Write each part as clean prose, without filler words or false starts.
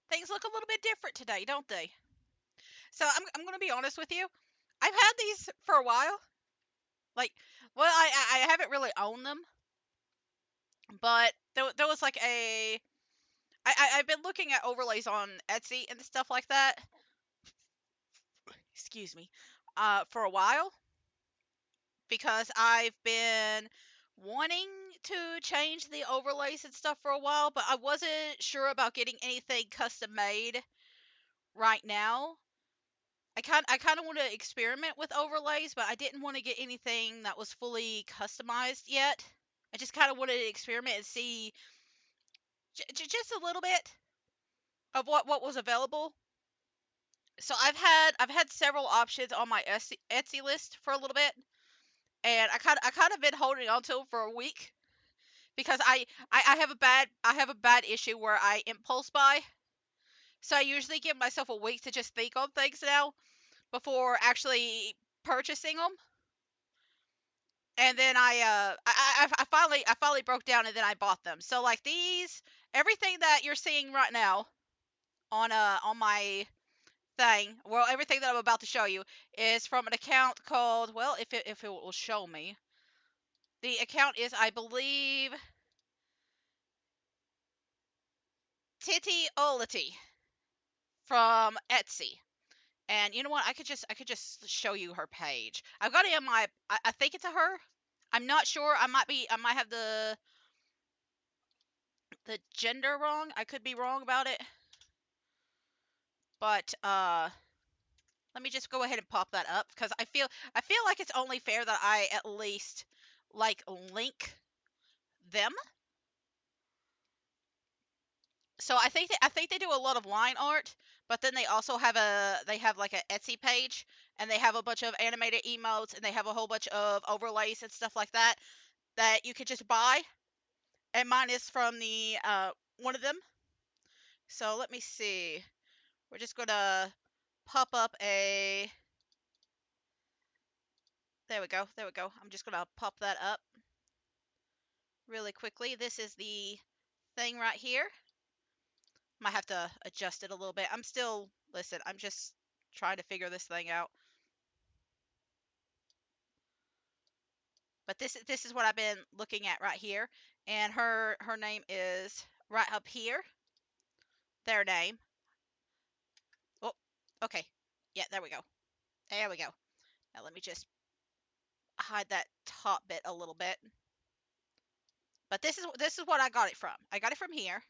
things look a little bit different today, don't they? So I'm going to be honest with you. I've had these for a while. Like, well, I haven't really owned them, but there was like I've been looking at overlays on Etsy and stuff like that. Excuse me, for a while because I've been wanting to change the overlays and stuff for a while, but I wasn't sure about getting anything custom made right now. I kind of want to experiment with overlays, but I didn't want to get anything that was fully customized yet. I just kind of wanted to experiment and see just a little bit of what was available. So I've had several options on my Etsy list for a little bit, and I kind of been holding on to them for a week because I have a bad issue where I impulse buy. So I usually give myself a week to just think on things now before actually purchasing them. And then I finally broke down and then I bought them. So like these, everything that you're seeing right now on my thing, well, everything that I'm about to show you is from an account called, well, if it will show me, the account is, I believe, Titiolity from Etsy. And you know what? I could just show you her page. I've got it in my. I think it's a her. I'm not sure. I might have the gender wrong. I could be wrong about it. But let me just go ahead and pop that up because I feel like it's only fair that I at least like link them. So I think they do a lot of line art, but then they have like a Etsy page, and they have a bunch of animated emotes, and they have a whole bunch of overlays and stuff like that that you could just buy. And mine is from the one of them. So let me see. We're just gonna pop up a. There we go. There we go. I'm just gonna pop that up really quickly. This is the thing right here. Might have to adjust it a little bit. Listen, I'm just trying to figure this thing out. But this is what I've been looking at right here, and her name is right up here. Their name. Oh, okay. Yeah, there we go. There we go. Now let me just hide that top bit a little bit. But this is what I got it from. I got it from here.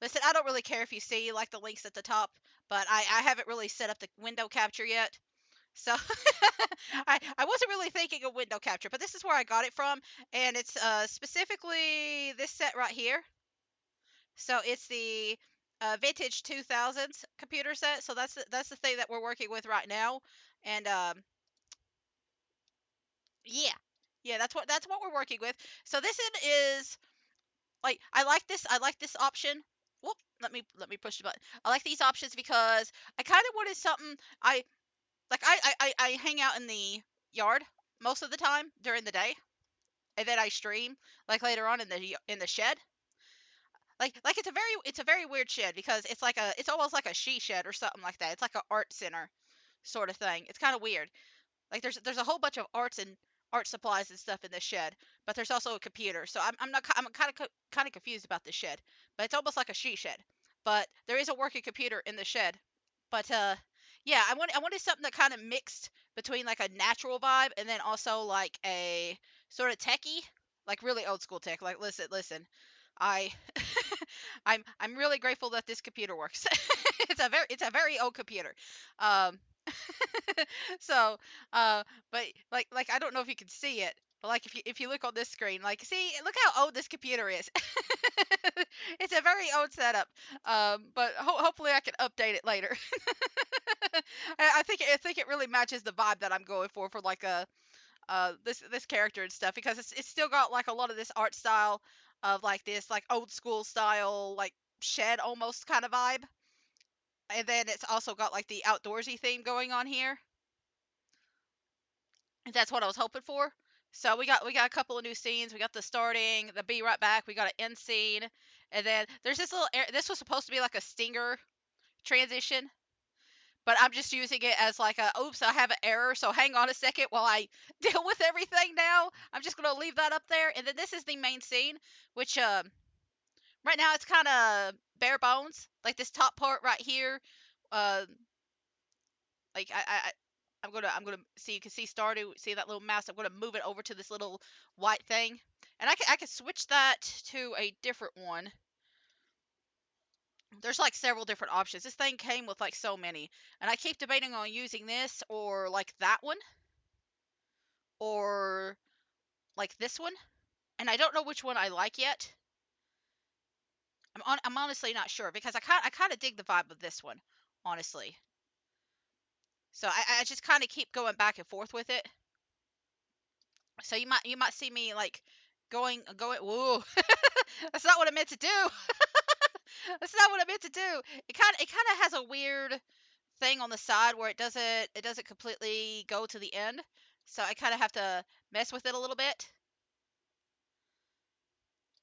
Listen, I don't really care if you see like the links at the top, but I haven't really set up the window capture yet. So I wasn't really thinking of window capture, but this is where I got it from, and it's specifically this set right here. So it's the vintage 2000s computer set. So that's the thing that we're working with right now, and yeah, yeah, that's what we're working with. So is like I like this option. Whoop, let me push the button. I like these options because I kind of wanted something. I hang out in the yard most of the time during the day, and then I stream like later on in the shed. Like it's a very weird shed because it's almost like a she shed or something like that. It's like an art center sort of thing. It's kind of weird. Like there's a whole bunch of arts and art supplies and stuff in this shed, but there's also a computer. So I'm kind of confused about this shed. But it's almost like a she shed. But there is a working computer in the shed. But yeah, I wanted something that kind of mixed between like a natural vibe and then also like a sort of techie, like really old school tech. Like listen. I I'm really grateful that this computer works. It's a very old computer. Um so but like I don't know if you can see it, but like if you look on this screen, like see look how old this computer is. It's a very old setup. But hopefully I can update it later. I think it really matches the vibe that I'm going for like a this character and stuff because it's still got like a lot of this art style of like this like old school style like shed almost kind of vibe, and then it's also got like the outdoorsy theme going on here. And that's what I was hoping for. So we got a couple of new scenes. We got the starting, the be right back. We got an end scene, And then there's this little this was supposed to be like a stinger transition, but I'm just using it as like a oops, I have an error, so hang on a second while I deal with everything now. I'm just gonna leave that up there. And then this is the main scene, which right now it's kind of bare bones. Like this top part right here, uh, like I'm gonna see, you can see Stardew, see that little mouse. I'm gonna move it over to this little white thing, and I can switch that to a different one. There's like several different options. This thing came with like so many, and I keep debating on using this or like that one or like this one, and I don't know which one I like yet. I'm honestly not sure because I kind of dig the vibe of this one, honestly. So I just kind of keep going back and forth with it. So you might see me like going. Whoa, that's not what I meant to do. That's not what I meant to do. It kind of has a weird thing on the side where it doesn't completely go to the end. So I kind of have to mess with it a little bit.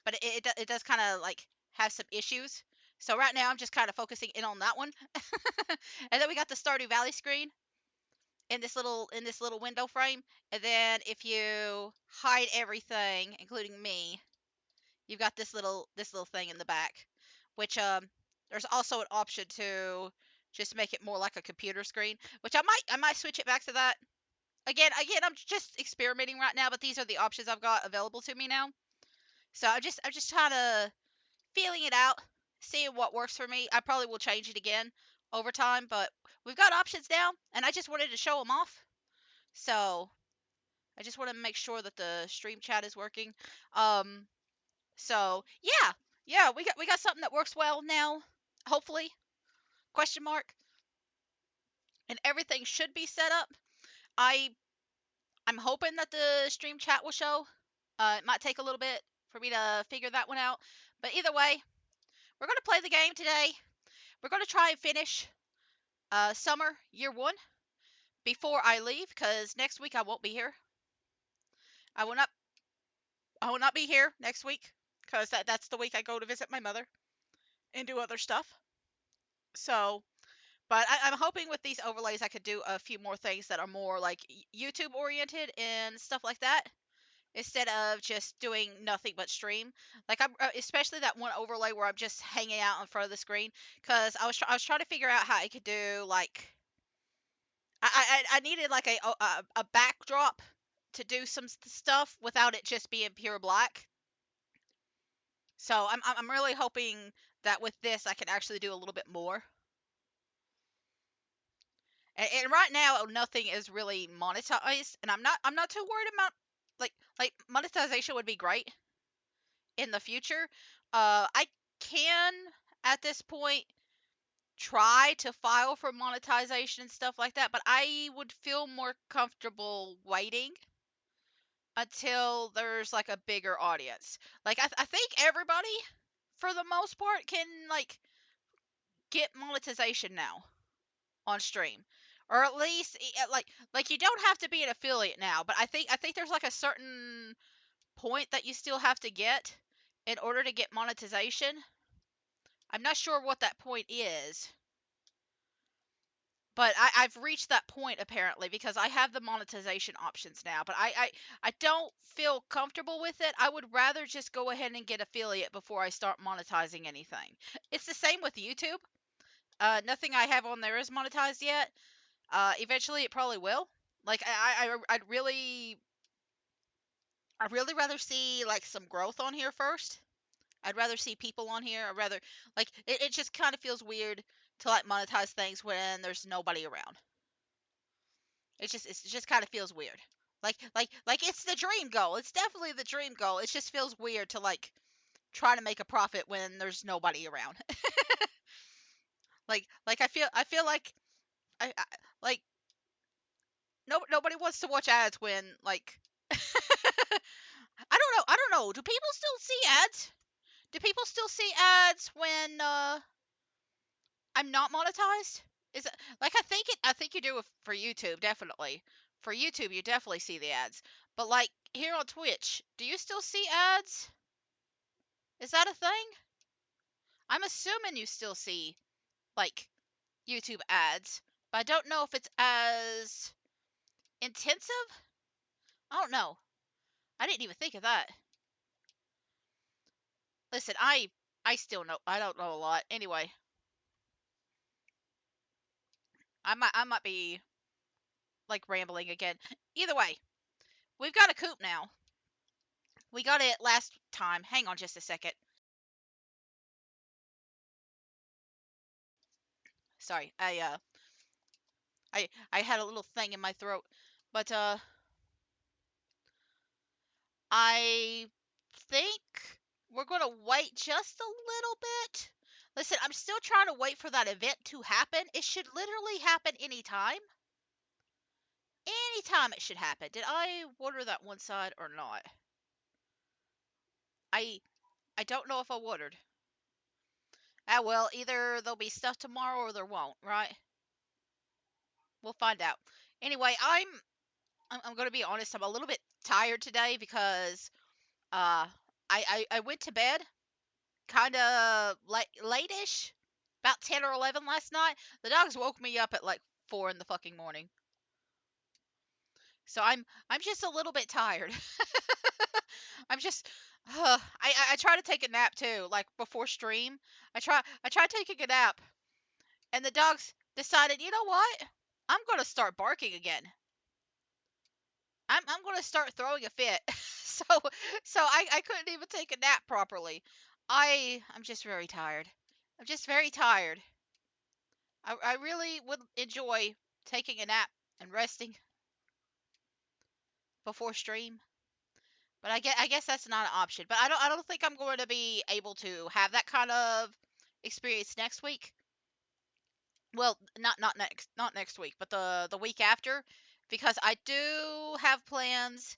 But it does kind of like have some issues. So right now I'm just kind of focusing in on that one. And then we got the Stardew Valley screen in this little window frame. And then if you hide everything, including me, you've got this little thing in the back, which there's also an option to just make it more like a computer screen, which I might switch it back to that. Again, I'm just experimenting right now, but these are the options I've got available to me now. So I'm just trying to feeling it out, seeing what works for me. I probably will change it again over time, but we've got options now, and I just wanted to show them off. So I just want to make sure that the stream chat is working. Um, so yeah, we got something that works well now. Hopefully, question mark, and everything should be set up. I I'm hoping that the stream chat will show. It might take a little bit for me to figure that one out, but either way, we're gonna play the game today. We're gonna try and finish summer year one before I leave, because next week I won't be here. I will not. I will not be here next week because that's the week I go to visit my mother and do other stuff. So, but I'm hoping with these overlays I could do a few more things that are more like YouTube oriented and stuff like that, instead of just doing nothing but stream. Like I'm especially that one overlay where I'm just hanging out in front of the screen, because I was trying to figure out how I could do like I needed like a backdrop to do some stuff without it just being pure black. So I'm really hoping that with this I can actually do a little bit more. And right now nothing is really monetized, and I'm not too worried about like monetization would be great in the future. I can at this point try to file for monetization and stuff like that, but I would feel more comfortable waiting until there's like a bigger audience. Like I think everybody for the most part can like get monetization now on stream, or at least like you don't have to be an affiliate now, but I think there's like a certain point that you still have to get in order to get monetization. I'm not sure what that point is, but I've reached that point apparently because I have the monetization options now. But I don't feel comfortable with it. I would rather just go ahead and get affiliate before I start monetizing anything. It's the same with YouTube. Nothing I have on there is monetized yet. Eventually it probably will. Like I'd really rather see like some growth on here first. I'd rather see people on here. I'd rather like it just kind of feels weird to like monetize things when there's nobody around. It just kind of feels weird. Like it's the dream goal. It's definitely the dream goal. It just feels weird to like try to make a profit when there's nobody around. Like I feel like I like nobody wants to watch ads when like I don't know. Do people still see ads? Do people still see ads when I'm not monetized? Is it like I think you do for YouTube, definitely. For YouTube you definitely see the ads. But like here on Twitch, do you still see ads? Is that a thing? I'm assuming you still see like YouTube ads, but I don't know if it's as intensive. I don't know. I didn't even think of that. Listen, I still know I don't know a lot. Anyway, I might be like rambling again. Either way, we've got a coop now. We got it last time. Hang on just a second. Sorry. I had a little thing in my throat. But I think we're going to wait just a little bit. Listen, I'm still trying to wait for that event to happen. It should literally happen anytime. Anytime it should happen. Did I water that one side or not? I I don't know if I watered. Ah, well, either there'll be stuff tomorrow or there won't, right? We'll find out. Anyway, I'm going to be honest. I'm a little bit tired today because I went to bed kind of late-ish, about 10 or 11 last night. The dogs woke me up at like 4 in the fucking morning. So I'm just a little bit tired. I'm just I try to take a nap too, like before stream. I try taking a nap, and the dogs decided, you know what? I'm gonna start barking again. I'm gonna start throwing a fit. So I couldn't even take a nap properly. I'm just very tired. I'm just very tired. I really would enjoy taking a nap and resting before stream. But I guess that's not an option. But I don't think I'm going to be able to have that kind of experience next week. Well, not next week, but the week after, because I do have plans.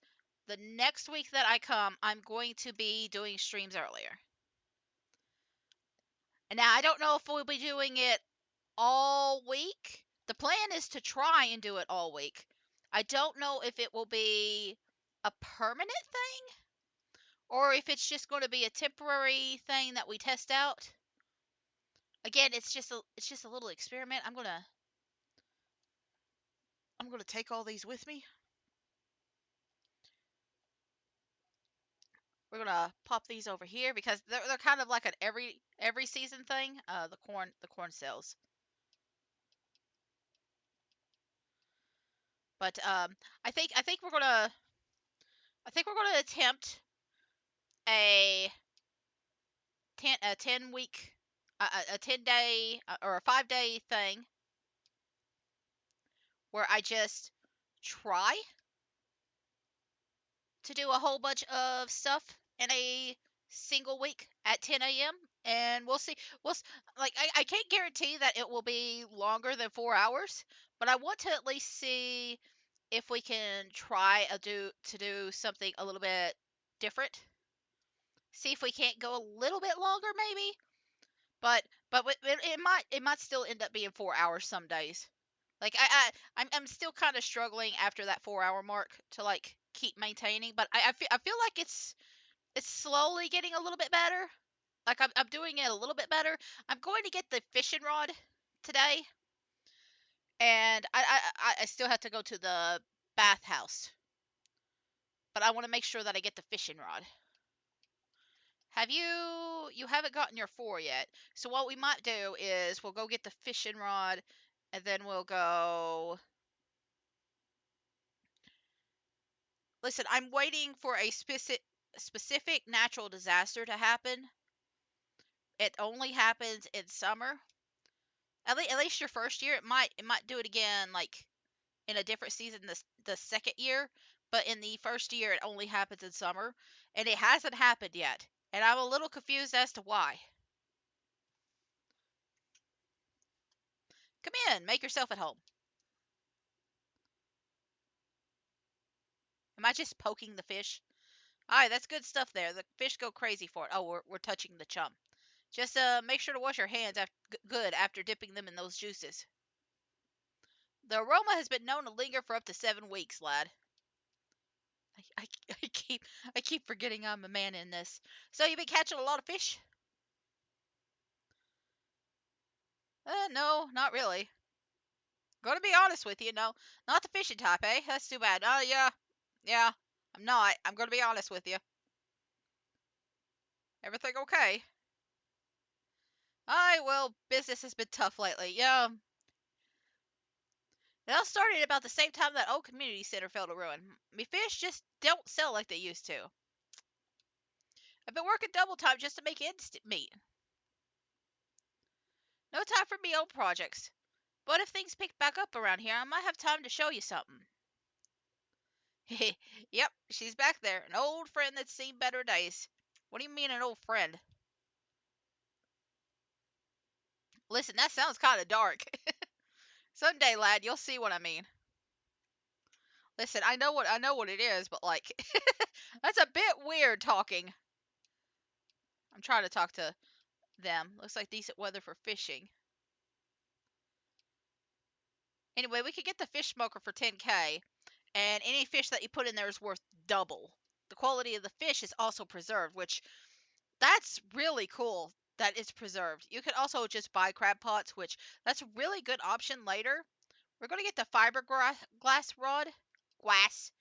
The next week that I come, I'm going to be doing streams earlier. And now I don't know if we'll be doing it all week. The plan is to try and do it all week. I don't know if it will be a permanent thing or if it's just going to be a temporary thing that we test out. Again, it's just a little experiment. I'm gonna take all these with me. We're gonna pop these over here because they're kind of like an every season thing. The corn cells. But I think we're gonna attempt a 10 week a 10 day or a 5 day thing where I just try to do a whole bunch of stuff in a single week at 10 a.m. and we'll see. Like I can't guarantee that it will be longer than 4 hours, but I want to at least see if we can try to do something a little bit different. See if we can't go a little bit longer, maybe. But it might still end up being 4 hours some days. Like I'm still kind of struggling after that 4 hour mark to like keep maintaining, but I feel like it's slowly getting a little bit better. Like I'm doing it a little bit better. I'm going to get the fishing rod today, and I still have to go to the bathhouse, but I want to make sure that I get the fishing rod. Have you haven't gotten your 4 yet. So what we might do is we'll go get the fishing rod and then we'll go. Listen, I'm waiting for a specific natural disaster to happen. It only happens in summer. At least your first year. It might do it again like in a different season the second year, but in the first year it only happens in summer and it hasn't happened yet. And I'm a little confused as to why. Come in, make yourself at home. Am I just poking the fish? Alright, that's good stuff there. The fish go crazy for it. Oh, we're touching the chum. Just make sure to wash your hands good after dipping them in those juices. The aroma has been known to linger for up to 7 weeks, lad. I, I, I keep forgetting I'm a man in this. So you've been catching a lot of fish? No, not really. Gonna be honest with you, no. Not the fishing type, eh? That's too bad. Oh, yeah. Yeah. I'm not. I'm gonna be honest with you. Everything okay? Well, business has been tough lately. Yeah. It all started about the same time that old community center fell to ruin. Me fish just don't sell like they used to. I've been working double time just to make ends meet. No time for me old projects. But if things pick back up around here, I might have time to show you something. Yep, she's back there. An old friend that's seen better days. What do you mean, an old friend? Listen, that sounds kind of dark. Someday, lad, you'll see what I mean. Listen, I know what it is, but like, that's a bit weird talking. I'm trying to talk to them. Looks like decent weather for fishing. Anyway, we could get the fish smoker for 10K, and any fish that you put in there is worth double. The quality of the fish is also preserved, which that's really cool that it's preserved. You can also just buy crab pots, which that's a really good option later. We're going to get the fiberglass rod, glass,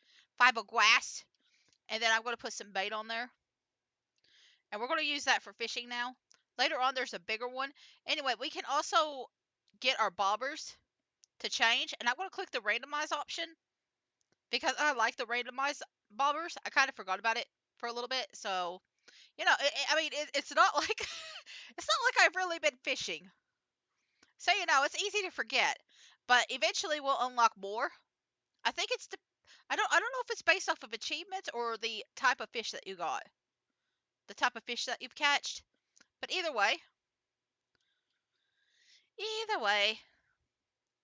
fiberglass, and then I'm going to put some bait on there. And we're going to use that for fishing now. Later on, there's a bigger one. Anyway, we can also get our bobbers to change, and I'm going to click the randomize option because I like the randomized bobbers. I kind of forgot about it for a little bit, so it's not like it's not like I've really been fishing, so it's easy to forget. But eventually, we'll unlock more. I think it's I don't know if it's based off of achievements or the type of fish that you got, the type of fish that you've catched. But either way,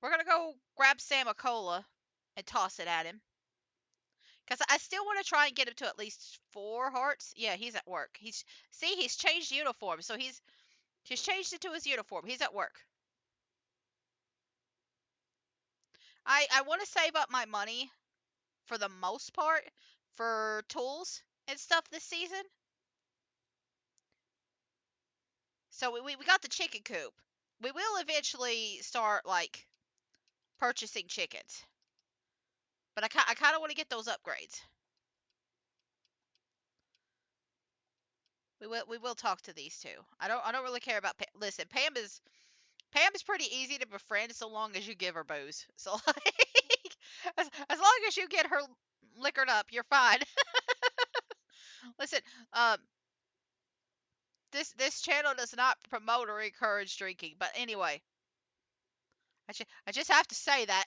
we're gonna go grab Sam a cola and toss it at him. Because I still want to try and get him to at least 4 hearts. Yeah, he's at work. He's changed uniform, so he's changed into his uniform. He's at work. I want to save up my money for the most part for tools and stuff this season. So we got the chicken coop. We will eventually start like purchasing chickens, but I kind of want to get those upgrades. We will talk to these two. I don't really care about listen. Pam is pretty easy to befriend so long as you give her booze. So like as long as you get her liquored up, you're fine. Listen, um this channel does not promote or encourage drinking, but anyway, I just have to say that.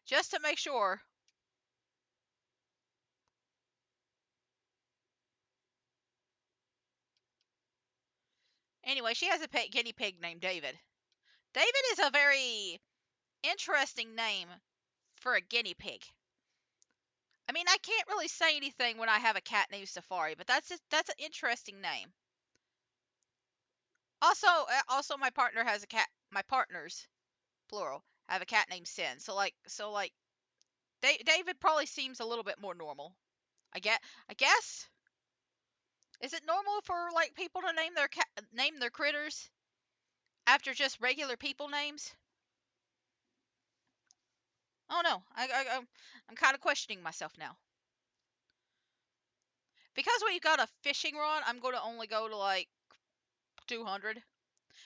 just to make sure. Anyway, she has a pet guinea pig named David. David is a very interesting name for a guinea pig. I mean, I can't really say anything when I have a cat named Safari, but that's an interesting name. Also, my partner has a cat. My partners, plural, have a cat named Sin. So like, David probably seems a little bit more normal. I guess. Is it normal for like people to name their critters after just regular people names? Oh no, I'm kind of questioning myself now. Because we got a fishing rod, I'm going to only go to like 200.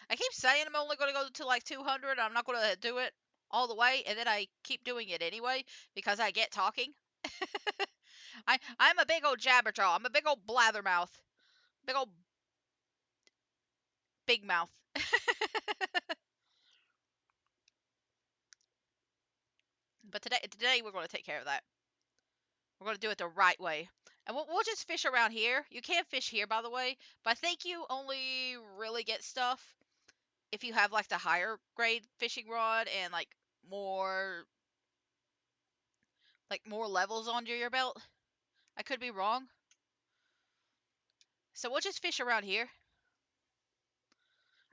I keep saying I'm only going to go to like 200. I'm not going to do it all the way, and then I keep doing it anyway because I get talking. I'm a big old jabberjaw. I'm a big old blathermouth. Big old big mouth. But today we're going to take care of that. We're going to do it the right way. And we'll just fish around here. You can fish here, by the way, but I think you only really get stuff if you have like the higher grade fishing rod and more levels under your belt. I could be wrong. So we'll just fish around here.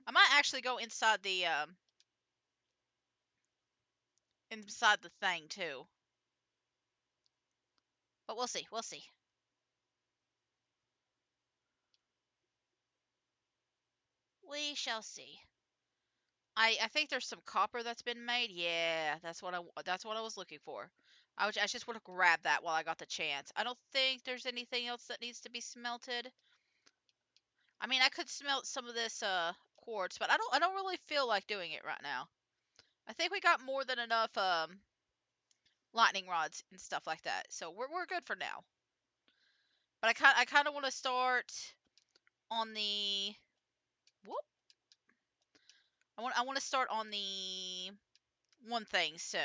I might actually go inside the thing too. But we'll see. We'll see. We shall see. I think there's some copper that's been made. Yeah, that's what I was looking for. I just want to grab that while I got the chance. I don't think there's anything else that needs to be smelted. I mean, I could smelt some of this quartz, but I don't really feel like doing it right now. I think we got more than enough lightning rods and stuff like that. So we're good for now. But I kind of want to start on the whoop. I want to start on the one thing soon.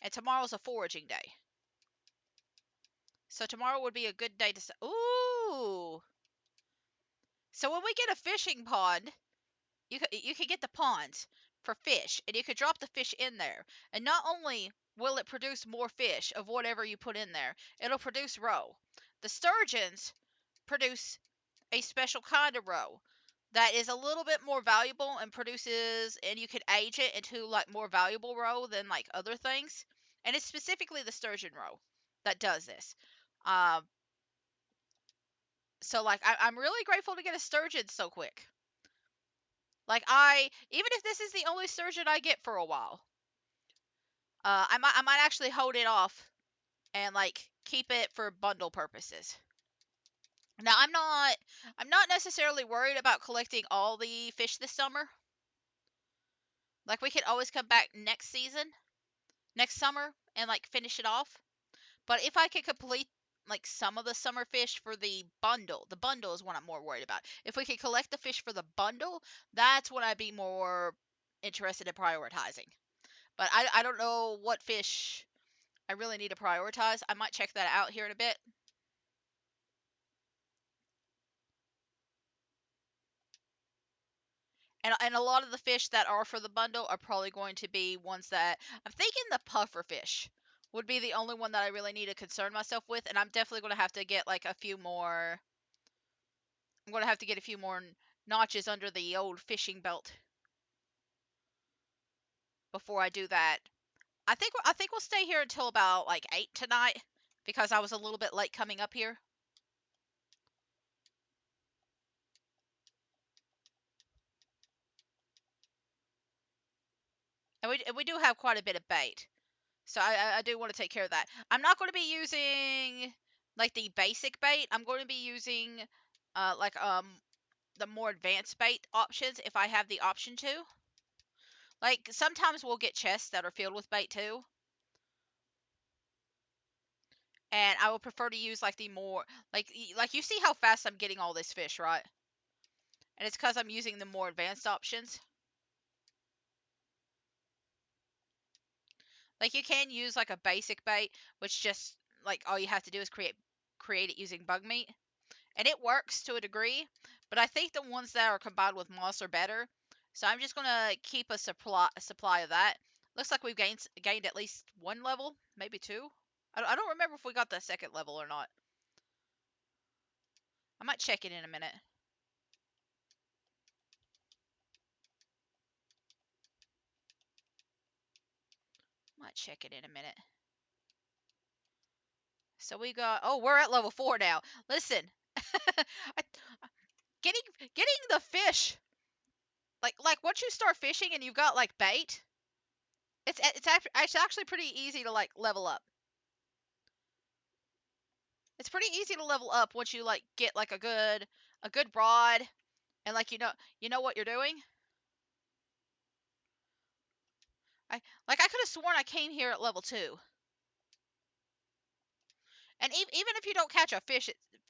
And tomorrow's a foraging day. So tomorrow would be a good day to ooh. So when we get a fishing pond, you could get the ponds for fish, and you could drop the fish in there. And not only will it produce more fish of whatever you put in there, it'll produce roe. The sturgeons produce a special kind of roe that is a little bit more valuable and produces, and you could age it into like more valuable roe than like other things. And it's specifically the sturgeon roe that does this. Um, so like I'm really grateful to get a sturgeon so quick. Like even if this is the only sturgeon I get for a while, I might actually hold it off and like keep it for bundle purposes. Now I'm not necessarily worried about collecting all the fish this summer. Like we could always come back next summer and like finish it off. But if I could complete like some of the summer fish for the bundle is what I'm more worried about. If we could collect the fish for the bundle, that's what I'd be more interested in prioritizing. But I don't know what fish I really need to prioritize. I might check that out here in a bit. And a lot of the fish that are for the bundle are probably going to be ones that I'm thinking the puffer fish would be the only one that I really need to concern myself with, and I'm definitely going to have to get like a few more. I'm going to have to get a few more notches under the old fishing belt before I do that. I think we'll stay here until about like 8 tonight because I was a little bit late coming up here. And we do have quite a bit of bait. So I do want to take care of that. I'm not going to be using like the basic bait. I'm going to be using like the more advanced bait options if I have the option to. Like sometimes we'll get chests that are filled with bait too. And I would prefer to use like the more like you see how fast I'm getting all this fish, right? And it's cuz I'm using the more advanced options. Like you can use like a basic bait, which just like all you have to do is create it using bug meat. And it works to a degree, but I think the ones that are combined with moss are better. So I'm just gonna keep a supply of that. Looks like we've gained at least one level, maybe two. I don't remember if we got the second level or not. I might check it in a minute. Might check it in a minute. So we got. Oh, we're at level 4 now. Listen, I, getting getting the fish. Like once you start fishing and you've got like bait, it's actually pretty easy to like level up. It's pretty easy to level up once you like get like a good rod and like you know what you're doing. I could have sworn I came here at level 2. And even if you don't catch a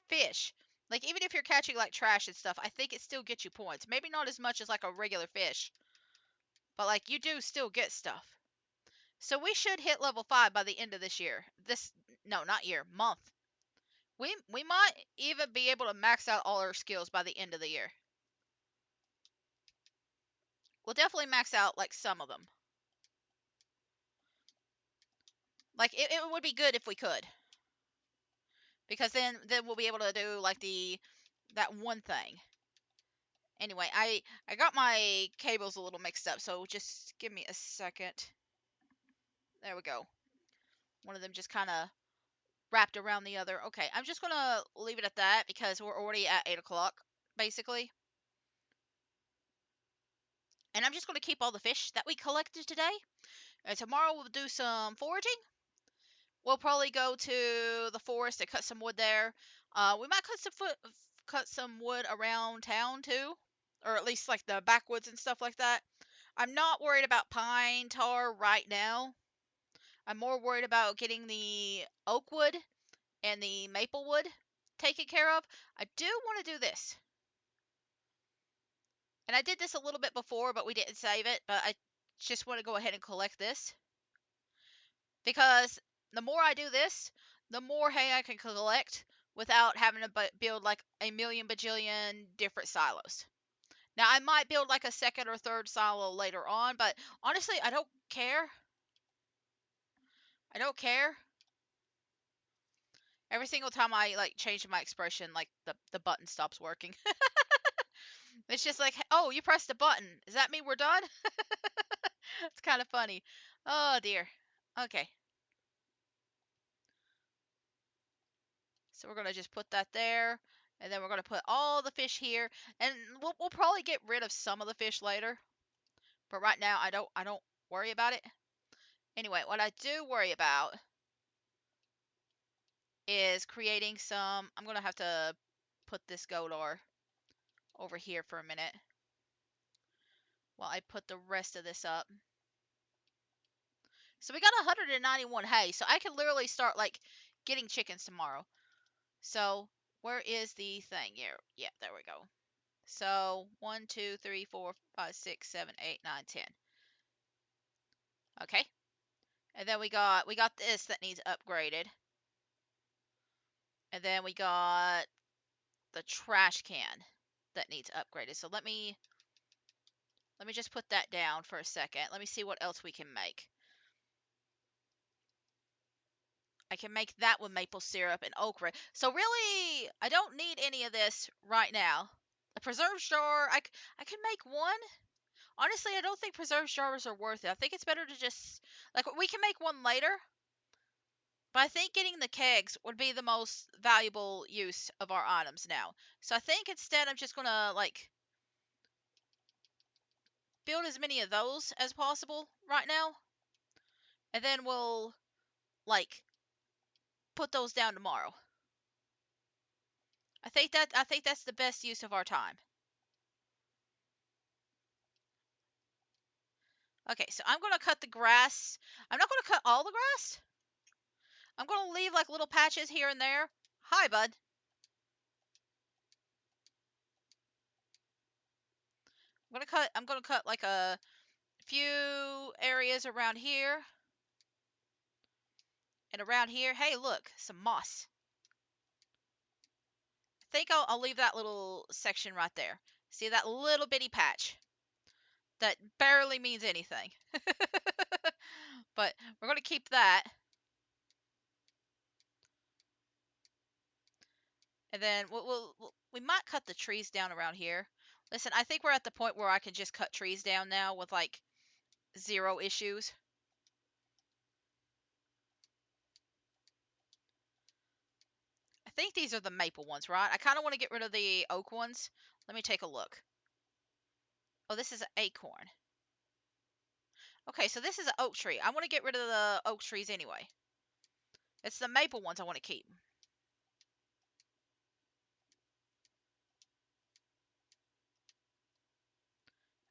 fish, like even if you're catching like trash and stuff, I think it still gets you points. Maybe not as much as like a regular fish, but like you do still get stuff. So we should hit level 5 by the end of this year. This no, not year, month. We might even be able to max out all our skills by the end of the year. We'll definitely max out like some of them. Like it would be good if we could. Because then we'll be able to do like that one thing. Anyway, I got my cables a little mixed up, so just give me a second. There we go. One of them just kind of wrapped around the other. Okay, I'm just gonna leave it at that because we're already at 8 o'clock, basically. And I'm just going to keep all the fish that we collected today. And tomorrow we'll do some foraging. We'll probably go to the forest and cut some wood there. We might cut some wood around town too, or at least like the backwoods and stuff like that. I'm not worried about pine tar right now. I'm more worried about getting the oak wood and the maple wood taken care of. I do want to do this. And I did this a little bit before, but we didn't save it. But I just want to go ahead and collect this. Because the more I do this, the more hay I can collect without having to build like a million bajillion different silos. Now, I might build like a second or third silo later on, but honestly, I don't care. I don't care. Every single time I like change my expression, like the button stops working. It's just like, oh, you pressed the button. Does that mean we're done? It's kind of funny. Oh dear. Okay. So we're gonna just put that there, and then we're gonna put all the fish here, and we'll probably get rid of some of the fish later. But right now, I don't worry about it. Anyway, what I do worry about is creating some. I'm gonna have to put this Godar over here for a minute while I put the rest of this up. So we got 191 hay, so I can literally start like getting chickens tomorrow. So where is the thing here? Yeah, there we go. So 1, 2, 3, 4, 5, 6, 7, 8, 9, 10. Okay. And then we got this that needs upgraded. And then we got the trash can that needs upgraded. So let me just put that down for a second. Let me see what else we can make. I can make that with maple syrup and okra. So really, I don't need any of this right now. A preserve jar, I can make one. Honestly, I don't think preserve jars are worth it. I think it's better to just, like, we can make one later. But I think getting the kegs would be the most valuable use of our items now. So I think instead I'm just gonna, like, build as many of those as possible right now. And then we'll, like, put those down tomorrow. I think that's the best use of our time. Okay, so I'm gonna cut the grass. I'm not gonna cut all the grass. I'm gonna leave like little patches here and there. Hi, bud. I'm gonna cut like a few areas around here and around here. Hey, look, some moss. I think I'll leave that little section right there. See that little bitty patch that barely means anything. But we're gonna keep that. And then we might cut the trees down around here. Listen, I think we're at the point where I can just cut trees down now with like zero issues. I think these are the maple ones, right? I kind of want to get rid of the oak ones. Let me take a look. Oh, this is an acorn. Okay, so this is an oak tree. I want to get rid of the oak trees anyway. It's the maple ones I want to keep.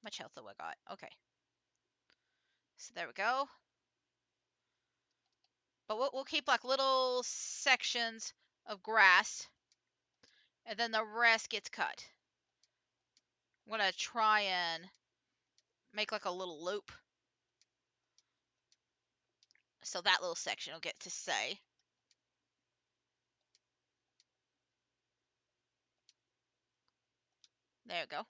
How much health do I got? Okay. So there we go. But we'll keep like little sections of grass. And then the rest gets cut. I'm going to try and make like a little loop. So that little section will get to stay. There we go.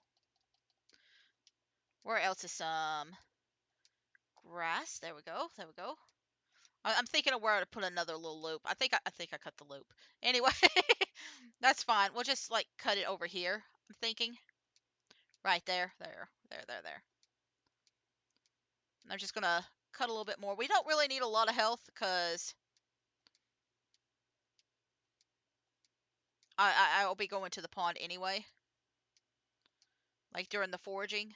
Where else is some grass? There we go. There we go. I'm thinking of where to put another little loop. I think I cut the loop. Anyway, that's fine. We'll just like cut it over here. I'm thinking right there, there. I'm just gonna cut a little bit more. We don't really need a lot of health because I'll be going to the pond anyway, like during the foraging.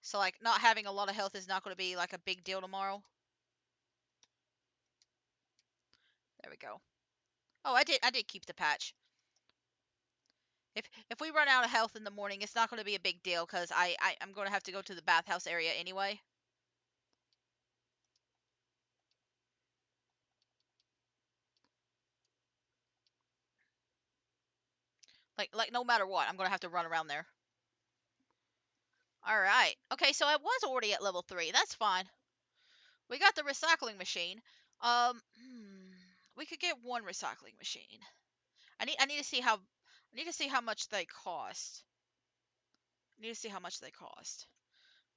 So like not having a lot of health is not going to be like a big deal tomorrow. There we go. Oh, I did keep the patch. If we run out of health in the morning, it's not going to be a big deal because I'm going to have to go to the bathhouse area anyway. Like no matter what, I'm going to have to run around there. All right. Okay, so I was already at level 3. That's fine. We got the recycling machine. We could get one recycling machine. I need to see how much they cost. I need to see how much they cost.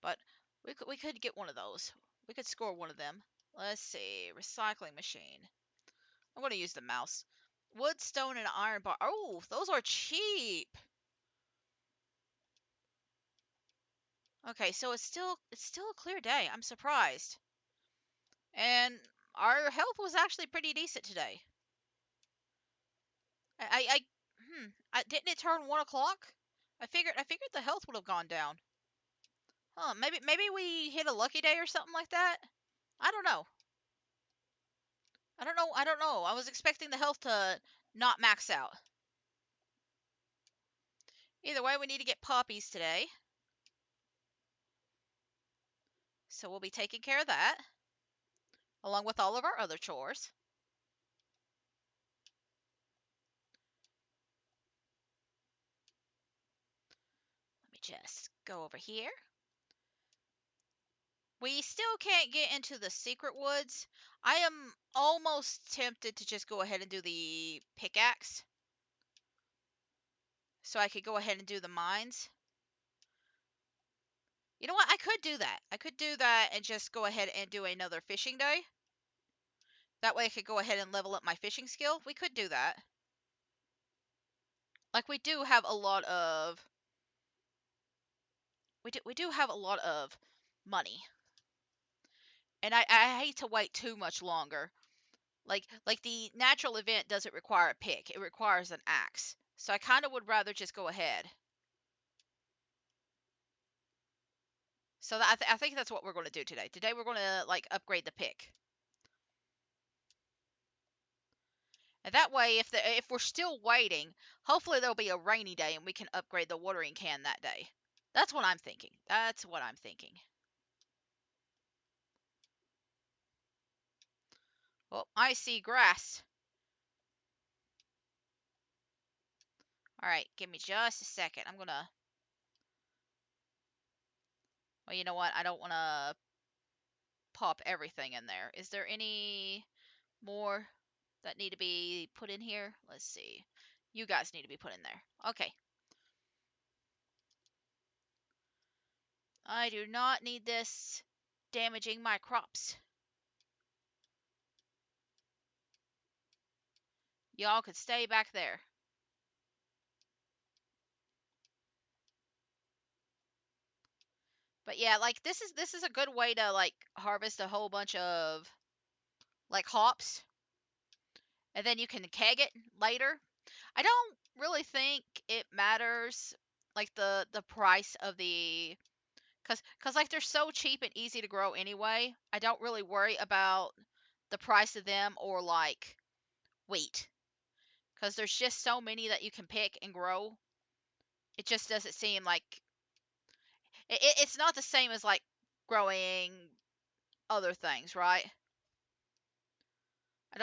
But we could get one of those. We could score one of them. Let's see. Recycling machine. I'm going to use the mouse. Wood, stone, and iron bar. Oh, those are cheap. Okay, so it's still a clear day. I'm surprised. And our health was actually pretty decent today. I didn't it turn 1 o'clock? I figured the health would have gone down. Huh? Maybe we hit a lucky day or something like that. I don't know. I don't know. I don't know. I was expecting the health to not max out. Either way, we need to get poppies today. So we'll be taking care of that, along with all of our other chores. Let me just go over here. We still can't get into the secret woods. I am almost tempted to just go ahead and do the pickaxe. So I could go ahead and do the mines. You know what? I could do that. I could do that and just go ahead and do another fishing day. That way I could go ahead and level up my fishing skill. We could do that. Like we do have a lot of we do have a lot of money. And I hate to wait too much longer. Like the natural event doesn't require a pick. It requires an axe. So I kind of would rather just go ahead. So I think that's what we're going to do today. Today we're going to like upgrade the pick. And that way if we're still waiting, hopefully there'll be a rainy day and we can upgrade the watering can that day. That's what I'm thinking. That's what I'm thinking. Oh, I see grass. All right, give me just a second. I'm going to Well, you know what? I don't want to pop everything in there. Is there any more that need to be put in here? Let's see. You guys need to be put in there. Okay. I do not need this damaging my crops. Y'all could stay back there. But yeah, like this is a good way to like harvest a whole bunch of like hops, and then you can keg it later. I don't really think it matters like the price of the cuz like they're so cheap and easy to grow anyway. I don't really worry about the price of them or like wheat cuz there's just so many that you can pick and grow. It just doesn't seem like it's not the same as like growing other things, right?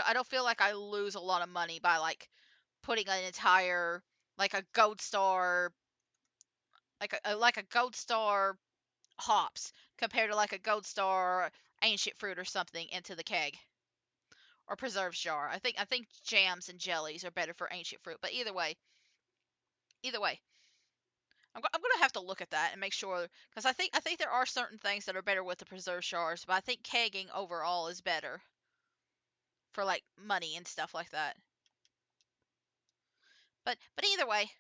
I don't feel like I lose a lot of money by like putting an entire like a gold star like a gold star hops compared to like a gold star ancient fruit or something into the keg or preserves jar. I think jams and jellies are better for ancient fruit, but either way, I'm gonna have to look at that and make sure because I think there are certain things that are better with the preserved jars, but I think kegging overall is better for like money and stuff like that. But either way,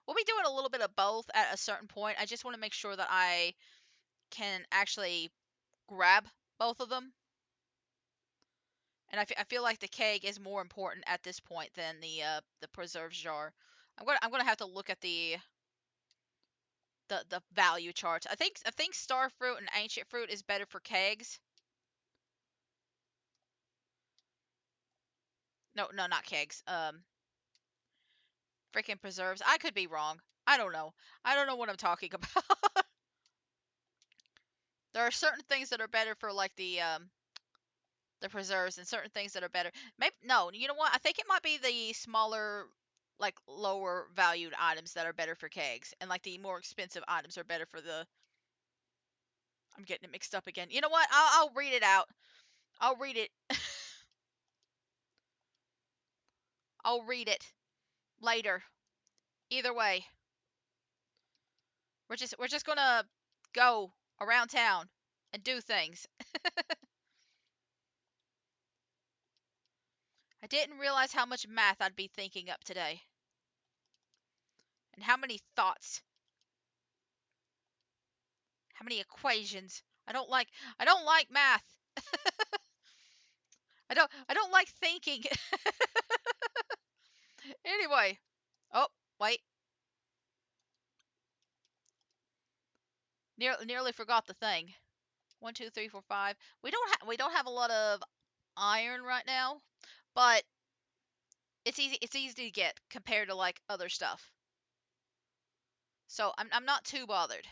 we'll be doing a little bit of both at a certain point. I just want to make sure that I can actually grab both of them. And I feel like the keg is more important at this point than the preserves jar. I'm gonna have to look at the the value charts. I think star fruit and ancient fruit is better for kegs. No, no, not kegs. Freaking preserves. I could be wrong. I don't know. I don't know what I'm talking about. There are certain things that are better for like the preserves and certain things that are better. Maybe no, you know what? I think it might be the smaller like lower valued items that are better for kegs and like the more expensive items are better for the I'm getting it mixed up again. You know what? I'll read it out. I'll read it. I'll read it later. Either way, we're just going to go around town and do things. I didn't realize how much math I'd be thinking up today and how many thoughts, how many equations. I don't like math. I don't like thinking. Anyway, oh, wait. Nearly forgot the thing. 1, 2, 3, 4, 5. We don't have a lot of iron right now, but it's easy to get compared to like other stuff. So I'm not too bothered.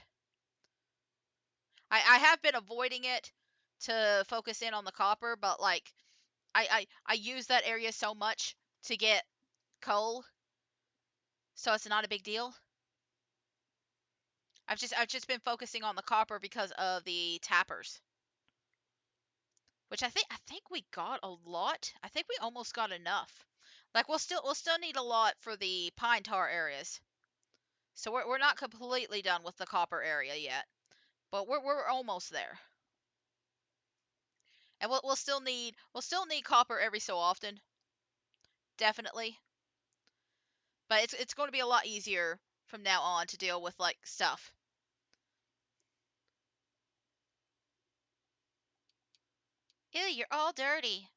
I have been avoiding it to focus in on the copper, but like I use that area so much to get coal, so it's not a big deal. I've just been focusing on the copper because of the tappers, which I think we got a lot. I think we almost got enough. Like we'll still need a lot for the pine tar areas. So we're not completely done with the copper area yet, but we're almost there. And we'll still need copper every so often, definitely. But it's going to be a lot easier from now on to deal with like stuff. Ew, you're all dirty.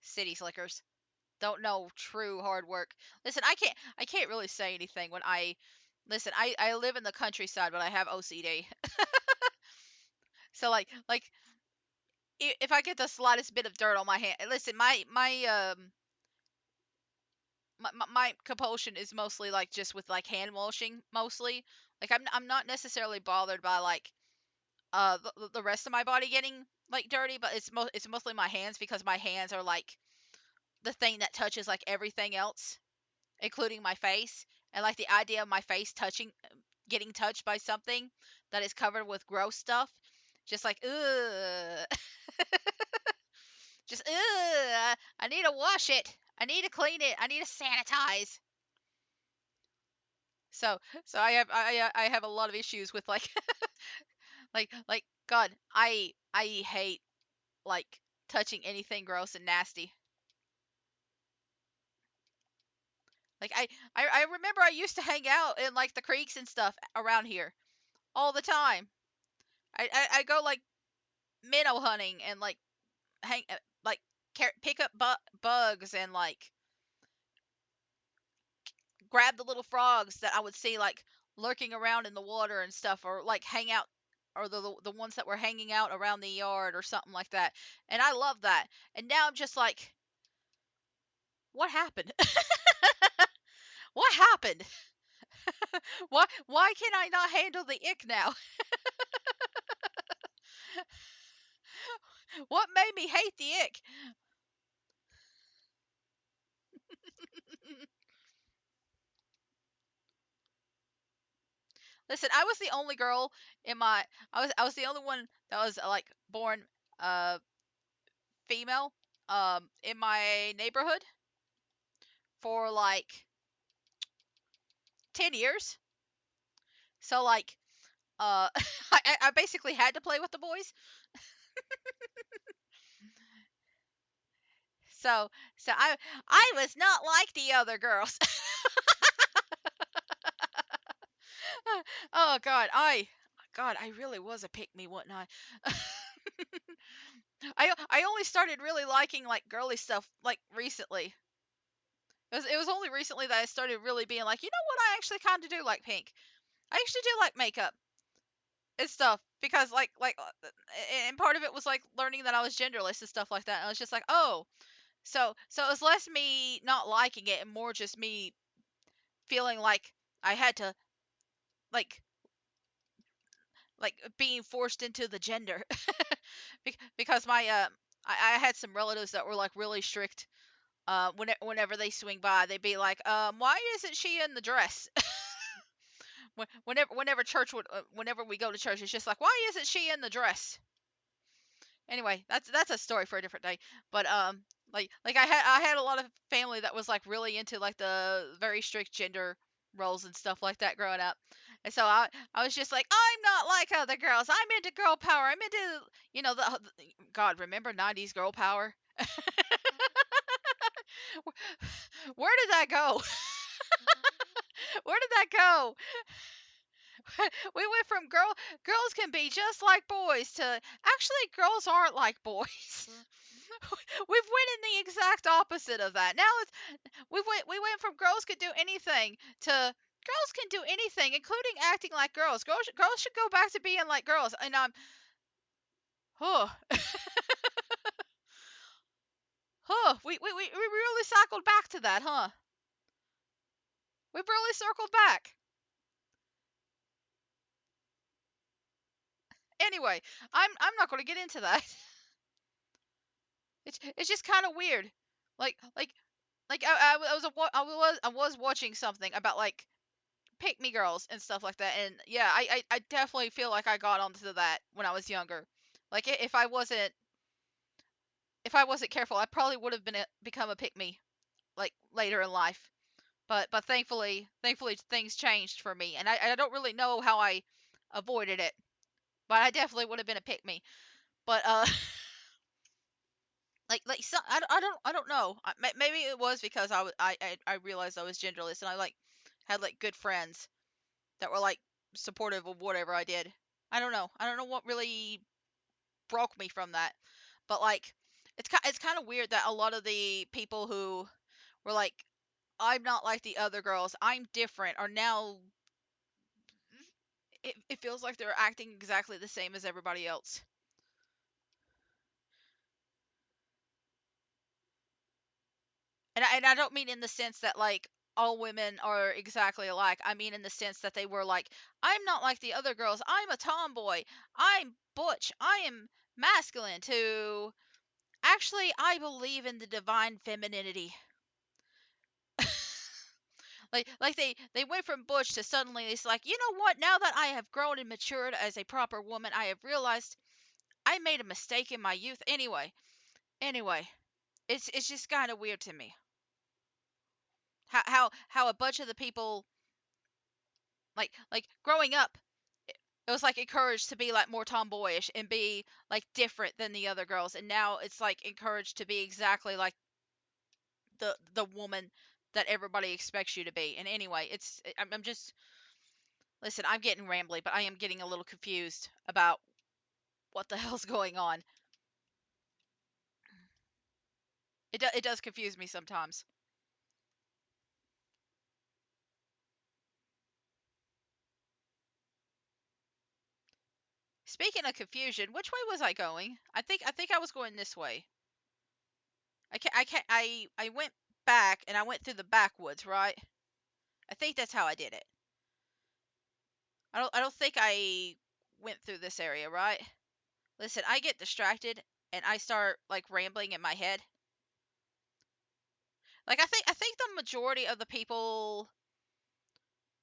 City slickers. Don't know true hard work. Listen, I can't really say anything when I listen, I live in the countryside, but I have OCD. So like if I get the slightest bit of dirt on my hand, listen, my compulsion is mostly like just with like hand washing mostly. Like I'm not necessarily bothered by like the rest of my body getting like dirty, but it's mostly my hands because my hands are like the thing that touches like everything else, including my face. And like the idea of my face getting touched by something that is covered with gross stuff, just like ugh, just ugh. I need to wash it. I need to clean it. I need to sanitize. So I have a lot of issues with like like God, I hate like touching anything gross and nasty. Like I remember I used to hang out in like the creeks and stuff around here all the time. I go like minnow hunting and like hang like pick up bugs and like grab the little frogs that I would see like lurking around in the water and stuff, or like hang out, or the ones that were hanging out around the yard or something like that. And I love that. And now I'm just like, what happened? What happened? Why can I not handle the ick now? What made me hate the ick? Listen, I was the only girl in my I was the only one that was like born uh female in my neighborhood for like 10 years. So like I basically had to play with the boys. So so I was not like the other girls. Oh God, I really was a pick me, wasn't I? I only started really liking like girly stuff like recently. It was only recently that I started really being like, you know what, I actually kind of do like pink. I actually do like makeup and stuff because and part of it was like learning that I was genderless and stuff like that. And I was just like, oh, so it was less me not liking it and more just me feeling like I had to like being forced into the gender because I had some relatives that were like really strict. Whenever they swing by, they'd be like, why isn't she in the dress? Whenever we go to church, it's just like, why isn't she in the dress? Anyway, that's a story for a different day. But I had a lot of family that was like really into like the very strict gender roles and stuff like that growing up. And so I was just like, I'm not like other girls. I'm into girl power. I'm into God, remember 90s girl power? Where did that go? Where did that go? We went from girls can be just like boys to actually girls aren't like boys. We've went in the exact opposite of that. Now we went from girls could do anything to girls can do anything, including acting like girls. Girls should go back to being like girls. And huh, we really cycled back to that, huh? We've really circled back. Anyway, I'm not going to get into that. It's just kind of weird. Like like I was watching something about like pick me girls and stuff like that, and yeah, I definitely feel like I got onto that when I was younger. Like if I wasn't careful, I probably would have become a pick me like later in life. But thankfully things changed for me, and I don't really know how I avoided it, but I definitely would have been a pick me. But so I don't know. Maybe it was because I realized I was genderless and I like had like good friends that were like supportive of whatever I did. I don't know what really broke me from that. But like it's kind of weird that a lot of the people who were like I'm not like the other girls, I'm different, are now it feels like they're acting exactly the same as everybody else. And I don't mean in the sense that like all women are exactly alike. I mean in the sense that they were like, I'm not like the other girls. I'm a tomboy. I'm butch. I am masculine. To actually, I believe in the divine femininity. Like they went from butch to suddenly it's like, you know what? Now that I have grown and matured as a proper woman, I have realized I made a mistake in my youth. Anyway, it's just kind of weird to me how a bunch of the people like growing up it was like encouraged to be like more tomboyish and be like different than the other girls, and now it's like encouraged to be exactly like the woman that everybody expects you to be. And anyway, I'm just listen, I'm getting rambly, but I am getting a little confused about what the hell's going on. It does confuse me sometimes. Speaking of confusion, which way was I going? I think I was going this way. I went back and I went through the backwoods, right? I think that's how I did it. I don't think I went through this area, right? Listen, I get distracted and I start like rambling in my head. Like I think the majority of the people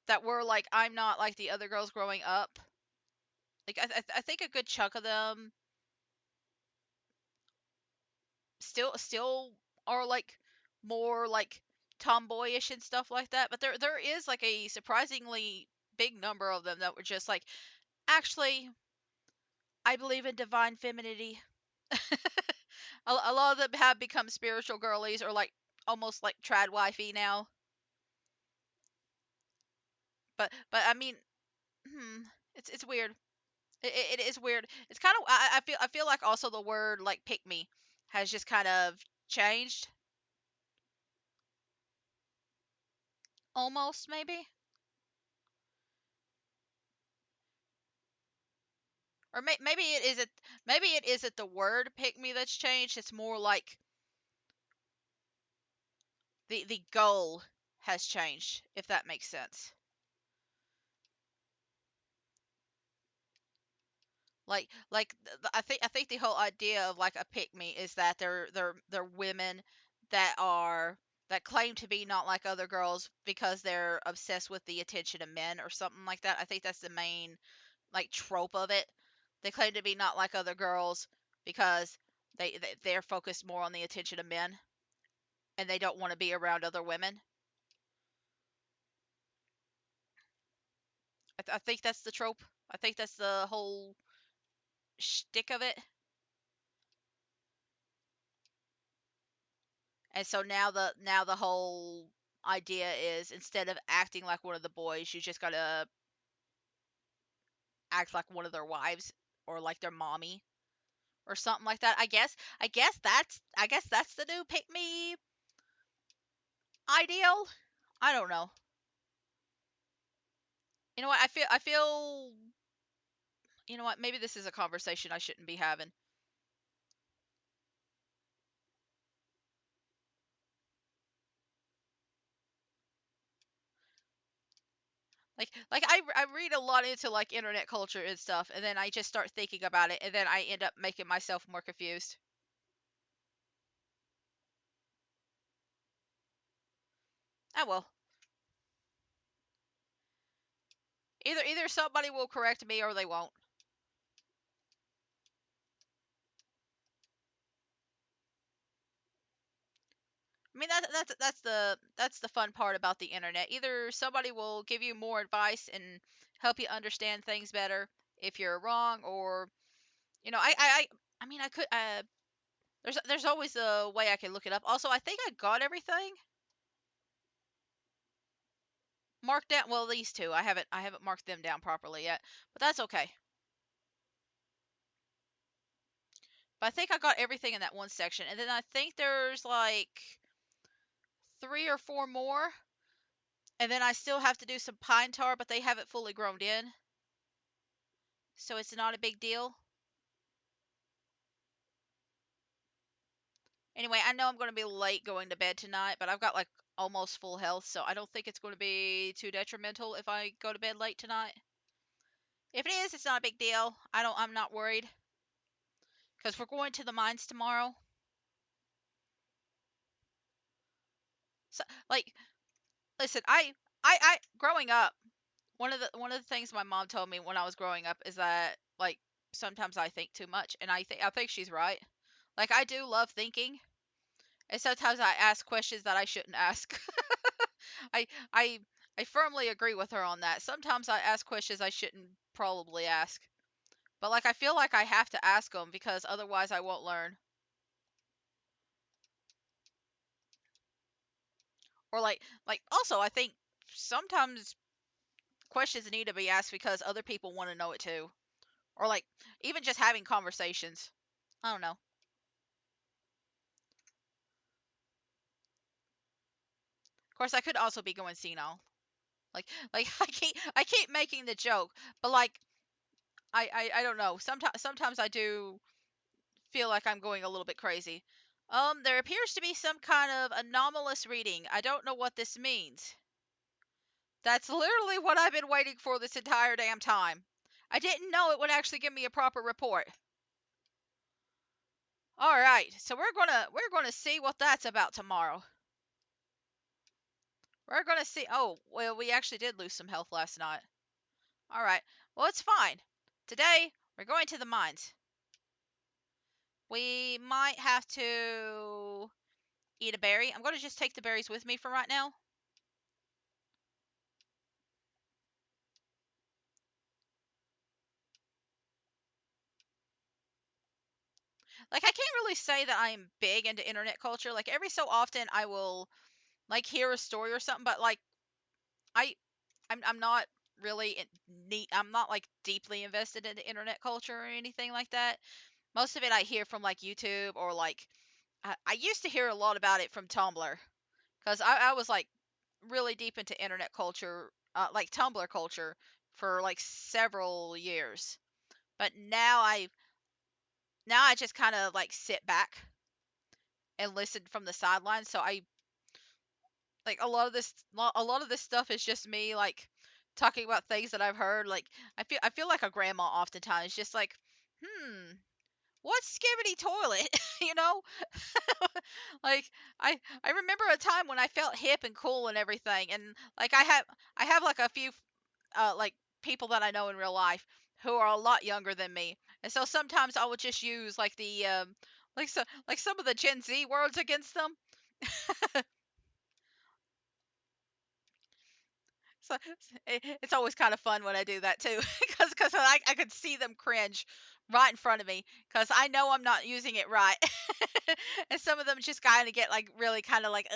that were like I'm not like the other girls growing up, like I think a good chunk of them still are like more like tomboyish and stuff like that, but there is like a surprisingly big number of them that were just like actually I believe in divine femininity. A lot of them have become spiritual girlies or like almost like trad wifey now. But I mean, hmm, it's weird. It is weird. It's kind of I feel like also the word like pick me has just kind of changed almost maybe, or maybe it isn't the word pick me that's changed. It's more like the goal has changed, if that makes sense. I think the whole idea of like a pick me is that they're women that are that claim to be not like other girls because they're obsessed with the attention of men or something like that. I think that's the main like trope of it. They claim to be not like other girls because they're focused more on the attention of men and they don't want to be around other women. I think that's the trope. I think that's the whole shtick of it. And so now the whole idea is instead of acting like one of the boys, you just gotta act like one of their wives or like their mommy or something like that. I guess that's the new pick me ideal. I don't know. You know what? I feel you know what? Maybe this is a conversation I shouldn't be having. Like I read a lot into like internet culture and stuff, and then I just start thinking about it, and then I end up making myself more confused. Oh well, either somebody will correct me or they won't. I mean that's the fun part about the internet. Either somebody will give you more advice and help you understand things better if you're wrong, or you know I mean I could there's always a way I can look it up. Also, I think I got everything marked down. Well, these two I haven't marked them down properly yet, but that's okay. But I think I got everything in that one section, and then I think there's like three or four more, and then I still have to do some pine tar, but they haven't fully grown in, so it's not a big deal. Anyway, I know I'm going to be late going to bed tonight, but I've got like almost full health, so I don't think it's going to be too detrimental if I go to bed late tonight. If it is, it's not a big deal. I'm not worried because we're going to the mines tomorrow. So, like, listen, I growing up, one of the things my mom told me when I was growing up is that like sometimes I think too much, and I think she's right. Like I do love thinking, and sometimes I ask questions that I shouldn't ask. I I I firmly agree with her on that. Sometimes I ask questions I shouldn't probably ask. But like I feel like I have to ask them because otherwise I won't learn. Or like also I think sometimes questions need to be asked because other people want to know it too. Or like even just having conversations. I don't know. Of course I could also be going senile. Like I keep making the joke, but like I don't know. Sometimes I do feel like I'm going a little bit crazy. There appears to be some kind of anomalous reading. I don't know what this means. That's literally what I've been waiting for this entire damn time. I didn't know it would actually give me a proper report. All right, so we're gonna see what that's about tomorrow. We're gonna see. Oh, well, we actually did lose some health last night. All right, well, it's fine. Today we're going to the mines. We might have to eat a berry. I'm gonna just take the berries with me for right now. Like I can't really say that I'm big into internet culture. Like every so often I will like hear a story or something, but like I I'm not really neat. I'm not like deeply invested in the internet culture or anything like that. Most of it I hear from like YouTube or like I used to hear a lot about it from Tumblr because I was like really deep into internet culture, like Tumblr culture, for like several years. But now I just kind of like sit back and listen from the sidelines. So I like a lot of this stuff is just me like talking about things that I've heard. Like I feel like a grandma oftentimes, just like, hmm, what's skibbity toilet? you know, like I remember a time when I felt hip and cool and everything, and like I have like a few like people that I know in real life who are a lot younger than me, and so sometimes I would just use like the like some of the Gen Z words against them. So it's always kind of fun when I do that too, because I could see them cringe right in front of me because I know I'm not using it right, and some of them just kind of get like really kind of like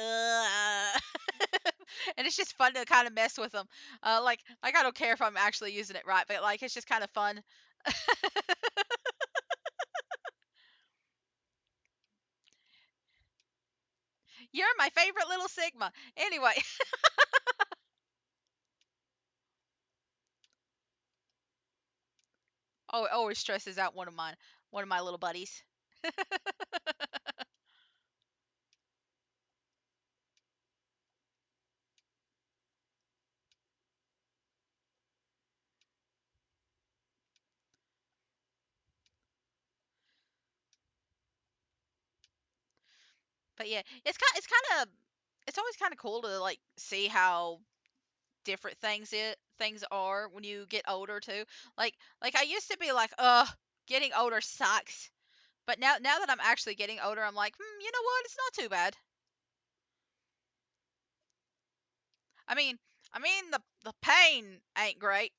and it's just fun to kind of mess with them. Like I don't care if I'm actually using it right, but like it's just kind of fun. You're my favorite little Sigma. Anyway, oh, it always stresses out one of my little buddies. But yeah, it's always kind of cool to like see how different things are when you get older too. Like I used to be like, getting older sucks. But now that I'm actually getting older, I'm like, you know what? It's not too bad. I mean, the pain ain't great.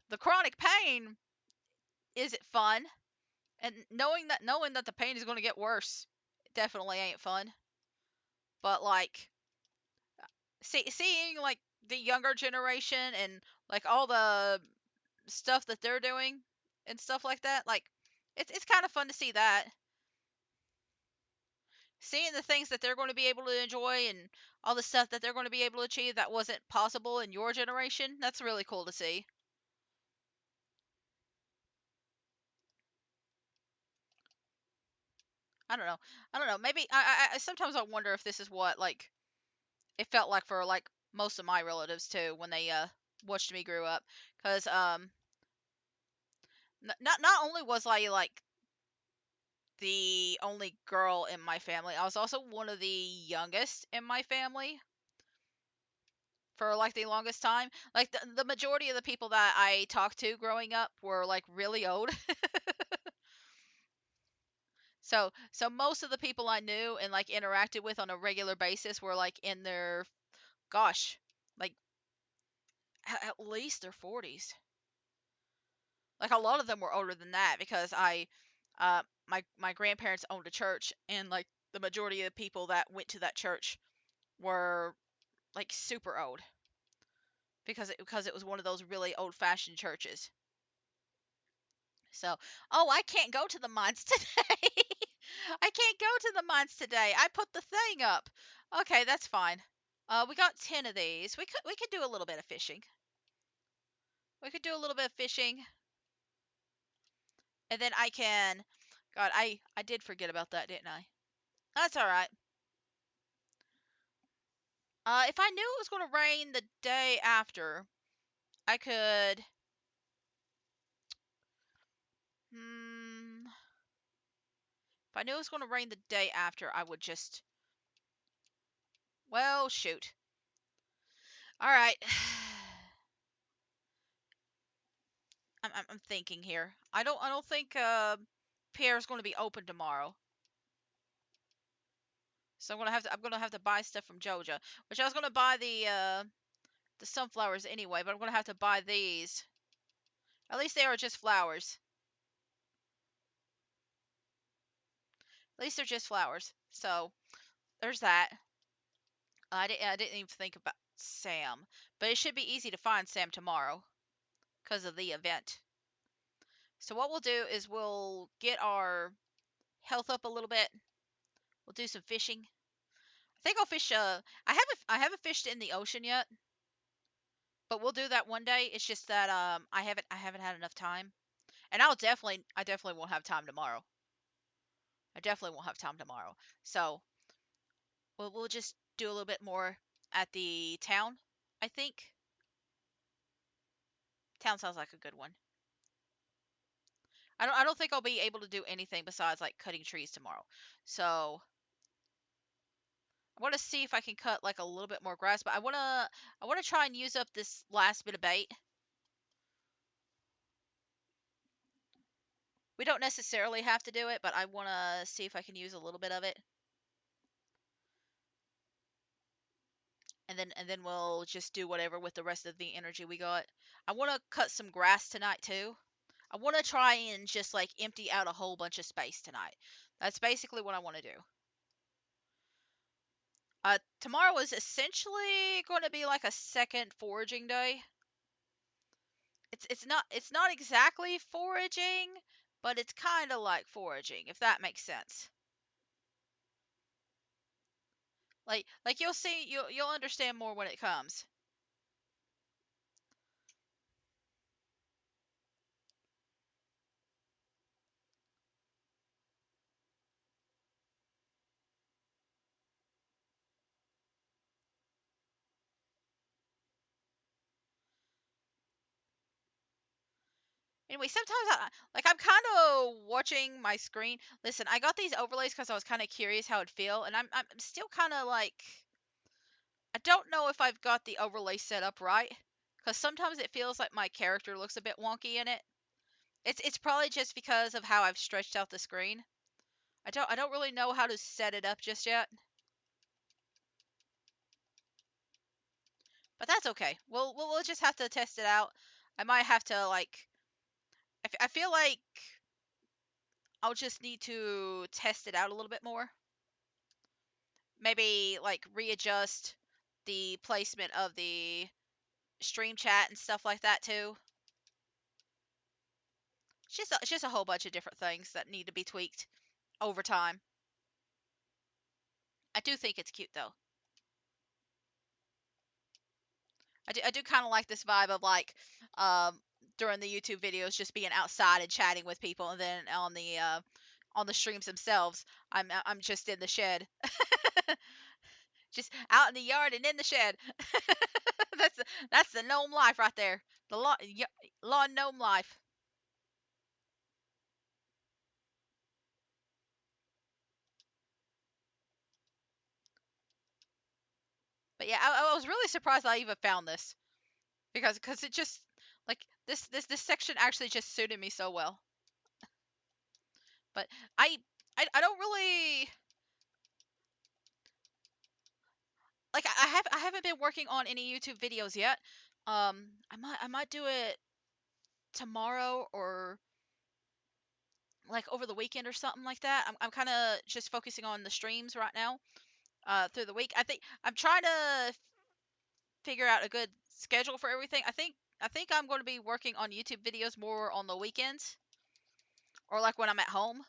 The chronic pain isn't fun, and knowing that the pain is going to get worse definitely ain't fun. But like seeing like the younger generation and like all the stuff that they're doing and stuff like that, like it's kind of fun to see that. Seeing the things that they're going to be able to enjoy and all the stuff that they're going to be able to achieve that wasn't possible in your generation, that's really cool to see. I don't know. I don't know. Maybe I sometimes I wonder if this is what like it felt like for like most of my relatives too when they watched me grow up, cuz not only was I like the only girl in my family, I was also one of the youngest in my family for like the longest time. Like the majority of the people that I talked to growing up were like really old. So most of the people I knew and like interacted with on a regular basis were like in their, gosh, like at least their 40s. Like a lot of them were older than that because my grandparents owned a church, and like the majority of the people that went to that church were like super old because it was one of those really old-fashioned churches. So, oh, I can't go to the mines today. I can't go to the mines today. I put the thing up. Okay, that's fine. We got 10 of these. We could do a little bit of fishing. We could do a little bit of fishing, and then I can. God, I did forget about that, didn't I? That's all right. If I knew it was going to rain the day after, I could. Hmm. If I knew it was going to rain the day after, I would just. Well, shoot. All right. I'm thinking here. I don't think Pierre's going to be open tomorrow. So I'm gonna have to buy stuff from Joja, which I was gonna buy the sunflowers anyway, but I'm gonna have to buy these. At least they are just flowers. At least they're just flowers. So there's that. I didn't even think about Sam. But it should be easy to find Sam tomorrow because of the event. So what we'll do is we'll get our health up a little bit. We'll do some fishing. I think I'll fish. I haven't fished in the ocean yet, but we'll do that one day. It's just that I haven't had enough time, and I definitely won't have time tomorrow. I definitely won't have time tomorrow. So we'll just do a little bit more at the town. I think town sounds like a good one. I don't think I'll be able to do anything besides like cutting trees tomorrow. So I want to see if I can cut like a little bit more grass, but I want to try and use up this last bit of bait. We don't necessarily have to do it, but I want to see if I can use a little bit of it. And then we'll just do whatever with the rest of the energy we got. I want to cut some grass tonight too. I want to try and just like empty out a whole bunch of space tonight. That's basically what I want to do. Tomorrow is essentially going to be like a second foraging day. It's not exactly foraging, but it's kind of like foraging, if that makes sense. Like you'll see, you'll understand more when it comes. Anyway, sometimes I'm kind of watching my screen. Listen, I got these overlays because I was kind of curious how it'd feel, and I'm still kind of like I don't know if I've got the overlay set up right because sometimes it feels like my character looks a bit wonky in it. It's probably just because of how I've stretched out the screen. I don't really know how to set it up just yet, but that's okay. We'll just have to test it out. I might have to like I feel like I'll just need to test it out a little bit more. Maybe like readjust the placement of the stream chat and stuff like that too. It's just a whole bunch of different things that need to be tweaked over time. I do think it's cute though. I do kind of like this vibe of like um during the YouTube videos just being outside and chatting with people, and then on the streams themselves I'm just in the shed. Just out in the yard and in the shed. That's the gnome life right there. The lawn gnome life. But yeah, I was really surprised I even found this because it just like this section actually just suited me so well. But I I don't really like I haven't been working on any YouTube videos yet. I might do it tomorrow or like over the weekend or something like that. I'm kind of just focusing on the streams right now. Through the week, I think I'm trying to figure out a good schedule for everything. I think I'm going to be working on YouTube videos more on the weekends or like when I'm at home,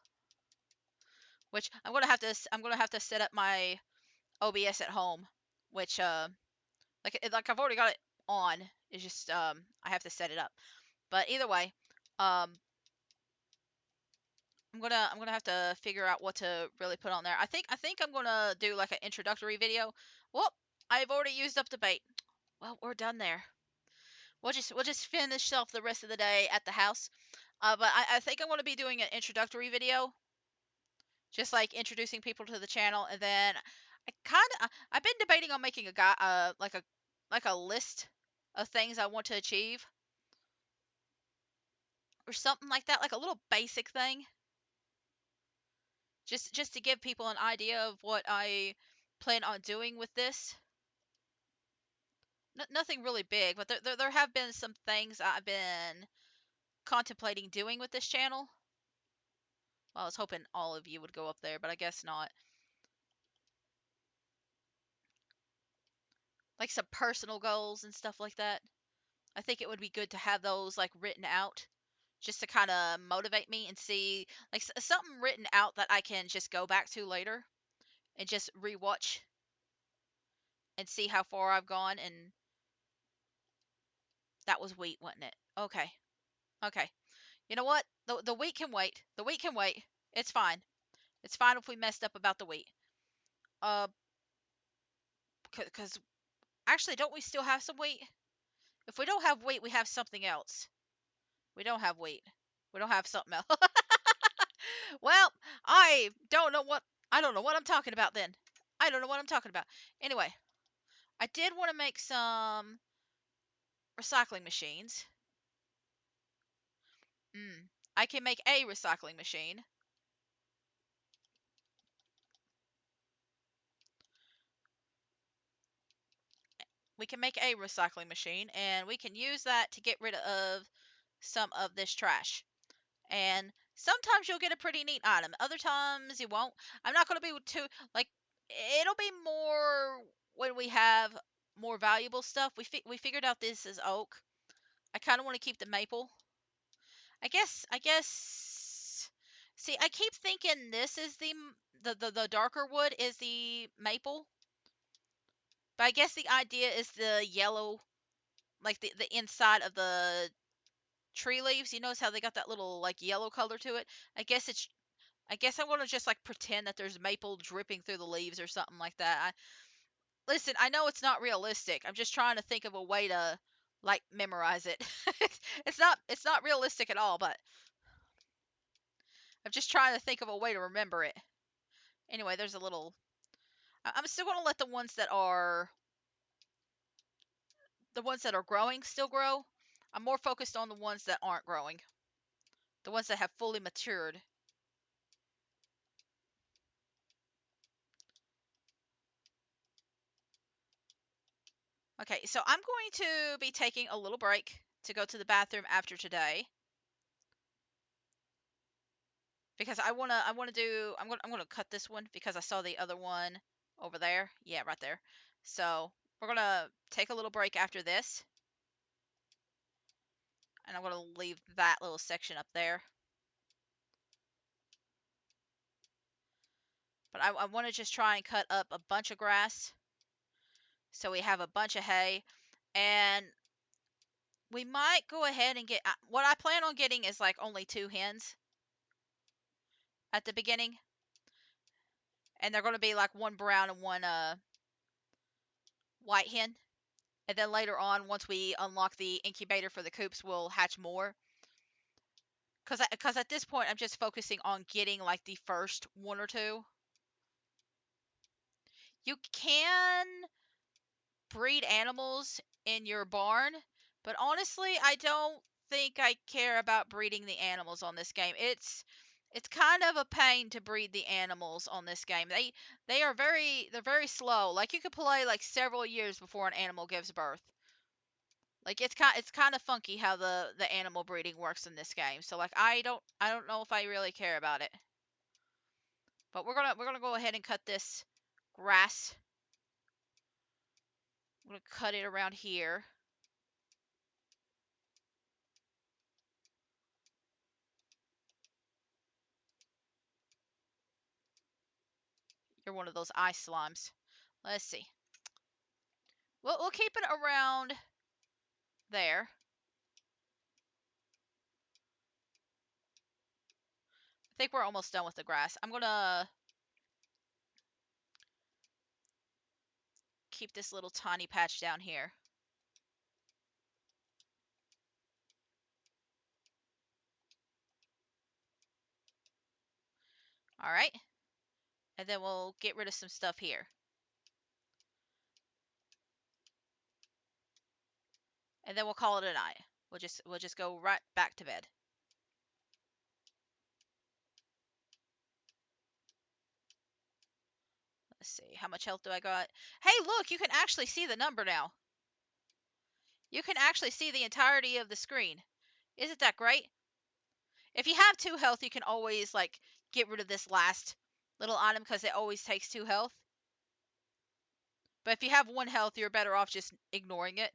which I'm going to have to set up my OBS at home, which like I've already got it on. It's just I have to set it up. But either way, um I'm gonna have to figure out what to really put on there. I think I'm gonna do like an introductory video. Well, I've already used up the bait. Well, we're done there. We'll just finish off the rest of the day at the house. But I think I'm gonna be doing an introductory video, just like introducing people to the channel, and then I've been debating on making a guy like a list of things I want to achieve or something like that, like a little basic thing, just to give people an idea of what I plan on doing with this. Nothing really big, but there have been some things I've been contemplating doing with this channel. Well, I was hoping all of you would go up there, but I guess not. like some personal goals and stuff like that. I think it would be good to have those like written out just to kind of motivate me and see like something written out that I can just go back to later and just rewatch and see how far I've gone. And that was wheat, wasn't it? Okay. Okay. You know what? The wheat can wait. The wheat can wait. It's fine. It's fine if we messed up about the wheat. Uh, because actually, don't we still have some wheat? If we don't have wheat, we have something else. We don't have wheat. We don't have something else. Well, I don't know what I'm talking about then. I don't know what I'm talking about. Anyway, I did want to make some recycling machines. I can make a recycling machine. We can make a recycling machine and we can use that to get rid of some of this trash. And sometimes you'll get a pretty neat item. Other times you won't. I'm not going to be too like it'll be more when we have more valuable stuff. We figured out this is oak. I kind of want to keep the maple. I guess see, I keep thinking this is the darker wood is the maple. But I guess the idea is the yellow, like the inside of the tree leaves. You notice how they got that little like yellow color to it? I guess it's I guess I want to just like pretend that there's maple dripping through the leaves or something like that. Listen, I know it's not realistic. I'm just trying to think of a way to like memorize it. It's not realistic at all, but I'm just trying to think of a way to remember it. Anyway, there's a little I'm still going to let the ones that are growing still grow. I'm more focused on the ones that aren't growing. The ones that have fully matured. Okay, so I'm going to be taking a little break to go to the bathroom after today because I'm gonna cut this one because I saw the other one over there. Yeah, right there. So we're gonna take a little break after this, and I'm gonna leave that little section up there. But I want to just try and cut up a bunch of grass so we have a bunch of hay, and we might go ahead and get what I plan on getting is like only 2 hens at the beginning, and they're gonna be like one brown and one white hen. And then later on, once we unlock the incubator for the coops, we'll hatch more. Because at this point, I'm just focusing on getting like the first one or two. You can breed animals in your barn, but honestly, I don't think I care about breeding the animals on this game. It's kind of a pain to breed the animals on this game. They're very slow. Like you could play like several years before an animal gives birth. Like it's kind of funky how the animal breeding works in this game. So like I don't know if I really care about it. But we're gonna go ahead and cut this grass. I'm gonna cut it around here. You're one of those ice slimes. Let's see. We'll keep it around there. I think we're almost done with the grass. I'm gonna keep this little tiny patch down here. All right. And then we'll get rid of some stuff here. And then we'll call it a night. We'll just go right back to bed. Let's see. How much health do I got? Hey, look, you can actually see the number now. You can actually see the entirety of the screen. Isn't that great? If you have 2 health, you can always like get rid of this last little item because it always takes 2 health. But if you have 1 health, you're better off just ignoring it.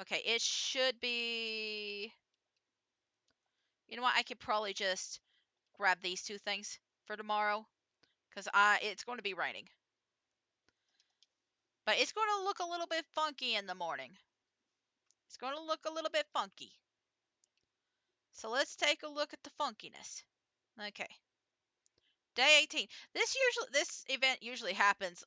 Okay, it should be... You know what? I could probably just grab these 2 things for tomorrow. Because it's going to be raining. But it's going to look a little bit funky in the morning. It's going to look a little bit funky. So let's take a look at the funkiness. Okay. Day 18. This event usually happens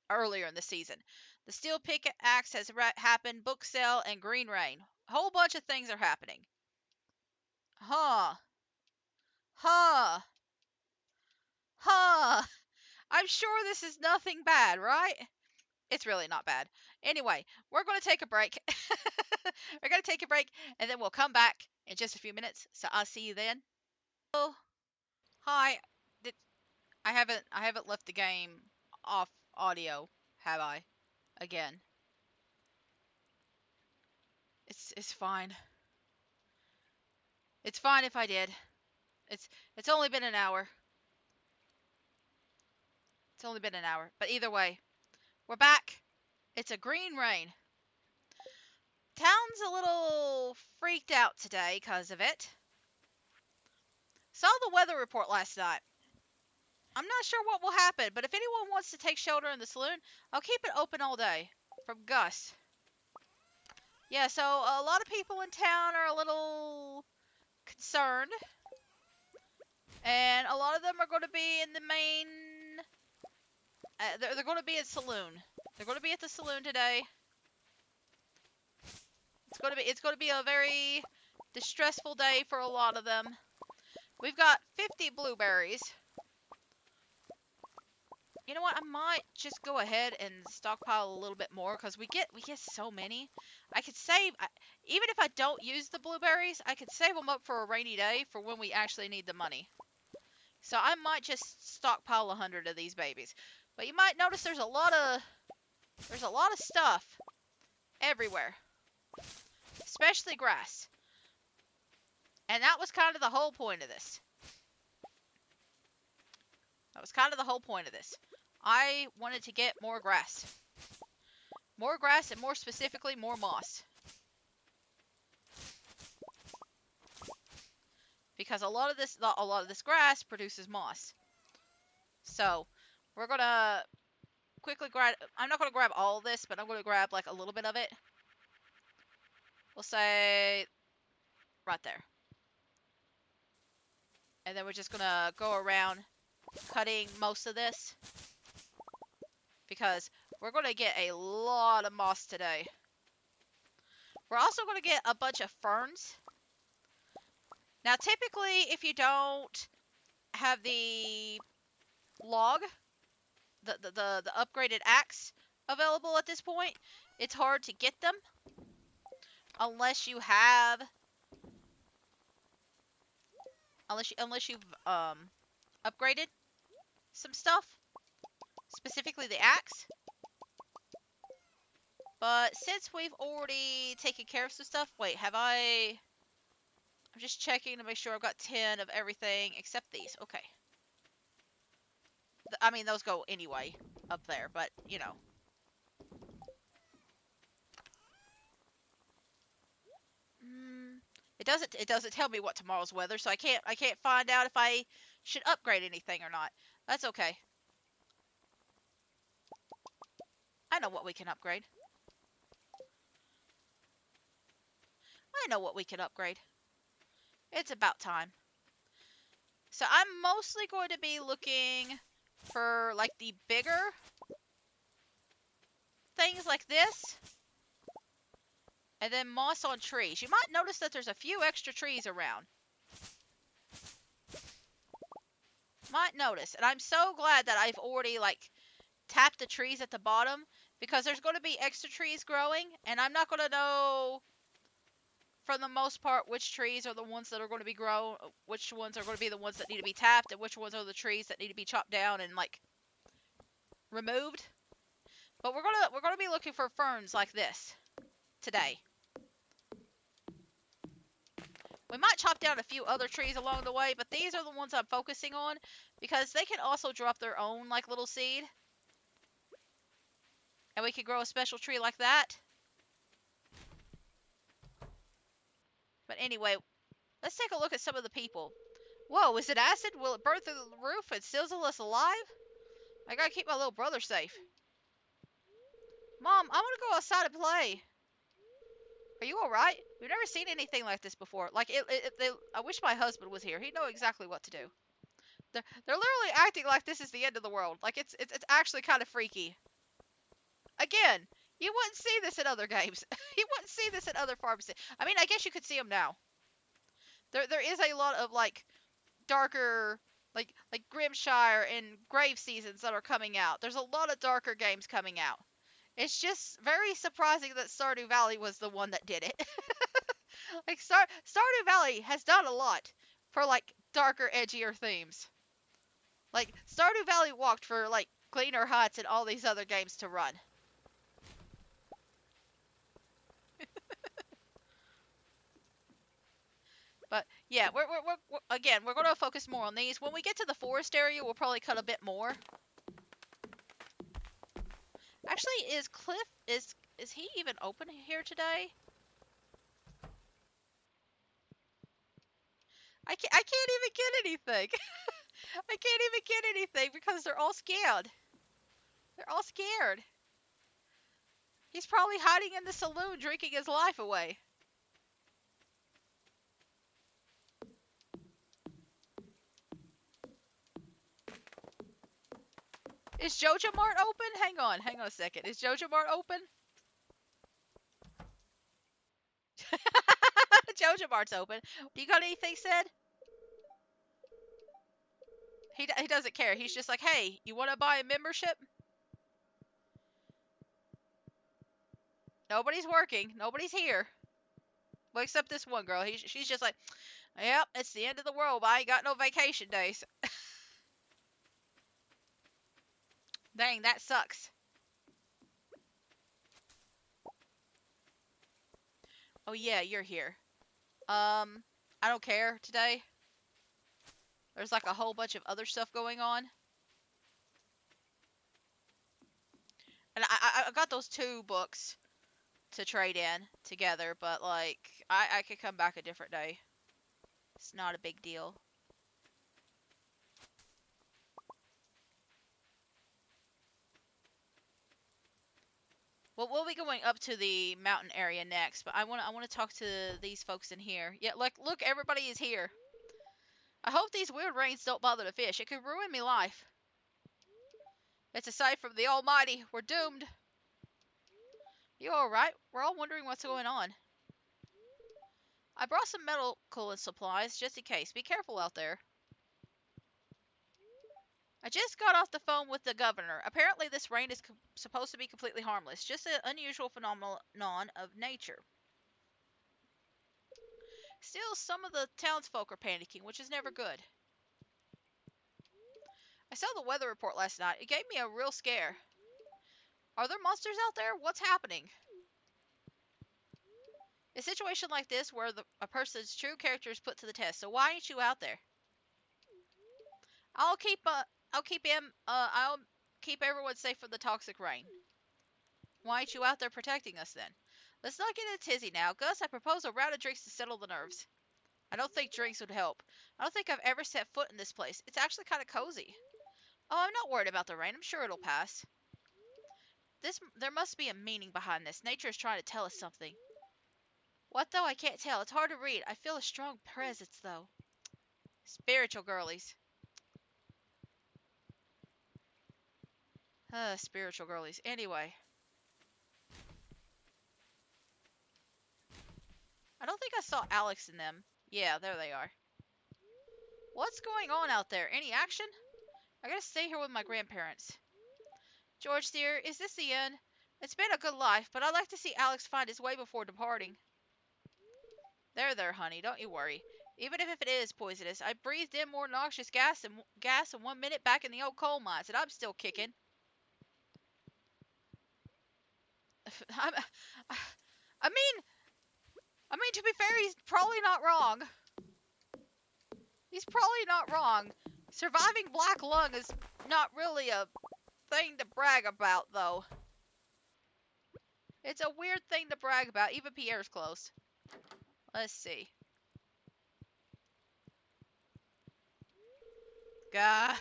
earlier in the season. The steel pickaxe has happened, book sale, and green rain. A whole bunch of things are happening. Huh. Huh. Huh. I'm sure this is nothing bad, right? It's really not bad. Anyway, we're going to take a break. We're going to take a break, and then we'll come back in just a few minutes. So I'll see you then. Oh, hi. Did I haven't left the game off audio, have I? Again. It's fine. It's fine if I did. It's only been an hour. It's only been an hour. But either way, we're back. It's a green rain. Town's a little freaked out today because of it. Saw the weather report last night. I'm not sure what will happen, but if anyone wants to take shelter in the saloon, I'll keep it open all day. From Gus. Yeah, so a lot of people in town are a little concerned. And a lot of them are going to be in the main... they're going to be at saloon. They're going to be at the saloon today. It's going to be a very distressful day for a lot of them. We've got 50 blueberries. You know what? I might just go ahead and stockpile a little bit more because we get so many. I could save, even if I don't use the blueberries, I could save them up for a rainy day for when we actually need the money. So I might just stockpile 100 of these babies. But you might notice there's a lot of stuff everywhere, especially grass. And that was kind of the whole point of this. That was kind of the whole point of this. I wanted to get more grass. More grass, and more specifically, more moss. Because a lot of this grass produces moss. So, we're gonna quickly grab... I'm not gonna grab all of this, but I'm gonna grab like a little bit of it. We'll say right there. And then we're just gonna go around cutting most of this. Because we're gonna get a lot of moss today. We're also gonna get a bunch of ferns. Now, typically, if you don't have the log, the upgraded axe available at this point, it's hard to get them unless you've upgraded some stuff, specifically the axe. But since we've already taken care of some stuff, wait, I'm just checking to make sure I've got 10 of everything except these. Okay. I mean, those go anyway up there, but you know. It doesn't tell me what tomorrow's weather, so I can't find out if I should upgrade anything or not. That's okay. I know what we can upgrade. I know what we can upgrade. It's about time. So I'm mostly going to be looking for like the bigger things like this. And then moss on trees. You might notice that there's a few extra trees around. Might notice. And I'm so glad that I've already like tapped the trees at the bottom. Because there's going to be extra trees growing. And I'm not going to know, for the most part, which trees are the ones that are going to be grown. Which ones are going to be the ones that need to be tapped. And which ones are the trees that need to be chopped down and like removed. But we're gonna be looking for ferns like this today. We might chop down a few other trees along the way, but these are the ones I'm focusing on because they can also drop their own like little seed, and we can grow a special tree like that. But anyway, let's take a look at some of the people. Whoa, is it acid? Will it burn through the roof and sizzle us alive? I gotta keep my little brother safe. Mom, I want to go outside and play. Are you alright? We've never seen anything like this before. Like, I wish my husband was here. He'd know exactly what to do. They're literally acting like this is the end of the world. Like, it's actually kind of freaky. Again, you wouldn't see this in other games. You wouldn't see this in other farms. I mean, I guess you could see them now. There is a lot of, like, darker, like Grimshire and Grave Seasons that are coming out. There's a lot of darker games coming out. It's just very surprising that Stardew Valley was the one that did it. Like Stardew Valley has done a lot for like darker, edgier themes. Like Stardew Valley walked for like cleaner huts and all these other games to run. But yeah, we're again we're going to focus more on these. When we get to the forest area, we'll probably cut a bit more. Actually, is Cliff is he even open here today? I can't even get anything. I can't even get anything because they're all scared. They're all scared. He's probably hiding in the saloon drinking his life away. Is Joja Mart open? Hang on a second. Is Joja Mart open? Joja Mart's open. Do you got anything said? He doesn't care. He's just like, hey, you want to buy a membership? Nobody's working. Nobody's here. Well, except this one girl. She's just like, yep, it's the end of the world, but I ain't got no vacation days. Dang, that sucks. Oh yeah, you're here. I don't care today. There's like a whole bunch of other stuff going on. And I got those two books to trade in together, but like I could come back a different day. It's not a big deal. Well, we'll be going up to the mountain area next, but I want to talk to these folks in here. Yeah, like look, everybody is here. I hope these weird rains don't bother the fish. It could ruin me life. It's a sight from the Almighty. We're doomed. You all right? We're all wondering what's going on. I brought some medical supplies just in case. Be careful out there. I just got off the phone with the governor. Apparently this rain is supposed to be completely harmless. Just an unusual phenomenon of nature. Still, some of the townsfolk are panicking, which is never good. I saw the weather report last night. It gave me a real scare. Are there monsters out there? What's happening? A situation like this where a person's true character is put to the test. So why ain't you out there? I'll keep I'll keep everyone safe from the toxic rain. Why ain't you out there protecting us then? Let's not get in a tizzy now. Gus, I propose a round of drinks to settle the nerves. I don't think drinks would help. I don't think I've ever set foot in this place. It's actually kind of cozy. Oh, I'm not worried about the rain. I'm sure it'll pass. There must be a meaning behind this. Nature is trying to tell us something. What though? I can't tell. It's hard to read. I feel a strong presence though. Spiritual girlies. Spiritual girlies. Anyway. I don't think I saw Alex in them. Yeah, there they are. What's going on out there? Any action? I gotta stay here with my grandparents. George dear, is this the end? It's been a good life, but I'd like to see Alex find his way before departing. There, honey, don't you worry. Even if it is poisonous, I breathed in more noxious gas in 1 minute back in the old coal mines, and I'm still kicking. I'm, I mean, to be fair, he's probably not wrong. He's probably not wrong. Surviving black lung is not really a thing to brag about, though. It's a weird thing to brag about. Even Pierre's close. Let's see. Gah.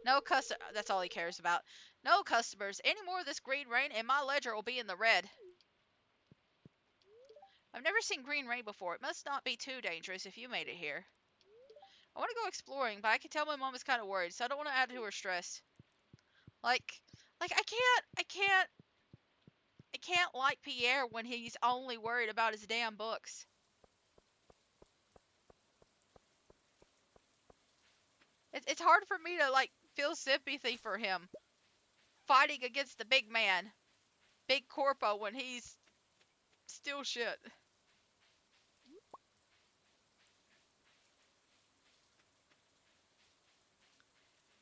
No customer. That's all he cares about. No customers. Any more of this green rain, and my ledger will be in the red. I've never seen green rain before. It must not be too dangerous if you made it here. I want to go exploring, but I can tell my mom is kind of worried, so I don't want to add to her stress. Like, I can't like Pierre when he's only worried about his damn books. It's hard for me to, like, feel sympathy for him fighting against the big man, big corpo, when he's still shit.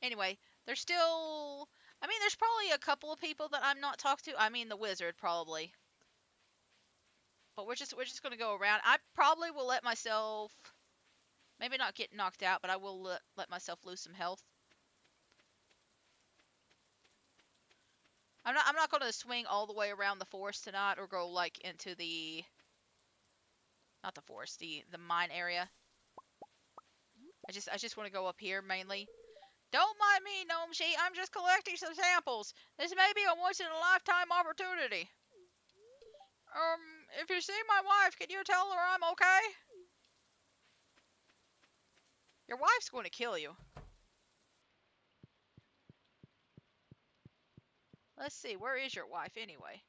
Anyway, there's still... I mean, there's probably a couple of people that I'm not talking to. I mean, the wizard, probably. But we're just gonna go around. I probably will let myself... Maybe not get knocked out, but I will let myself lose some health. I'm not going to swing all the way around the forest tonight, or go like into the... Not the forest, the mine area. I just want to go up here mainly. Don't mind me, Gnome Sheet. I'm just collecting some samples. This may be a once in a lifetime opportunity. If you see my wife, can you tell her I'm okay? Your wife's going to kill you. Let's see, where is your wife anyway?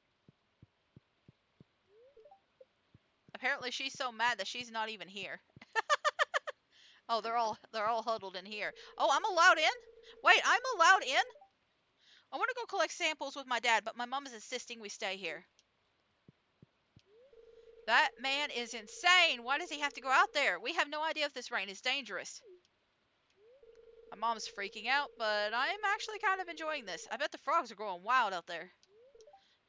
Apparently she's so mad that she's not even here. Oh, they're all huddled in here. Oh, I'm allowed in? Wait, I'm allowed in? I want to go collect samples with my dad, but my mom is insisting we stay here. That man is insane. Why does he have to go out there? We have no idea if this rain is dangerous. My mom's freaking out, but I'm actually kind of enjoying this. I bet the frogs are going wild out there.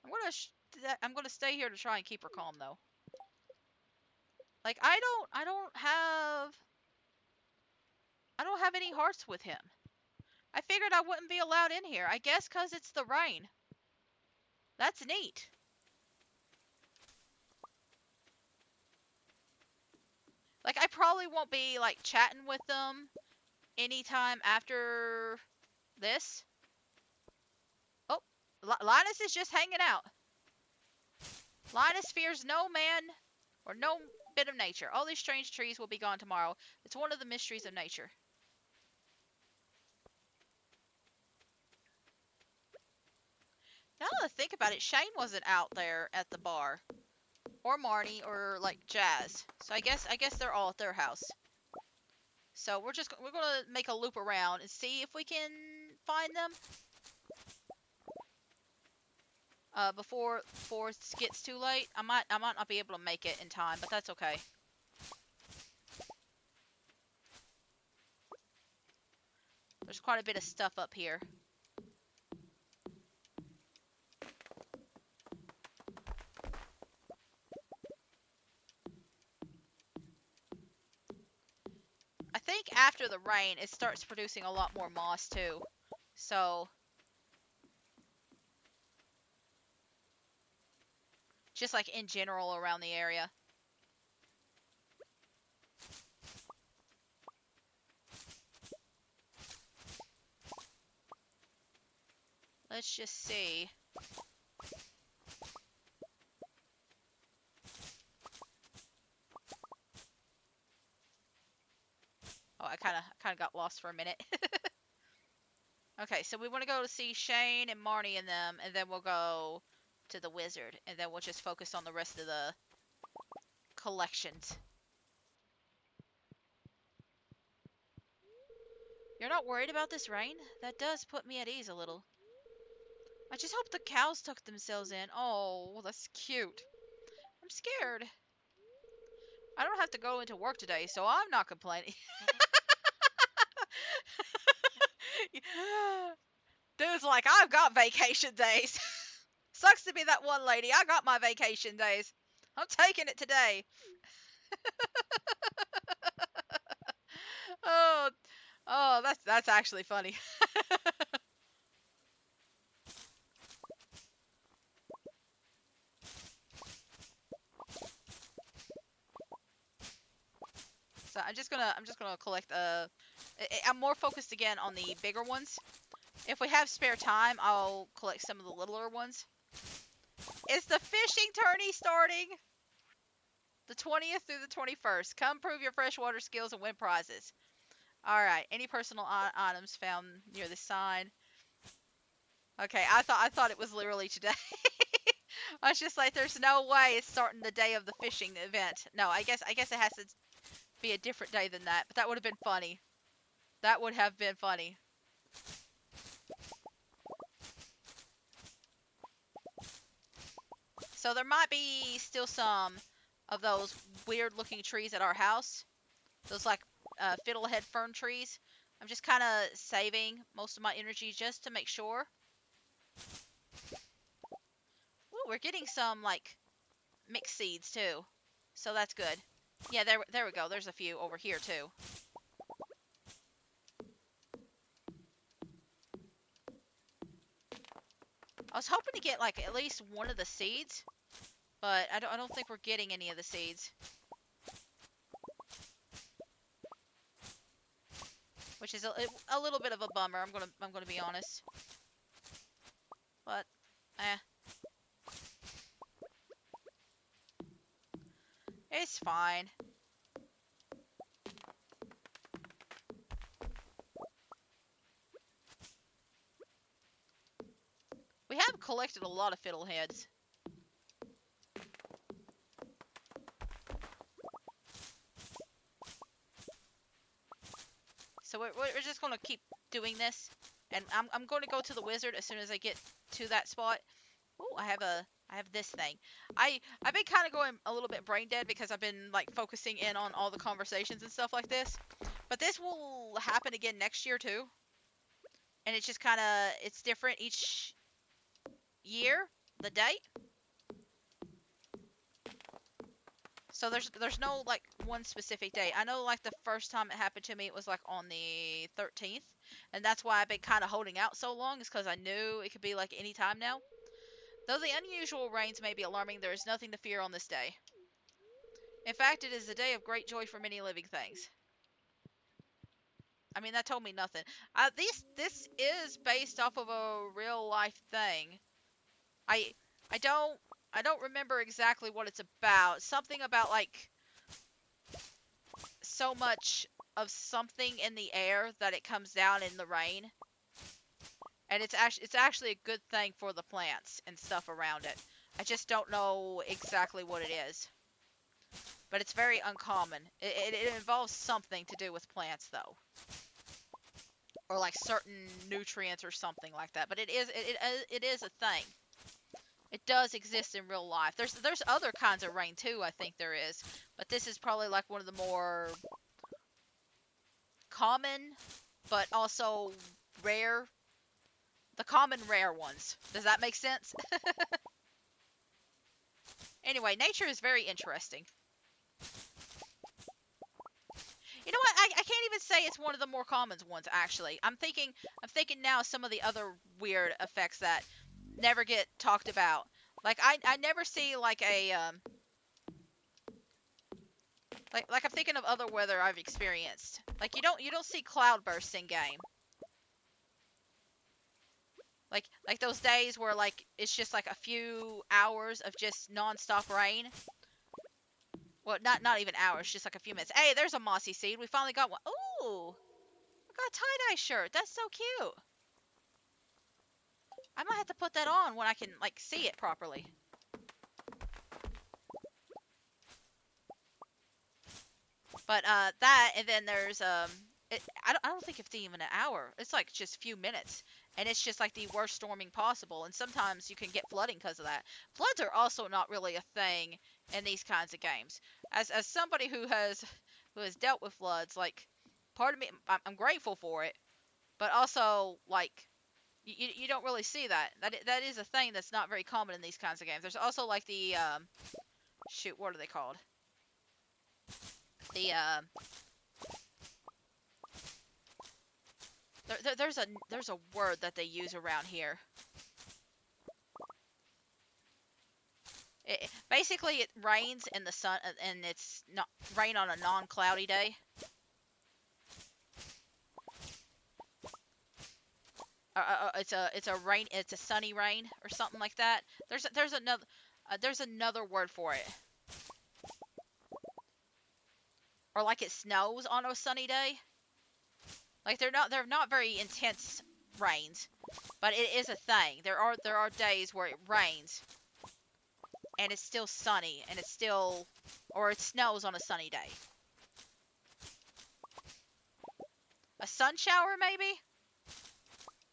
I'm gonna stay here to try and keep her calm, though. Like, I don't have any hearts with him. I figured I wouldn't be allowed in here. I guess 'cause it's the rain. That's neat. Like, I probably won't be, like, chatting with them anytime after this. Oh, Linus is just hanging out. Linus fears no man or no bit of nature. All these strange trees will be gone tomorrow. It's one of the mysteries of nature. Now that I think about it, Shane wasn't out there at the bar. Or Marnie, or, like, Jazz. So I guess they're all at their house. So we're gonna make a loop around and see if we can find them. Before it gets too late. I might not be able to make it in time, but that's okay. There's quite a bit of stuff up here. I think after the rain, it starts producing a lot more moss too. So, just like in general around the area. Let's just see. Oh, I kind of got lost for a minute. Okay, so we want to go to see Shane and Marnie and them, and then we'll go to the wizard, and then we'll just focus on the rest of the collections. You're not worried about this rain? That does put me at ease a little. I just hope the cows tuck themselves in. Oh, that's cute. I'm scared. I don't have to go into work today, so I'm not complaining. Dude's like, I've got vacation days. Sucks to be that one lady. I got my vacation days. I'm taking it today. Oh, oh, that's actually funny. So I'm just gonna collect I'm more focused again on the bigger ones. If we have spare time, I'll collect some of the littler ones. Is the fishing tourney starting? The 20th through the 21st. Come prove your freshwater skills and win prizes. Alright, any personal items found near the sign. Okay, I thought it was literally today. I was just like, there's no way it's starting the day of the fishing event. No, I guess it has to be a different day than that, but that would have been funny. That would have been funny. So there might be still some of those weird looking trees at our house. Those like fiddlehead fern trees. I'm just kind of saving most of my energy just to make sure. Ooh, we're getting some like mixed seeds too. So that's good. Yeah, there we go. There's a few over here too. I was hoping to get like at least one of the seeds, but I don't think we're getting any of the seeds, which is a little bit of a bummer. I'm gonna be honest, but eh, it's fine. We have collected a lot of fiddleheads. So we're just gonna keep doing this, and I'm going to go to the wizard as soon as I get to that spot. Oh, I have this thing. I've been kind of going a little bit brain dead because I've been like focusing in on all the conversations and stuff like this. But this will happen again next year too, and it's just kind of it's different each year, the date. So there's no like one specific date. I know like the first time it happened to me, it was like on the 13th, and that's why I've been kind of holding out so long, is because I knew it could be like any time now. Though the unusual rains may be alarming, there is nothing to fear on this day. In fact, it is a day of great joy for many living things. I mean, that told me nothing. This is based off of a real life thing. I I don't I don't remember exactly what it's about. Something about like so much of something in the air that it comes down in the rain, and it's actually a good thing for the plants and stuff around it. I just don't know exactly what it is, but it's very uncommon. It involves something to do with plants though, or like certain nutrients or something like that. But it is a thing. It does exist in real life. There's other kinds of rain too. I think there is, but this is probably like one of the more common, but also rare. The common rare ones. Does that make sense? Anyway, nature is very interesting. You know what? I can't even say it's one of the more common ones actually. I'm thinking now some of the other weird effects that never get talked about. Like I never see like a like I'm thinking of other weather I've experienced. Like you don't see cloudbursts in game. Like those days where like it's just like a few hours of just nonstop rain. Well, not even hours, just like a few minutes. Hey, there's a mossy seed. We finally got one. Ooh, I got a tie-dye shirt. That's so cute. I might have to put that on when I can like see it properly. But that, and then there's I don't think it's even an hour. It's like just a few minutes, and it's just like the worst storming possible. And sometimes you can get flooding because of that. Floods are also not really a thing in these kinds of games. As somebody who has dealt with floods, like part of me, I'm grateful for it, but also like you don't really see that. That is a thing that's not very common in these kinds of games. There's also like the shoot, what are they called? The There's a word that they use around here. Basically, it rains in the sun, and it's not rain on a non-cloudy day. It's a sunny rain or something like that. There's another word for it. Or like it snows on a sunny day. Like they're not very intense rains, but it is a thing. There are days where it rains and it's still sunny and or it snows on a sunny day. A sun shower maybe?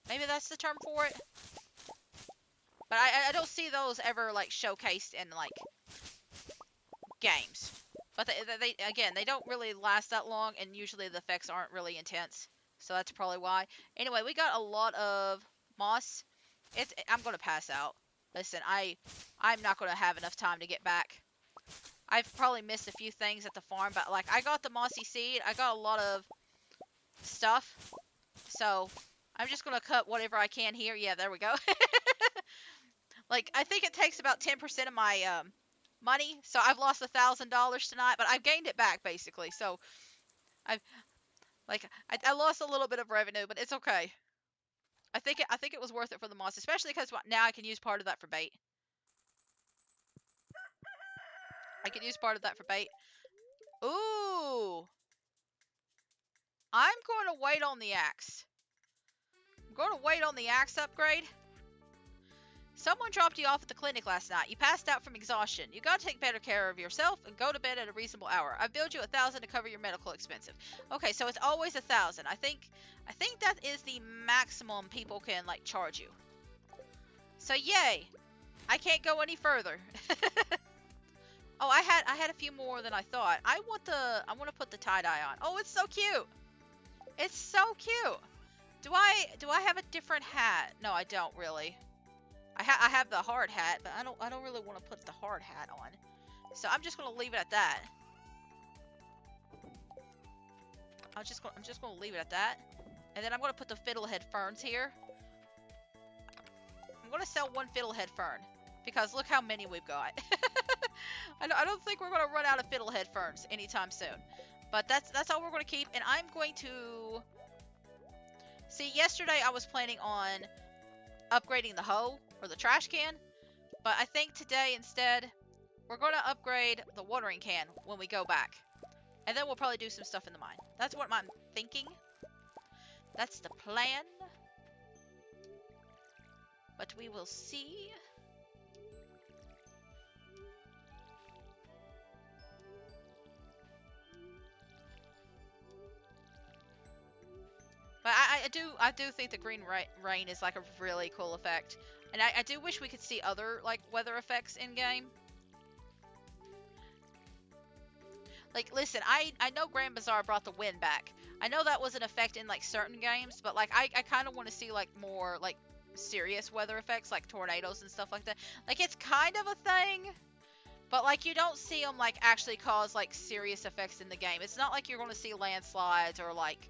Maybe that's the term for it. But I don't see those ever like showcased in like games. But they again, they don't really last that long, and usually the effects aren't really intense. So that's probably why. Anyway, we got a lot of moss. I'm gonna pass out. Listen, I'm not gonna have enough time to get back. I've probably missed a few things at the farm, but like I got the mossy seed. I got a lot of stuff. So I'm just gonna cut whatever I can here. Yeah, there we go. Like I think it takes about 10% of my money, so I've lost $1,000 tonight, but I've gained it back basically. So I've I lost a little bit of revenue, but it's okay. I think it was worth it for the moss, especially because now I can use part of that for bait. I can use part of that for bait. Ooh, I'm going to wait on the axe. I'm going to wait on the axe upgrade. Someone dropped you off at the clinic last night. You passed out from exhaustion. You gotta take better care of yourself and go to bed at a reasonable hour. I've billed you 1,000 to cover your medical expenses. Okay, so it's always 1,000. I think that is the maximum people can like charge you. So yay! I can't go any further. Oh, I had a few more than I thought. I want to put the tie-dye on. Oh, it's so cute. It's so cute. Do I have a different hat? No, I don't really. I have the hard hat, but I don't really want to put the hard hat on. So I'm just gonna leave it at that. I'm just gonna leave it at that. And then I'm gonna put the fiddlehead ferns here. I'm gonna sell one fiddlehead fern because look how many we've got. I don't think we're gonna run out of fiddlehead ferns anytime soon. But that's all we're gonna keep. And I'm going to see. Yesterday I was planning on upgrading the hoe or the trash can, but I think today instead we're going to upgrade the watering can when we go back, and then we'll probably do some stuff in the mine. That's what I'm thinking. That's the plan, but we will see. But I do think the green rain is like a really cool effect. And I do wish we could see other like weather effects in game. Like listen, I know Grand Bazaar brought the wind back. I know that was an effect in like certain games, but like I kind of want to see like more like serious weather effects like tornadoes and stuff like that. Like it's kind of a thing, but like you don't see them like actually cause like serious effects in the game. It's not like you're going to see landslides or like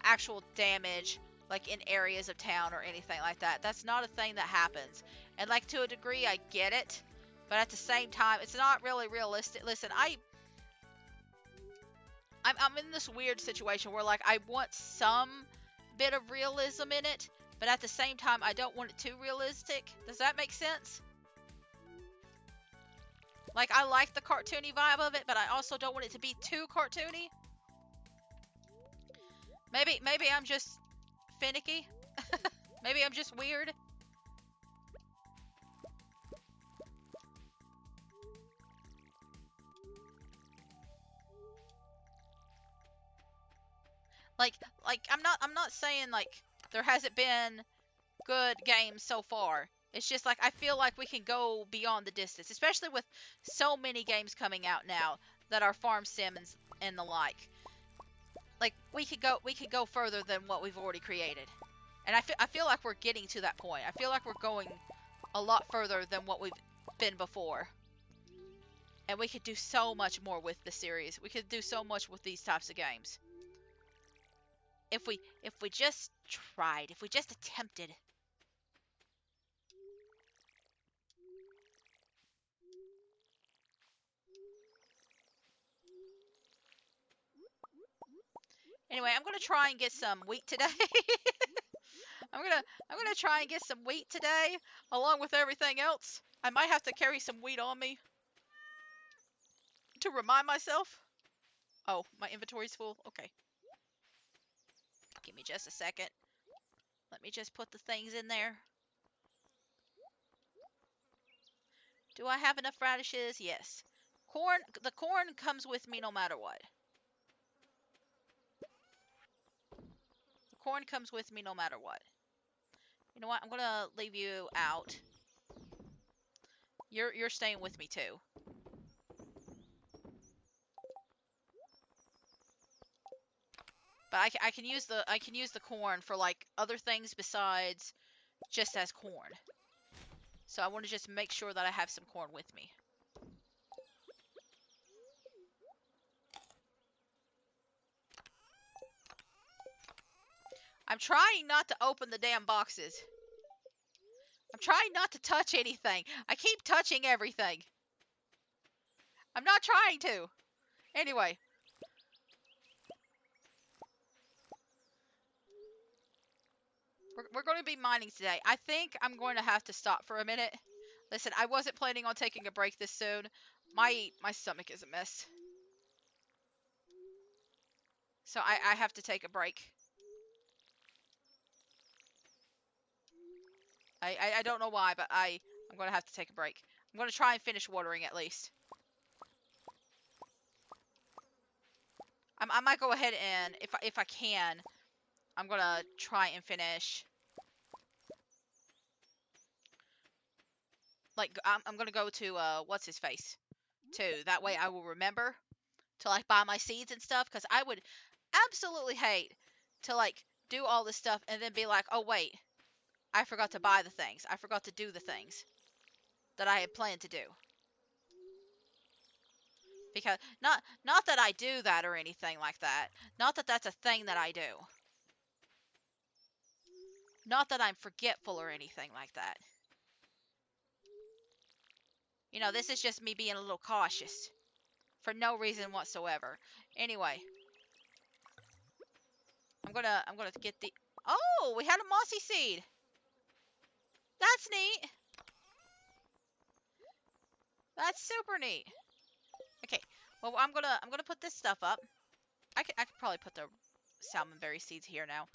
actual damage like in areas of town or anything like that. That's not a thing that happens. And like to a degree I get it, but at the same time it's not really realistic. Listen, I'm in this weird situation where like I want some bit of realism in it, but at the same time I don't want it too realistic. Does that make sense? Like I like the cartoony vibe of it, but I also don't want it to be too cartoony. Maybe I'm just finicky. Maybe I'm just weird. Like I'm not saying like there hasn't been good games so far. It's just like I feel like we can go beyond the distance, especially with so many games coming out now that are farm sim and the like. Like we could go further than what we've already created. And I feel like we're getting to that point. I feel like we're going a lot further than what we've been before. And we could do so much more with the series. We could do so much with these types of games. If we just tried, if we just attempted. Anyway, I'm gonna try and get some wheat today. I'm gonna try and get some wheat today, along with everything else. I might have to carry some wheat on me to remind myself. Oh, my inventory's full. Okay. Give me just a second. Let me just put the things in there. Do I have enough radishes? Yes. Corn, the corn comes with me no matter what. The corn comes with me no matter what. You know what? I'm gonna leave you out. You're staying with me too. But I can use the corn for like other things besides just as corn. So I want to just make sure that I have some corn with me. I'm trying not to open the damn boxes. I'm trying not to touch anything. I keep touching everything. I'm not trying to. Anyway. We're going to be mining today. I think I'm going to have to stop for a minute. Listen, I wasn't planning on taking a break this soon. My stomach is a mess. So I have to take a break. I don't know why, but I'm going to have to take a break. I'm going to try and finish watering at least. I might go ahead and, if I can, I'm going to try and finish. Like, I'm going to go to, what's his face, too. That way I will remember to, like, buy my seeds and stuff. Because I would absolutely hate to, like, do all this stuff and then be like, oh, wait. I forgot to buy the things. I forgot to do the things that I had planned to do. Because, not that I do that or anything like that. Not that that's a thing that I do. Not that I'm forgetful or anything like that. You know, this is just me being a little cautious. For no reason whatsoever. Anyway. I'm gonna get the... Oh, we had a mossy seed. That's neat. That's super neat. Okay. Well, I'm gonna put this stuff up. I could probably put the salmonberry seeds here now.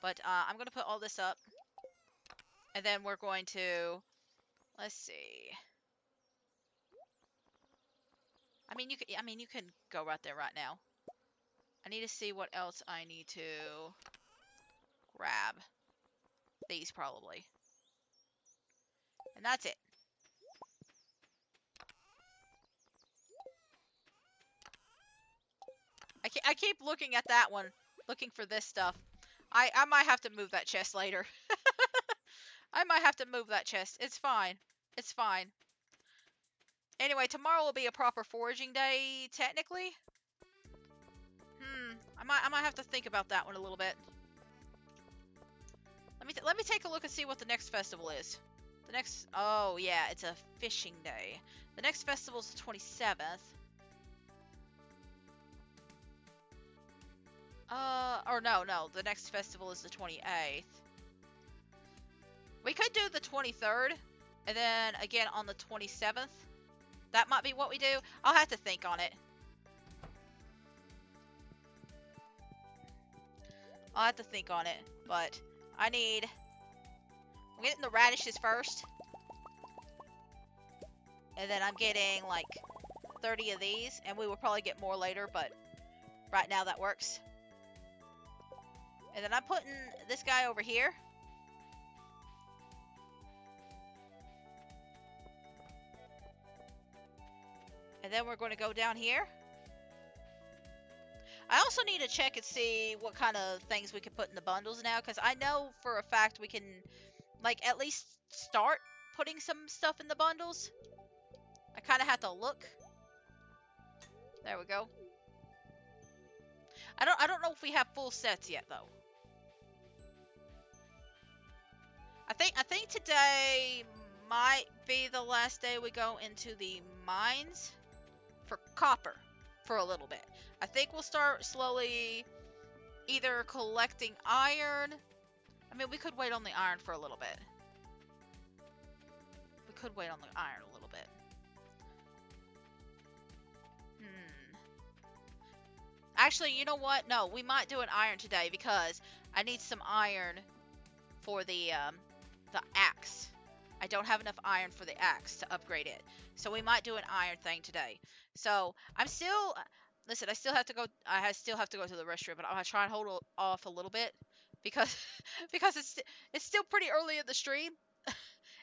But I'm gonna put all this up. And then we're going to... Let's see. I mean, you can go right there right now. I need to see what else I need to grab. These probably. And that's it. I keep looking at that one, looking for this stuff. I might have to move that chest later. I might have to move that chest. It's fine. It's fine. Anyway, tomorrow will be a proper foraging day, technically. I might have to think about that one a little bit. Let me take a look and see what the next festival is. The next... Oh, yeah, it's a fishing day. The next festival is the 27th. Or no. The next festival is the 28th. We could do the 23rd. And then, again, on the 27th. That might be what we do. I'll have to think on it. I'll have to think on it. But I'm getting the radishes first. And then I'm getting, like, 30 of these. And we will probably get more later, but right now that works. And then I'm putting this guy over here. And then we're going to go down here. I also need to check and see what kind of things we can put in the bundles now. Because I know for a fact we can, like, at least start putting some stuff in the bundles. I kind of have to look. There we go. I don't know if we have full sets yet, though. I think today might be the last day we go into the mines for copper for a little bit. I think we'll start slowly either collecting iron. I mean, we could wait on the iron for a little bit. We could wait on the iron a little bit. Hmm. Actually, you know what? No, we might do an iron today because I need some iron for the axe. I don't have enough iron for the axe to upgrade it. So we might do an iron thing today. So I'm still listen, I still have to go to the restroom, but I'm gonna try and hold off a little bit because because it's still pretty early in the stream.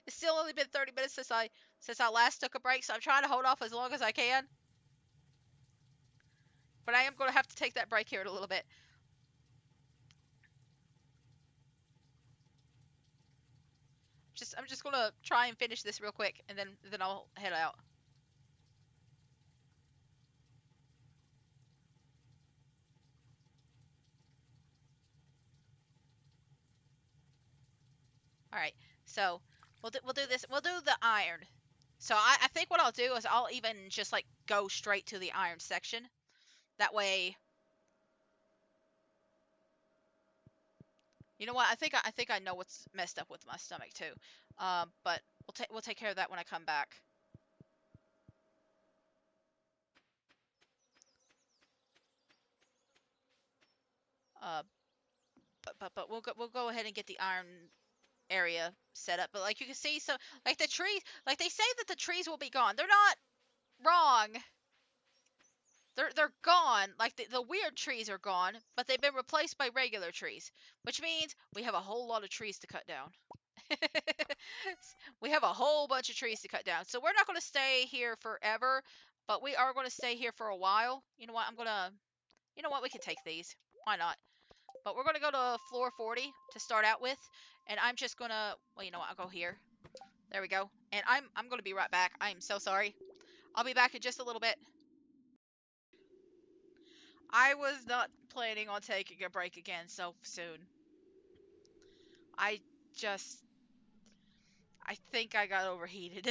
It's still only been 30 minutes since I last took a break, so I'm trying to hold off as long as I can. But I am going to have to take that break here in a little bit. I'm just going to try and finish this real quick, and then I'll head out. All right. So we'll do this. We'll do the iron. So I think what I'll do is I'll even just like go straight to the iron section. That way, you know what? I think I know what's messed up with my stomach too. But we'll take care of that when I come back. Uh, but we'll go ahead and get the iron area set up. But like you can see, so like the trees, like they say that the trees will be gone. They're not wrong. They're gone. Like the weird trees are gone, but they've been replaced by regular trees, which means we have a whole lot of trees to cut down. We have a whole bunch of trees to cut down. So we're not going to stay here forever, but we are going to stay here for a while. You know what? You know what? We can take these. Why not? But we're going to go to floor 40 to start out with, and I'm just going to, well, you know what? I'll go here. There we go. And I'm going to be right back. I'm so sorry. I'll be back in just a little bit. I was not planning on taking a break again so soon. I just I think I got overheated.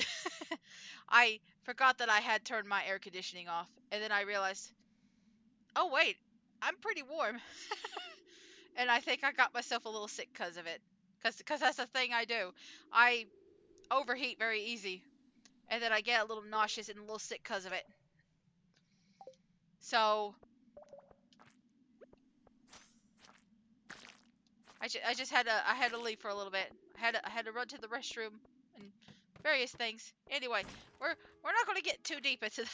I forgot that I had turned my air conditioning off, and then I realized, oh wait, I'm pretty warm. And I think I got myself a little sick because of it. Cause that's the thing I do. I overheat very easy, and then I get a little nauseous and a little sick because of it. So I had to leave for a little bit. I had to run to the restroom and various things. Anyway, we're not going to get too deep into that.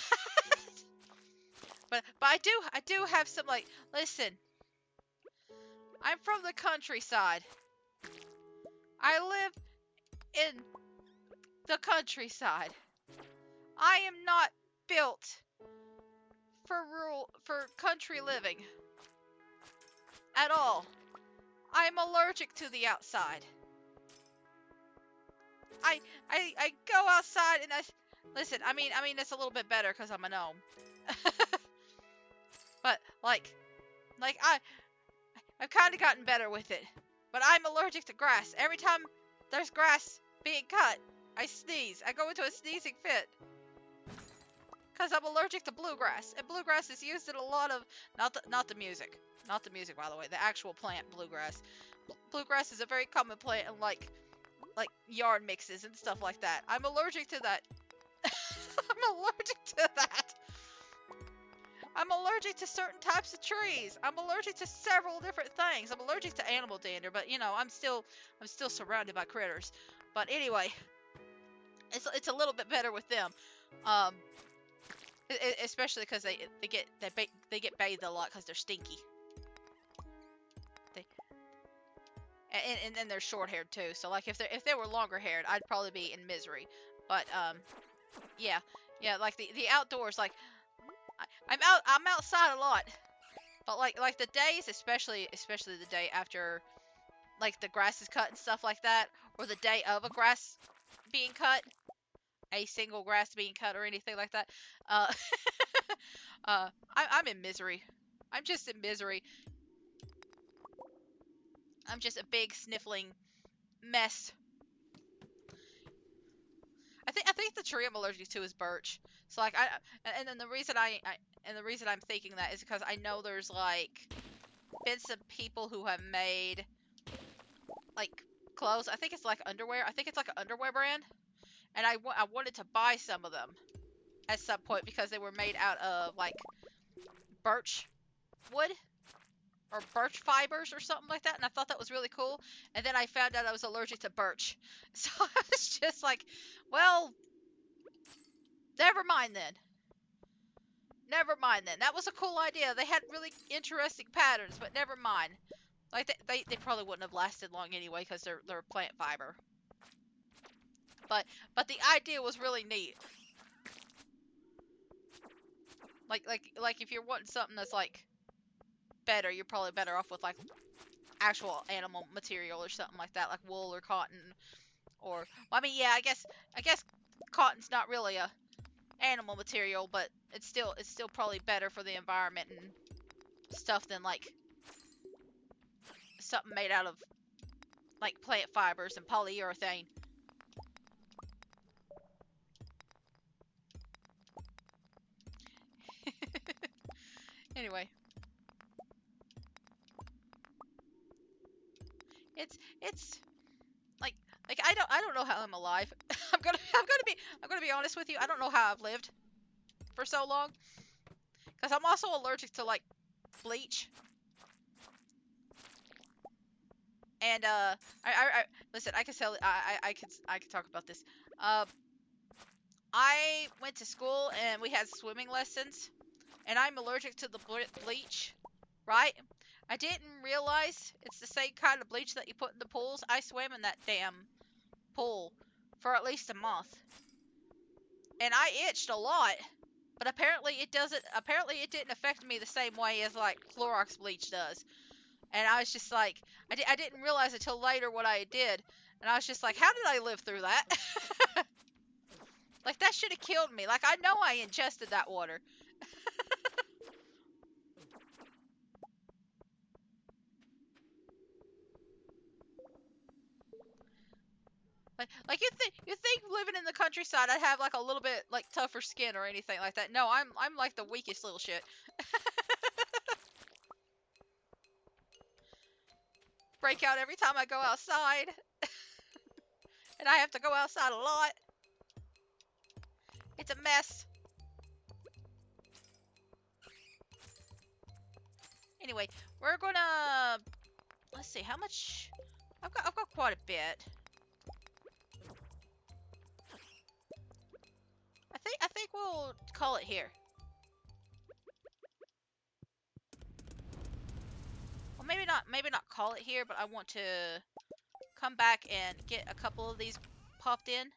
But I do have some like, listen. I'm from the countryside. I live in the countryside. I am not built for country living at all. I'm allergic to the outside. I I go outside and I listen. I mean it's a little bit better because I'm a gnome. But like I've kind of gotten better with it. But I'm allergic to grass. Every time there's grass being cut, I sneeze. I go into a sneezing fit because I'm allergic to bluegrass. And bluegrass is used in a lot of not the music, not the music by the way, the actual plant bluegrass. Bluegrass is a very common plant in like yarn mixes and stuff like that. I'm allergic to that. I'm allergic to that. I'm allergic to certain types of trees. I'm allergic to several different things. I'm allergic to animal dander, but you know, I'm still surrounded by critters. But anyway, it's a little bit better with them. Um, Especially because they get bathed a lot because they're stinky. They and then they're short haired too. So like if they were longer haired, I'd probably be in misery. But yeah, yeah, like the outdoors, like I'm outside a lot. But like the days, especially the day after like the grass is cut and stuff like that, or the day of a grass being cut, a single grass being cut or anything like that. Uh, I'm in misery. I'm just in misery. I'm just a big sniffling mess. I think the tree I'm allergic to is birch. So like and then the reason the reason I'm thinking that is because I know there's like been some people who have made like clothes. I think it's like underwear. I think it's like an underwear brand, and I wanted to buy some of them at some point because they were made out of like birch wood or birch fibers or something like that, and I thought that was really cool. And then I found out I was allergic to birch, so I was just like, well, never mind then. Never mind then. That was a cool idea. They had really interesting patterns, but never mind. Like they probably wouldn't have lasted long anyway because they're plant fiber. But the idea was really neat. Like if you're wanting something that's like better, you're probably better off with like actual animal material or something like that, like wool or cotton, or well, I mean, yeah, I guess cotton's not really a animal material, but it's still probably better for the environment and stuff than like something made out of like plant fibers and polyurethane. Anyway, it's like I don't know how I'm alive. I'm gonna be honest with you. I don't know how I've lived for so long because I'm also allergic to like bleach. And I listen. I can tell. I can talk about this. Um, I went to school and we had swimming lessons, and I'm allergic to the bleach. Right? I didn't realize it's the same kind of bleach that you put in the pools. I swam in that damn pool for at least a month, and I itched a lot. But apparently it doesn't. Apparently it didn't affect me the same way as like Clorox bleach does. And I was just like, I didn't realize until later what I did. And I was just like, how did I live through that? Like, that should have killed me. Like, I know I ingested that water. Like you think living in the countryside, I'd have like a little bit like tougher skin or anything like that. No, I'm like the weakest little shit. Break out every time I go outside, and I have to go outside a lot. It's a mess. Anyway, we're gonna let's see how much. I've got quite a bit. I think we'll call it here. Well, maybe not call it here, but I want to come back and get a couple of these popped in.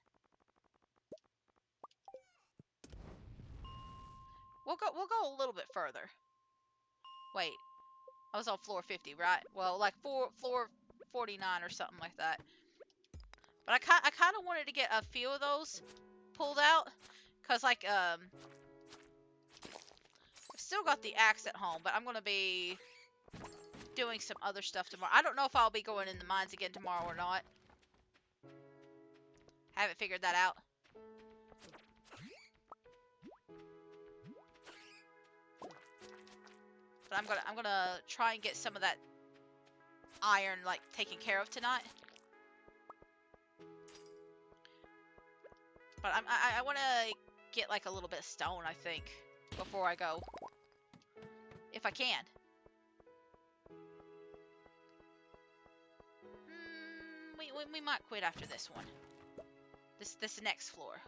We'll go a little bit further. Wait, I was on floor 50, right? Well, like floor 49 or something like that. But I kind of wanted to get a few of those pulled out, cause like I've still got the axe at home, but I'm gonna be doing some other stuff tomorrow. I don't know if I'll be going in the mines again tomorrow or not. Haven't figured that out. But I'm gonna try and get some of that iron like taken care of tonight. But I want to get like a little bit of stone, I think, before I go, if I can. We might quit after this one. This next floor.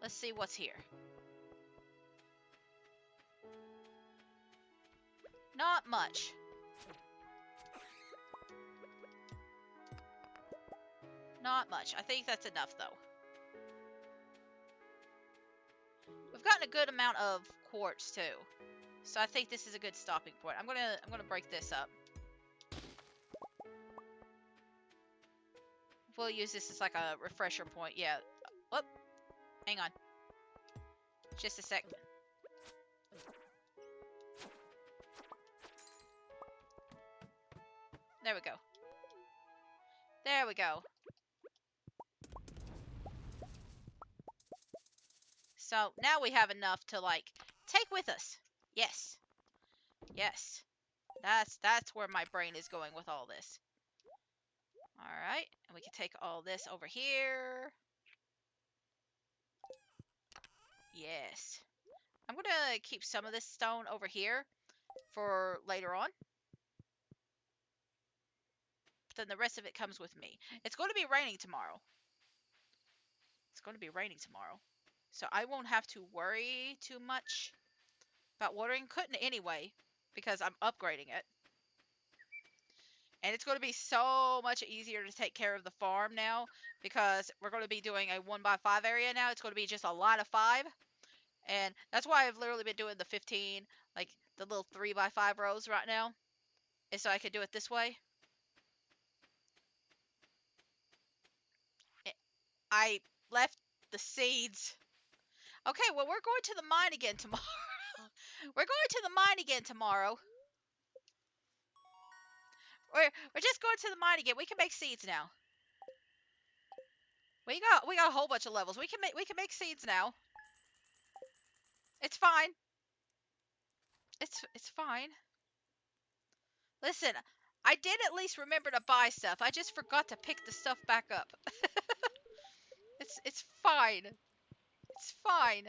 Let's see what's here. Not much. Not much. I think that's enough, though. We've gotten a good amount of quartz, too. So I think this is a good stopping point. I'm gonna break this up. We'll use this as like a refresher point. Yeah. Whoop. Hang on. Just a sec. There we go. There we go. So now we have enough to like take with us. Yes. Yes. That's where my brain is going with all this. Alright. And we can take all this over here. Yes. I'm gonna keep some of this stone over here for later on. But then the rest of it comes with me. It's going to be raining tomorrow. It's going to be raining tomorrow. So I won't have to worry too much about watering. Couldn't anyway, because I'm upgrading it. And it's going to be so much easier to take care of the farm now, because we're going to be doing a 1x5 area now. It's going to be just a line of 5. And that's why I've literally been doing the 15, like the little 3x5 rows right now. Is so I could do it this way. I left the seeds. Okay, well, we're going to the mine again tomorrow. We're going to the mine again tomorrow. We're just going to the mine again. We can make seeds now. We got a whole bunch of levels. We can make seeds now. It's fine. It's fine. Listen, I did at least remember to buy stuff. I just forgot to pick the stuff back up. It's fine. It's fine.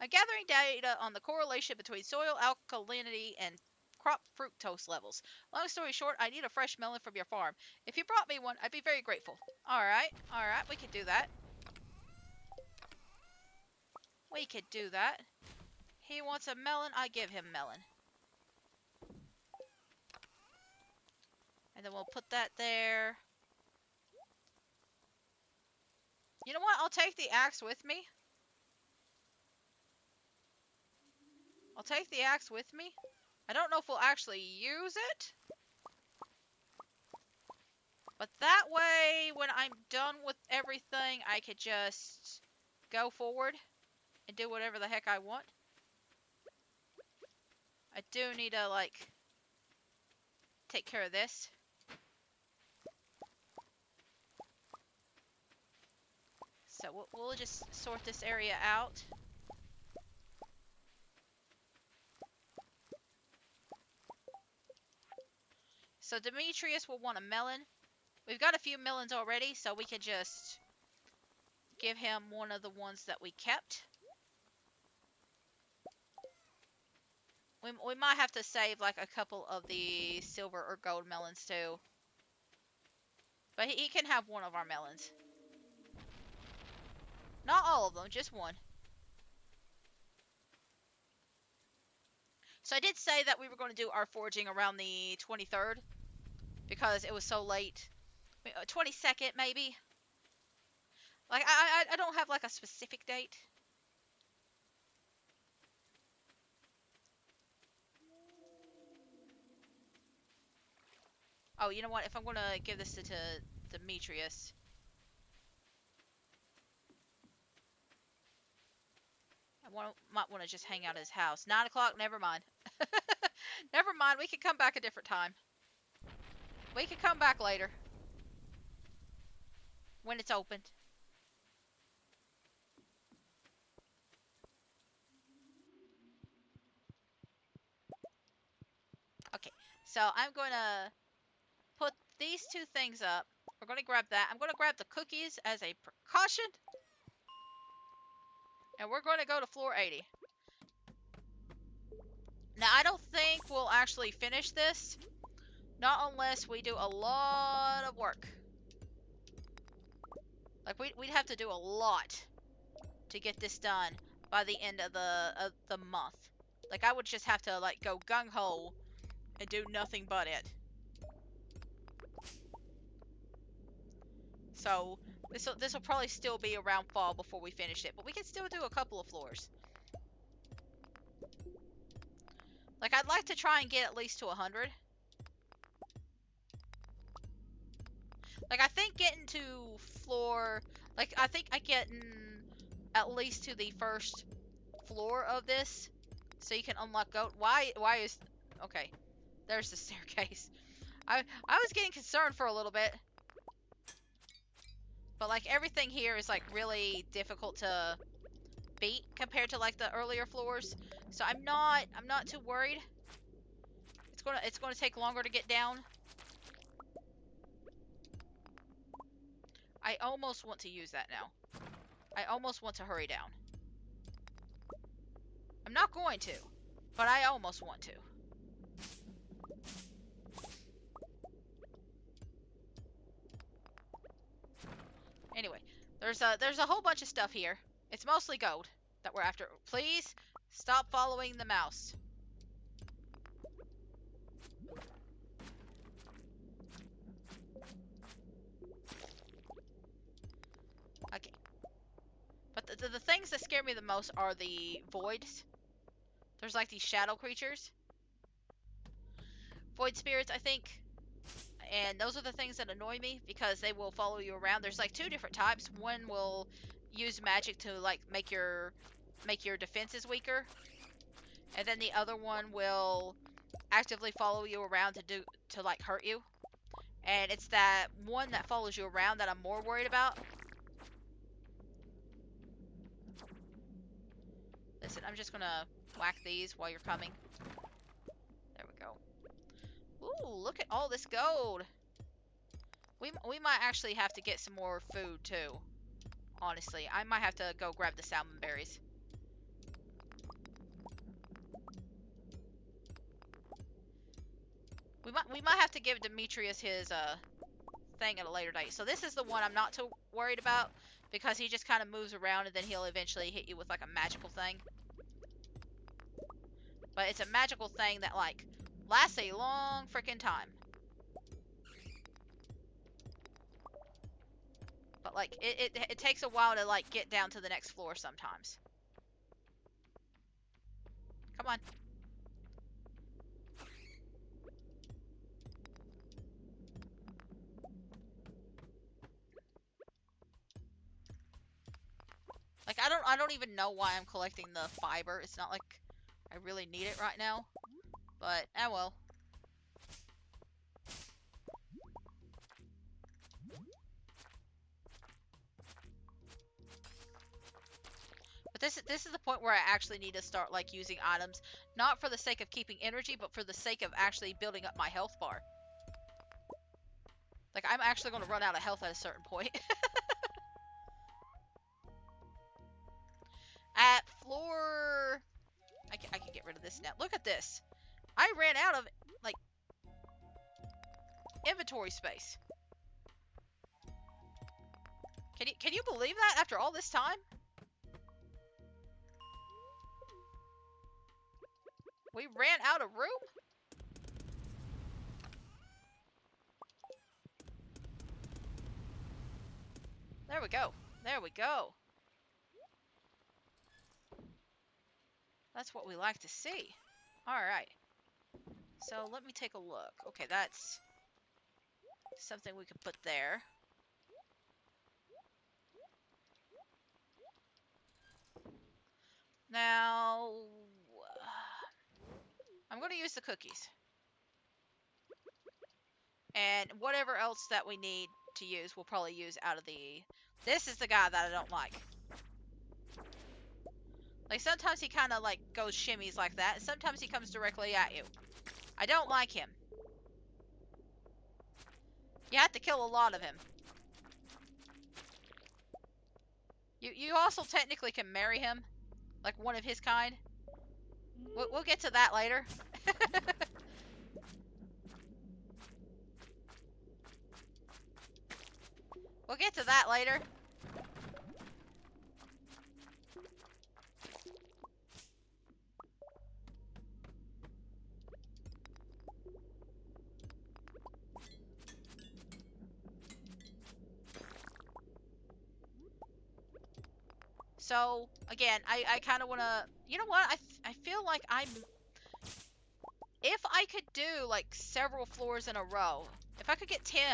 I'm gathering data on the correlation between soil alkalinity and crop fructose levels. Long story short, I need a fresh melon from your farm. If you brought me one, I'd be very grateful. Alright, we could do that. We could do that. He wants a melon, I give him melon. And then we'll put that there. You know what? I'll take the axe with me. I'll take the axe with me. I don't know if we'll actually use it. But that way, when I'm done with everything, I could just go forward and do whatever the heck I want. I do need to, like, take care of this. So we'll just sort this area out. So Demetrius will want a melon. We've got a few melons already, so we can just give him one of the ones that we kept. We might have to save like a couple of the silver or gold melons too. But he can have one of our melons. Not all of them, just one. So I did say that we were going to do our foraging around the 23rd. Because it was so late. 22nd maybe? Like, I don't have like a specific date. Oh, you know what? If I'm going to give this to Demetrius. Might want to just hang out at his house. 9 o'clock? Never mind. Never mind. We can come back a different time. We can come back later. When it's opened. Okay. So I'm going to put these two things up. We're going to grab that. I'm going to grab the cookies as a precaution. And we're going to go to floor 80. Now, I don't think we'll actually finish this. Not unless we do a lot of work. Like, we'd have to do a lot to get this done by the end of the month. Like, I would just have to, like, go gung-ho and do nothing but it. So, this'll probably still be around fall before we finish it. But we can still do a couple of floors. Like, I'd like to try and get at least to 100. Like, I think getting to floor... Like, I think I getting at least to the first floor of this, so you can unlock goat. Why is Okay. There's the staircase. I was getting concerned for a little bit. But like everything here is like really difficult to beat compared to like the earlier floors. So I'm not too worried. It's gonna take longer to get down. I almost want to use that now. I almost want to hurry down. I'm not going to, but I almost want to. Anyway, there's a whole bunch of stuff here. It's mostly gold that we're after. Please stop following the mouse. Okay. But the things that scare me the most are the voids. There's like these shadow creatures. Void spirits, I think. And those are the things that annoy me because they will follow you around. There's like two different types. One will use magic to like make your defenses weaker. And then the other one will actively follow you around to like hurt you. And it's that one that follows you around that I'm more worried about. Listen, I'm just gonna whack these while you're coming. There we go. Ooh, look at all this gold. We might actually have to get some more food too. Honestly, I might have to go grab the salmon berries. We might have to give Demetrius his thing at a later date. So this is the one I'm not too worried about because he just kind of moves around and then he'll eventually hit you with like a magical thing. But it's a magical thing that like lasts a long freaking time. But like it takes a while to like get down to the next floor sometimes. Come on. Like I don't even know why I'm collecting the fiber. It's not like I really need it right now. But oh well. But this is the point where I actually need to start like using items, not for the sake of keeping energy, but for the sake of actually building up my health bar. Like I'm actually going to run out of health at a certain point. At floor, I can get rid of this now. Look at this. I ran out of like inventory space. Can you believe that after all this time? We ran out of room? There we go. There we go. That's what we like to see. Alright. So let me take a look. Okay, that's something we could put there. Now, I'm going to use the cookies. And whatever else that we need to use, we'll probably use out of the... This is the guy that I don't like. Like, sometimes he kind of, like, goes shimmies like that, and sometimes he comes directly at you. I don't like him. You have to kill a lot of him. You also technically can marry him. Like, one of his kind. We'll get to that later. We'll get to that later. So, again, I kind of want to... You know what? I feel like I'm... If I could do, like, several floors in a row, if I could get 10,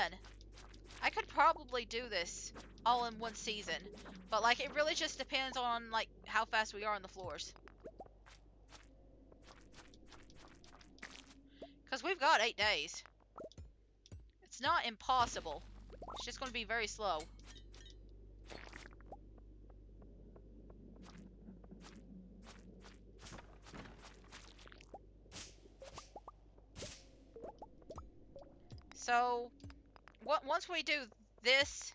I could probably do this all in one season. But, like, it really just depends on, like, how fast we are on the floors. Because we've got 8 days. It's not impossible. It's just going to be very slow. So, once we do this,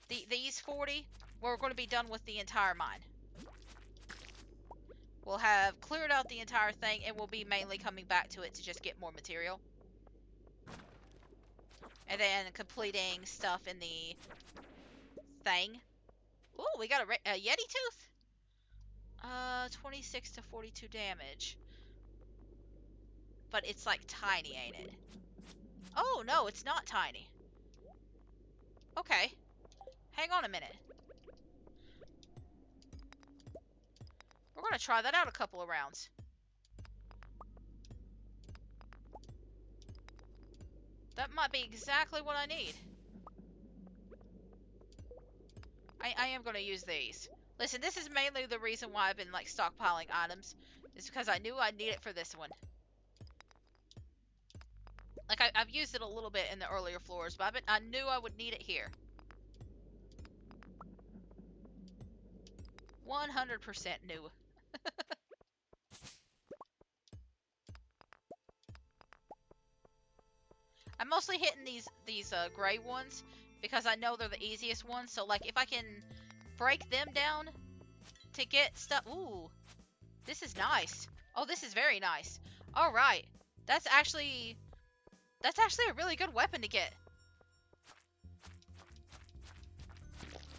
these 40, we're going to be done with the entire mine. We'll have cleared out the entire thing, and we'll be mainly coming back to it to just get more material. And then completing stuff in the thing. Ooh, we got a Yeti tooth. 26 to 42 damage. But it's like tiny, ain't it? Oh, no, it's not tiny. Okay. Hang on a minute. We're going to try that out a couple of rounds. That might be exactly what I need. I am going to use these. Listen, this is mainly the reason why I've been like stockpiling items. Is because I knew I'd need it for this one. Like I've used it a little bit in the earlier floors, but I knew I would need it here. 100% new. I'm mostly hitting these gray ones because I know they're the easiest ones. So like if I can break them down to get stuff. Ooh, this is nice. Oh, this is very nice. All right, that's actually a really good weapon to get.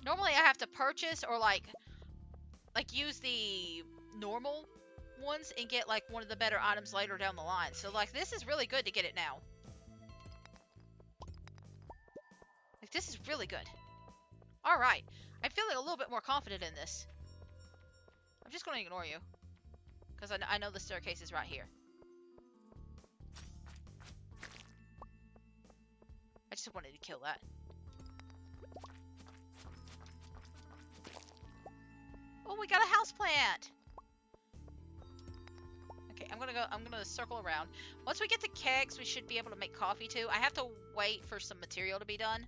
Normally I have to purchase or like use the normal ones and get like one of the better items later down the line. So like this is really good to get it now. Like this is really good. All right, I'm feeling a little bit more confident in this. I'm just going to ignore you because I know the staircase is right here. I just wanted to kill that. Oh, we got a houseplant. Okay, I'm gonna circle around. Once we get to kegs, we should be able to make coffee too. I have to wait for some material to be done.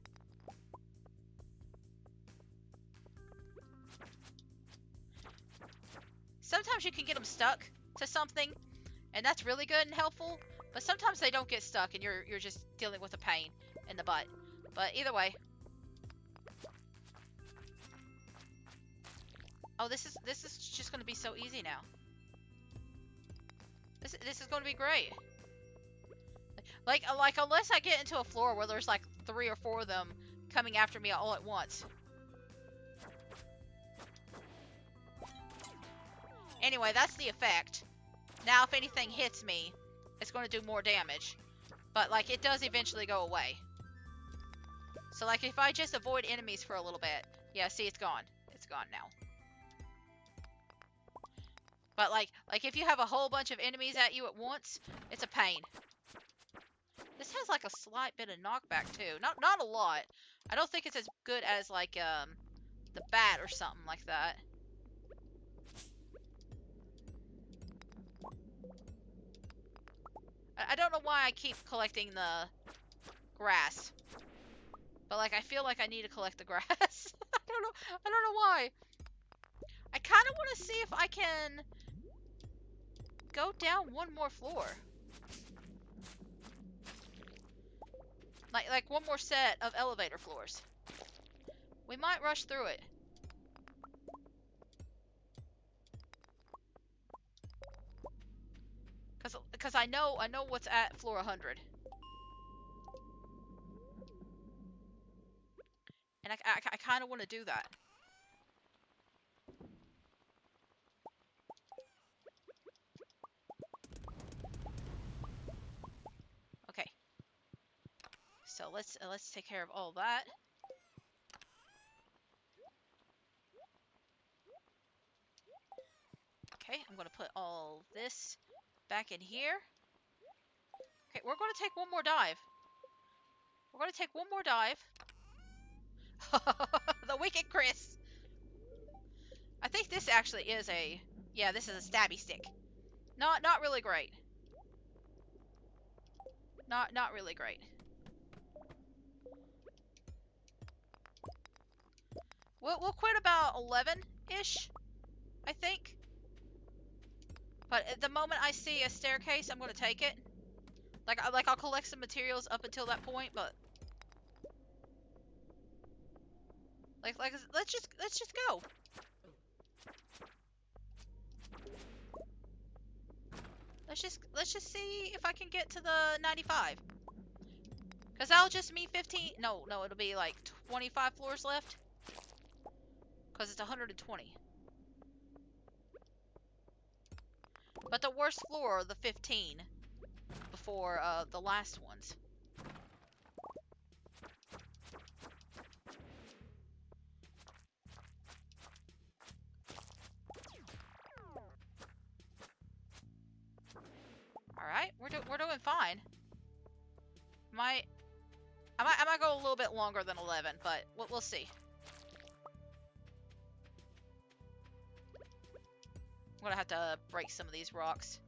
Sometimes you can get them stuck to something, and that's really good and helpful. But sometimes they don't get stuck, and you're just dealing with a pain in the butt. But either way. Oh, this is just gonna be so easy now. This is gonna be great. Like unless I get into a floor where there's like 3 or 4 of them coming after me all at once. Anyway, that's the effect. Now if anything hits me, it's going to do more damage. But like it does eventually go away. So like if I just avoid enemies for a little bit. Yeah, see, it's gone. It's gone now. But like if you have a whole bunch of enemies at you at once, it's a pain. This has like a slight bit of knockback too. Not a lot. I don't think it's as good as like the bat or something like that. I don't know why I keep collecting the grass. But like I feel like I need to collect the grass. I don't know why. I kind of want to see if I can go down one more floor. Like one more set of elevator floors. We might rush through it. Cause I know what's at floor 100. And I kind of want to do that. Okay. So let's take care of all that. Okay, I'm gonna put all this back in here. Okay, we're gonna take one more dive. We're gonna take one more dive. The Wicked Chris. I think this actually is a... Yeah, this is a stabby stick. Not really great. Not really great. We'll quit about 11-ish, I think. But at the moment I see a staircase, I'm gonna take it. Like I'll collect some materials up until that point, but like let's just go. Let's just see if I can get to the 95. Cause that'll just mean 15. No, it'll be like 25 floors left. Cause it's 120. But the worst floor are the 15 before the last ones. All right, we're doing fine. I might go a little bit longer than 11, but we'll see. I'm gonna have to break some of these rocks.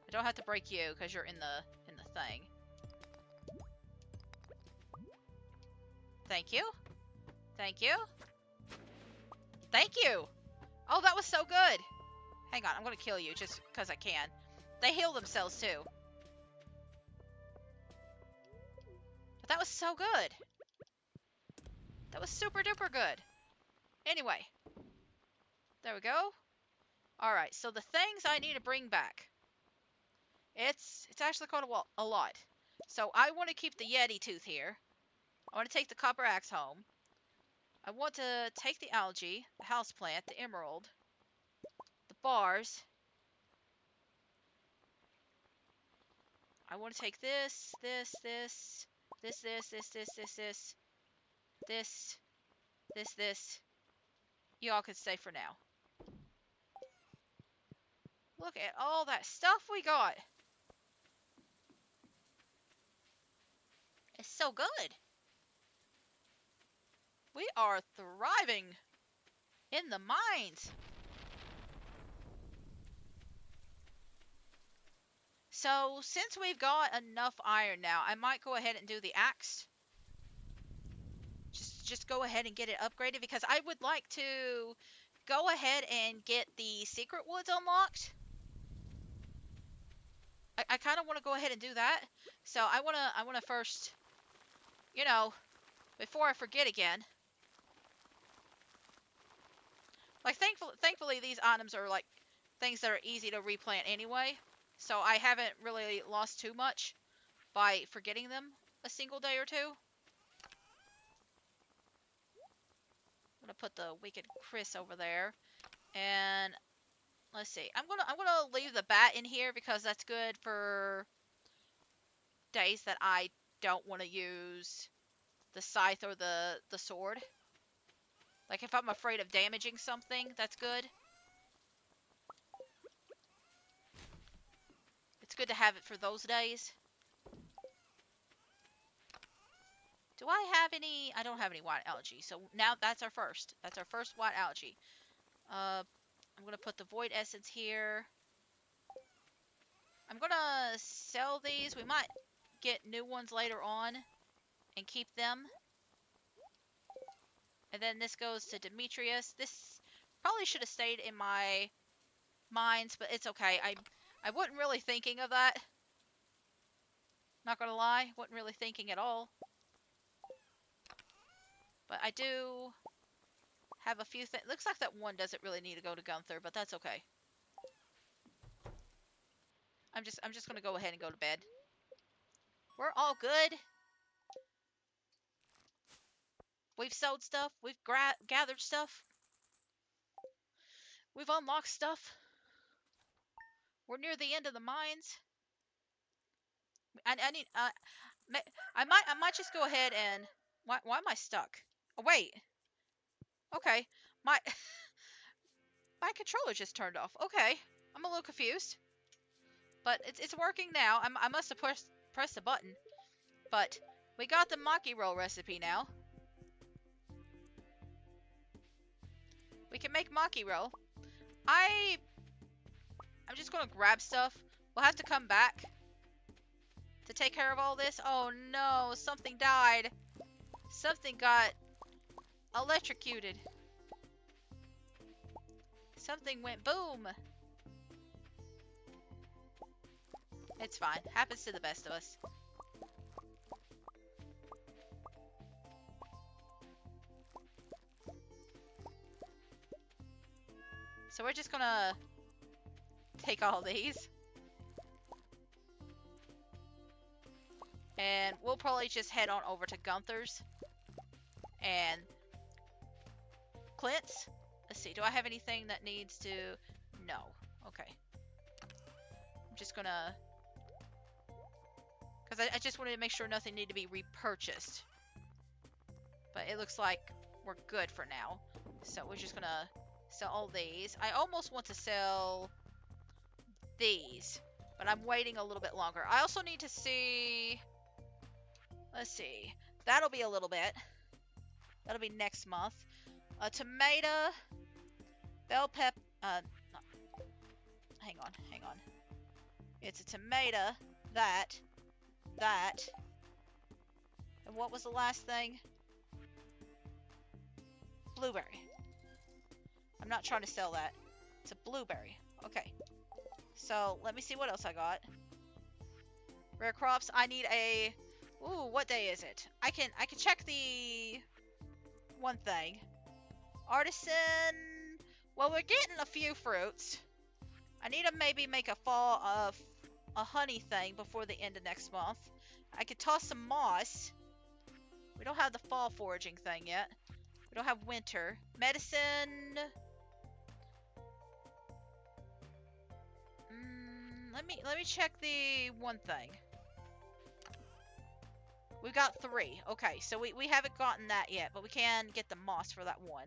I don't have to break you because you're in the thing. Thank you. Thank you. Thank you. Oh, that was so good. Hang on, I'm gonna kill you just because I can. They heal themselves too. But that was so good. That was super duper good. Anyway. There we go. Alright, so the things I need to bring back. It's actually quite a lot. So I want to keep the Yeti tooth here. I want to take the copper axe home. I want to take the algae, the houseplant, the emerald, the bars. I want to take this, this. Y'all can stay for now. Look at all that stuff we got. It's so good. We are thriving in the mines. So, since we've got enough iron now, I might go ahead and do the axe. Just go ahead and get it upgraded because I would like to go ahead and get the secret woods unlocked. I kind of want to go ahead and do that. So I wanna first, you know, before I forget again. Like thankfully these items are like things that are easy to replant anyway. So I haven't really lost too much by forgetting them a single day or two. I'm gonna put the wicked Chris over there, and let's see. I'm gonna leave the bat in here because that's good for days that I don't want to use the scythe or the sword. Like if I'm afraid of damaging something, that's good. It's good to have it for those days. Do I have any? I don't have any white algae. So now that's our first. That's our first white algae. I'm gonna put the void essence here. I'm gonna sell these. We might get new ones later on and keep them. And then this goes to Demetrius. This probably should have stayed in my mines, but it's okay. I wasn't really thinking of that. Not gonna lie, wasn't really thinking at all. But I do have a few things. Looks like that one doesn't really need to go to Gunther, but that's okay. I'm just gonna go ahead and go to bed. We're all good. We've sold stuff. We've gathered stuff. We've unlocked stuff. We're near the end of the mines. I need. I might just go ahead and. Why am I stuck? Oh wait. Okay. My my controller just turned off. Okay. I'm a little confused. But it's working now. I must have pressed the button. But we got the maki roll recipe now. We can make maki roll. I I'm just gonna grab stuff. We'll have to come back to take care of all this. Oh no, something died. Something got electrocuted. Something went boom. It's fine. Happens to the best of us. So we're just gonna take all these. And we'll probably just head on over to Gunther's and Clint's. Let's see, do I have anything that needs to... No. Okay. I'm just gonna... Because I just wanted to make sure nothing needed to be repurchased. But it looks like we're good for now. So we're just gonna sell all these. I almost want to sell these, but I'm waiting a little bit longer. I also need to see... Let's see. That'll be a little bit. That'll be next month. A tomato... Bell pep... hang on. It's a tomato, that, and what was the last thing? Blueberry. I'm not trying to sell that. It's a blueberry. Okay. So, let me see what else I got. Rare crops. I need a... Ooh, what day is it? I can check the... one thing. Artisan... Well, we're getting a few fruits. I need to maybe make a fall of a honey thing before the end of next month. I could toss some moss. We don't have the fall foraging thing yet. We don't have winter. Medicine. Let me check the one thing. We've got 3. Okay, so we haven't gotten that yet, but we can get the moss for that one.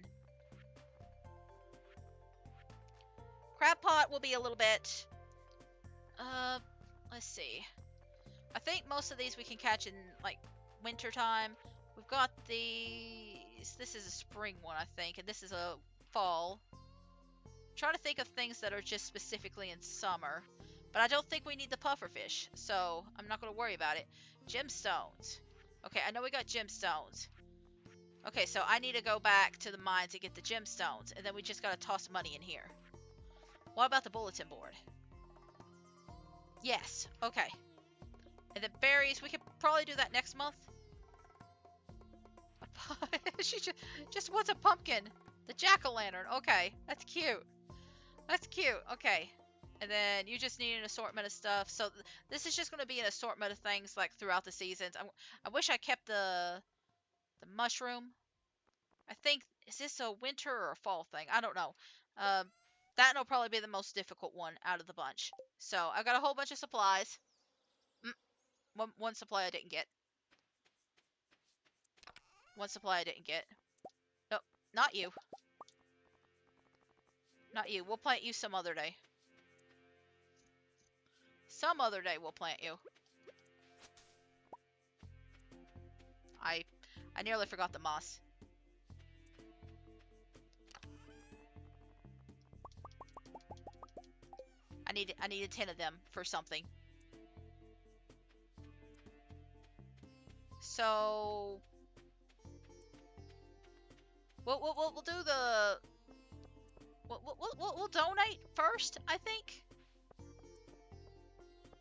Crab pot will be a little bit... let's see. I think most of these we can catch in, like, winter time. We've got these... This is a spring one, I think, and this is a fall. I'm trying to think of things that are just specifically in summer. But I don't think we need the pufferfish, so I'm not going to worry about it. Gemstones. Okay, I know we got gemstones. Okay, so I need to go back to the mines and get the gemstones, and then we just got to toss money in here. What about the bulletin board? Yes, okay. And the berries, we could probably do that next month. She just wants a pumpkin. The jack-o'-lantern. Okay, that's cute. That's cute. Okay. And then you just need an assortment of stuff. So this is just going to be an assortment of things like throughout the seasons. I wish I kept the mushroom. I think, is this a winter or a fall thing? I don't know. That will probably be the most difficult one out of the bunch. So I've got a whole bunch of supplies. One supply I didn't get. One supply I didn't get. Nope, not you. Not you. We'll plant you some other day. Some other day we'll plant you. I nearly forgot the moss. I needed 10 of them for something. So we'll do the we'll donate first, I think.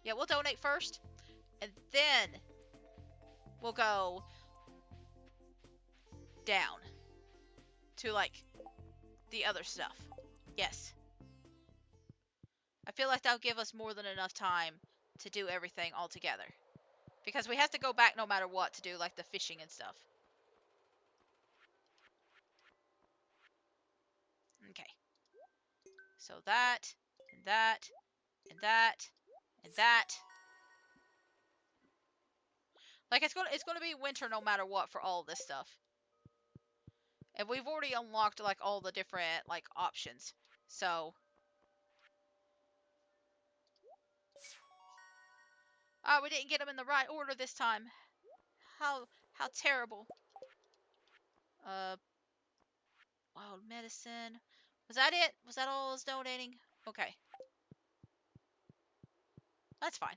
Yeah, we'll donate first, and then we'll go down to like the other stuff. Yes. I feel like that'll give us more than enough time to do everything all together. Because we have to go back no matter what to do like the fishing and stuff. Okay. So that, and that, and that, and that. Like it's gonna be winter no matter what for all this stuff. And we've already unlocked like all the different like options. So we didn't get them in the right order this time. How terrible. Wild medicine. Was that it? Was that all I was donating? Okay. That's fine.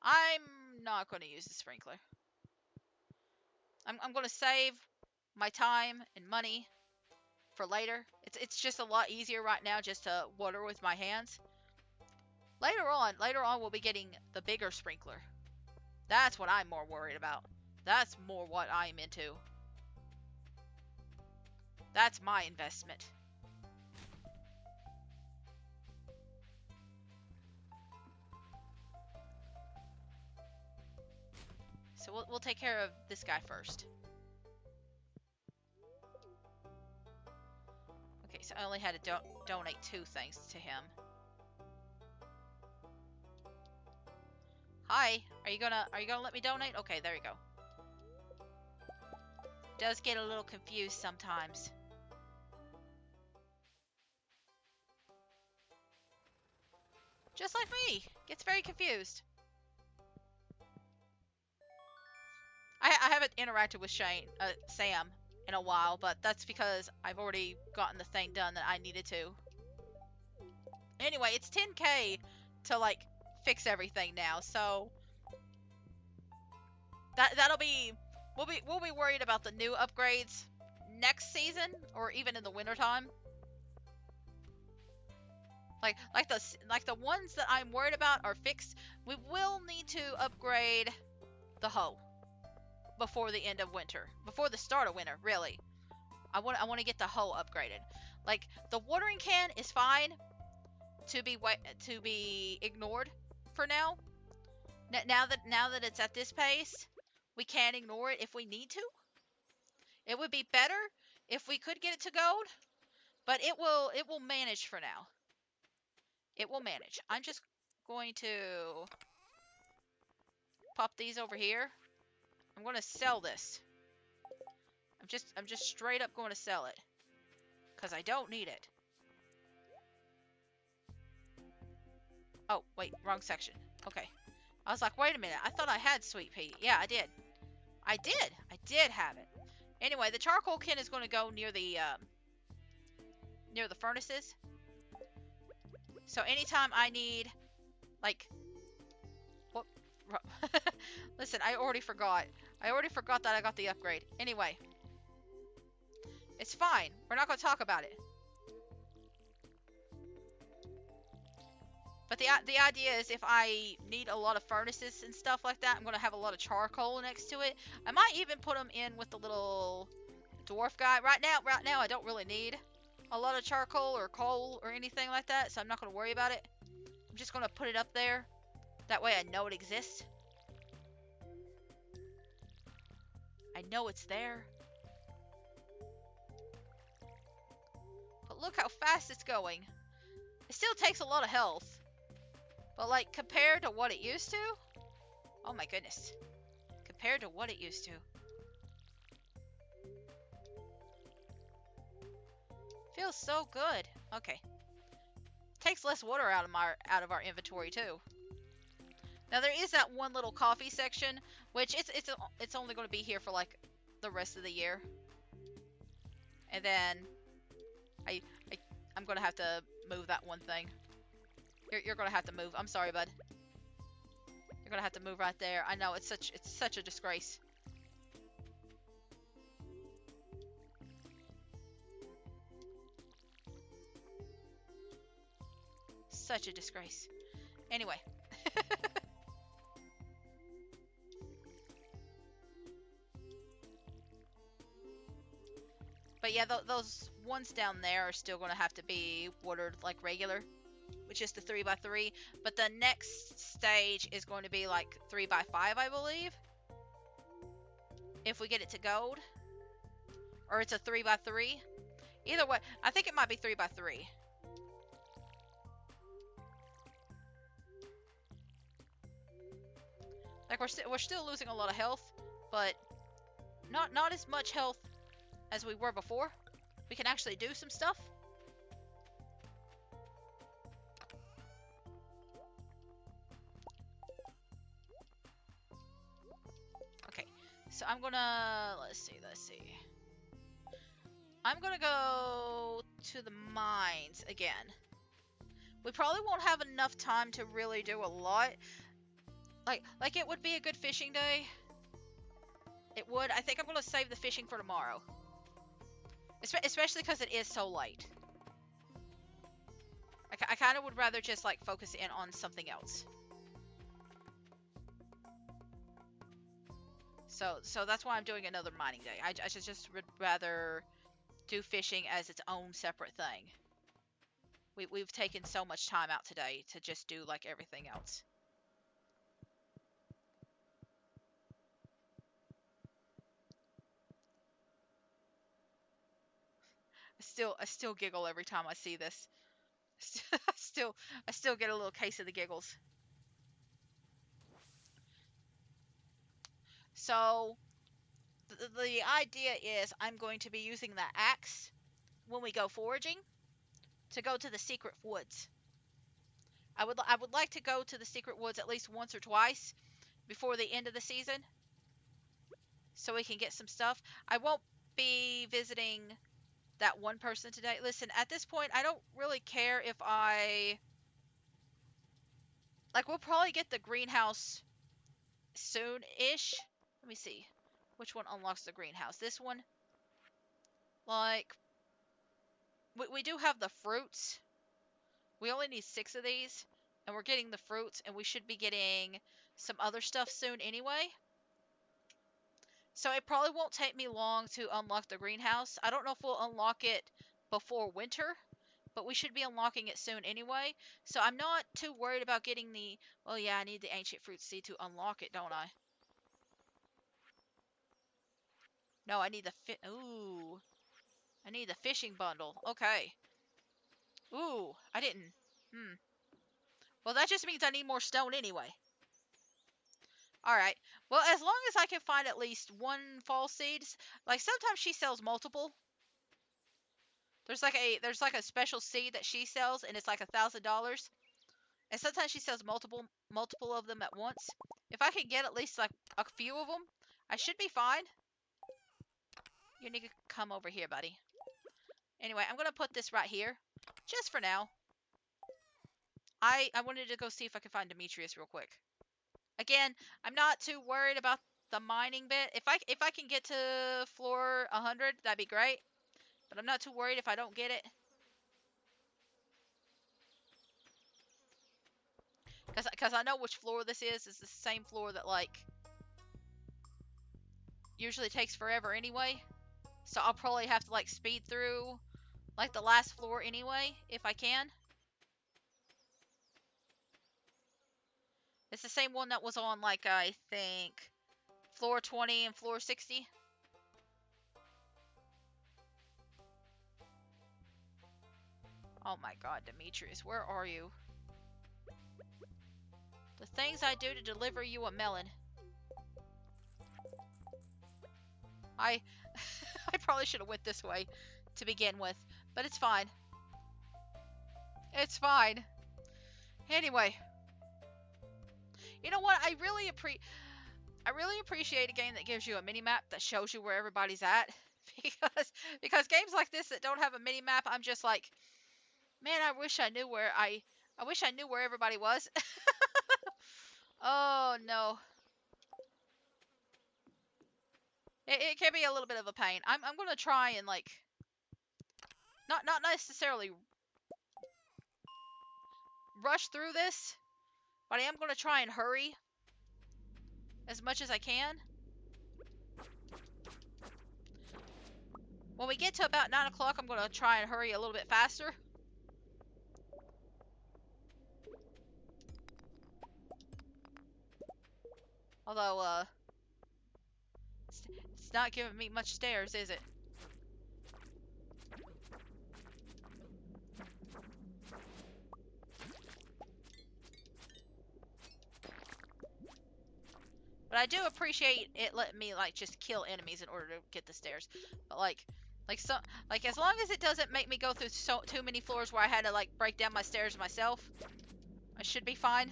I'm not going to use the sprinkler. I'm going to save my time and money for later. It's just a lot easier right now just to water with my hands. Later on we'll be getting the bigger sprinkler. That's what I'm more worried about. That's more what I'm into. That's my investment. So we'll take care of this guy first. Okay, so I only had to donate 2 things to him. Hi, are you gonna let me donate? Okay, there you go. Does get a little confused sometimes. Just like me, gets very confused. I haven't interacted with Sam in a while, but that's because I've already gotten the thing done that I needed to. Anyway, it's 10K to like fix everything now, so that'll be we'll be worried about the new upgrades next season or even in the wintertime. Like the ones that I'm worried about are fixed. We will need to upgrade the hoe before the end of winter, before the start of winter, really. I want to get the hoe upgraded. Like the watering can is fine to be ignored for now. Now that it's at this pace, we can ignore it if we need to. It would be better if we could get it to gold, but it will manage for now. It will manage. I'm just going to pop these over here. I'm going to sell this. I'm just straight up going to sell it because I don't need it. Oh, wait, wrong section. Okay. I was like, wait a minute. I thought I had sweet pea. Yeah, I did. I did have it. Anyway, the charcoal can is going to go near the furnaces. So anytime I need, like, what? Listen, I already forgot. I already forgot that I got the upgrade. Anyway, it's fine. We're not going to talk about it. But the idea is if I need a lot of furnaces and stuff like that, I'm going to have a lot of charcoal next to it. I might even put them in with the little dwarf guy. Right now, I don't really need a lot of charcoal or coal or anything like that, so I'm not going to worry about it. I'm just going to put it up there. That way I know it exists. I know it's there. But look how fast it's going. It still takes a lot of health. But like compared to what it used to, oh my goodness. Compared to what it used to. Feels so good. Okay. Takes less water out of our inventory too. Now there is that one little coffee section, which it's only going to be here for like the rest of the year. And then I'm going to have to move that one thing. You're going to have to move. I'm sorry, bud. You're going to have to move right there. I know it's such a disgrace. Such a disgrace. Anyway. But yeah, those ones down there are still going to have to be watered like regular, which is the 3x3. But the next stage is going to be like 3x5, I believe. If we get it to gold. Or it's a 3x3. Either way, I think it might be 3x3. Like we're still losing a lot of health, but not as much health as we were before. We can actually do some stuff. Okay, so I'm gonna let's see. I'm gonna go to the mines again. We probably won't have enough time to really do a lot. Like it would be a good fishing day. It would. I think I'm going to save the fishing for tomorrow. Especially because it is so late. I kind of would rather just like focus in on something else. So that's why I'm doing another mining day. I just would rather do fishing as its own separate thing. We've taken so much time out today to just do like everything else. I still giggle every time I see this. I still get a little case of the giggles. So the idea is I'm going to be using the axe when we go foraging to go to the secret woods. I would like to go to the secret woods at least once or twice before the end of the season so we can get some stuff. I won't be visiting that one person today. Listen, at this point, I don't really care if we'll probably get the greenhouse soon-ish. Let me see. Which one unlocks the greenhouse? This one? Like, we do have the fruits. We only need 6 of these, and we're getting the fruits, and we should be getting some other stuff soon anyway. So it probably won't take me long to unlock the greenhouse. I don't know if we'll unlock it before winter, but we should be unlocking it soon anyway. So I'm not too worried about getting the... Well, yeah, I need the ancient fruit seed to unlock it, don't I? No, I need the Ooh. I need the fishing bundle. Okay. Ooh, I didn't. Well, that just means I need more stone anyway. Alright. Well, as long as I can find at least one fall seed. Like, sometimes she sells multiple. There's like a special seed that she sells, and it's like $1,000. And sometimes she sells multiple of them at once. If I can get at least like a few of them, I should be fine. You need to come over here, buddy. Anyway, I'm gonna put this right here, just for now. I wanted to go see if I could find Demetrius real quick. Again, I'm not too worried about the mining bit. If I can get to floor 100, that'd be great. But I'm not too worried if I don't get it. Cause I know which floor this is. It's the same floor that like usually takes forever anyway. So I'll probably have to like speed through like the last floor anyway, if I can. It's the same one that was on like I think floor 20 and floor 60. Oh my god, Demetrius, where are you? The things I do to deliver you a melon. I I probably should have went this way to begin with, but it's fine. It's fine. Anyway, you know what? I really appreciate a game that gives you a mini map that shows you where everybody's at, because games like this that don't have a mini map, I'm just like, man, I wish I knew where everybody was. Oh no. It can be a little bit of a pain. I'm gonna try and like not necessarily rush through this, but I am gonna try and hurry as much as I can. When we get to about 9 o'clock, I'm gonna try and hurry a little bit faster. Although, it's not giving me much stairs, is it? But I do appreciate it letting me like just kill enemies in order to get the stairs. But like as long as it doesn't make me go through too many floors where I had to like break down my stairs myself, I should be fine.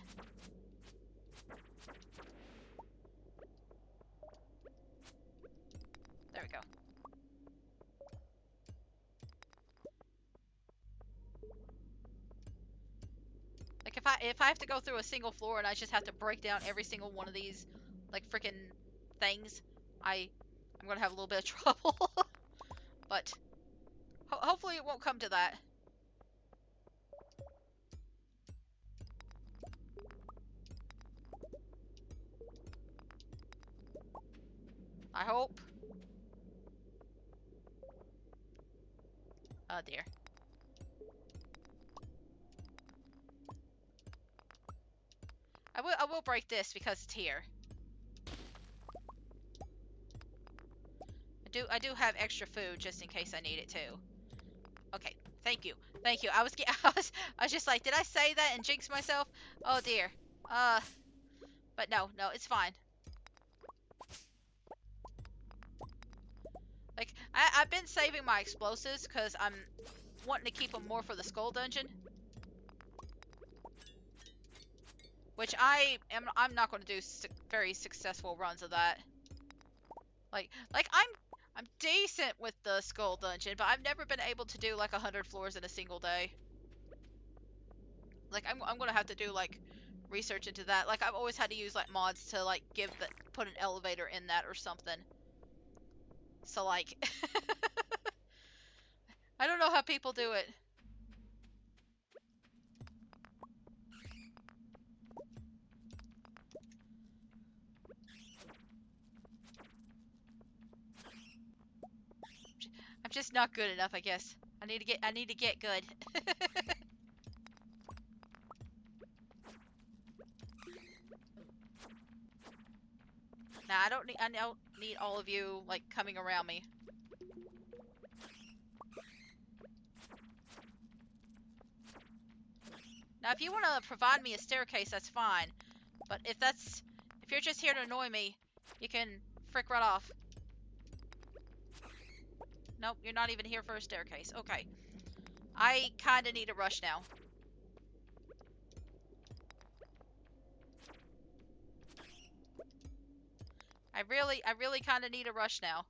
There we go. if I have to go through a single floor and I just have to break down every single one of these, like freaking things, I'm gonna have a little bit of trouble. But hopefully it won't come to that. I hope. Oh dear. I will break this because it's here. I do have extra food just in case I need it too. Okay, thank you, thank you. I was just like, did I say that and jinx myself? Oh dear. Uh, but no, it's fine. Like I've been saving my explosives because I'm wanting to keep them more for the skull dungeon, which I'm not going to do very successful runs of that. Like I'm decent with the skull dungeon, but I've never been able to do like 100 floors in a single day. Like I'm gonna have to do like research into that. Like I've always had to use like mods to like put an elevator in that or something. So like I don't know how people do it. I'm just not good enough, I guess. I need to get good. Nah, I don't need all of you like coming around me. Now, if you want to provide me a staircase, that's fine. But if you're just here to annoy me, you can frick right off. Nope, you're not even here for a staircase. Okay. I kind of need a rush now. I really kind of need a rush now.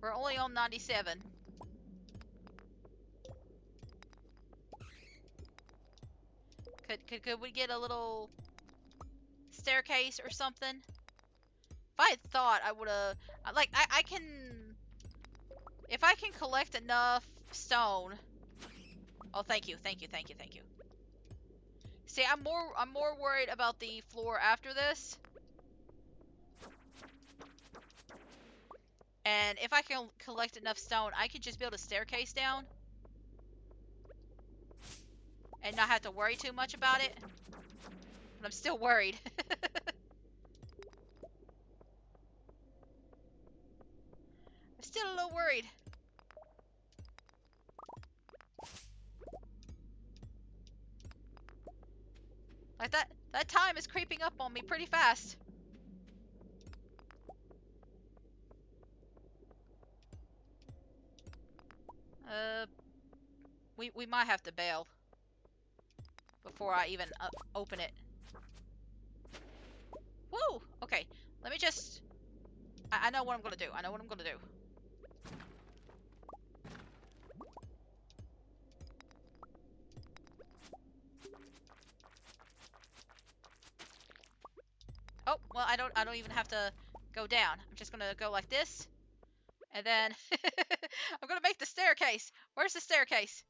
We're only on 97. Could we get a little staircase or something? If I had thought, I would have. Like I can. If I can collect enough stone. Oh, thank you, thank you, thank you, thank you. See, I'm more worried about the floor after this. And if I can collect enough stone, I could just build a staircase down and not have to worry too much about it. But I'm still worried. I'm still a little worried. Like that time is creeping up on me pretty fast. Uh, we might have to bail before I even open it. Woo! Okay, let me just. I know what I'm gonna do. I know what I'm gonna do. Oh, well, I don't even have to go down. I'm just gonna go like this, and then I'm gonna make the staircase. Where's the staircase?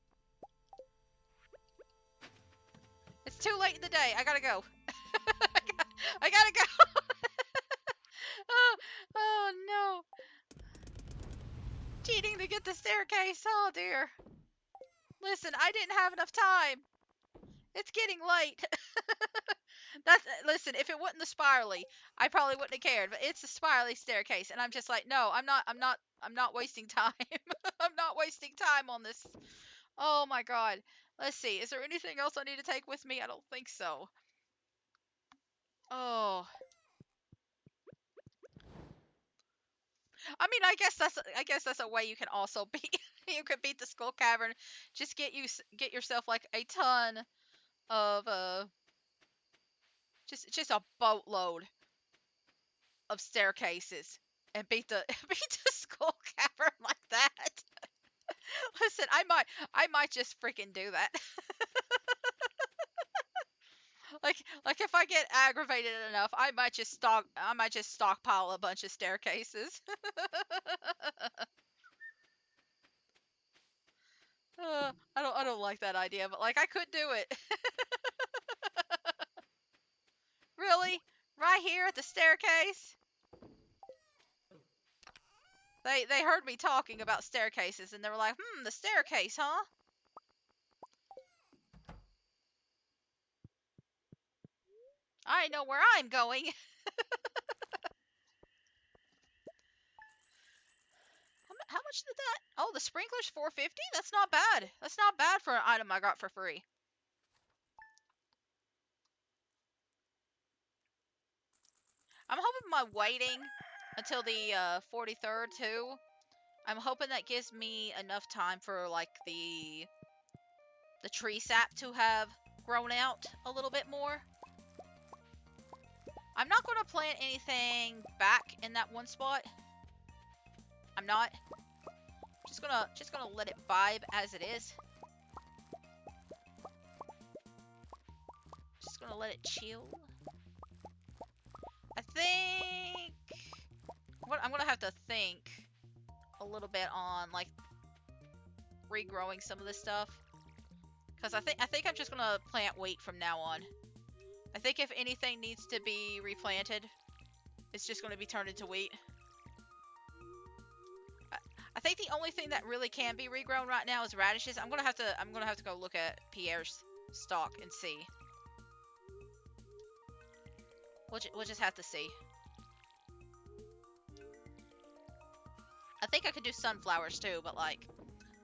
It's too late in the day. I gotta go. I gotta go. Oh, oh no. Cheating to get the staircase. Oh dear. Listen, I didn't have enough time. It's getting late. Listen, if it wasn't the spirally, I probably wouldn't have cared, but it's the spirally staircase and I'm just like, no, I'm not wasting time. I'm not wasting time on this. Oh my god. Let's see. Is there anything else I need to take with me? I don't think so. Oh. I mean, I guess that's a way you can also beat you could beat the skull cavern. Just get yourself like a ton of just a boatload of staircases and beat the beat the skull cavern like that. Listen, I might just freaking do that. Like if I get aggravated enough, I might just stockpile a bunch of staircases. I don't like that idea, but like I could do it. Really? Right here at the staircase? They heard me talking about staircases and they were like, "Hmm, the staircase, huh?" I know where I'm going. How much did that? Oh, the sprinkler's 450? That's not bad. That's not bad for an item I got for free. I'm hoping my waiting until the 43rd too. I'm hoping that gives me enough time for like the tree sap to have grown out a little bit more. I'm not going to plant anything back in that one spot. I'm not. Just gonna let it vibe as it is. Just gonna let it chill. I think I'm gonna have to think a little bit on like regrowing some of this stuff, because I think I'm just gonna plant wheat from now on. I think if anything needs to be replanted, it's just gonna be turned into wheat. I think the only thing that really can be regrown right now is radishes. I'm gonna have to go look at Pierre's stock and see. We'll just have to see. I think I could do sunflowers too, but like,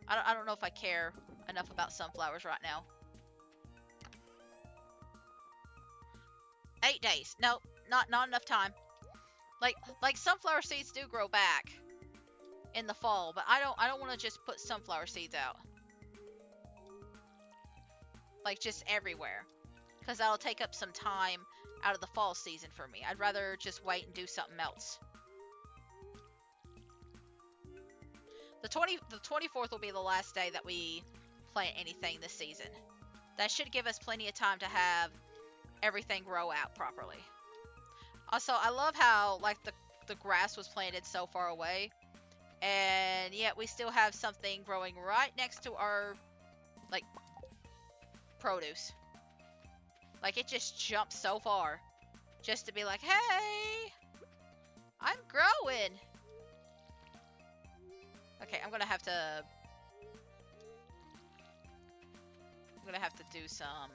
I don't know if I care enough about sunflowers right now. 8 days. No, not enough time. Like sunflower seeds do grow back in the fall, but I don't want to just put sunflower seeds out. Like just everywhere. Because that'll take up some time out of the fall season for me. I'd rather just wait and do something else. The 24th will be the last day that we plant anything this season. That should give us plenty of time to have everything grow out properly. Also, I love how like the grass was planted so far away, and yet we still have something growing right next to our like produce. Like it just jumps so far just to be like, "Hey, I'm growing." Okay, I'm gonna have to do some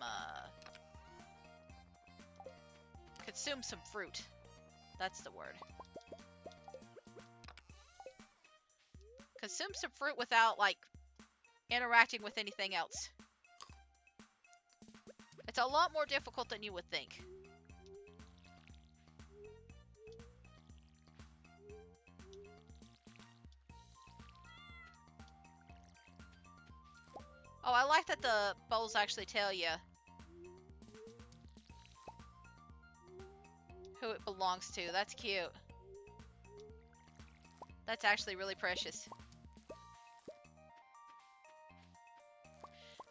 consume some fruit. That's the word. Consume some fruit without like interacting with anything else. It's a lot more difficult than you would think. Oh, I like that the bowls actually tell you who it belongs to. That's cute. That's actually really precious.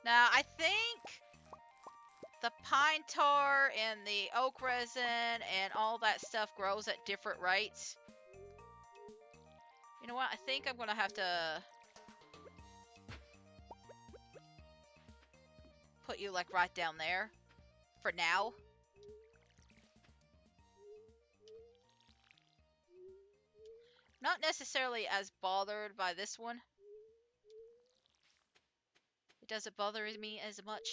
Now, I think the pine tar and the oak resin and all that stuff grows at different rates. You know what? I think I'm gonna have to put you like right down there for now. Not necessarily as bothered by this one. It doesn't bother me as much.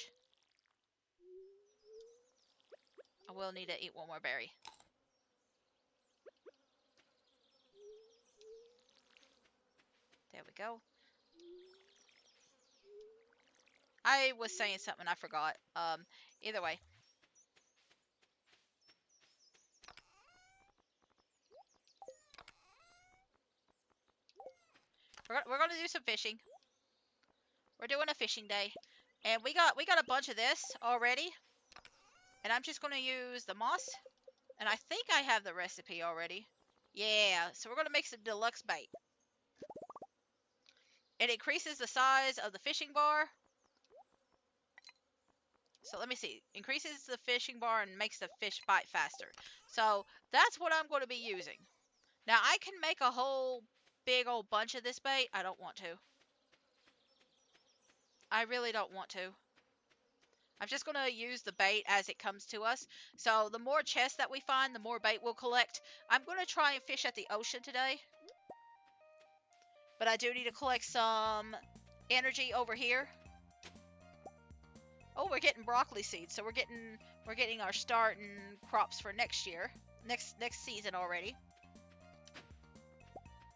I will need to eat one more berry. There we go. I was saying something I forgot. Either way. We're gonna do some fishing. We're doing a fishing day. And we got a bunch of this already. And I'm just gonna use the moss. And I think I have the recipe already. Yeah, so we're gonna make some deluxe bait. It increases the size of the fishing bar. So let me see. Increases the fishing bar and makes the fish bite faster. So that's what I'm going to be using. Now I can make a whole big old bunch of this bait. I don't want to. I really don't want to. I'm just going to use the bait as it comes to us. So the more chests that we find, the more bait we'll collect. I'm going to try and fish at the ocean today. But I do need to collect some energy over here. Oh, we're getting broccoli seeds, so we're getting our start and crops for next year, next season already.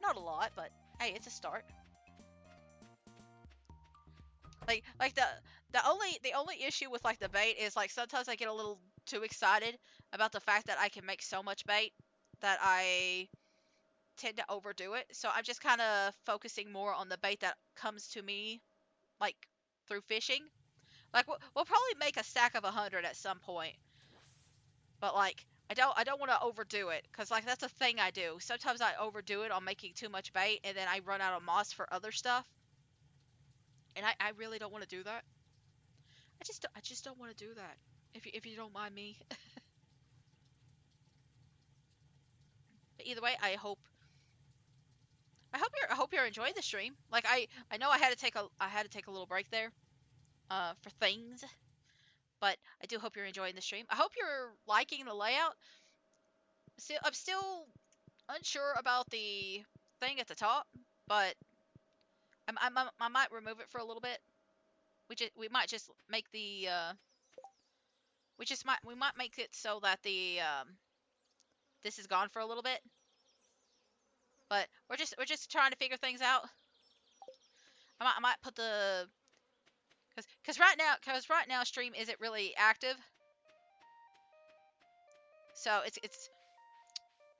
Not a lot, but hey, it's a start. Like the only issue with like the bait is like sometimes I get a little too excited about the fact that I can make so much bait that I tend to overdo it. So I'm just kind of focusing more on the bait that comes to me, like through fishing. Like we'll probably make a stack of 100 at some point, but like I don't want to overdo it because like that's a thing I do. Sometimes I overdo it on making too much bait, and then I run out of moss for other stuff, and I really don't want to do that. I just don't want to do that. If you don't mind me. But either way, I hope you're enjoying the stream. Like I know I had to take a little break there for things, but I do hope you're enjoying the stream. I hope you're liking the layout. I'm still unsure about the thing at the top, but I might remove it for a little bit. We might just make the we might make it so that the this is gone for a little bit. But we're just trying to figure things out. I might put the because right now stream isn't really active, so it's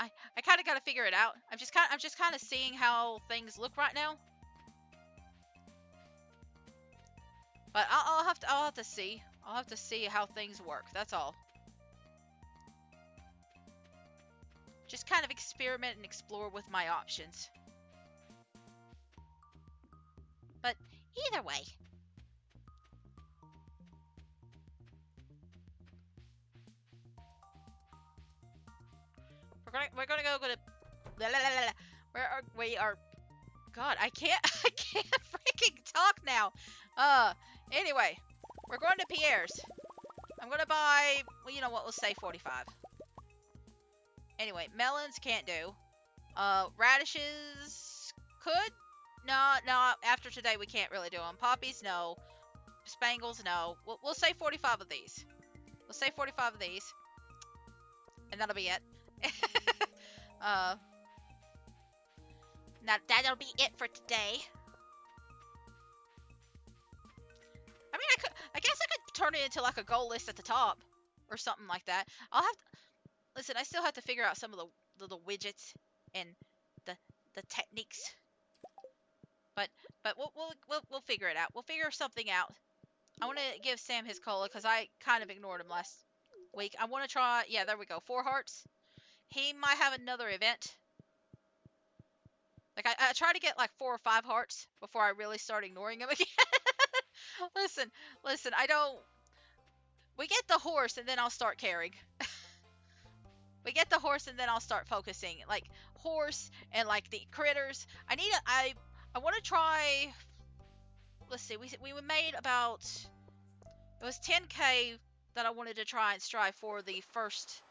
I kind of got to figure it out. I'm just kind of seeing how things look right now. But I'll have to see. I'll have to see how things work. That's all. Just kind of experiment and explore with my options. But either way, we're gonna go to we are God, I can't I can't freaking talk now. Anyway, we're going to Pierre's. I'm gonna buy, well, you know what, we'll say 45. Anyway, melons can't do. Radishes could. No, after today we can't really do them. Poppies, no. Spangles, no. We'll say 45 of these. We'll say 45 of these. And that'll be it. Now that'll be it for today. I mean, I guess I could turn it into like a goal list at the top or something like that. I'll have to, listen, I still have to figure out some of the widgets and the techniques. But we'll figure it out. We'll figure something out. I want to give Sam his cola because I kind of ignored him last week. I want to try, yeah, there we go, 4 hearts. He might have another event. Like I try to get like 4 or 5 hearts before I really start ignoring him again. listen, I don't. We get the horse and then I'll start caring. We get the horse and then I'll start focusing. Like horse and like the critters. I want to try. Let's see. We made about, it was 10k that I wanted to try and strive for the first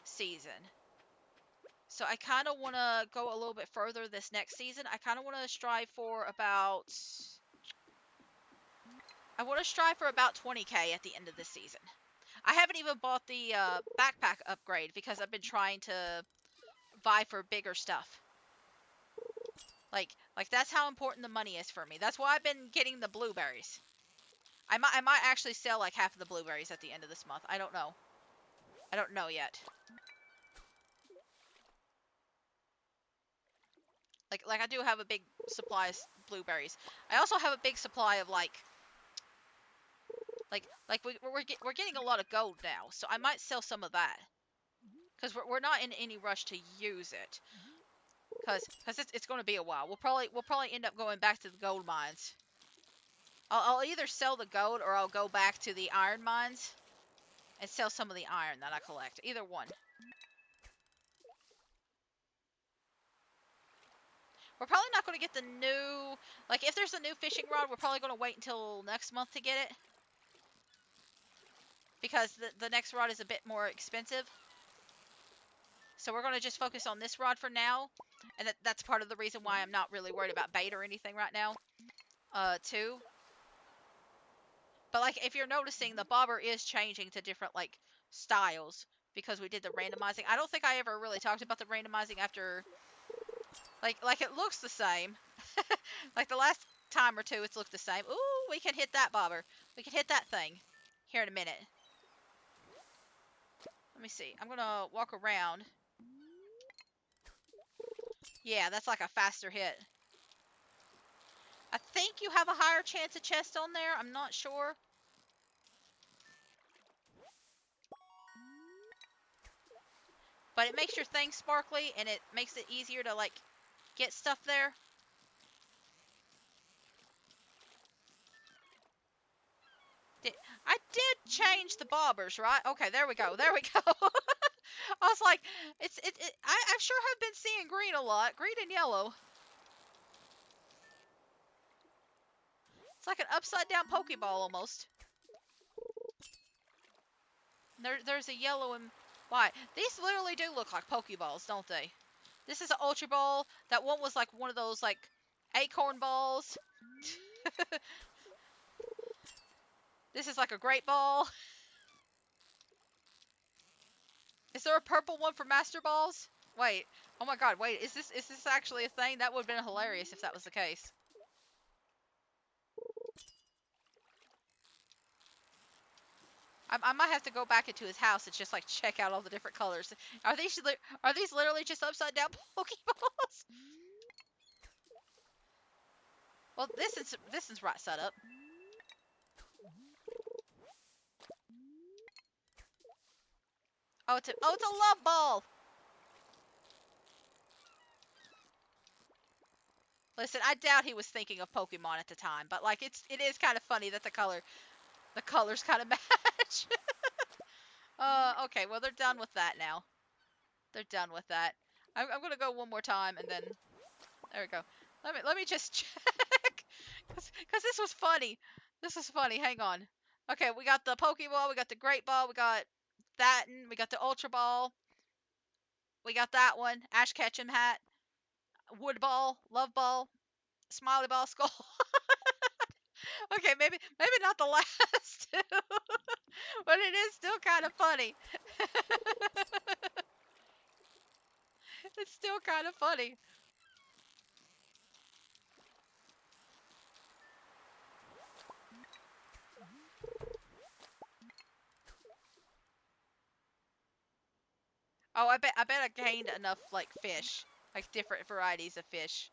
season. So I kind of want to go a little bit further this next season. I kind of want to strive for about. I want to strive for about 20k at the end of this season. I haven't even bought the backpack upgrade because I've been trying to vie for bigger stuff. Like that's how important the money is for me. That's why I've been getting the blueberries. I might actually sell like half of the blueberries at the end of this month. I don't know. I don't know yet. Like I do have a big supply of blueberries. I also have a big supply of like we're getting a lot of gold now, so I might sell some of that because we're not in any rush to use it. cause it's going to be a while. We'll probably end up going back to the gold mines. I'll either sell the gold or I'll go back to the iron mines and sell some of the iron that I collect. Either one. We're probably not going to get the new, like if there's a new fishing rod, we're probably going to wait until next month to get it. Because the next rod is a bit more expensive. So we're going to just focus on this rod for now. And that's part of the reason why I'm not really worried about bait or anything right now. Too. But like if you're noticing, the bobber is changing to different like styles because we did the randomizing. I don't think I ever really talked about the randomizing after like it looks the same. Like the last time or two it's looked the same. Ooh, we can hit that bobber. We can hit that thing here in a minute. Let me see. I'm going to walk around. Yeah, that's like a faster hit. I think you have a higher chance of chest on there. I'm not sure. But it makes your thing sparkly and it makes it easier to like get stuff there. I did change the bobbers, right? Okay, there we go. There we go. I was like, I sure have been seeing green a lot. Green and yellow. It's like an upside down Pokeball almost. There's a yellow and white. These literally do look like Pokeballs, don't they? This is an Ultra Ball. That one was like one of those like acorn balls. This is like a great ball. Is there a purple one for Master Balls? Wait. Oh my god, wait. Is this actually a thing? That would have been hilarious if that was the case. I might have to go back into his house and just like check out all the different colors. Are these literally just upside down Pokeballs? Well, this is right side up. Oh, it's a love ball. Listen, I doubt he was thinking of Pokemon at the time, but like it is kind of funny that the colors kind of match. Okay, well they're done with that now. They're done with that. I'm gonna go one more time and then there we go. Let me just check because this was funny. This was funny. Hang on. Okay, we got the Pokeball, we got the Great Ball, we got that, and we got the Ultra Ball, we got that one, Ash Ketchum hat, Wood Ball, Love Ball, Smiley Ball, Skull. Okay, maybe not the last two, but it is still kind of funny. It's still kind of funny. Oh, I bet I gained enough like fish, like different varieties of fish,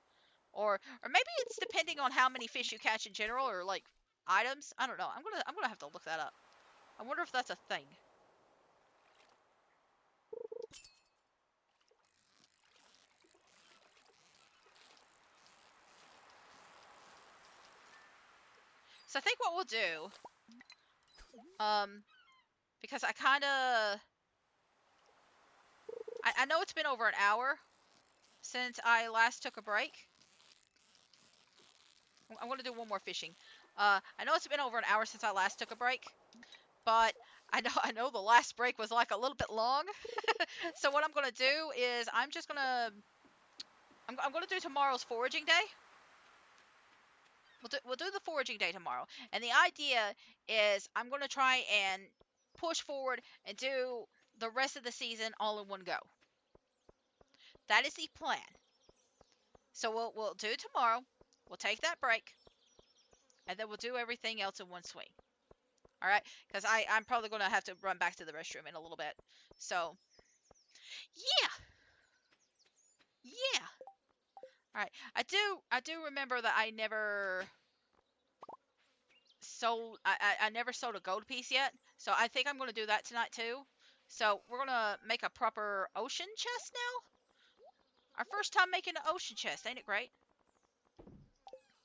or maybe it's depending on how many fish you catch in general, or like items. I don't know. I'm gonna have to look that up. I wonder if that's a thing. So I think what we'll do, um, because I know it's been over an hour since I last took a break. I'm gonna do one more fishing. I know it's been over an hour since I last took a break, but I know the last break was like a little bit long. So what I'm gonna do is I'm gonna do tomorrow's foraging day. We'll do the foraging day tomorrow, and the idea is I'm gonna try and push forward and do the rest of the season all in one go. That is the plan. So we'll do tomorrow. We'll take that break, and then we'll do everything else in one swing. All right? Because I'm probably gonna have to run back to the restroom in a little bit. So yeah, yeah. All right. I do remember that I never sold I never sold a gold piece yet. So I think I'm gonna do that tonight too. So we're gonna make a proper ocean chest now. Our first time making an ocean chest. Ain't it great?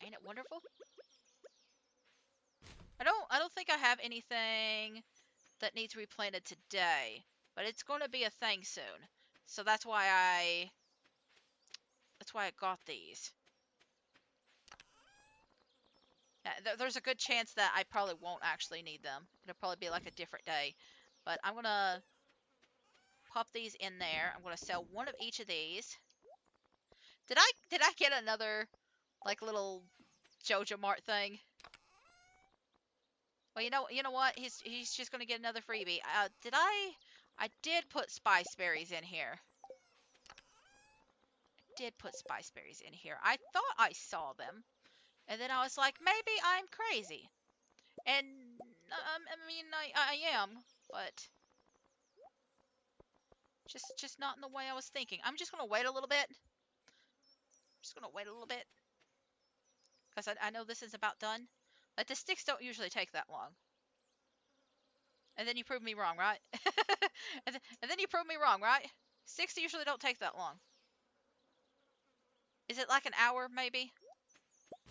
Ain't it wonderful? I don't think I have anything that needs replanted today, but it's going to be a thing soon. So that's why I got these. There's a good chance that I probably won't actually need them. It'll probably be like a different day. But I'm going to pop these in there. I'm going to sell one of each of these. Did I get another like little Joja Mart thing? Well, you know what? He's just going to get another freebie. I did put spice berries in here. I thought I saw them. And then I was like, maybe I'm crazy. And I mean, I am, but just not in the way I was thinking. I'm just gonna wait a little bit. Because I know this is about done. Like, the sticks don't usually take that long. And then you prove me wrong, right? and then you prove me wrong, right? Sticks usually don't take that long. Is it like an hour, maybe?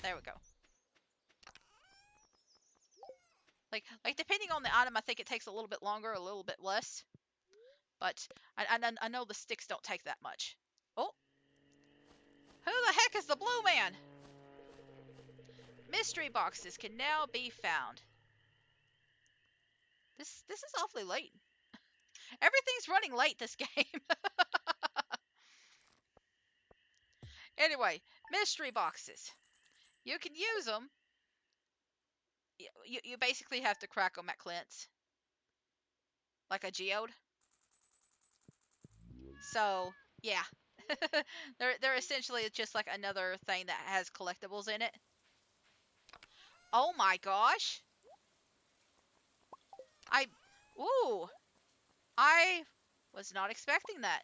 There we go. Like depending on the item, I think it takes a little bit longer, a little bit less. But I know the sticks don't take that much. Oh, who the heck is the blue man? Mystery boxes can now be found. This is awfully late. Everything's running late this game. Anyway, mystery boxes. You can use them. You basically have to crack them at Clint's, like a geode. So yeah, they're essentially just like another thing that has collectibles in it. Oh my gosh! I ooh, I was not expecting that.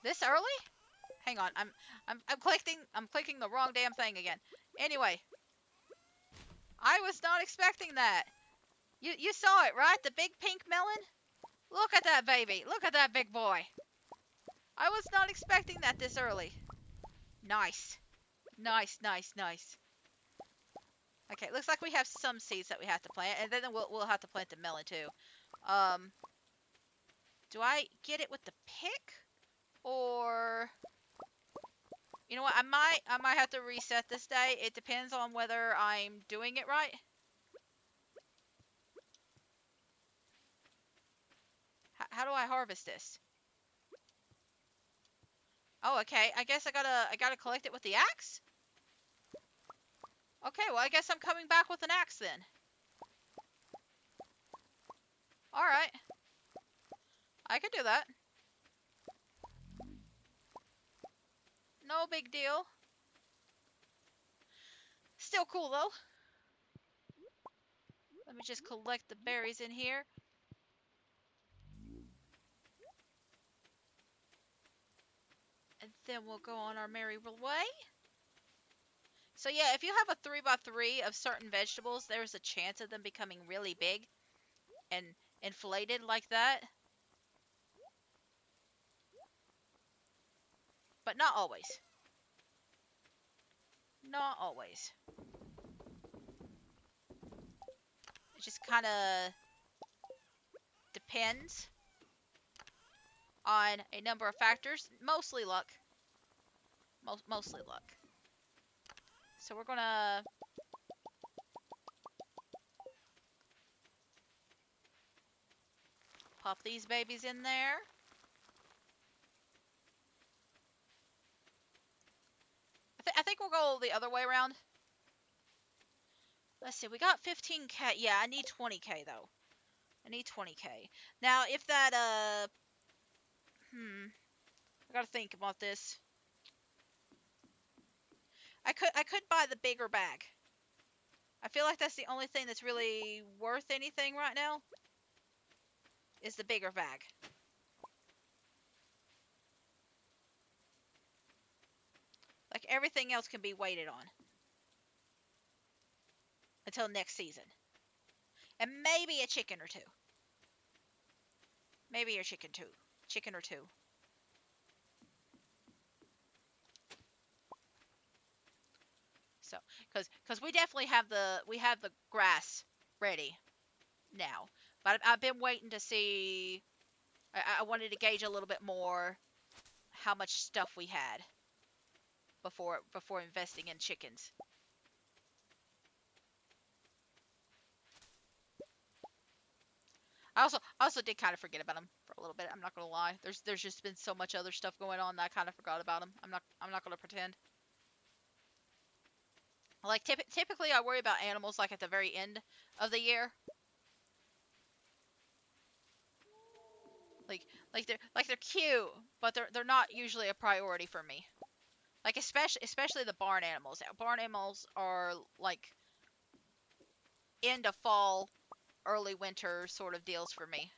This early? Hang on, I'm clicking the wrong damn thing again. Anyway, I was not expecting that. You saw it, right? The big pink melon? Look at that baby. Look at that big boy. I was not expecting that this early. Nice. Nice, nice, nice. Okay, looks like we have some seeds that we have to plant, and then we'll have to plant the melon too. Um, do I get it with the pick, or you know what? I might have to reset this day. It depends on whether I'm doing it right. How do I harvest this? Oh, okay. I guess I gotta collect it with the axe. Okay, well I guess I'm coming back with an axe then. All right, I can do that. No big deal. Still cool though. Let me just collect the berries in here. And then we'll go on our merry way. So yeah, if you have a 3x3 of certain vegetables, there's a chance of them becoming really big and inflated like that. But not always. Not always. It just kind of depends on a number of factors. Mostly luck. Mostly luck. So we're gonna pop these babies in there. I think we'll go the other way around. Let's see, we got 15k. Yeah, I need 20k though. I need 20k. Now, if that, I gotta think about this. I could buy the bigger bag. I feel like that's the only thing that's really worth anything right now. Is the bigger bag. Like, everything else can be waited on. Until next season. And maybe a chicken or two. Maybe a chicken too. chicken or two. So, because we definitely have the grass ready now, but I've been waiting to see. I wanted to gauge a little bit more how much stuff we had before investing in chickens. I also did kind of forget about them for a little bit. I'm not gonna lie. There's just been so much other stuff going on that I kind of forgot about them. I'm not gonna pretend. Like typically I worry about animals like at the very end of the year. Like they're cute, but they're not usually a priority for me. Like especially the barn animals. Barn animals are like end of fall, early winter sort of deals for me.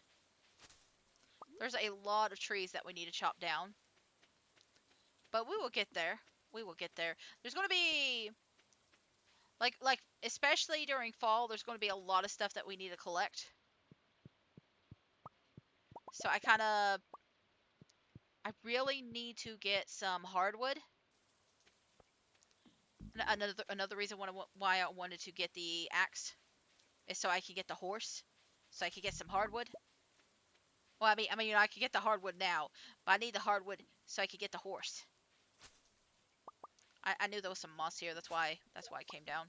There's a lot of trees that we need to chop down, but we will get there. We will get there. There's going to be like especially during fall, there's going to be a lot of stuff that we need to collect. So I really need to get some hardwood. Another reason why I wanted to get the axe is so I could get the horse, so I could get some hardwood. Well, I could get the hardwood now, but I need the hardwood so I could get the horse. I knew there was some moss here, that's why I came down.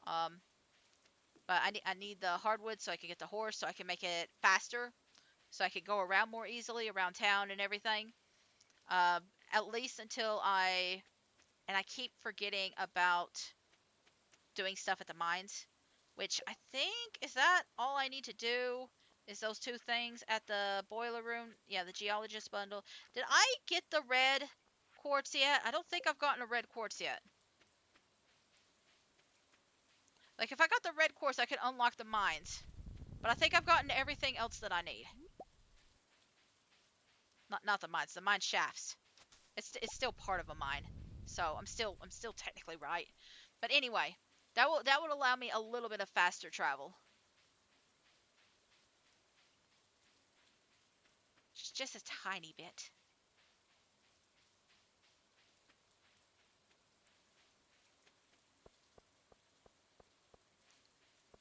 Um, but I need the hardwood so I can get the horse, so I can make it faster, so I could go around more easily around town and everything. Uh, at least until I keep forgetting about doing stuff at the mines, which I think is that all I need to do is those two things at the boiler room. Yeah, the geologist bundle. Did I get the red quartz yet? I don't think I've gotten a red quartz yet. Like if I got the red quartz, I could unlock the mines. But I think I've gotten everything else that I need. Not the mines, the mine shafts. It's still part of a mine. So I'm still technically right. But anyway, that would allow me a little bit of faster travel. Just a tiny bit.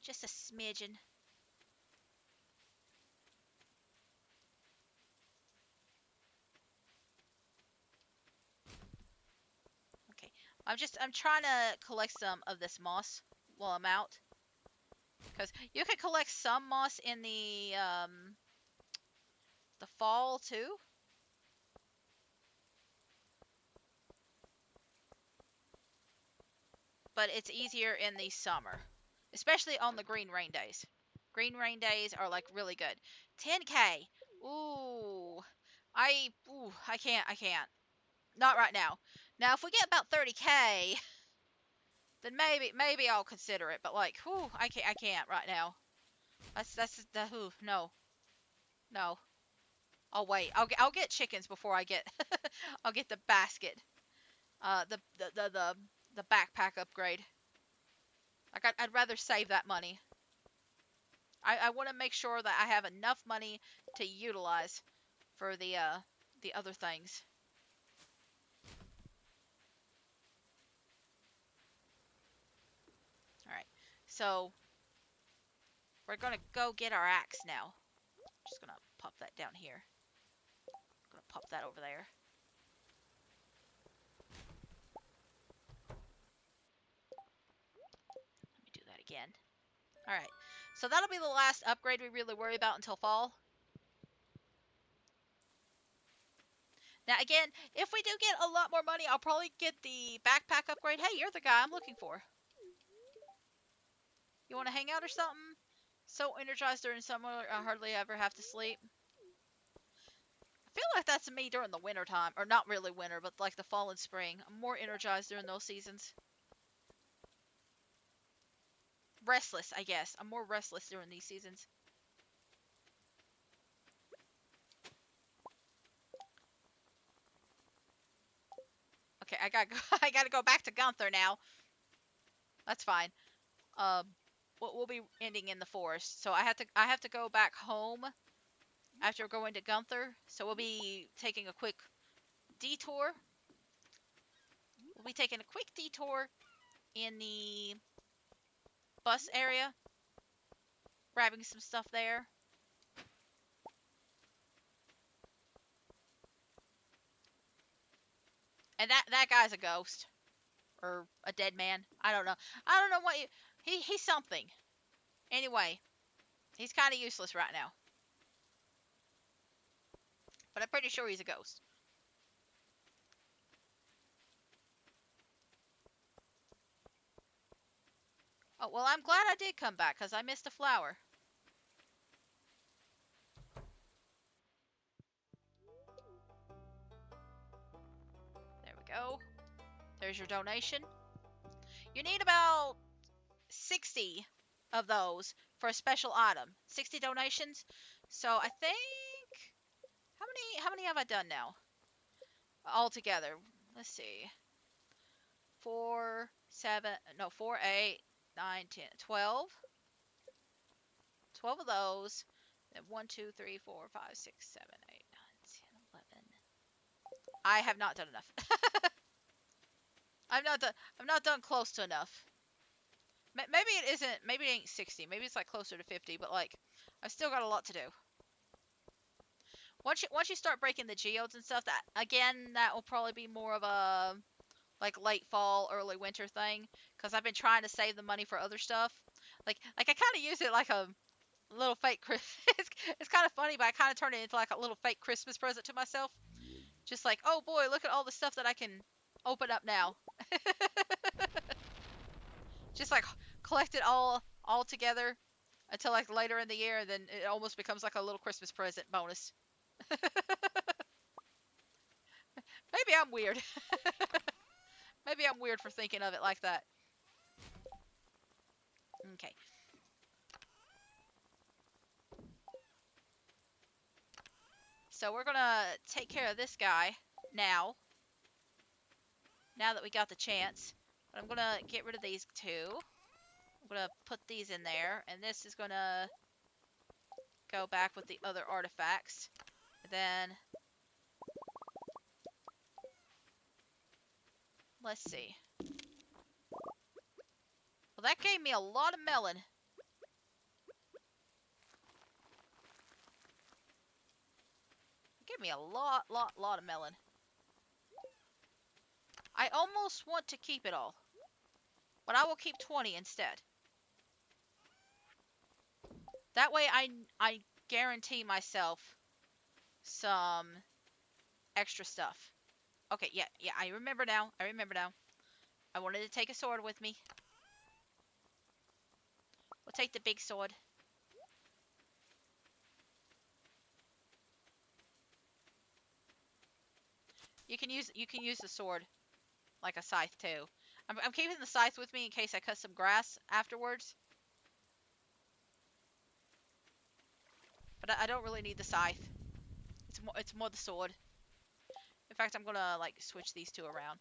Just a smidgen. Okay. I'm trying to collect some of this moss while I'm out. Because you can collect some moss in the fall too, but it's easier in the summer. Especially on the green rain days. Green rain days are like really good. 10k. Ooh. I can't. Not right now. Now if we get about 30k, then maybe I'll consider it, but like, whew, I can't right now. That's the whew, no. No. I'll wait. I'll get chickens before I get I'll get the basket. The backpack upgrade. Like I'd rather save that money. I want to make sure that I have enough money to utilize for the other things. All right. So we're gonna go get our axe now. Just gonna pop that down here. Gonna pop that over there. Let me do that again. All right. So that'll be the last upgrade we really worry about until fall. Now again, if we do get a lot more money, I'll probably get the backpack upgrade. Hey, you're the guy I'm looking for. You want to hang out or something? So energized during summer, I hardly ever have to sleep. I feel like that's me during the winter time, or not really winter, but like the fall and spring. I'm more energized during those seasons. Restless, I guess. I'm more restless during these seasons. Okay, I gotta go back to Gunther now. That's fine. Um, we'll be ending in the forest, so I have to go back home after going to Gunther. So we'll be taking a quick detour. We'll be taking a quick detour in the bus area, grabbing some stuff there. And that guy's a ghost or a dead man. I don't know. I don't know what he's something. Anyway, he's kind of useless right now. But I'm pretty sure he's a ghost. Oh, well, I'm glad I did come back because I missed a flower. There we go. There's your donation. You need about 60 of those for a special item. 60 donations. So I think how many have I done now? All together. Let's see. 4, 7, no, 4, 8, 9, 10, 12. 12 of those. Then 1, 2, 3, 4, 5, 6, 7, 8, 9, 10, 11. I have not done enough. I'm not done close to enough. Maybe it isn't. Maybe it ain't 60. Maybe it's like closer to 50. But like, I've still got a lot to do. Once you start breaking the geodes and stuff, that again, that will probably be more of a like late fall, early winter thing. Because I've been trying to save the money for other stuff. Like I kind of use it like a little fake it's kind of funny, but I kind of turn it into like a little fake Christmas present to myself. Just like, oh boy, look at all the stuff that I can open up now. Just like collect it all together until like later in the year, and then it almost becomes like a little Christmas present bonus. Maybe I'm weird. Maybe I'm weird for thinking of it like that. Okay. So we're gonna take care of this guy now. Now that we got the chance. But I'm gonna get rid of these two. I'm gonna put these in there, and this is gonna go back with the other artifacts. And then let's see. Well, that gave me a lot of melon. It gave me a lot of melon. I almost want to keep it all, but I will keep 20 instead. That way I guarantee myself some extra stuff. Okay, yeah, I remember now. I remember now. I wanted to take a sword with me. We'll take the big sword. You can use the sword like a scythe too. I'm keeping the scythe with me in case I cut some grass afterwards. But I don't really need the scythe. It's more the sword. In fact, I'm gonna like switch these two around.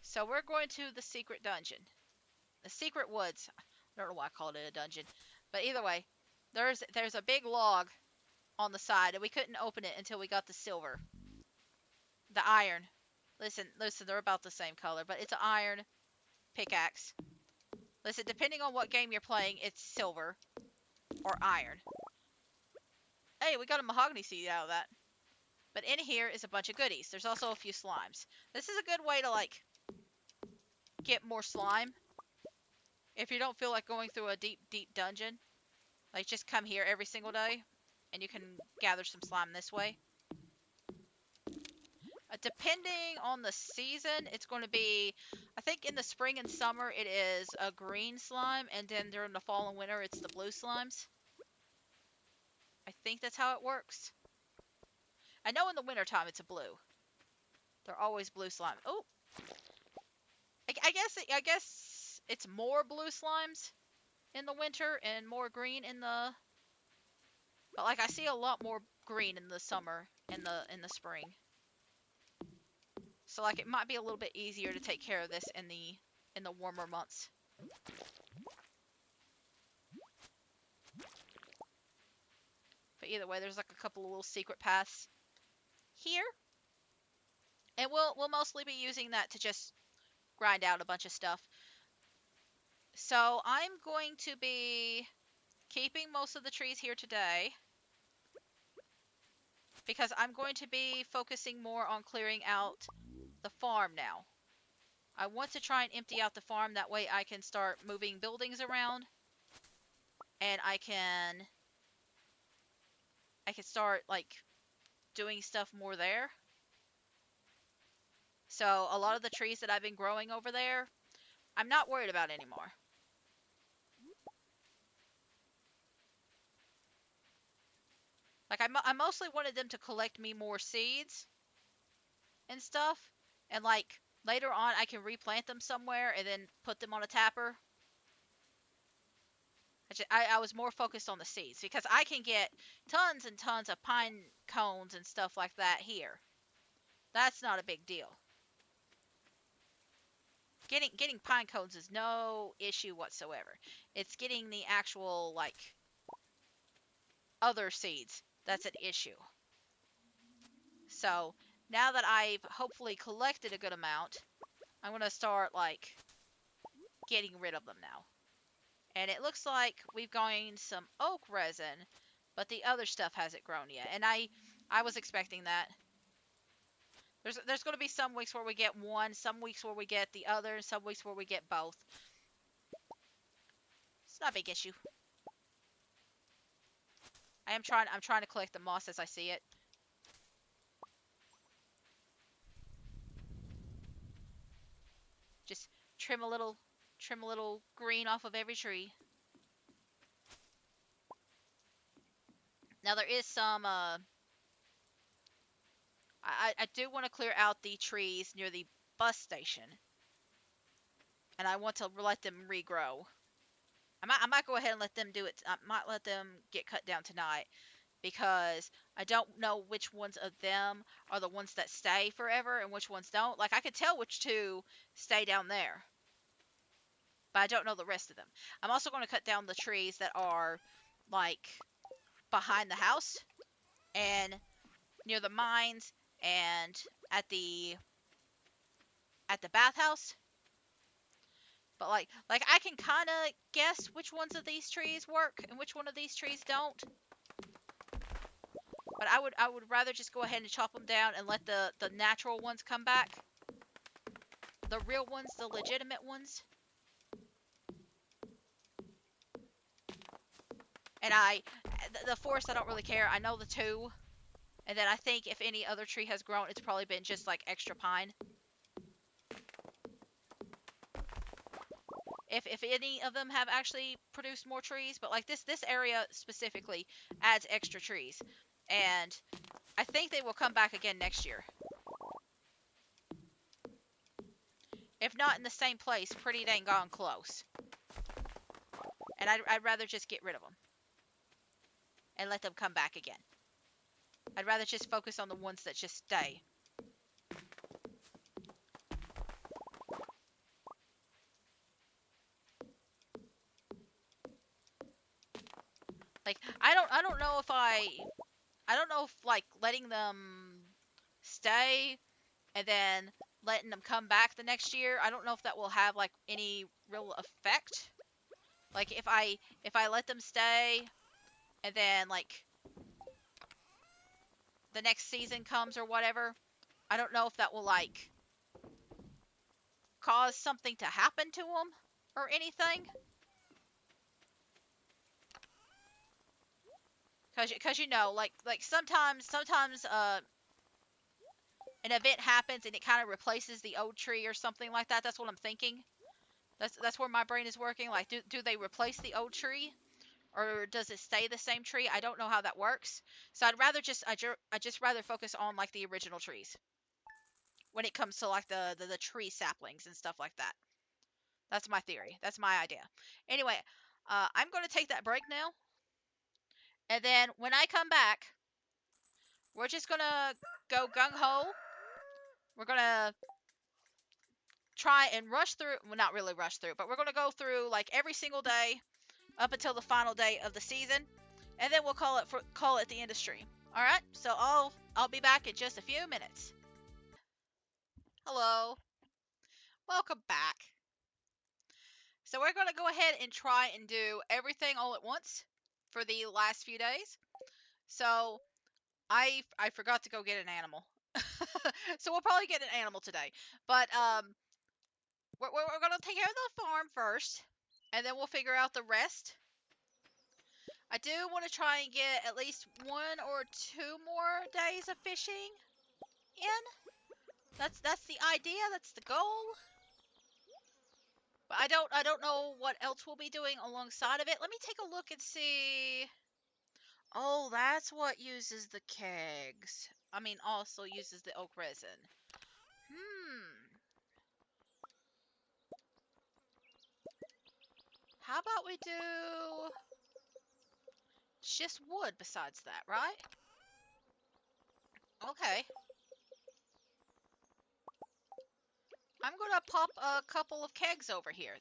So we're going to the secret dungeon. The secret woods. I don't know why I called it a dungeon. But either way, there's a big log on the side, and we couldn't open it until we got the silver. The iron. Listen, they're about the same color, but it's an iron pickaxe. Listen, depending on what game you're playing, it's silver or iron. Hey, we got a mahogany seed out of that. But in here is a bunch of goodies. There's also a few slimes. This is a good way to, like, get more slime. If you don't feel like going through a deep dungeon, like, just come here every single day, and you can gather some slime this way. Depending on the season, it's going to be, I think in the spring and summer, it is a green slime, and then during the fall and winter, it's the blue slimes. I think that's how it works. I know in the wintertime, it's a blue. They're always blue slime. Oh! I guess it's more blue slimes in the winter and more green in the... But, like, I see a lot more green in the summer in the spring. So like it might be a little bit easier to take care of this in the warmer months. But either way, there's like a couple of little secret paths here, and we'll mostly be using that to just grind out a bunch of stuff. So I'm going to be keeping most of the trees here today because I'm going to be focusing more on clearing out the farm now. I want to try and empty out the farm, that way I can start moving buildings around and I can start like doing stuff more there. So a lot of the trees that I've been growing over there, I'm not worried about anymore. Like I mostly wanted them to collect me more seeds and stuff, and like later on I can replant them somewhere and then put them on a tapper. I was more focused on the seeds because I can get tons and tons of pine cones and stuff like that here. That's not a big deal. Getting pine cones is no issue whatsoever. It's getting the actual like other seeds that's an issue. So now that I've hopefully collected a good amount, I'm gonna start like getting rid of them now. And it looks like we've gained some oak resin, but the other stuff hasn't grown yet. And I was expecting that. There's going to be some weeks where we get one, some weeks where we get the other, and some weeks where we get both. It's not a big issue. I'm trying to collect the moss as I see it. Just trim a little green off of every tree. Now there is some I do want to clear out the trees near the bus station. And I want to let them regrow. I might go ahead and let them do it. I might let them get cut down tonight because I don't know which ones of them are the ones that stay forever and which ones don't. Like I could tell which two stay down there, but I don't know the rest of them. I'm also going to cut down the trees that are like behind the house and near the mines and at the bathhouse. But like I can kind of guess which ones of these trees work and which one of these trees don't. But I would rather just go ahead and chop them down and let the natural ones come back. The real ones, the legitimate ones. And the forest, I don't really care. I know the two. And then I think if any other tree has grown, it's probably been just like extra pine. If any of them have actually produced more trees, but like this area specifically adds extra trees. And I think they will come back again next year. If not in the same place, pretty dang gone close. And I'd rather just get rid of them and let them come back again. I'd rather just focus on the ones that just stay. Like I don't know if I don't know if like letting them stay and then letting them come back the next year, I don't know if that will have like any real effect. Like if I let them stay and then like the next season comes or whatever, I don't know if that will like cause something to happen to them or anything. Cause you know like sometimes an event happens and it kind of replaces the old tree or something like that. That's what I'm thinking. That's where my brain is working. Like do they replace the old tree or does it stay the same tree? I don't know how that works. So I'd rather I just rather focus on like the original trees when it comes to like the tree saplings and stuff like that. That's my theory. That's my idea. Anyway, I'm going to take that break now. And then when I come back, We're just gonna go gung-ho. We're gonna try and rush through, well, not really rush through, but we're gonna go through like every single day up until the final day of the season, and then we'll call it the end of stream. All right, so I'll be back in just a few minutes. Hello, welcome back. So we're gonna go ahead and try and do everything all at once for the last few days. So I forgot to go get an animal, so we'll probably get an animal today. But we're gonna take care of the farm first, and then we'll figure out the rest. I do want to try and get at least 1 or 2 more days of fishing in. That's the idea. That's the goal. But I don't know what else we'll be doing alongside of it. Let me take a look and see. Oh, that's what uses the kegs. I mean, also uses the oak resin. How about we do just wood besides that, right? Okay. I'm gonna pop a couple of kegs over here.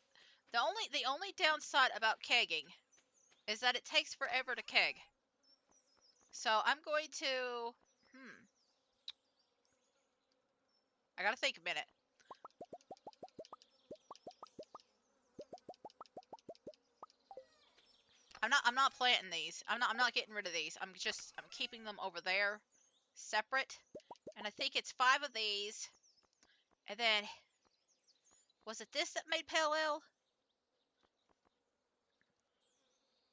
The only downside about kegging is that it takes forever to keg. So I'm going to I gotta think a minute. I'm not planting these. I'm not getting rid of these. I'm keeping them over there separate. And I think it's 5 of these. And then was it this that made pale ale?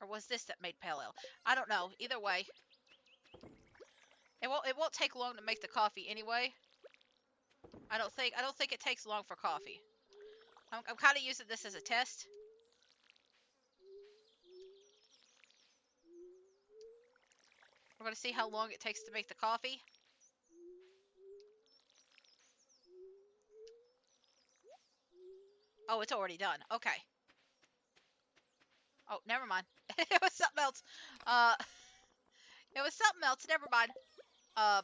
Or was this that made pale ale? I don't know. Either way. It won't take long to make the coffee anyway. I don't think it takes long for coffee. I'm kind of using this as a test. We're going to see how long it takes to make the coffee. Oh, it's already done. Okay. Oh, never mind. It was something else. Uh, it was something else. Never mind. Uh,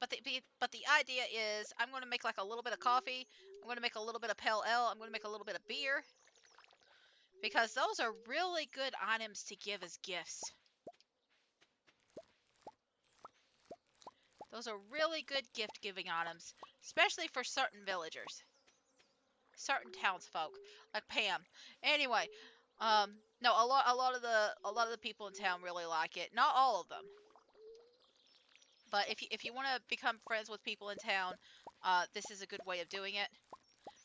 but the idea is I'm going to make like a little bit of coffee. I'm going to make a little bit of pale ale. I'm going to make a little bit of beer. Because those are really good items to give as gifts. Those are really good gift-giving items, especially for certain villagers, certain townsfolk, like Pam. Anyway, no, a lot of the people in town really like it. Not all of them, but if you want to become friends with people in town, this is a good way of doing it.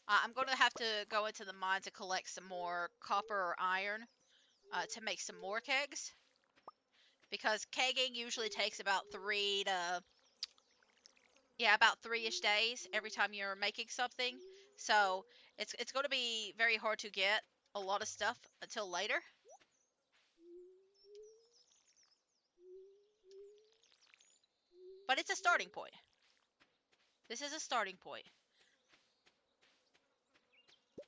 I'm going to have to go into the mine to collect some more copper or iron to make some more kegs, because kegging usually takes about 3-ish days every time you're making something. So it's going to be very hard to get a lot of stuff until later. But it's a starting point. This is a starting point.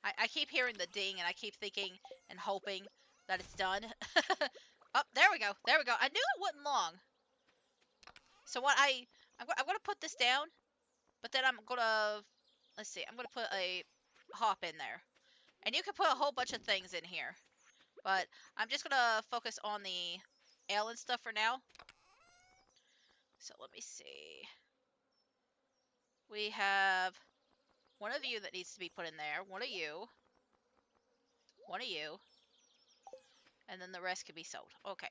I keep hearing the ding, and I keep thinking and hoping that it's done. Oh, there we go. There we go. I knew it wasn't long. So I'm going to put this down, but then I'm going to, let's see, I'm going to put a hop in there. And you can put a whole bunch of things in here. But I'm just going to focus on the ale and stuff for now. So let me see. We have one of you that needs to be put in there. One of you. One of you. And then the rest can be sold. Okay.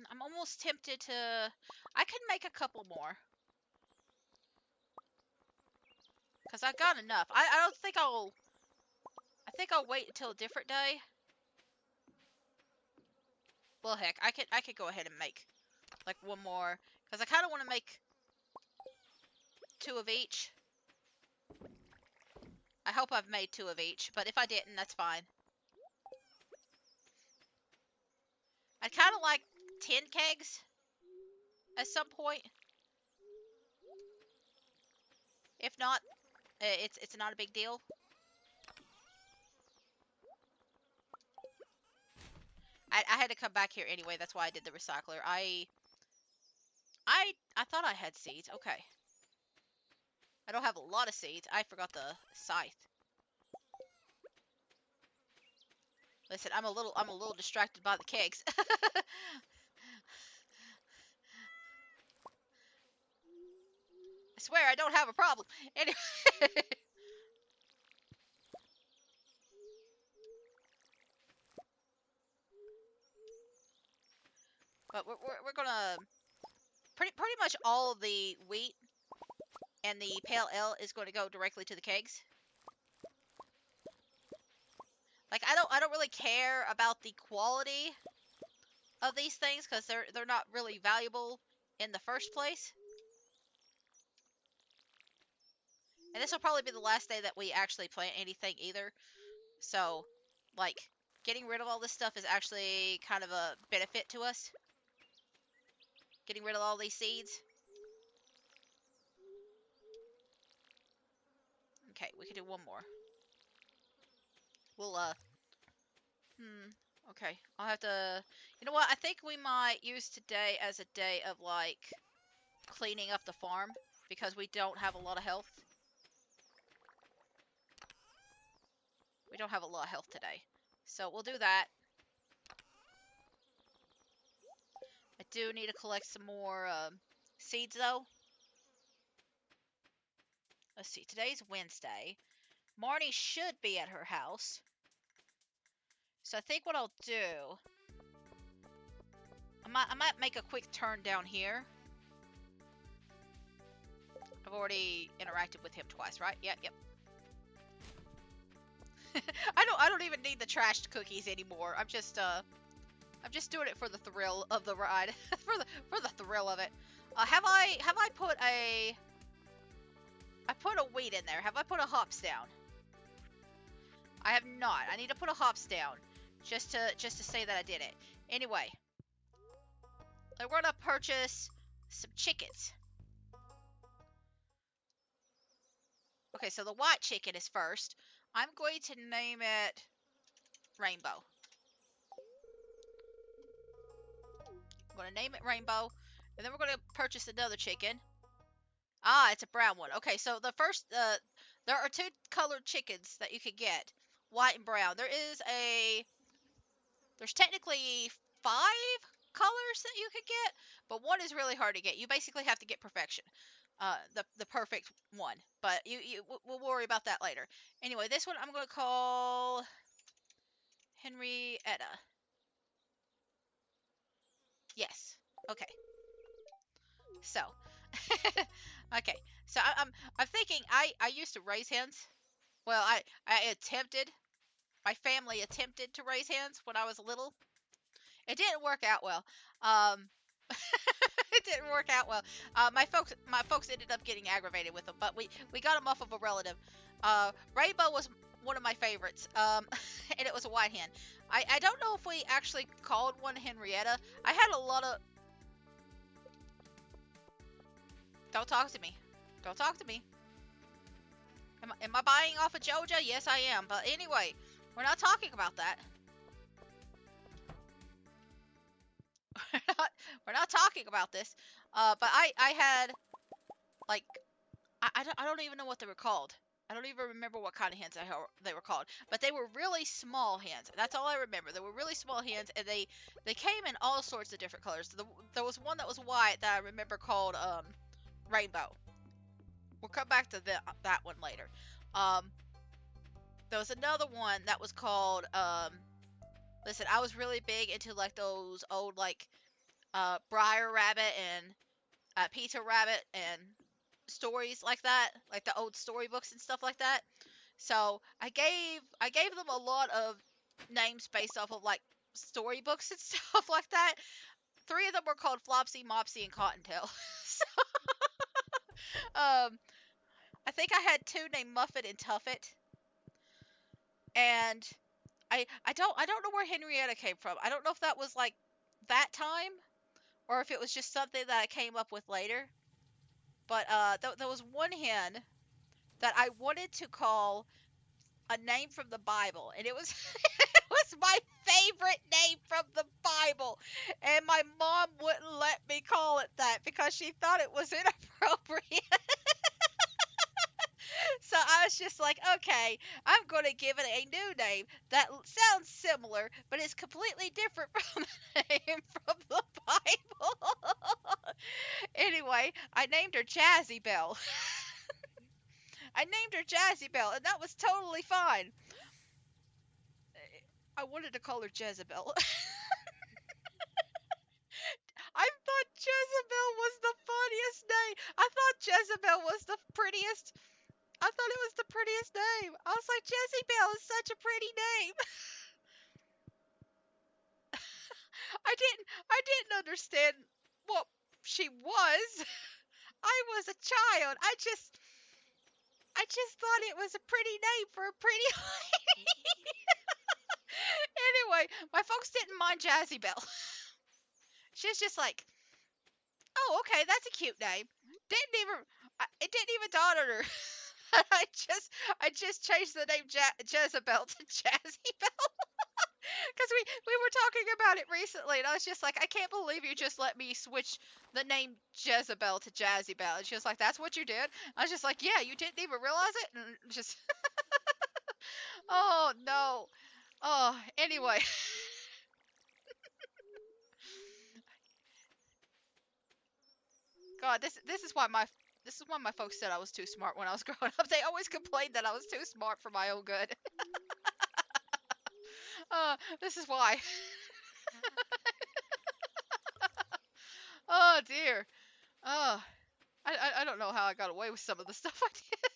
I'm almost tempted to... I could make a couple more. Because I got enough. I don't think I'll... I think I'll wait until a different day. Well, heck, I could go ahead and make like one more. Because I kind of want to make 2 of each. I hope I've made 2 of each. But if I didn't, that's fine. I'd kind of like 10 kegs at some point. If not, it's not a big deal. I had to come back here anyway. That's why I did the recycler. I thought I had seeds. Okay. I don't have a lot of seeds. I forgot the scythe. Listen, I'm a little distracted by the kegs. I swear I don't have a problem. Anyway, but we're gonna pretty much all of the wheat and the pale ale is going to go directly to the kegs. Like I don't really care about the quality of these things because they're not really valuable in the first place. And this will probably be the last day that we actually plant anything either. So, like, getting rid of all this stuff is actually kind of a benefit to us. Getting rid of all these seeds. Okay, we can do one more. We'll, okay. I'll have to, you know what? I think we might use today as a day of, like, cleaning up the farm because we don't have a lot of health. We don't have a lot of health today. So we'll do that. I do need to collect some more seeds, though. Let's see. Today's Wednesday. Marnie should be at her house. So I think what I'll do... I might make a quick turn down here. I've already interacted with him twice, right? Yep. I don't even need the trashed cookies anymore. I'm just doing it for the thrill of the ride. for the thrill of it. Have I put a... I put a wheat in there. Have I put a hops down? I have not. I need to put a hops down. Just to say that I did it. Anyway. We're gonna purchase some chickens. Okay, so the white chicken is first. I'm going to name it Rainbow. I'm going to name it Rainbow. And then we're going to purchase another chicken. Ah, it's a brown one. Okay, so the first, there are two colored chickens that you can get. White and brown. There's technically 5 colors that you could get, but one is really hard to get. You basically have to get perfection. The perfect one. But we'll worry about that later. Anyway, this one I'm going to call Henrietta. Yes. Okay. So, okay. So I'm thinking I used to raise hens. Well, I attempted. My family attempted to raise hens when I was little. It didn't work out well. Um, it didn't work out well. My folks ended up getting aggravated with them, but we got them off of a relative. Rainbow was one of my favorites. And it was a white hen. I don't know if we actually called one Henrietta. I had a lot of... Don't talk to me. Don't talk to me. Am I buying off of Joja? Yes, I am. But anyway, we're not talking about that. we're not talking about this. But I had, like, I don't even know what they were called. I don't even remember what kind of hens they were called. But they were really small hens. That's all I remember. They were really small hens, and they came in all sorts of different colors. There was one that was white that I remember called Rainbow. We'll come back to that one later. There was another one that was called listen, I was really big into like those old like Briar Rabbit and Peter Rabbit and stories like that, like the old storybooks and stuff like that. So I gave them a lot of names based off of like storybooks and stuff like that. 3 of them were called Flopsy, Mopsy, and Cottontail. So, I think I had 2 named Muffet and Tuffet, and I don't know where Henrietta came from. I don't know if that was like that time or if it was just something that I came up with later. But there was one hen that I wanted to call a name from the Bible, and it was was my favorite name from the Bible. And my mom wouldn't let me call it that because she thought it was inappropriate. So I was just like, okay, I'm going to give it a new name that sounds similar, but is completely different from the name from the Bible. Anyway, I named her Jazzy Bell. I named her Jazzy Bell, and that was totally fine. I wanted to call her Jezebel. I thought Jezebel was the funniest name. I thought Jezebel was the prettiest. I thought it was the prettiest name. I was like, Jezebel is such a pretty name. I didn't understand what she was. I was a child. I just thought it was a pretty name for a pretty lady. Anyway, my folks didn't mind Jazzy Bell. She's just like, oh, okay, that's a cute name. Didn't even it didn't even dawn on her. I just changed the name Jezebel to Jazzy Bell because we were talking about it recently, and I was just like, I can't believe you just let me switch the name Jezebel to Jazzy Bell. And she was like, that's what you did. I was just like, yeah, you didn't even realize it, and just oh no. Oh, anyway. God, this is why my folks said I was too smart when I was growing up. They always complained that I was too smart for my own good. This is why. Oh dear. Oh, I don't know how I got away with some of the stuff I did.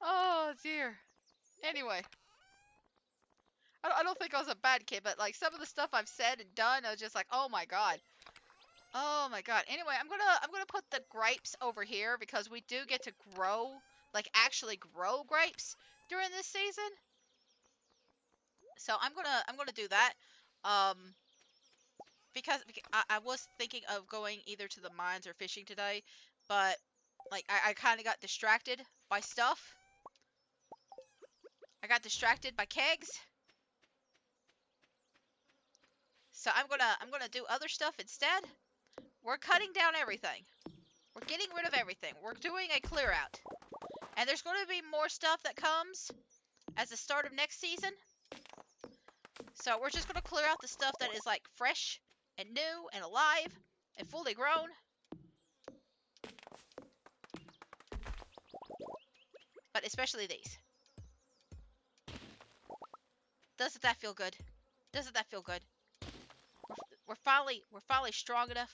Oh dear. Anyway, I don't think I was a bad kid, but like some of the stuff I've said and done, I was just like, oh my god. Oh my god. Anyway, I'm gonna put the grapes over here because we do get to grow, like actually grow grapes during this season. So I'm gonna do that. Um, because I was thinking of going either to the mines or fishing today, but like I kind of got distracted by stuff. I got distracted by kegs, so I'm gonna do other stuff instead. We're cutting down everything. We're getting rid of everything. We're doing a clear out, and there's going to be more stuff that comes as the start of next season. So we're just gonna clear out the stuff that is like fresh and new and alive and fully grown. But especially these. Doesn't that feel good? Doesn't that feel good? We're finally strong enough.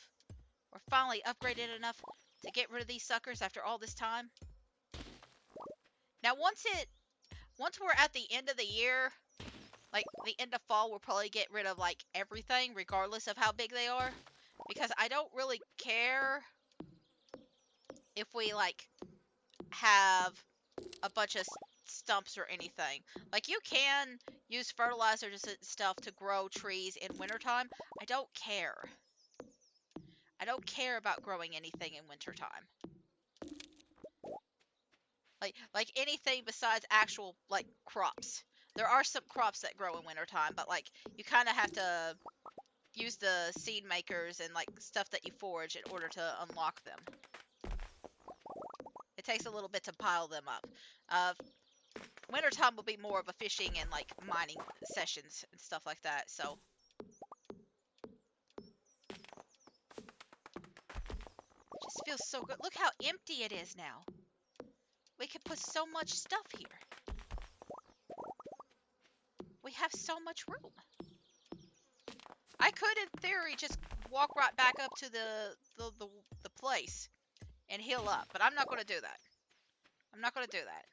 We're finally upgraded enough to get rid of these suckers after all this time. Now once we're at the end of the year, like the end of fall, we'll probably get rid of like everything regardless of how big they are, because I don't really care if we like have a bunch of stumps or anything. Like you can use fertilizers and stuff to grow trees in wintertime. I don't care. I don't care about growing anything in wintertime. Like anything besides actual like crops. There are some crops that grow in wintertime, but like you kind of have to use the seed makers and like stuff that you forage in order to unlock them. It takes a little bit to pile them up. Uh, Wintertime will be more of a fishing and like mining sessions and stuff like that. So it just feels so good. Look how empty it is now. We could put so much stuff here. We have so much room. I could, in theory, just walk right back up to the place and heal up, but I'm not going to do that. I'm not going to do that.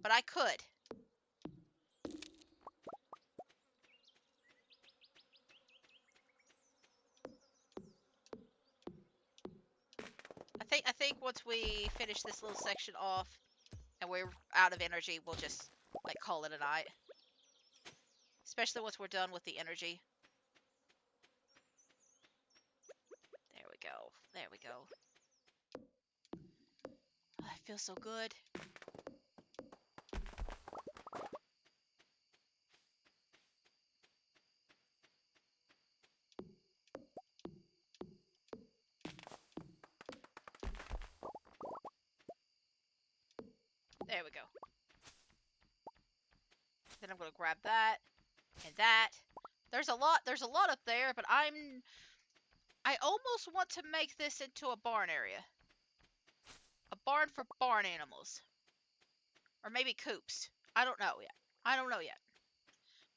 But I could. I think once we finish this little section off and we're out of energy, we'll just like call it a night. Especially once we're done with the energy. There we go. There we go. Oh, I feel so good. There we go. Then I'm gonna grab that and that. There's a lot up there, but I almost want to make this into a barn area. A barn for barn animals. Or maybe coops. I don't know yet. I don't know yet.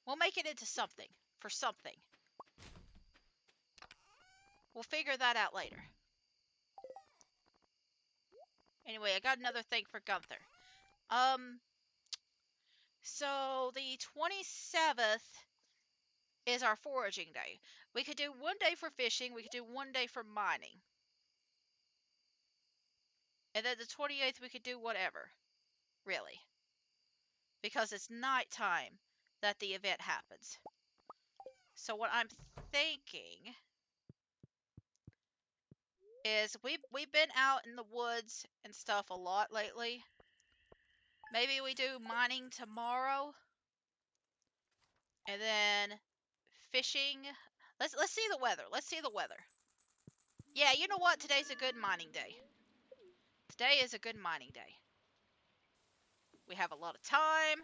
We'll make it into something. For something. We'll figure that out later. Anyway, I got another thing for Gunther. So the 27th is our foraging day. We could do one day for fishing, we could do one day for mining. And then the 28th we could do whatever. Really. Because it's nighttime that the event happens. So what I'm thinking is we've been out in the woods and stuff a lot lately. Maybe we do mining tomorrow. And then fishing. Let's see the weather. Let's see the weather. Yeah, you know what? Today's a good mining day. Today is a good mining day. We have a lot of time.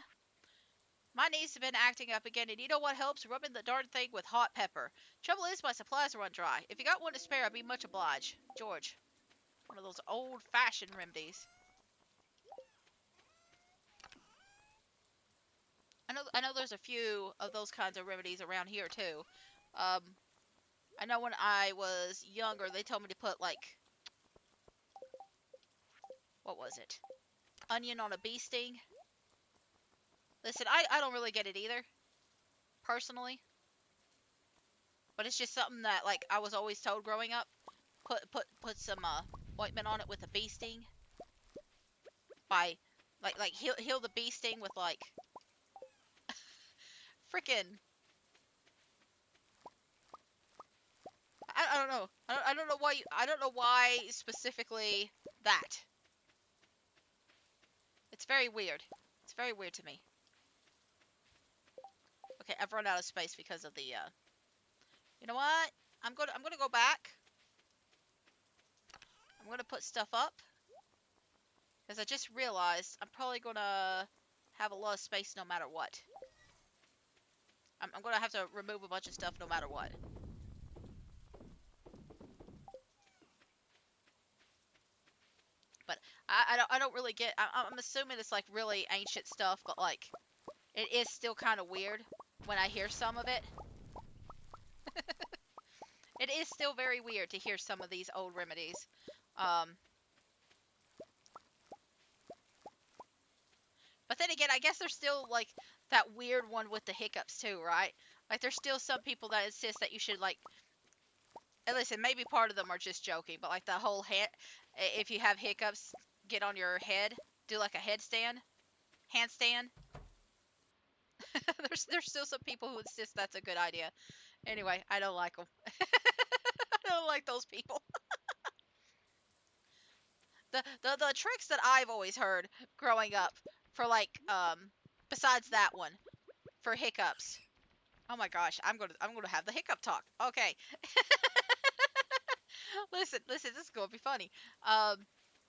My niece has been acting up again, and you know what helps? Rubbing the darn thing with hot pepper. Trouble is, my supplies run dry. If you got one to spare, I'd be much obliged. George. One of those old-fashioned remedies. I know there's a few of those kinds of remedies around here, too. I know when I was younger, they told me to put, like... What was it? Onion on a bee sting. Listen, I don't really get it either. Personally. But it's just something that, like, I was always told growing up. Put some, ointment on it with a bee sting. By, like, heal the bee sting with, like... Frickin'... I don't know. I don't know why. I don't know why specifically that. It's very weird. It's very weird to me. Okay, I've run out of space because of the. You know what? I'm gonna go back. I'm gonna put stuff up because I just realized I'm probably gonna have a lot of space no matter what. I'm gonna have to remove a bunch of stuff no matter what. But I don't really get. I'm assuming it's like really ancient stuff, but like it is still kind of weird when I hear some of it. It is still very weird to hear some of these old remedies. But then again, I guess there's still like that weird one with the hiccups too, right? Like there's still some people that insist that you should like. And listen, maybe part of them are just joking, but like the whole head, if you have hiccups, get on your head, do like a headstand, handstand. There's still some people who insist that's a good idea. Anyway, I don't like them. I don't like those people. The tricks that I've always heard growing up for like besides that one for hiccups. Oh my gosh, I'm gonna have the hiccup talk. Okay. listen, this is gonna be funny.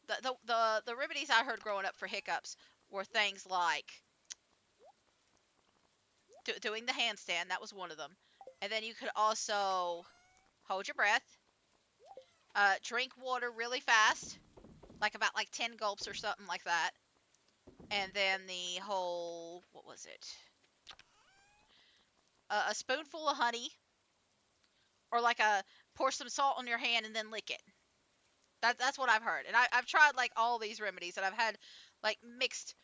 The remedies I heard growing up for hiccups were things like doing the handstand. That was one of them, and then you could also hold your breath, drink water really fast, like about like 10 gulps or something like that, and then the whole what was it? A spoonful of honey, or like a pour some salt on your hand and then lick it. That's what I've heard, and I've tried like all these remedies, and I've had like mixed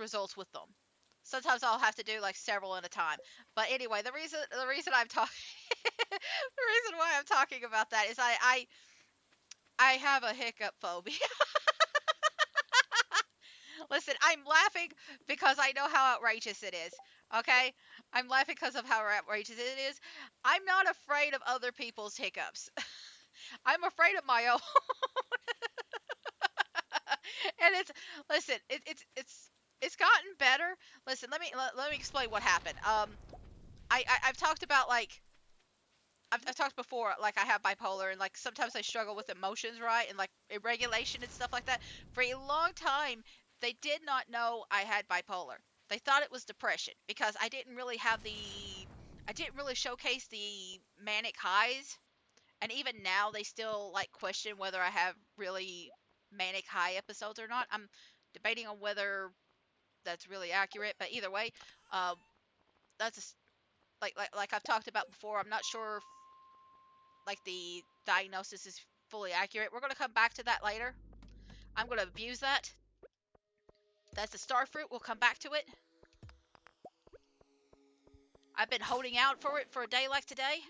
results with them. Sometimes I'll have to do like several at a time. But anyway, the reason I'm talking the reason why I'm talking about that is I have a hiccup phobia. Listen, I'm laughing because I know how outrageous it is. Okay? I'm laughing because of how outrageous it is. I'm not afraid of other people's hiccups. I'm afraid of my own. And it's listen, it's gotten better. Listen, let me explain what happened. I've talked about like I've talked before, like I have bipolar and like sometimes I struggle with emotions, right? And like irregulation and stuff like that. For a long time, they did not know I had bipolar. They thought it was depression because I didn't really showcase the manic highs, and even now they still like question whether I have really manic high episodes or not. I'm debating on whether that's really accurate, but either way, uh, that's like I've talked about before. I'm not sure if like the diagnosis is fully accurate. We're gonna come back to that later. I'm gonna abuse that. That's a star fruit. We'll come back to it. I've been holding out for it for a day like today.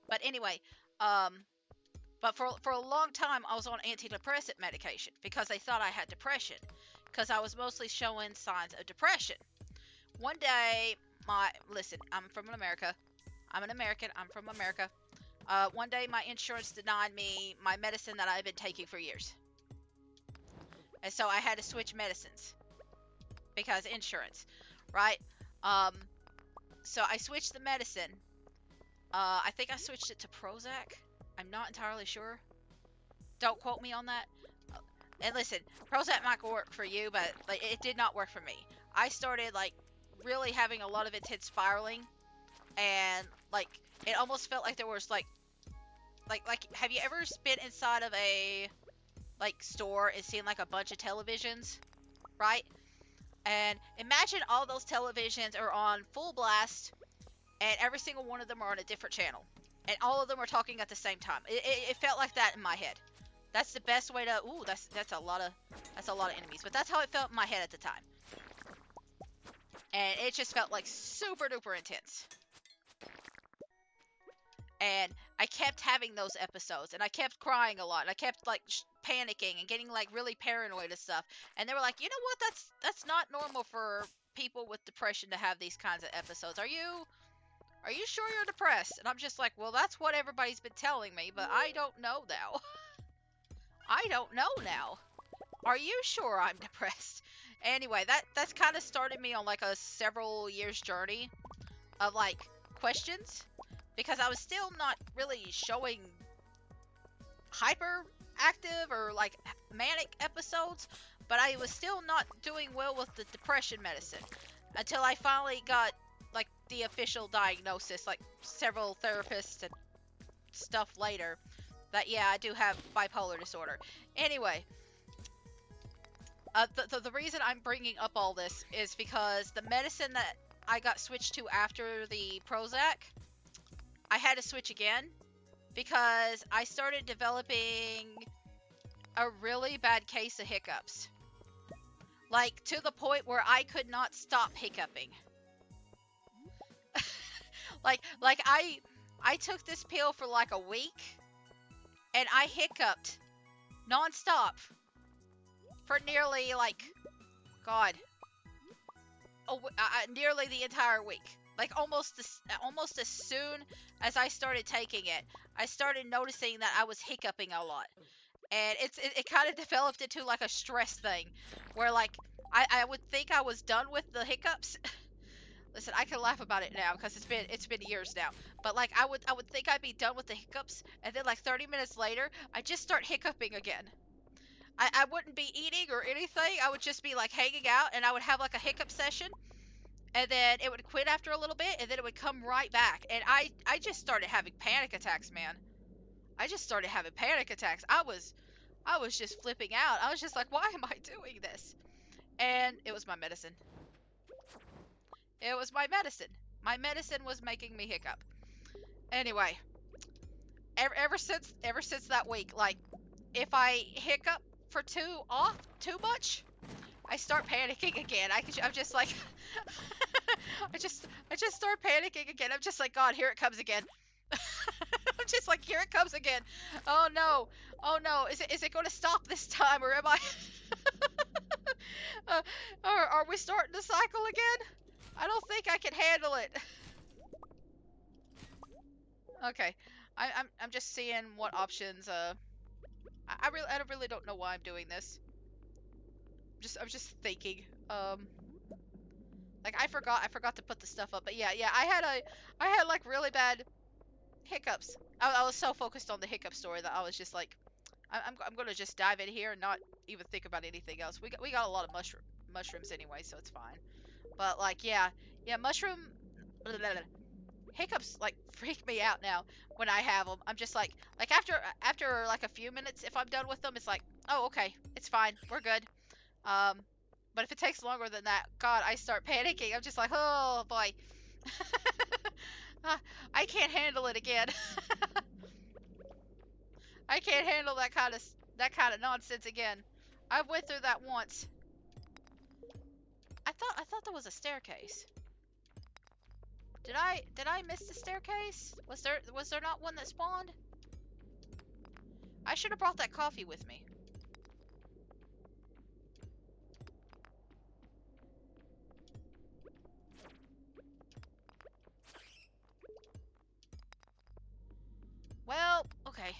But anyway, um, but for a long time I was on antidepressant medication because they thought I had depression because I was mostly showing signs of depression. One day, listen, I'm from America. I'm an American. I'm from America. One day my insurance denied me my medicine that I've been taking for years. And so I had to switch medicines because insurance, right? Um, so I switched the medicine. I think I switched it to Prozac. I'm not entirely sure. Don't quote me on that. And listen, Prozac might work for you, but like it did not work for me. I started like really having a lot of intense spiraling, and like it almost felt like there was like have you ever been inside of a like store and seen like a bunch of televisions, right? And imagine all those televisions are on full blast, and every single one of them are on a different channel, and all of them are talking at the same time. It felt like that in my head. That's the best way to. Ooh, that's a lot of enemies, but that's how it felt in my head at the time, and it just felt like super duper intense. And I kept having those episodes, and I kept crying a lot, and I kept like panicking and getting like really paranoid and stuff. And they were like, you know what? That's not normal for people with depression to have these kinds of episodes. Are you sure you're depressed? And I'm just like, well, that's what everybody's been telling me, but I don't know now. I don't know now. Are you sure I'm depressed? Anyway, that's kind of started me on like a several years journey of like questions because I was still not really showing hyper active or like manic episodes, but I was still not doing well with the depression medicine until I finally got like the official diagnosis, like several therapists and stuff later, that yeah, I do have bipolar disorder. Anyway, the reason I'm bringing up all this is because the medicine that I got switched to after the Prozac, I had to switch again because I started developing a really bad case of hiccups. Like to the point where I could not stop hiccuping. like I took this pill for like a week and I hiccuped nonstop for nearly like God, nearly the entire week. Like almost as soon as I started taking it, I started noticing that I was hiccuping a lot, and it kind of developed into like a stress thing, where like I would think I was done with the hiccups. Listen, I can laugh about it now because it's been years now. But like I would think I'd be done with the hiccups, and then like 30 minutes later, I just start hiccuping again. I wouldn't be eating or anything. I would just be like hanging out, and I would have like a hiccup session, and then it would quit after a little bit, and then it would come right back. And I just started having panic attacks, man. I just started having panic attacks. I was just flipping out. I was just like, why am I doing this? And it was my medicine. It was my medicine. My medicine was making me hiccup. Anyway, ever since that week, like if I hiccup for too much, I start panicking again. I'm just like, I just start panicking again. I'm just like, God, here it comes again. I'm just like, here it comes again. Oh no, oh no. Is it going to stop this time, or am I? Are we starting the cycle again? I don't think I can handle it. Okay, I'm just seeing what options. I really don't know why I'm doing this. I'm just thinking. Like I forgot to put the stuff up. But yeah, I had like really bad hiccups. I was so focused on the hiccup story that I was just like, I'm gonna just dive in here and not even think about anything else. We got a lot of mushrooms anyway, so it's fine. But like, yeah, mushroom hiccups like freak me out now when I have them. I'm just like after like a few minutes, if I'm done with them, it's like, oh okay, it's fine, we're good. Um, but if it takes longer than that, God, I start panicking. I'm just like, oh boy, I can't handle it again. I can't handle that kind of nonsense again. I went through that once. I thought there was a staircase. Did I miss the staircase? Was there not one that spawned? I should have brought that coffee with me. Well, okay.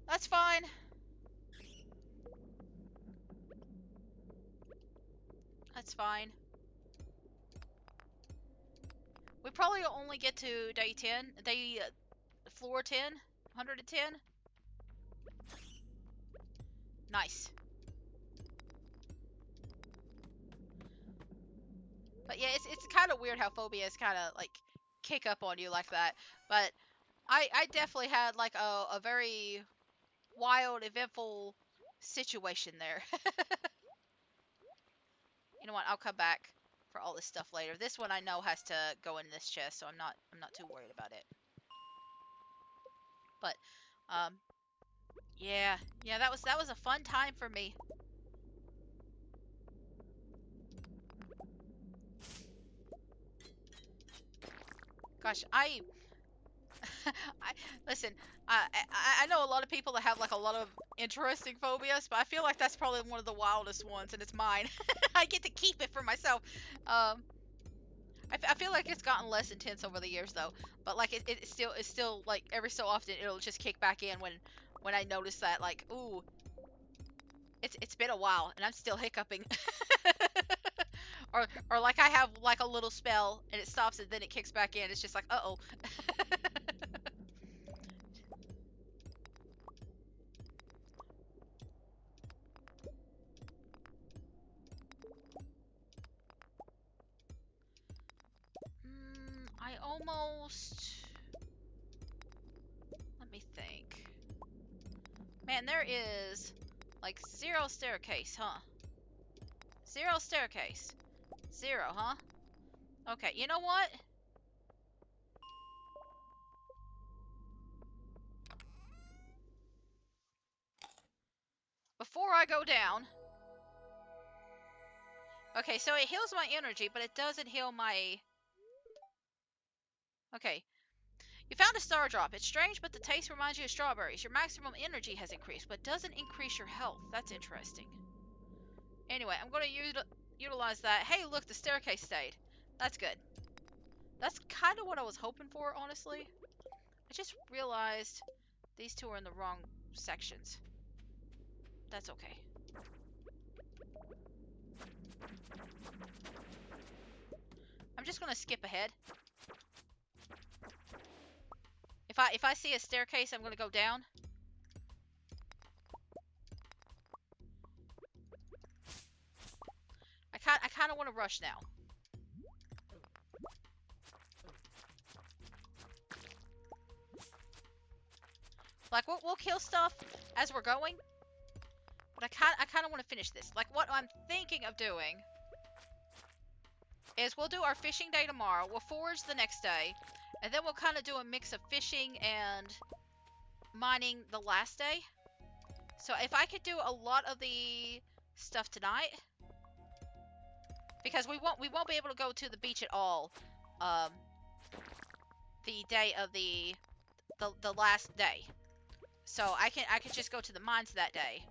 That's fine. That's fine. We probably only get to day 10. Floor 10? 110? Nice. But yeah, it's kind of weird how phobias kind of like kick up on you like that. But I definitely had like a very wild, eventful situation there. You know what? I'll come back for all this stuff later. This one I know has to go in this chest, so I'm not too worried about it. But um yeah, that was a fun time for me. Gosh, I listen. I know a lot of people that have like a lot of interesting phobias, but I feel like that's probably one of the wildest ones, and it's mine. I get to keep it for myself. Um, I feel like it's gotten less intense over the years though, but like it's still like every so often it'll just kick back in when I notice that like, ooh, it's been a while and I'm still hiccuping. or like I have like a little spell and it stops and then it kicks back in. It's just like, uh-oh. I almost... Let me think. Man, there is like zero staircase, huh? Zero staircase. Zero, huh? Okay, you know what? Before I go down... Okay, so it heals my energy, but it doesn't heal my... Okay. You found a star drop. It's strange, but the taste reminds you of strawberries. Your maximum energy has increased, but doesn't increase your health. That's interesting. Anyway, I'm going to utilize that. Hey, look, the staircase stayed. That's good. That's kind of what I was hoping for, honestly. I just realized these two are in the wrong sections. That's okay. I'm just going to skip ahead. If I see a staircase, I'm going to go down. I kind of want to rush now. Like we'll kill stuff as we're going, but I kind of want to finish this. Like what I'm thinking of doing is we'll do our fishing day tomorrow. We'll forage the next day, and then we'll kind of do a mix of fishing and mining the last day. So if I could do a lot of the stuff tonight, because we won't be able to go to the beach at all, the day of the last day. So I could just go to the mines that day,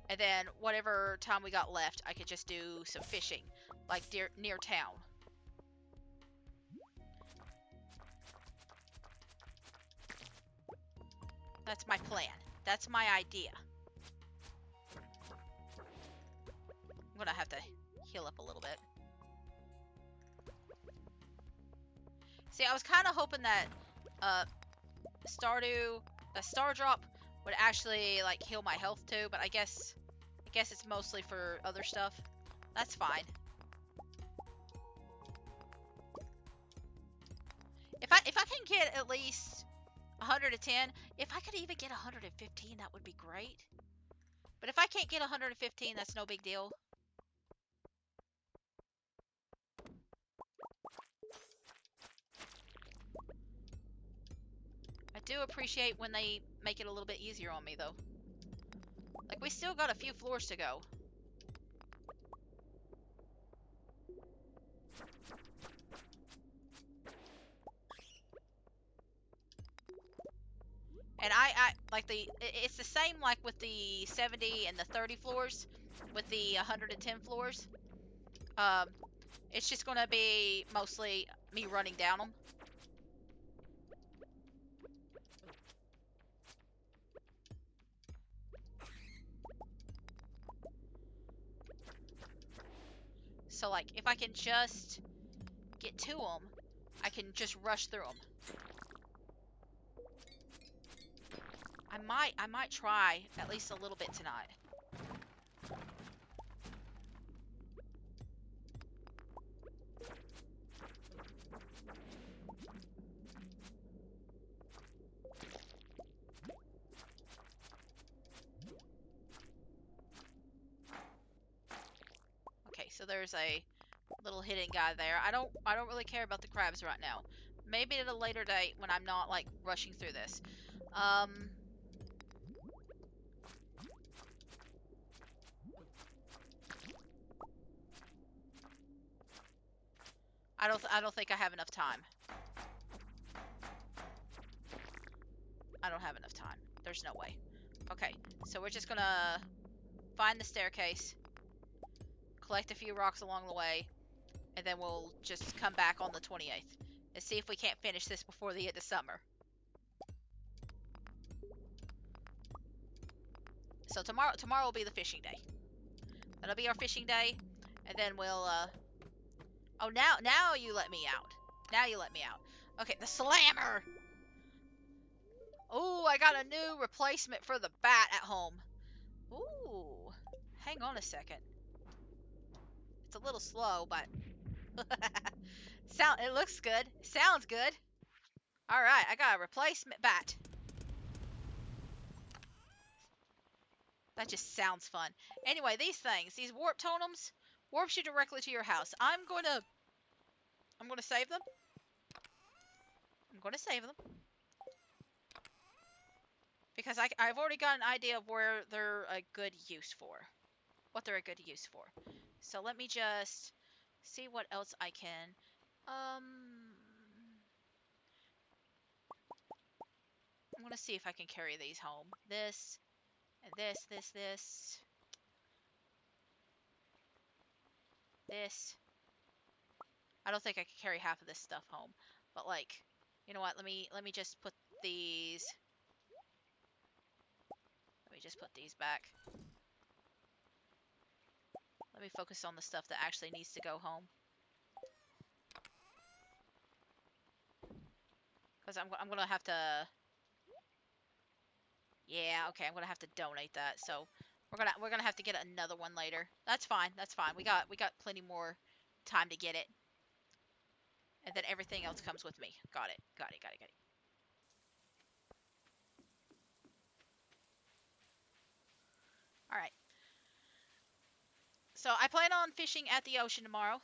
and then whatever time we got left, I could just do some fishing, like near town. That's my plan. That's my idea. I'm gonna have to heal up a little bit. See, I was kind of hoping that Stardew, a star drop, would actually like heal my health too, but I guess it's mostly for other stuff. That's fine. If I can get at least 110, if I could even get 115, that would be great. But if I can't get 115, that's no big deal. I do appreciate when they make it a little bit easier on me, though. Like, we still got a few floors to go. And I like it's the same like with the 70 and the 30 floors, with the 110 floors. Um, it's just gonna be mostly me running down them. So like, if I can just get to them, I can just rush through them. I might try at least a little bit tonight. Okay, so there's a little hidden guy there. I don't really care about the crabs right now. Maybe at a later date when I'm not like rushing through this. I don't think I have enough time. I don't have enough time. There's no way. Okay, so we're just gonna find the staircase, collect a few rocks along the way, and then we'll just come back on the 28th and see if we can't finish this before the end of summer. So tomorrow will be the fishing day. That'll be our fishing day, and then we'll oh, now you let me out. Now you let me out. Okay, the slammer. Oh, I got a new replacement for the bat at home. Ooh, hang on a second. It's a little slow, but it looks good. It sounds good. All right, I got a replacement bat. That just sounds fun. Anyway, these warp totems, warps you directly to your house. I'm gonna save them. I'm gonna save them because I've already got an idea of where they're a good use for. What they're a good use for. So let me just see what else I can. I'm gonna see if I can carry these home. This and this. I don't think I could carry half of this stuff home, but like, you know what? Let me just put these. Let me just put these back. Let me focus on the stuff that actually needs to go home. Because I'm gonna have to. Yeah, okay, I'm gonna have to donate that. So we're gonna have to get another one later. That's fine. That's fine. We got plenty more time to get it. And then everything else comes with me. Got it. Got it. Got it. Got it. All right. So I plan on fishing at the ocean tomorrow.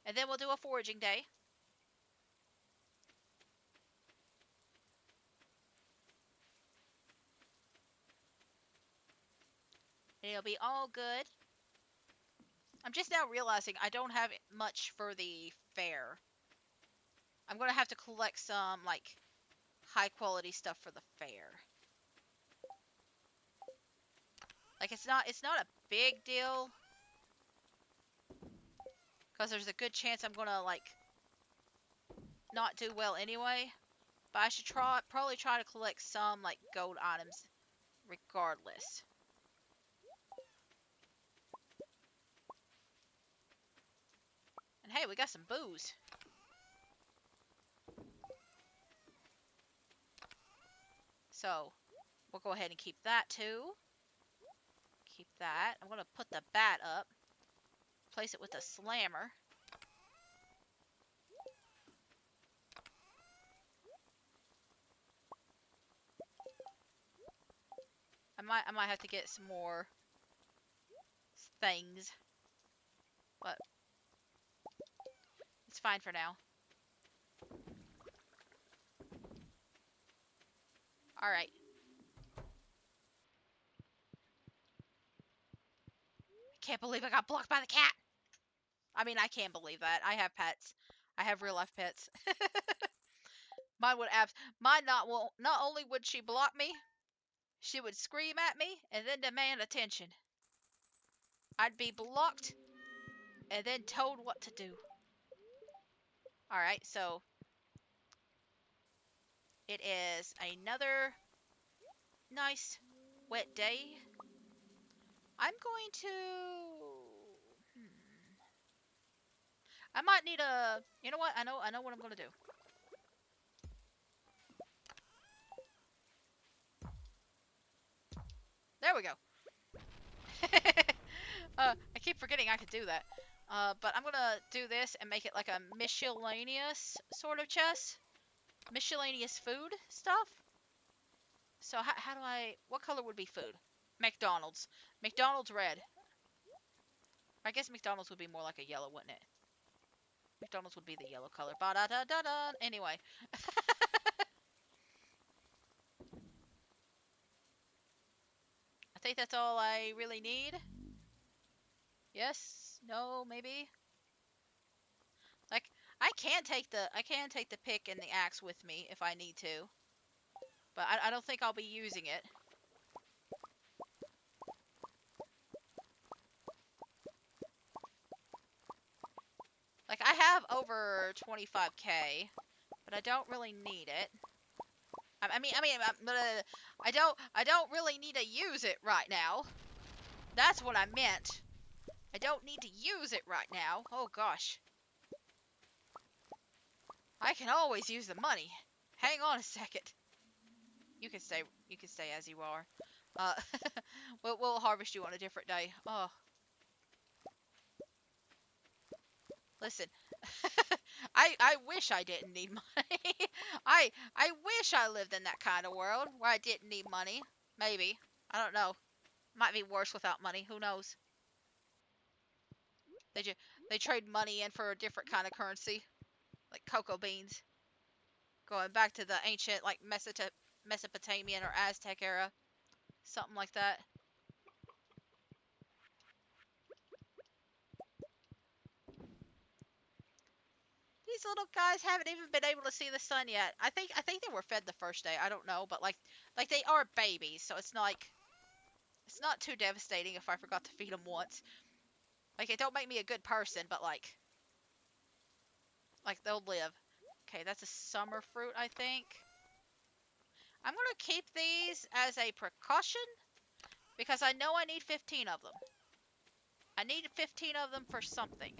And then we'll do a foraging day. And it'll be all good. I'm just now realizing I don't have much for the fair. I'm going to have to collect some, like, high quality stuff for the fair. Like, it's not a big deal. Because there's a good chance I'm going to, like, not do well anyway. But I should probably try to collect some, like, gold items regardless. And hey, we got some booze. So we'll go ahead and keep that too. Keep that. I'm gonna put the bat up. Place it with a slammer. I might have to get some more things, but it's fine for now. All right. I can't believe I got blocked by the cat. I mean, I can't believe that. I have pets. I have real life pets. Mine would mine not well. Not only would she block me, she would scream at me and then demand attention. I'd be blocked and then told what to do. All right, so it is another nice wet day. I'm going to. I might need a. You know what? I know what I'm going to do. There we go. I keep forgetting I could do that. But I'm gonna do this and make it like a miscellaneous sort of chest. Miscellaneous food stuff. So how do I... What color would be food? McDonald's. McDonald's red. I guess McDonald's would be more like a yellow, wouldn't it? McDonald's would be the yellow color. Ba-da-da-da-da. Anyway. I think that's all I really need. Yes? No? Maybe? Like, I can take the pick and the axe with me if I need to. But I don't think I'll be using it. Like, I have over 25k, but I don't really need it. I don't really need to use it right now. That's what I meant. I don't need to use it right now. Oh gosh. I can always use the money. Hang on a second. You can stay as you are. Uh, we'll harvest you on a different day. Oh. Listen. I wish I didn't need money. I wish I lived in that kind of world where I didn't need money. Maybe. I don't know. Might be worse without money. Who knows? They trade money in for a different kind of currency, like cocoa beans. Going back to the ancient like Mesopotamian or Aztec era, something like that. These little guys haven't even been able to see the sun yet. I think they were fed the first day. I don't know, but like they are babies, so it's not like it's not too devastating if I forgot to feed them once. Like it don't make me a good person, but like they'll live. Okay, that's a summer fruit, I think. I'm gonna keep these as a precaution because I know I need 15 of them. I need 15 of them for something.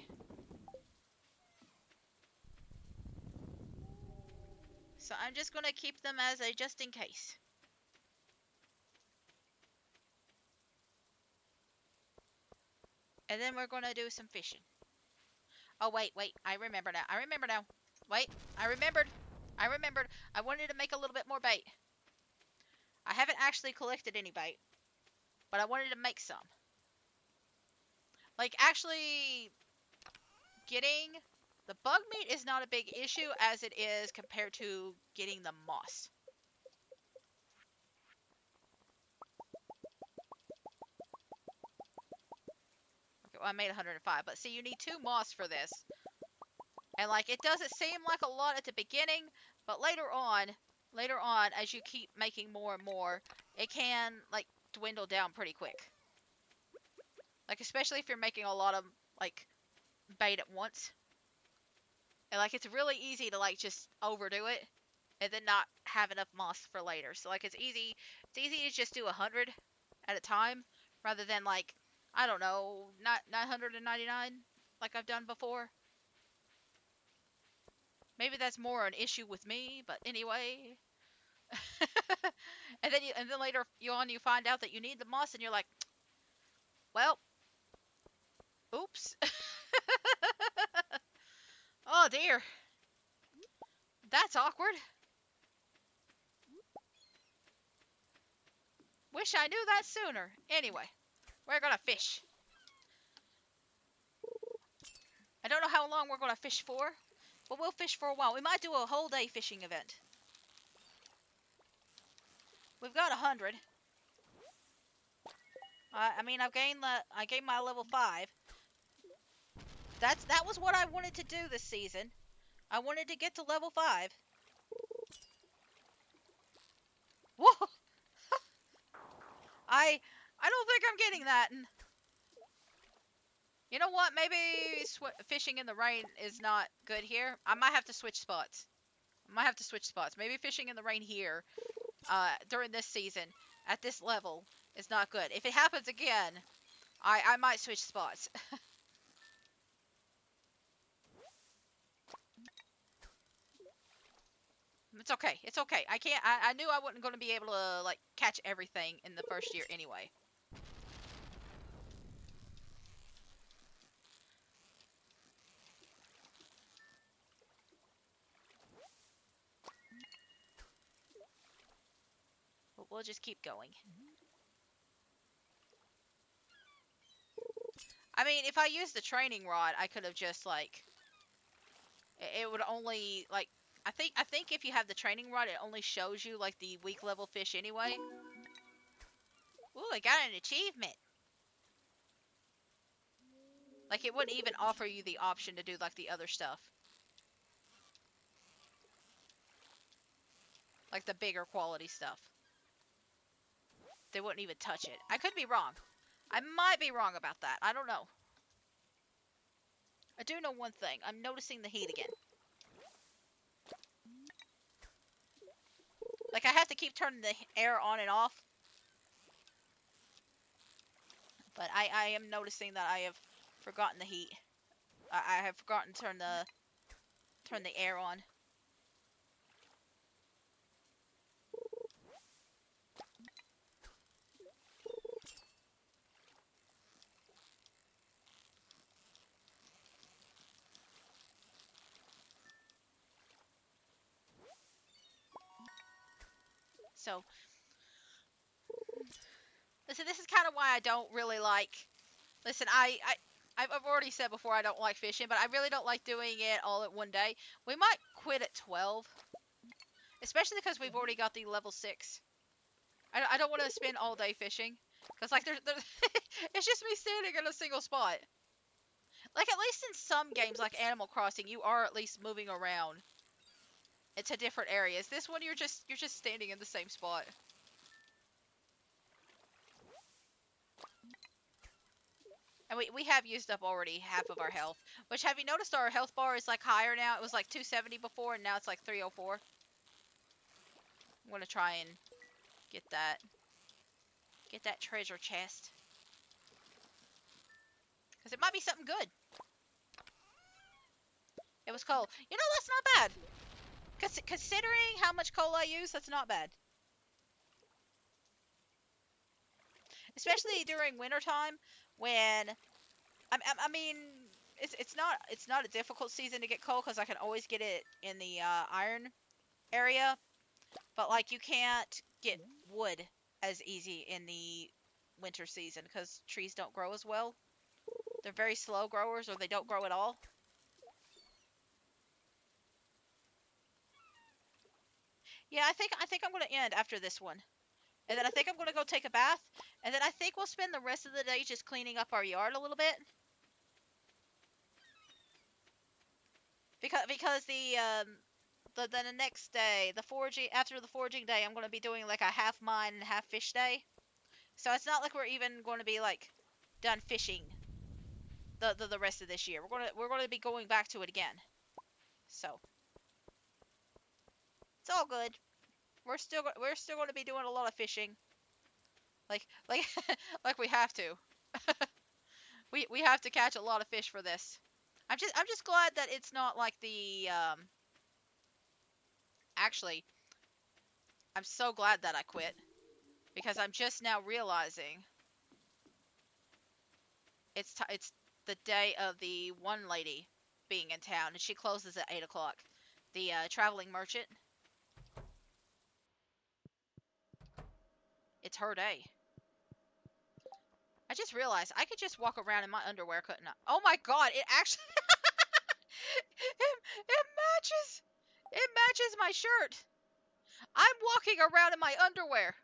So I'm just gonna keep them as a just in case. And then we're gonna do some fishing. Oh wait, I remember now. Wait, I remembered. I wanted to make a little bit more bait. I haven't actually collected any bait, but I wanted to make some. Like actually getting the bug meat is not a big issue as it is compared to getting the moss. Okay, well I made 105, but see you need 2 moss for this. And like it doesn't seem like a lot at the beginning, but later on as you keep making more and more, it can like dwindle down pretty quick. Like especially if you're making a lot of like bait at once. And like it's really easy to like just overdo it and then not have enough moss for later. So like it's easy to just do 100 at a time rather than like I don't know, not 999 like I've done before. Maybe that's more an issue with me, but anyway. And then later you find out that you need the moss, and you're like, well, oops. Oh dear, that's awkward. Wish I knew that sooner. Anyway, we're gonna fish. I don't know how long we're gonna fish for, but we'll fish for a while. We might do a whole day fishing event. We've got 100. I mean, I gained my level 5. That was what I wanted to do this season. I wanted to get to level 5. Whoa! I I don't think I'm getting that. And you know what? Maybe fishing in the rain is not good here. I might have to switch spots. I might have to switch spots. Maybe fishing in the rain here, during this season, at this level, is not good. If it happens again, I might switch spots. It's okay. It's okay. I can't. I knew I wasn't going to be able to like catch everything in the first year anyway. But we'll just keep going. I mean, if I used the training rod, I could have just like it would only like I think if you have the training rod, it only shows you like the weak level fish anyway. Ooh, I got an achievement. Like it wouldn't even offer you the option to do like the other stuff. Like the bigger quality stuff. They wouldn't even touch it. I could be wrong. I might be wrong about that. I don't know. I do know one thing. I'm noticing the heat again. Like I have to keep turning the air on and off. But I am noticing that I have forgotten the heat. I have forgotten to turn the air on. So, listen, this is kind of why I don't really like. Listen, I've already said before I don't like fishing, but I really don't like doing it all at one day. We might quit at 12, especially because we've already got the level 6. I don't want to spend all day fishing, because like there's it's just me standing in a single spot. Like at least in some games like Animal Crossing, you are at least moving around into different areas. This one you're just standing in the same spot. And we have used up already half of our health. Which, have you noticed our health bar is like higher now? It was like 270 before, and now it's like 304. I'm gonna try and get that treasure chest, because it might be something good. It was coal. You know, that's not bad. Considering how much coal I use, that's not bad. Especially during wintertime, when I mean, it's not a difficult season to get coal, because I can always get it in the iron area. But like you can't get wood as easy in the winter season, because trees don't grow as well. They're very slow growers, or they don't grow at all. Yeah, I think I'm gonna end after this one. And then I think I'm gonna go take a bath. And then I think we'll spend the rest of the day just cleaning up our yard a little bit. Because the next day, the foraging after the foraging day, I'm gonna be doing like a half mine and half fish day. So it's not like we're even going to be like done fishing the rest of this year. We're gonna be going back to it again. So it's all good. We're still going to be doing a lot of fishing. Like like we have to. We have to catch a lot of fish for this. I'm just glad that it's not like the actually I'm so glad that I quit because I'm just now realizing it's the day of the one lady being in town, and she closes at 8 o'clock. The traveling merchant. It's her day. I just realized I could just walk around in my underwear, couldn't I? Oh my god! It actually it matches. It matches my shirt. I'm walking around in my underwear.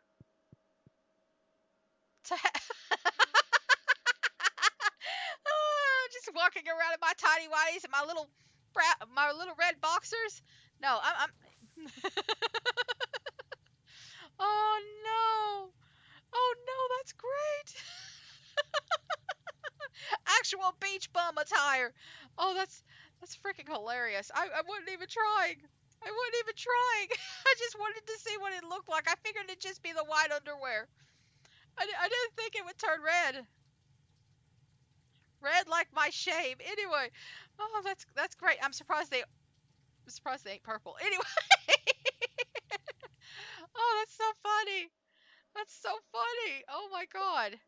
Just walking around in my tiny whities and my little red boxers. No, I'm Oh no. Oh no, that's great. Actual beach bum attire. Oh, that's freaking hilarious. I wasn't even trying. I wasn't even trying. I just wanted to see what it looked like. I figured it'd just be the white underwear. I didn't think it would turn red. Red like my shame. Anyway, oh, that's great. I'm surprised they ain't purple. Anyway, oh, that's so funny. That's so funny. Oh my god.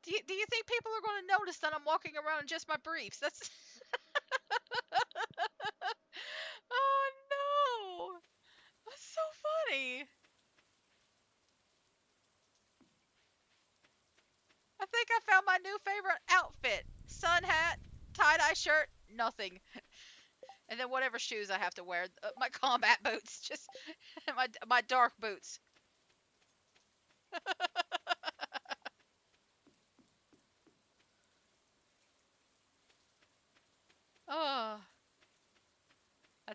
Do you think people are going to notice that I'm walking around in just my briefs? That's oh no. That's so funny. I think I found my new favorite outfit. Sun hat, tie-dye shirt, nothing. And then whatever shoes I have to wear. My combat boots, just my dark boots. Oh,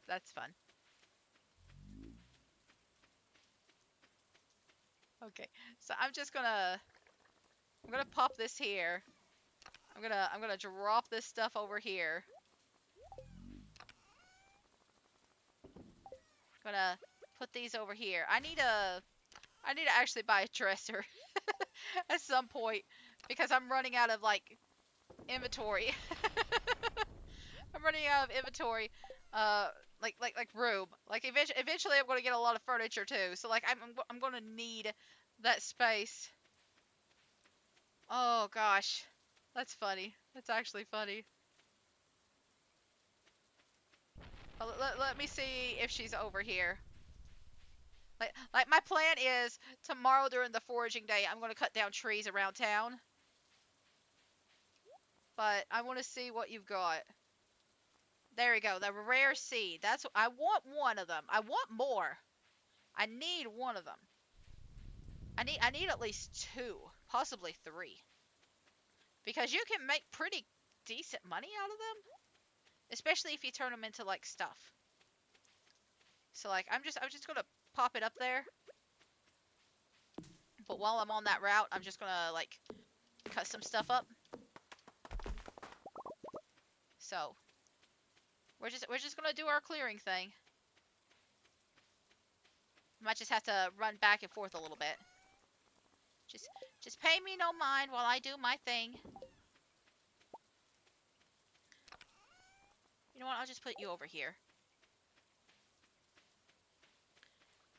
that's fun. Okay. So I'm gonna pop this here. I'm gonna drop this stuff over here. I'm gonna put these over here. I need to actually buy a dresser at some point because I'm running out of like inventory. I'm running out of inventory. Uh, like room. Like eventually I'm gonna get a lot of furniture too. So like I'm gonna need that space. Oh gosh, that's funny. That's actually funny. Let me see if she's over here. Like my plan is tomorrow during the foraging day, I'm gonna cut down trees around town. But I want to see what you've got. There we go. The rare seed. That's I want one of them. I want more. I need one of them. I need at least two, possibly three, because you can make pretty decent money out of them, especially if you turn them into like stuff. So like I'm just gonna pop it up there. But while I'm on that route, I'm just gonna like cut some stuff up. So we're just gonna do our clearing thing. Might just have to run back and forth a little bit. Just just pay me no mind while I do my thing. You know what? I'll just put you over here.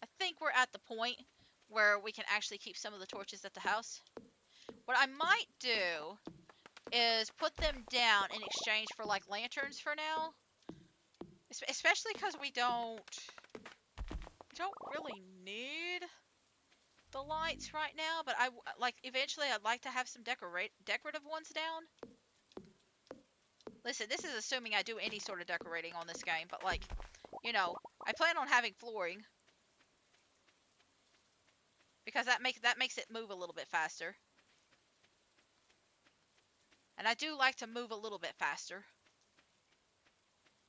I think we're at the point where we can actually keep some of the torches at the house. What I might do is put them down in exchange for like lanterns for now. Especially because we don't really need the lights right now, but I like eventually I'd like to have some decorative ones down. Listen, this is assuming I do any sort of decorating on this game, but like, I plan on having flooring because that makes it move a little bit faster. And I do like to move a little bit faster.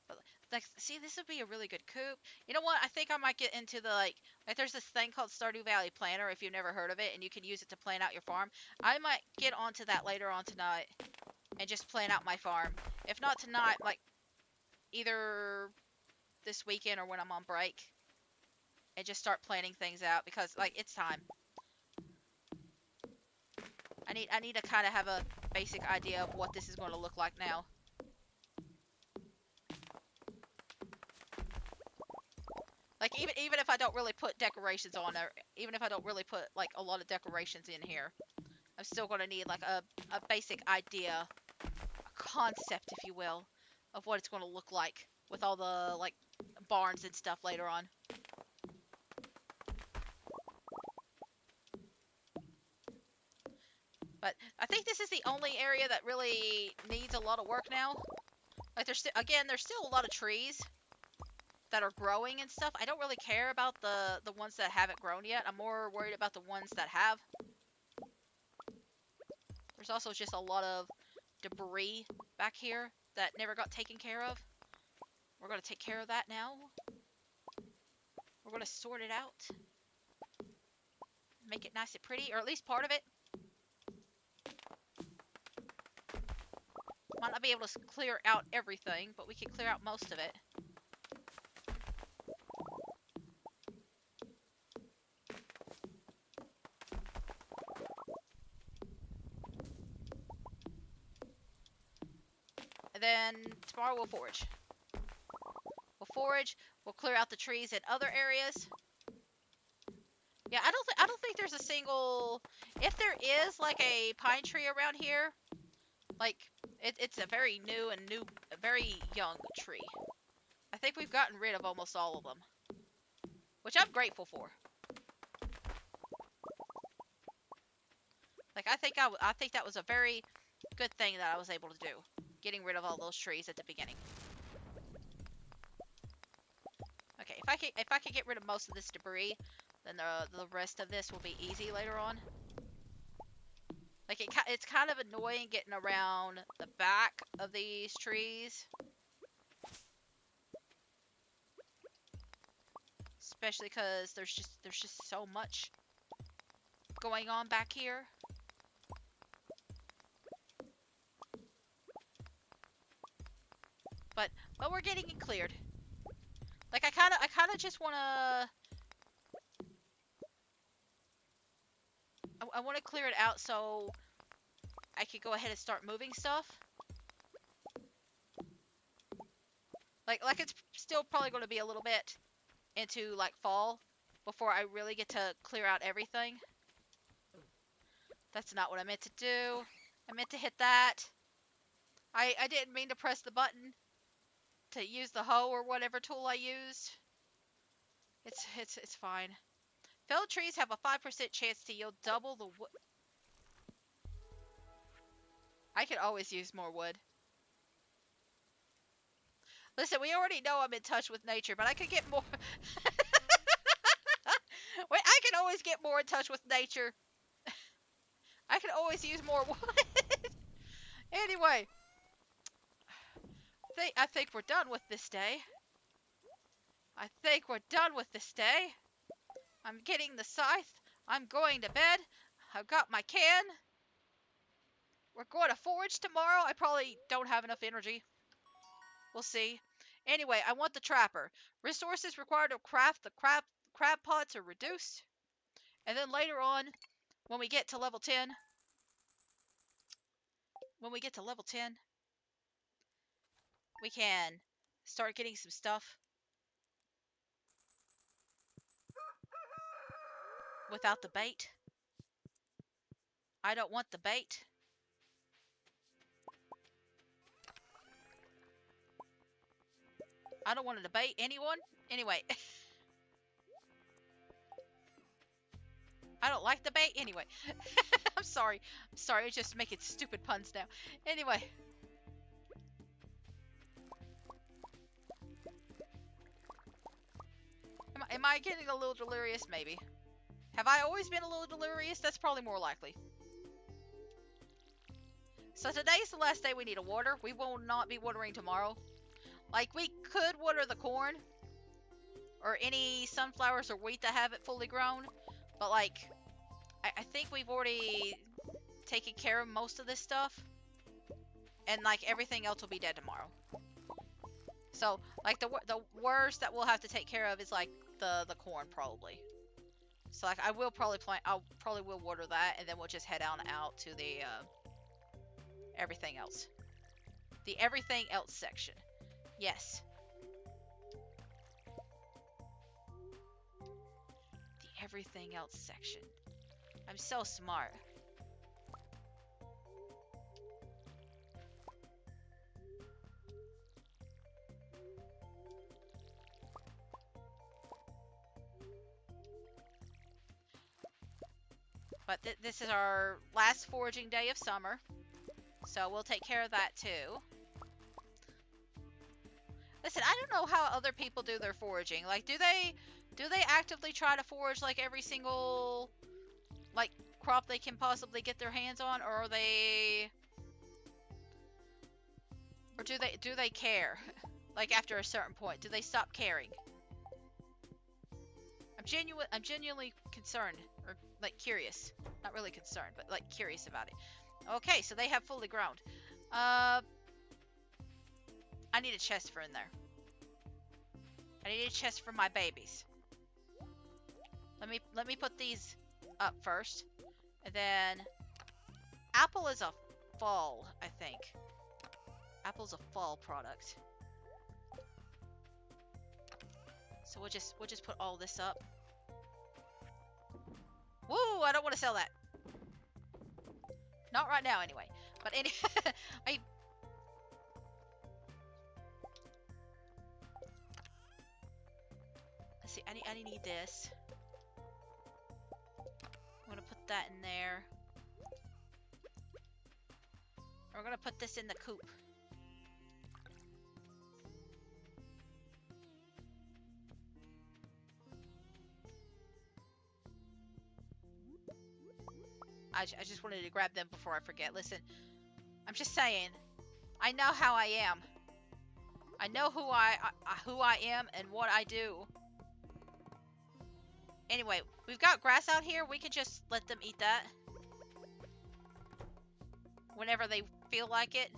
But like, see, this would be a really good coop. You know what? I think I might get into the like there's this thing called Stardew Valley Planner if you've never heard of it, and you can use it to plan out your farm. I might get onto that later on tonight and just plan out my farm. If not tonight, like either this weekend or when I'm on break, and just start planning things out because like it's time. I need to kind of have a basic idea of what this is going to look like now. Like even if I don't really put decorations on there, even if I don't really put like a lot of decorations in here, I'm still gonna need like a basic idea, a concept, if you will, of what it's gonna look like with all the like barns and stuff later on. But I think this is the only area that really needs a lot of work now. Like there's still a lot of trees that are growing and stuff. I don't really care about the ones that haven't grown yet. I'm more worried about the ones that have. There's also just a lot of debris back here that never got taken care of. We're going to take care of that now. We're going to sort it out. Make it nice and pretty, or at least part of it. Might not be able to clear out everything, but we can clear out most of it. And then tomorrow we'll forage. We'll clear out the trees in other areas. Yeah, I don't think there's a single. If there is like a pine tree around here, like it's a very a very young tree. I think we've gotten rid of almost all of them, which I'm grateful for. Like I think that was a very good thing that I was able to do, getting rid of all those trees at the beginning. Okay, if I can get rid of most of this debris, then the rest of this will be easy later on. Like it's kind of annoying getting around the back of these trees, especially because there's just so much going on back here. But we're getting it cleared. Like I kind of just wanna I want to clear it out so I could go ahead and start moving stuff. Like it's still probably going to be a little bit into like fall before I really get to clear out everything. That's not what I meant to do. I meant to hit that. I didn't mean to press the button to use the hoe or whatever tool I used. It's fine. Felled trees have a 5% chance to yield double the wood. I could always use more wood. Listen, we already know I'm in touch with nature, but I could get more. Wait, I can always get more in touch with nature. I can always use more wood. Anyway, I think we're done with this day. I think we're done with this day. I'm getting the scythe. I'm going to bed. I've got my can. We're going to forage tomorrow. I probably don't have enough energy. We'll see. Anyway, I want the trapper. Resources required to craft the crab pots are reduced. And then later on, when we get to level 10, we can start getting some stuff without the bait. I don't want the bait. I don't want to debate anyone. Anyway. I don't like the bait. Anyway. I'm sorry. I'm sorry. I'm just making stupid puns now. Anyway. Am I getting a little delirious? Maybe. Have I always been a little delirious? That's probably more likely. So today's the last day we need to water. We will not be watering tomorrow. Like, we could water the corn. Or any sunflowers or wheat that haven't fully grown. But, like, I think we've already taken care of most of this stuff. And, like, everything else will be dead tomorrow. So, like, the worst that we'll have to take care of is, like, the corn, probably. So, like, I probably will water that, and then we'll just head on out to the, everything else. The everything else section. Yes. everything else section. I'm so smart. But this is our last foraging day of summer, so we'll take care of that too. Listen, I don't know how other people do their foraging. Like, do they actively try to forage like every single like crop they can possibly get their hands on, or are they, or do they care? Like after a certain point, do they stop caring? I'm genuinely concerned, or like curious. Not really concerned, but like curious about it. Okay, so they have fully grown. I need a chest for in there. I need a chest for my babies. Let me put these up first, and then apple is a fall, I think. Apple's a fall product. So we'll just put all this up. Woo! I don't want to sell that. Not right now, anyway. But let's see. I need this. I'm gonna put that in there. We're gonna put this in the coop. I just wanted to grab them before I forget. Listen, I'm just saying, I know how I am. I know who I am and what I do. Anyway, we've got grass out here. We can just let them eat that whenever they feel like it.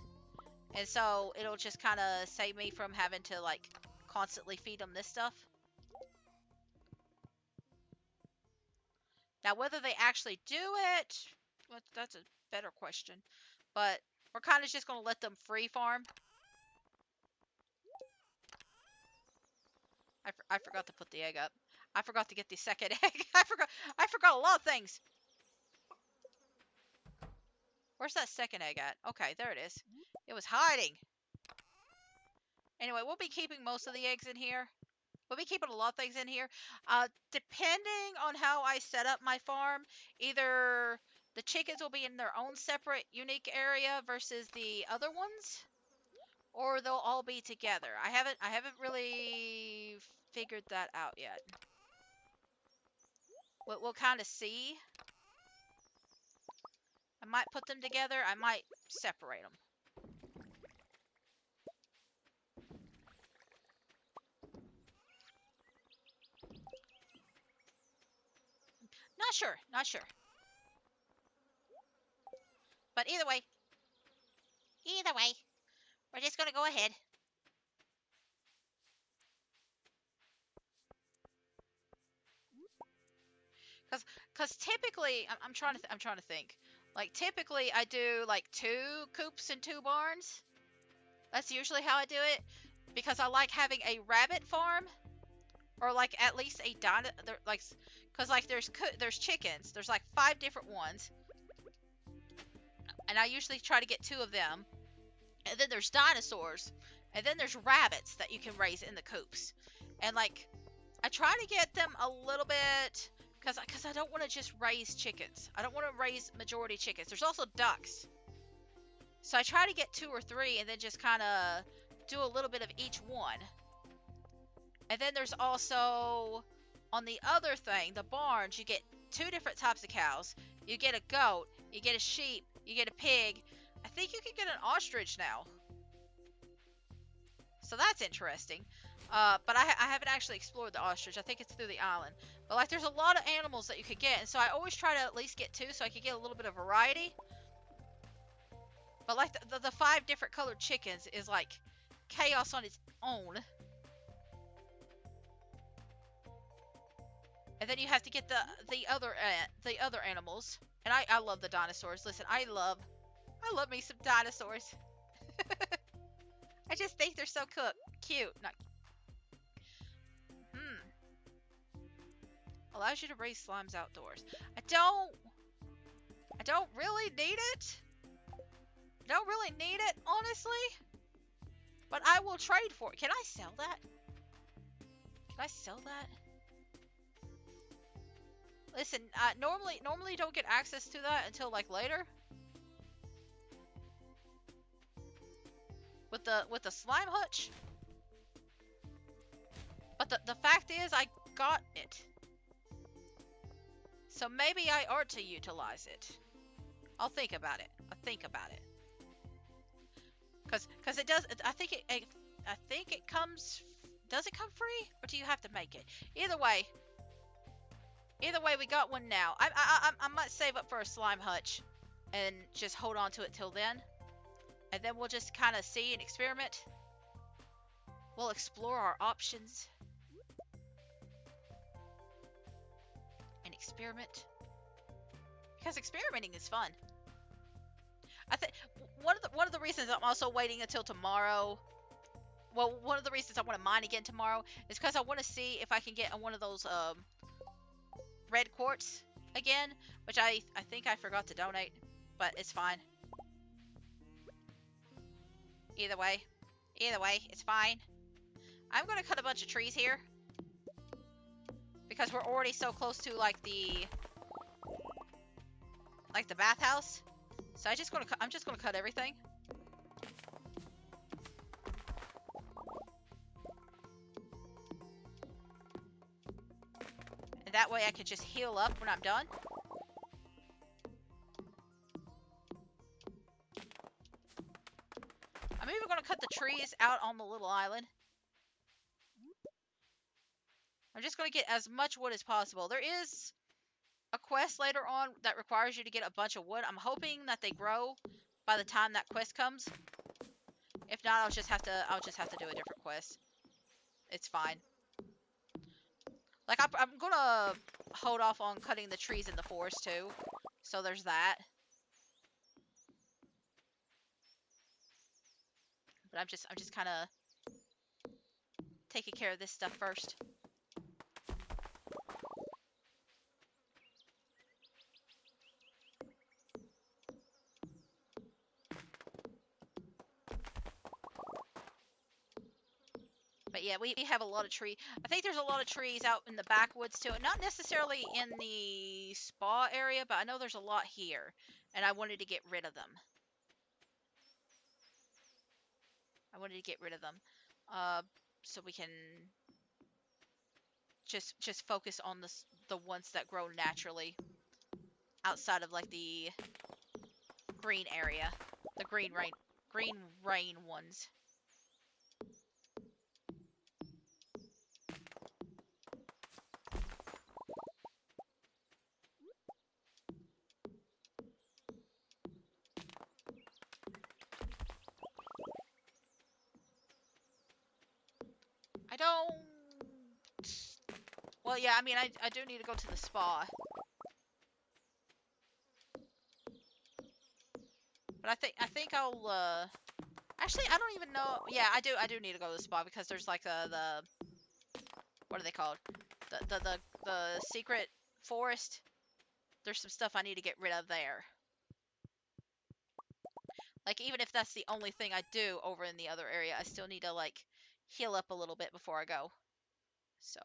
And so it'll just kind of save me from having to like constantly feed them this stuff. Now, whether they actually do it, well, that's a better question. But we're kind of just going to let them free farm. I forgot to put the egg up. I forgot to get the second egg. I forgot a lot of things. Where's that second egg at? Okay, there it is. It was hiding. Anyway, we'll be keeping most of the eggs in here. We'll be keeping a lot of things in here. Depending on how I set up my farm, either the chickens will be in their own separate, unique area versus the other ones, or they'll all be together. I haven't really figured that out yet. We'll kind of see. I might put them together. I might separate them. Not sure. Not sure. But either way, we're just going to go ahead. Cause typically, I'm trying to think. Like typically, I do like 2 coops and 2 barns. That's usually how I do it, because I like having a rabbit farm, or like at least a like, cause like there's chickens. There's like 5 different ones, and I usually try to get 2 of them. And then there's dinosaurs, and then there's rabbits that you can raise in the coops, and like I try to get them a little bit. Because I don't want to just raise chickens. I don't want to raise majority chickens. There's also ducks. So I try to get 2 or 3 and then just kind of do a little bit of each one. And then there's also, on the other thing, the barns, you get 2 different types of cows. You get a goat, you get a sheep, you get a pig. I think you can get an ostrich now. So that's interesting. But I haven't actually explored the ostrich. I think it's through the island. But like, there's a lot of animals that you could get, and so I always try to at least get 2 so I could get a little bit of variety. But like the 5 different colored chickens is like chaos on its own. And then you have to get the other animals. And I love the dinosaurs. Listen, I love me some dinosaurs. I just think they're so cute. Not Allows you to raise slimes outdoors. I don't really need it. I don't really need it, honestly. But I will trade for it. Can I sell that? Can I sell that? Listen, normally don't get access to that until like later. With the slime hutch. But the fact is I got it. So maybe I ought to utilize it. I'll think about it. I'll think about it. Cause it does. I think it comes. Does it come free, or do you have to make it? Either way, we got one now. I might save up for a slime hutch, and just hold on to it till then, and then we'll just kind of see and experiment. We'll explore our options and experiment, because experimenting is fun. I think one of the reasons I'm also waiting until tomorrow. Well, one of the reasons I want to mine again tomorrow is because I want to see if I can get one of those red quartz again, which I think I forgot to donate, but it's fine. Either way, it's fine. I'm gonna cut a bunch of trees here because we're already so close to like the bathhouse. So I'm just gonna cut everything. And that way I can just heal up when I'm done. I'm even gonna cut the trees out on the little island. I'm just gonna get as much wood as possible. There is a quest later on that requires you to get a bunch of wood. I'm hoping that they grow by the time that quest comes. If not, I'll just have to do a different quest. It's fine. Like I'm gonna hold off on cutting the trees in the forest too. So there's that. But I'm just kind of taking care of this stuff first. But yeah, we have a lot of tree. I think there's a lot of trees out in the backwoods too. Not necessarily in the spa area, but I know there's a lot here. And I wanted to get rid of them. So we can just focus on the ones that grow naturally outside of like the green area, the green rain ones. I don't. Well, yeah, I mean, I do need to go to the spa. But I think I'll actually I don't even know. Yeah, I do need to go to the spa because there's like the what are they called? The secret forest. There's some stuff I need to get rid of there. Like even if that's the only thing I do over in the other area, I still need to like heal up a little bit before I go. So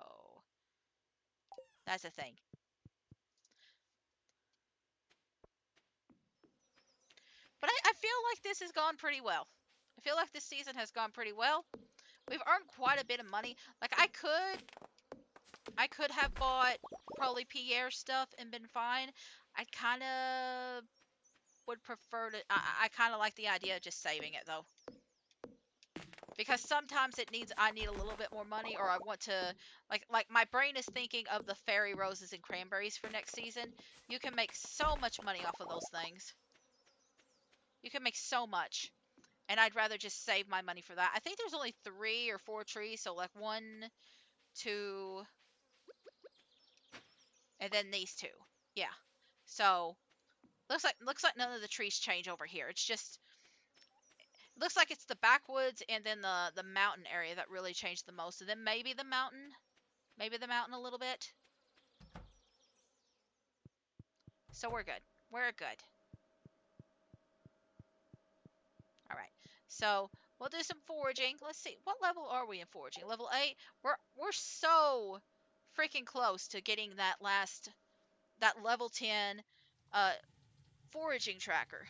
that's a thing. But I feel like this has gone pretty well. I feel like this season has gone pretty well. We've earned quite a bit of money. Like I could have bought probably Pierre stuff and been fine. I kind of would prefer to. I kind of like the idea of just saving it though, because sometimes I need a little bit more money, or I want to like my brain is thinking of the fairy roses and cranberries for next season. You can make so much money off of those things. You can make so much. And I'd rather just save my money for that. I think there's only 3 or 4 trees, so like 1, 2, and then these 2. Yeah. So looks like none of the trees change over here. It's just looks like it's the backwoods and then the mountain area that really changed the most. And then maybe the mountain a little bit. So we're good. We're good. All right. So we'll do some foraging. Let's see. What level are we in foraging? Level 8. We're so freaking close to getting that level 10 uh foraging tracker.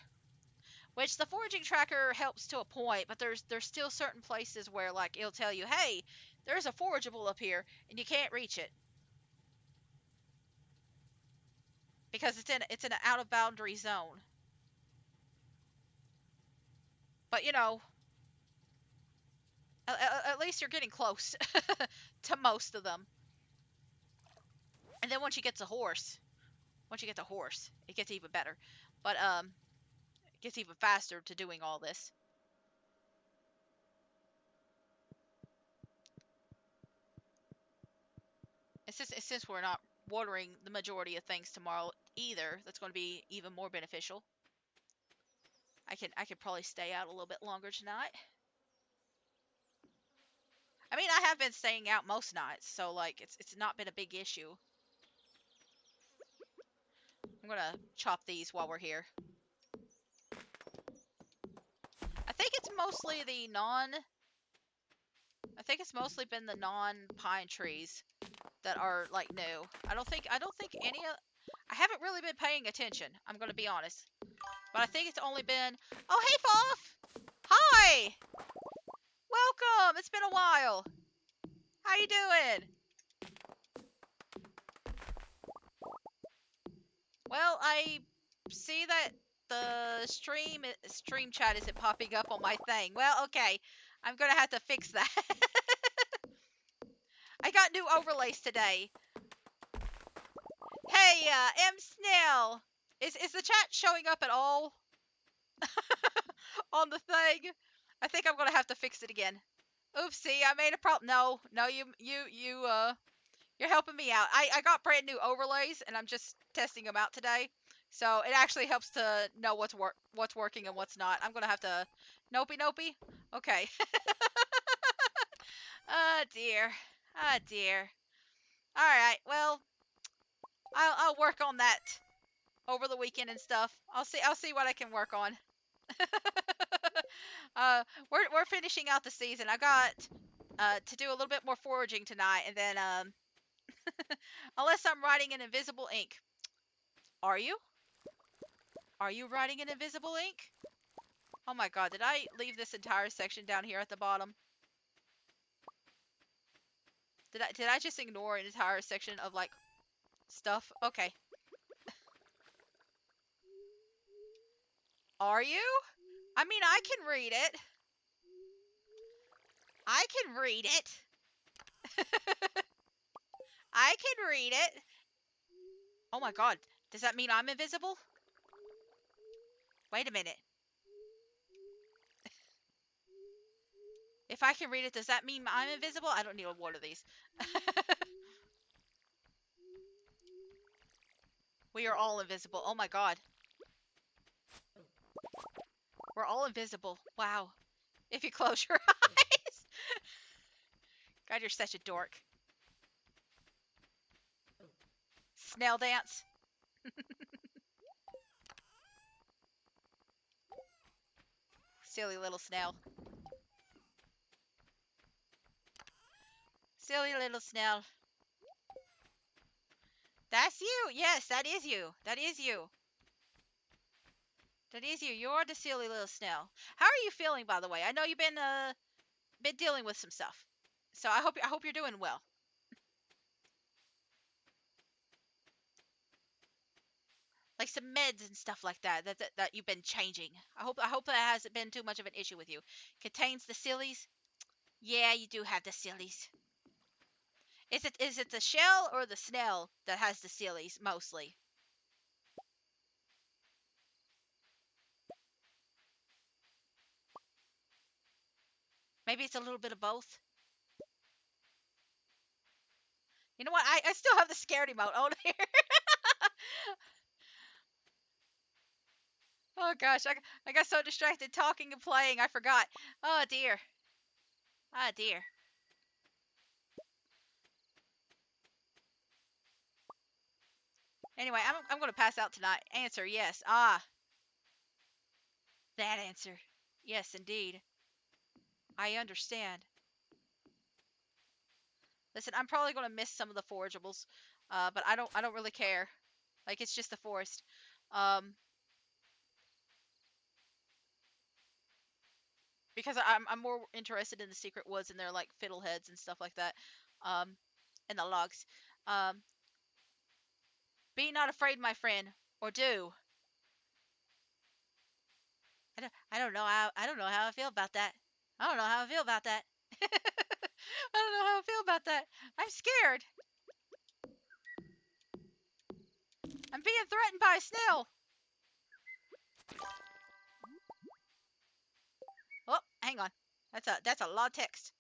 Which the foraging tracker helps to a point, but there's still certain places where like it'll tell you, "Hey, there's a forageable up here," and you can't reach it because it's in an out of boundary zone. But at least you're getting close to most of them. And then once you get the horse, it gets even better. But it gets even faster to doing all this. And since we're not watering the majority of things tomorrow either, that's going to be even more beneficial. I could probably stay out a little bit longer tonight. I mean, I have been staying out most nights, so like it's not been a big issue. I'm gonna chop these while we're here. I think it's mostly the non. I think it's mostly been the non-pine trees that are like new. I don't think any of. I haven't really been paying attention. I'm gonna be honest, but I think it's only been. Oh, hey, Foff! Hi! Welcome! It's been a while. How you doing? Well, I see that the stream chat isn't popping up on my thing. Well, okay. I'm gonna have to fix that. I got new overlays today. Hey, M Snail! Is the chat showing up at all on the thing? I think I'm gonna have to fix it again. Oopsie, I made a problem. No, you're helping me out. I got brand new overlays and I'm just testing them out today. So it actually helps to know what's working and what's not. I'm gonna have to nopey. Okay. Oh dear. Oh dear. Alright, well, I'll work on that over the weekend and stuff. I'll see what I can work on. uh we're finishing out the season. I got to do a little bit more foraging tonight and then unless I'm writing in invisible ink. Are you? Are you writing in invisible ink? Oh my god, did I leave this entire section down here at the bottom? Did I just ignore an entire section of like stuff? Okay. Are you? I mean, I can read it. I can read it. I can read it. Oh my god, does that mean I'm invisible? Wait a minute. If I can read it, does that mean I'm invisible? I don't need to water these. We are all invisible. Oh my god. We're all invisible. Wow. If you close your eyes. God, you're such a dork. Snail dance. Silly little snail. Silly little snail. That's you. Yes, that is you. That is you. That is you. You're the silly little snail. How are you feeling, by the way? I know you've been dealing with some stuff, so I hope you're doing well. Like some meds and stuff like that you've been changing. I hope that hasn't been too much of an issue with you. Contains the sillies. Yeah, you do have the sillies. Is it the shell or the snail that has the sillies mostly? Maybe it's a little bit of both. You know what? I still have the scared emote on here. Oh gosh, I got so distracted talking and playing, I forgot. Oh dear. Oh dear. Anyway, I'm going to pass out tonight. Answer, yes. Ah, that answer. Yes, indeed. I understand. Listen, I'm probably going to miss some of the forageables, but I don't really care. Like, it's just the forest. Um, because I'm more interested in the secret woods and their like fiddleheads and stuff like that. Um, and the logs. Um, be not afraid, my friend, or do. I don't know how I don't know how I feel about that. I don't know how I feel about that. I don't know how I feel about that. I'm scared. I'm being threatened by a snail. Oh, hang on. That's a lot of text.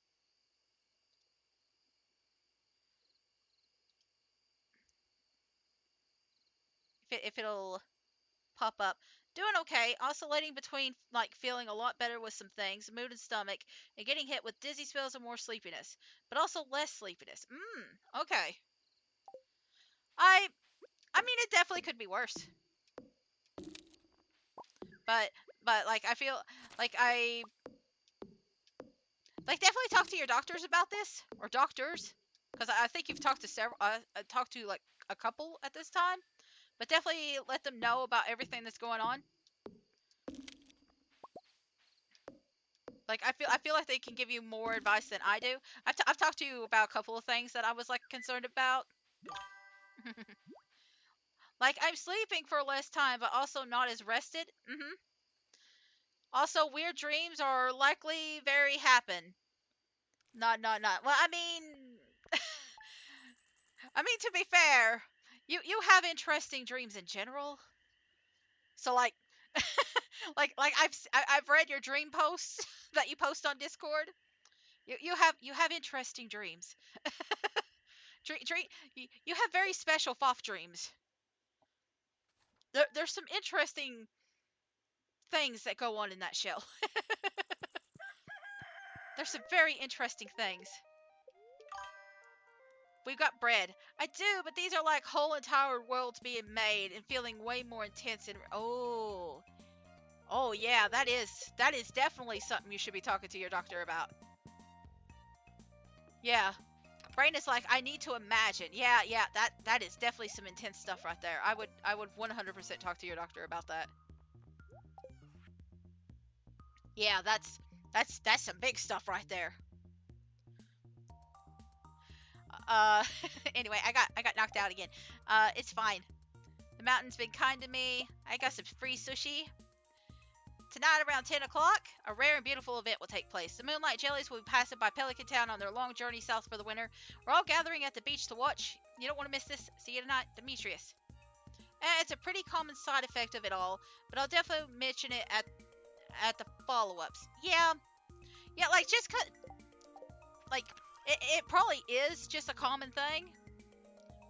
If it'll pop up. Doing okay, oscillating between like feeling a lot better with some things, mood and stomach, and getting hit with dizzy spells and more sleepiness, but also less sleepiness. Okay. I I mean it definitely could be worse. But like I feel like I like definitely talk to your doctors about this or doctors because I think you've talked to several talked to like a couple at this time, but definitely let them know about everything that's going on. Like I feel like they can give you more advice than I do. I've talked to you about a couple of things that I was like concerned about. Like I'm sleeping for less time, but also not as rested. Also, weird dreams are likely very happen. Not. Well, I mean to be fair, you have interesting dreams in general. So like like I've read your dream posts that you post on Discord. You have interesting dreams. Dream, you have very special FOF dreams. There's some interesting things that go on in that shell. There's some very interesting things. We've got bread. I do, but these are like whole entire worlds being made and feeling way more intense and oh yeah, that is definitely something you should be talking to your doctor about. Yeah. Brain is like, I need to imagine. Yeah, that is definitely some intense stuff right there. I would 100% talk to your doctor about that. Yeah, that's some big stuff right there. Uh, anyway, I got knocked out again. It's fine. The mountain's been kind to me. I got some free sushi. Tonight around 10 o'clock, a rare and beautiful event will take place. The Moonlight Jellies will be passing by Pelican Town on their long journey south for the winter. We're all gathering at the beach to watch. You don't want to miss this. See you tonight, Demetrius. It's a pretty common side effect of it all, but I'll definitely mention it at the follow-ups. Yeah, like just like it probably is just a common thing,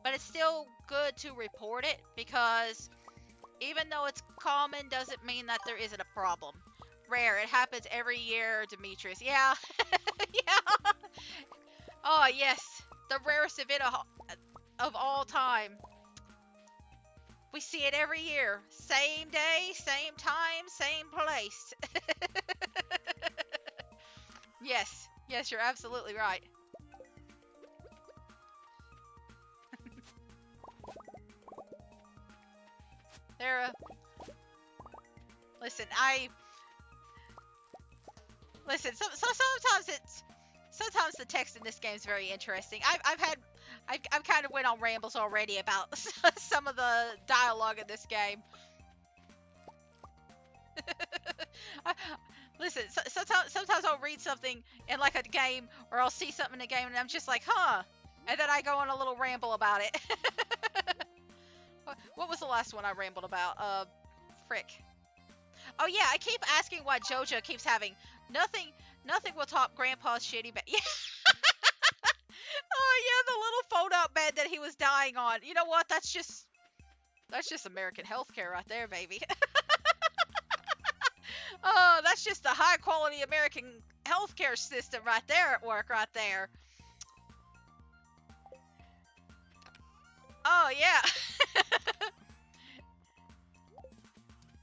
but it's still good to report it because even though it's common doesn't mean that there isn't a problem. Rare, it happens every year, Demetrius. Yeah, yeah. Oh yes, the rarest event of all time. We see it every year. Same day, same time, same place. Yes, you're absolutely right. There, listen, listen. Sometimes the text in this game is very interesting. I've kind of went on rambles already about some of the dialogue in this game. I, listen, sometimes I'll read something in like a game, or I'll see something in a game, and I'm just like, huh, and then I go on a little ramble about it. What was the last one I rambled about? Frick. Oh yeah, I keep asking why Jojo keeps having nothing. Nothing will top Grandpa's shitty bed. Yeah. Oh yeah, the little fold-out bed that he was dying on. You know what? That's just American healthcare right there, baby. Oh, that's just the high quality American healthcare system right there at work, right there. Oh yeah.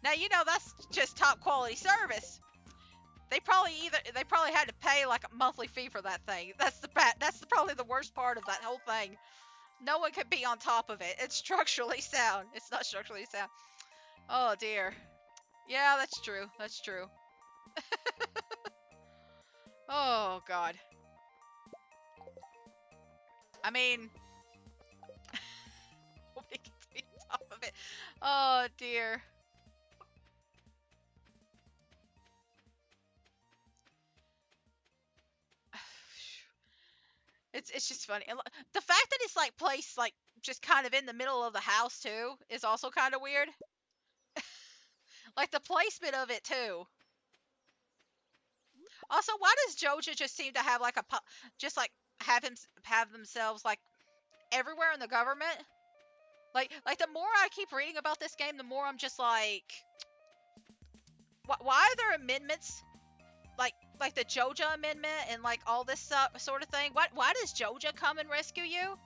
Now you know that's just top quality service. They probably had to pay like a monthly fee for that thing. Probably the worst part of that whole thing. No one could be on top of it. It's structurally sound. It's not structurally sound. Oh dear. Yeah, that's true. That's true. Oh god. I mean, we can be on top of it. Oh dear. It's just funny. The fact that it's like placed like just kind of in the middle of the house too is also kind of weird. Like the placement of it too. Also, why does Joja just seem to have like just like have themselves like everywhere in the government? Like the more I keep reading about this game, the more I'm just like, why are there amendments like the Joja amendment and like all this sort of thing? Why does Joja come and rescue you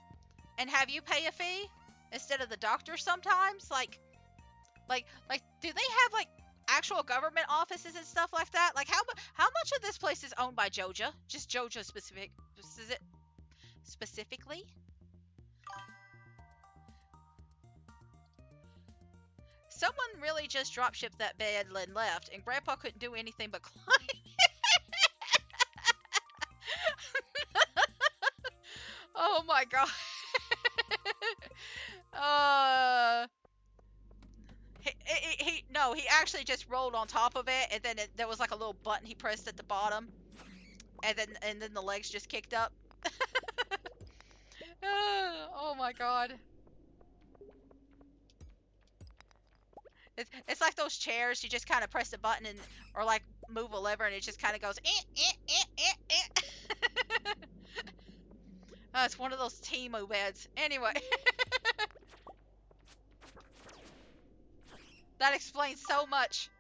and have you pay a fee instead of the doctor sometimes? Like do they have like actual government offices and stuff like that? Like how much of this place is owned by Joja? Just Joja specifically? Someone really just drop shipped that bed and left, and Grandpa couldn't do anything but climb. Oh my god. uh, no, he actually just rolled on top of it, and then there was like a little button he pressed at the bottom, and then the legs just kicked up. Oh my god. It's like those chairs. You just kind of press the button or like move a lever, and it just kind of goes. It's one of those Temu beds. Anyway, that explains so much.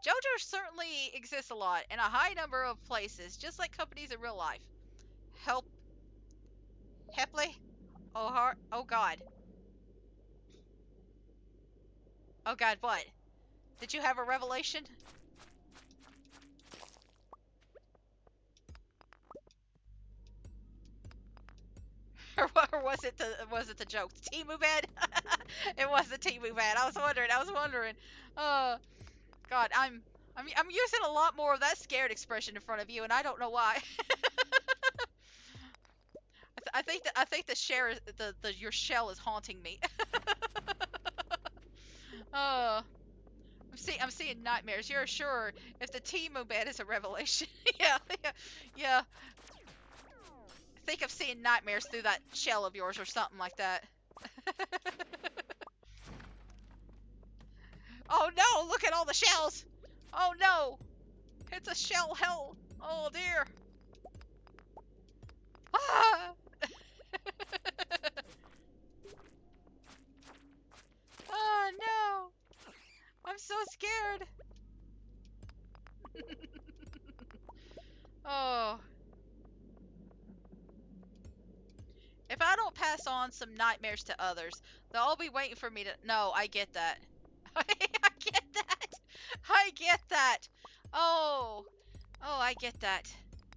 JoJo certainly exists a lot in a high number of places, just like companies in real life. Help, Hepley, oh god, oh god, what? Did you have a revelation? Or was it the joke? The Temu bed? It was the Temu bed. I was wondering. Uh, God, I'm using a lot more of that scared expression in front of you, and I don't know why. I think your shell is haunting me. uh, I'm seeing nightmares. You're sure if the Temu bed is a revelation? Yeah, yeah, yeah. I think I'm seeing nightmares through that shell of yours or something like that. Oh no! Look at all the shells! Oh no! It's a shell hell! Oh dear! Ah! Oh no! I'm so scared! Oh. If I don't pass on some nightmares to others, they'll all be waiting for me to. No, I get that. I get that! I get that! Oh. Oh, I get that.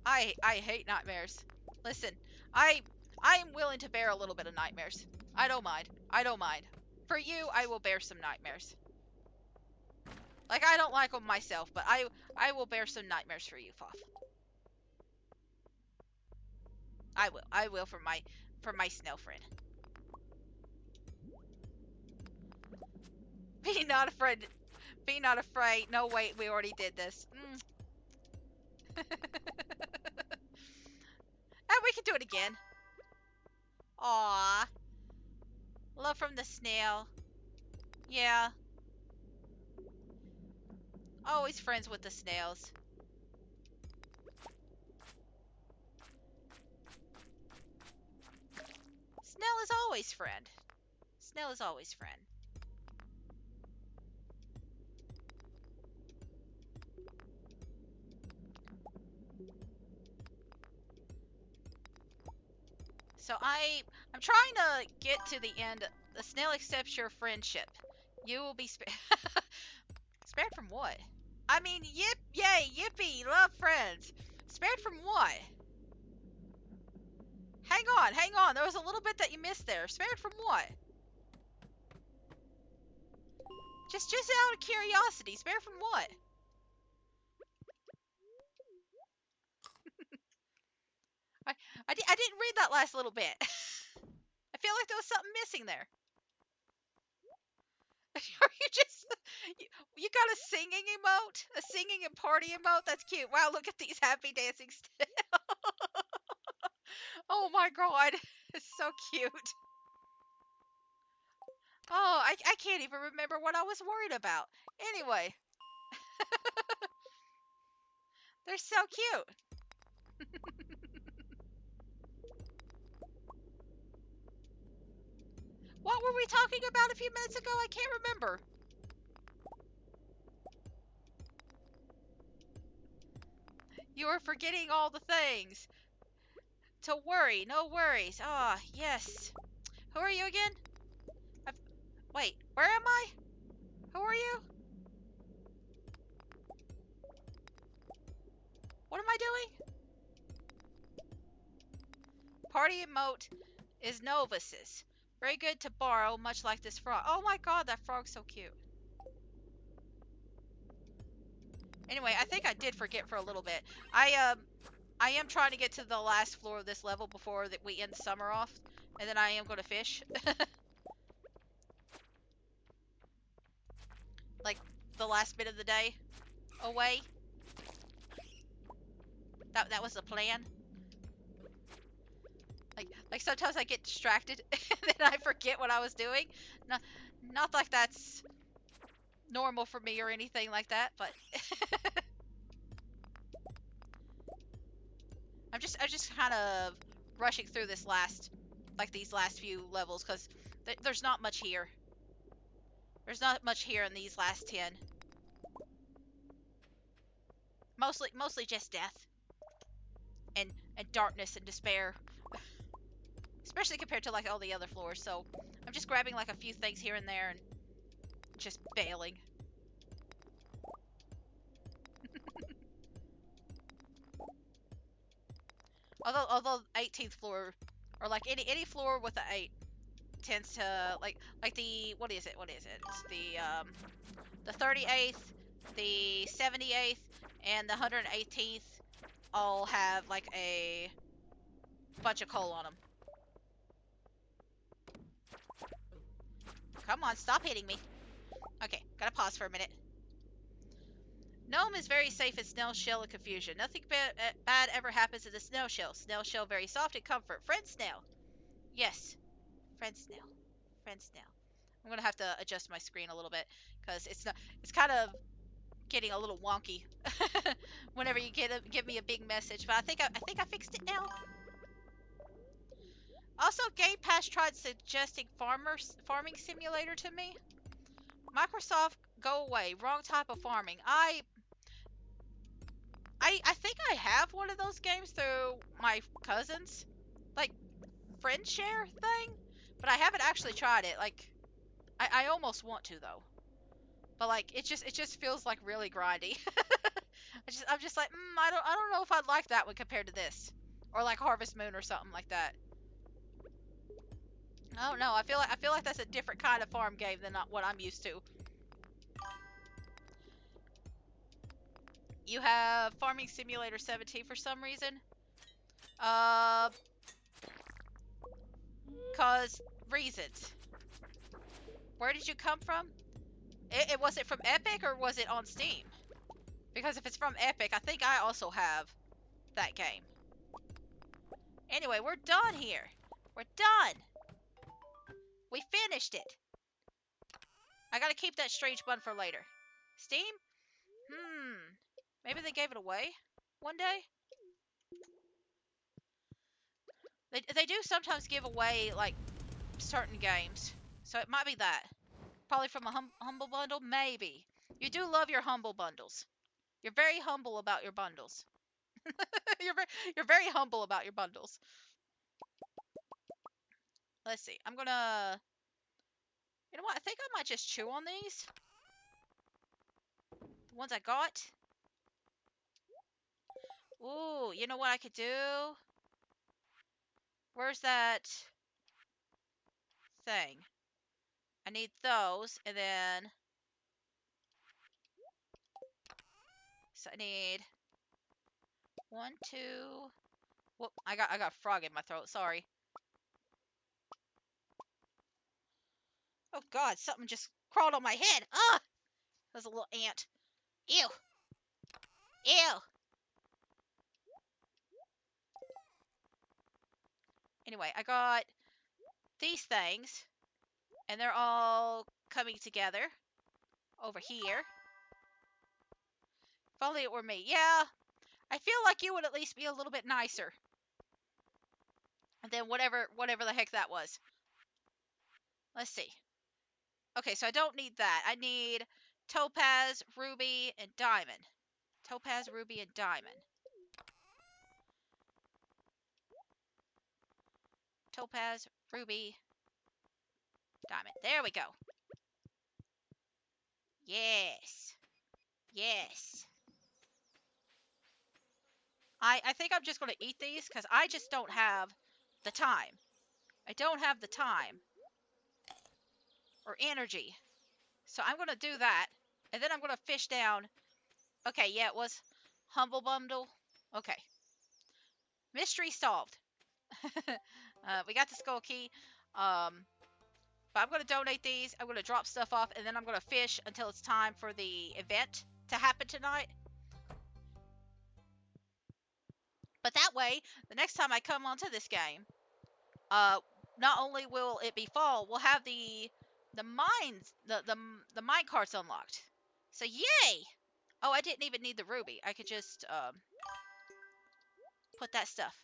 I hate nightmares. Listen, I I am willing to bear a little bit of nightmares. I don't mind. I don't mind. For you, I will bear some nightmares. Like I don't like them myself, but I will bear some nightmares for you, Foff. I will. I will for my snail friend. Be not afraid. Be not afraid. No, wait, we already did this. And we can do it again. Aww. Love from the snail. Yeah. Always friends with the snails. Snail is always friend. Snail is always friend. So I'm trying to get to the end. The snail accepts your friendship. You will be Spared from what? I mean, yay, yippee, love friends. Spared from what? Hang on. There was a little bit that you missed there. Spared from what? Just out of curiosity, spared from what? I, I didn't read that last little bit. I feel like there was something missing there. Are you just you got a singing emote? A singing and party emote? That's cute. Wow, look at these happy dancing Oh my god. It's so cute. Oh, I can't even remember what I was worried about. Anyway, they're so cute. What were we talking about a few minutes ago? I can't remember. You are forgetting all the things. To worry, no worries. Ah, yes. Who are you again? I've, wait, where am I? Who are you? What am I doing? Party emote is Novus's. Very good to borrow, much like this frog. Oh my god, that frog's so cute. Anyway, I think I did forget for a little bit. I am trying to get to the last floor of this level before that we end summer off, and then I am going to fish. Like the last bit of the day away. That was the plan. Like sometimes I get distracted and then I forget what I was doing. Not like that's normal for me or anything like that, but I'm just kind of rushing through this these last few levels because there's not much here. There's not much here in these last 10. Mostly just death and darkness and despair, especially compared to like all the other floors. So I'm just grabbing like a few things here and there and just bailing. Although 18th floor or like any floor with an 8 tends to like the what is it? It's the 38th, the 78th, and the 118th all have like a bunch of coal on them. Come on, stop hitting me. Okay, gotta pause for a minute. Gnome is very safe in snail shell and confusion. Nothing bad ever happens in the snail shell. Snail shell very soft and comfort. Friend snail. Yes. Friend snail. Friend snail. I'm gonna have to adjust my screen a little bit because it's kind of getting a little wonky whenever you give me a big message. But I think I fixed it now. Also, Game Pass tried suggesting farming simulator to me. Microsoft, go away. Wrong type of farming. I think I have one of those games through my cousins, like friend share thing, but I haven't actually tried it. Like I almost want to though, but like it just feels like really grindy. I'm just like I don't know if I'd like that one compared to this, or like Harvest Moon or something like that. I don't know. I feel like that's a different kind of farm game than what I'm used to. You have Farming Simulator 17 for some reason. Uh, cause reasons. Where did you come from? It was it from Epic or was it on Steam? Because if it's from Epic, I think I also have that game. Anyway, we're done here. We're done. We finished it. I gotta keep that strange bun for later. Steam? Maybe they gave it away one day? They do sometimes give away, like, certain games. So it might be that. Probably from a humble bundle? Maybe. You do love your humble bundles. You're very humble about your bundles. You're very humble about your bundles. Let's see. I'm gonna... You know what? I think I might just chew on these. ones I got. Ooh, you know what I could do? Where's that thing? I need those, and then so I need 1, 2. Whoop! I got a frog in my throat. Sorry. Oh God, something just crawled on my head. Ah, there's a little ant. Ew, ew. Anyway, I got these things, and they're all coming together over here. If only it were me. Yeah, I feel like you would at least be a little bit nicer than whatever the heck that was. Let's see. Okay, so I don't need that. I need topaz, ruby, and diamond. Topaz, ruby, and diamond. Topaz, ruby, diamond. There we go. Yes. Yes. I think I'm just going to eat these because I just don't have the time. I don't have the time or energy. So I'm going to do that. And then I'm going to fish down. Okay, yeah, it was Humble Bundle. Okay. Mystery solved. We got the skull key. But I'm going to donate these. I'm going to drop stuff off. And then I'm going to fish until it's time for the event to happen tonight. But that way, the next time I come onto this game, not only will it be fall, we'll have the mines, the mine carts unlocked. So yay! Oh, I didn't even need the ruby. I could just put that stuff.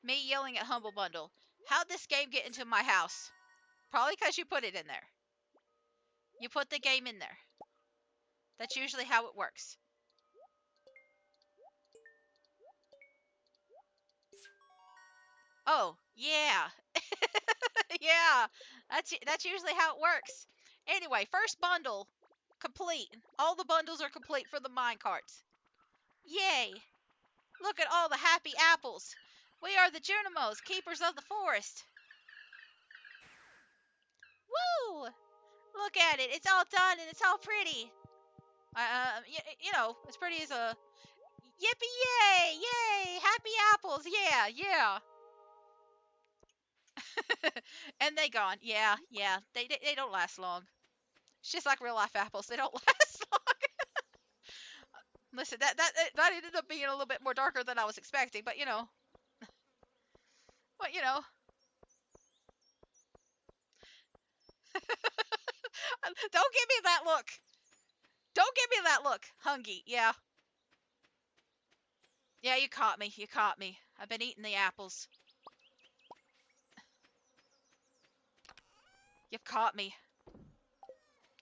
Me yelling at Humble Bundle. How'd this game get into my house? Probably because you put it in there. You put the game in there. That's usually how it works. Oh, yeah. Yeah. That's usually how it works. Anyway, first bundle complete. All the bundles are complete for the mine carts. Yay. Look at all the happy apples. We are the Junimos, keepers of the forest. Woo! Look at it. It's all done and it's all pretty. You know, as pretty as a yippee yay, yay, happy apples. Yeah, yeah. And they gone. Yeah, yeah. They don't last long. It's just like real life apples. They don't last long. Listen, that ended up being a little bit more darker than I was expecting, but you know, don't give me that look. Don't give me that look, Hungy. Yeah. Yeah, you caught me. You caught me. I've been eating the apples. You've caught me.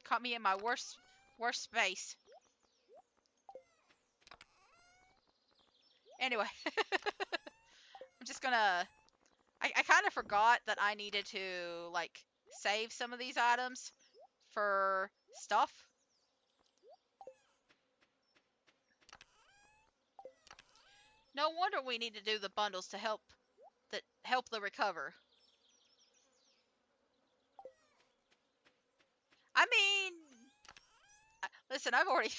Caught me in my worst space. Anyway, I'm just gonna. I kind of forgot that I needed to like save some of these items for stuff. No wonder we need to do the bundles to help the recover. I mean, listen, I've already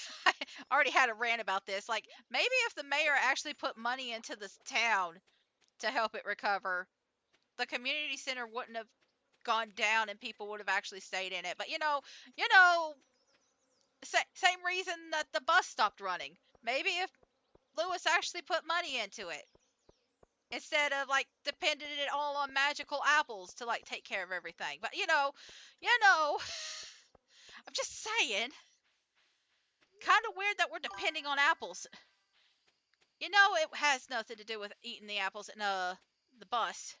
already had a rant about this. Like maybe if the mayor actually put money into this town to help it recover, the community center wouldn't have gone down and people would have actually stayed in it. But same reason that the bus stopped running. Maybe if Lewis actually put money into it instead of like depending it all on magical apples to like take care of everything. But I'm just saying, kind of weird that we're depending on apples. It has nothing to do with eating the apples in the bus.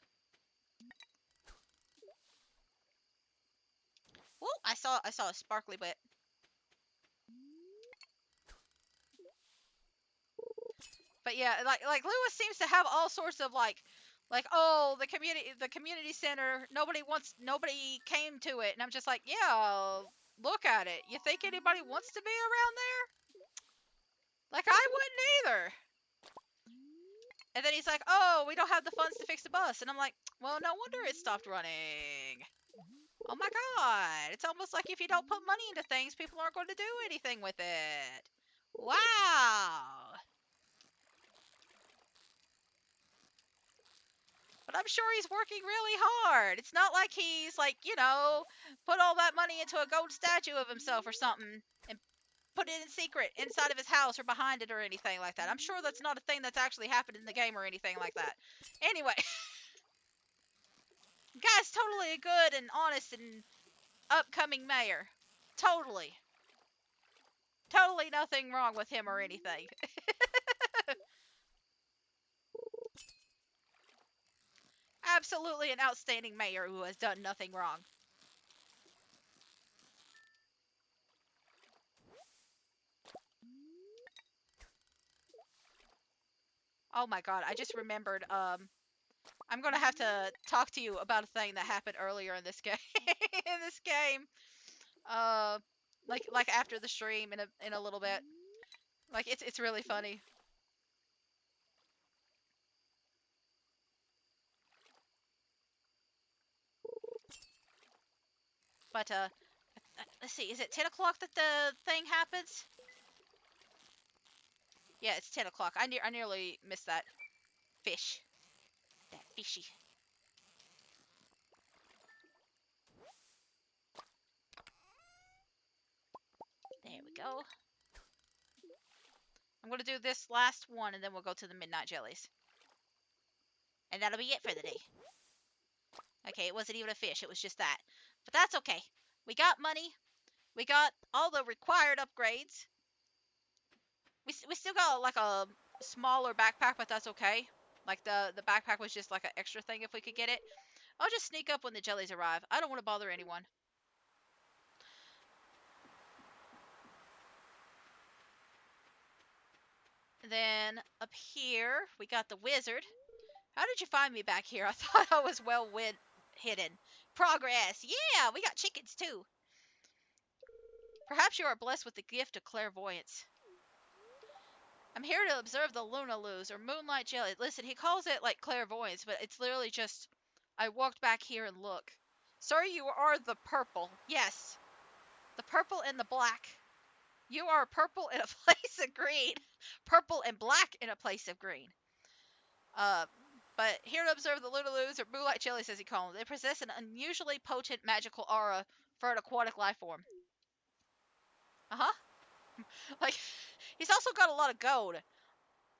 Whoa, I saw a sparkly bit. But yeah, like Lewis seems to have all sorts of like oh the community center nobody came to it, and I'm just like yeah, Look at it. You think anybody wants to be around there? Like, I wouldn't either. And then he's like, oh, we don't have the funds to fix the bus. And I'm like, well, no wonder it stopped running. Oh my god. It's almost like if you don't put money into things, people aren't going to do anything with it. Wow. But I'm sure he's working really hard. It's not like he's like, put all that money into a gold statue of himself or something and put it in secret inside of his house or behind it or anything like that. I'm sure that's not a thing that's actually happened in the game or anything like that. Anyway, guy's totally a good and honest and upcoming mayor. Totally. Totally nothing wrong with him or anything. Absolutely an outstanding mayor who has done nothing wrong. Oh my god, I just remembered, I'm gonna have to talk to you about a thing that happened earlier in this game. in this game. Uh, like after the stream in a little bit. Like it's really funny. But let's see, is it 10 o'clock that the thing happens? Yeah, it's 10 o'clock. I nearly missed that fish. That fishy. There we go. I'm gonna do this last one and then we'll go to the midnight jellies. And that'll be it for the day. Okay, it wasn't even a fish, it was just that. But that's okay. We got money. We got all the required upgrades. We still got like a smaller backpack, but that's okay. Like the backpack was just like an extra thing if we could get it. I'll just sneak up when the jellies arrive. I don't want to bother anyone. And then up here, we got the wizard. How did you find me back here? I thought I was well hidden. Progress. Yeah, we got chickens too. Perhaps you are blessed with the gift of clairvoyance. I'm here to observe the Lunaloos, or moonlight jelly. Listen, he calls it like clairvoyance, but it's literally just, I walked back here and look. Sir, you are the purple. Yes. The purple and the black. You are purple in a place of green. Purple and black in a place of green. Uh, but here to observe the Lunaloos, or moonlight jellies as he calls them. They possess an unusually potent magical aura for an aquatic life form. Uh-huh. Like, he's also got a lot of gold.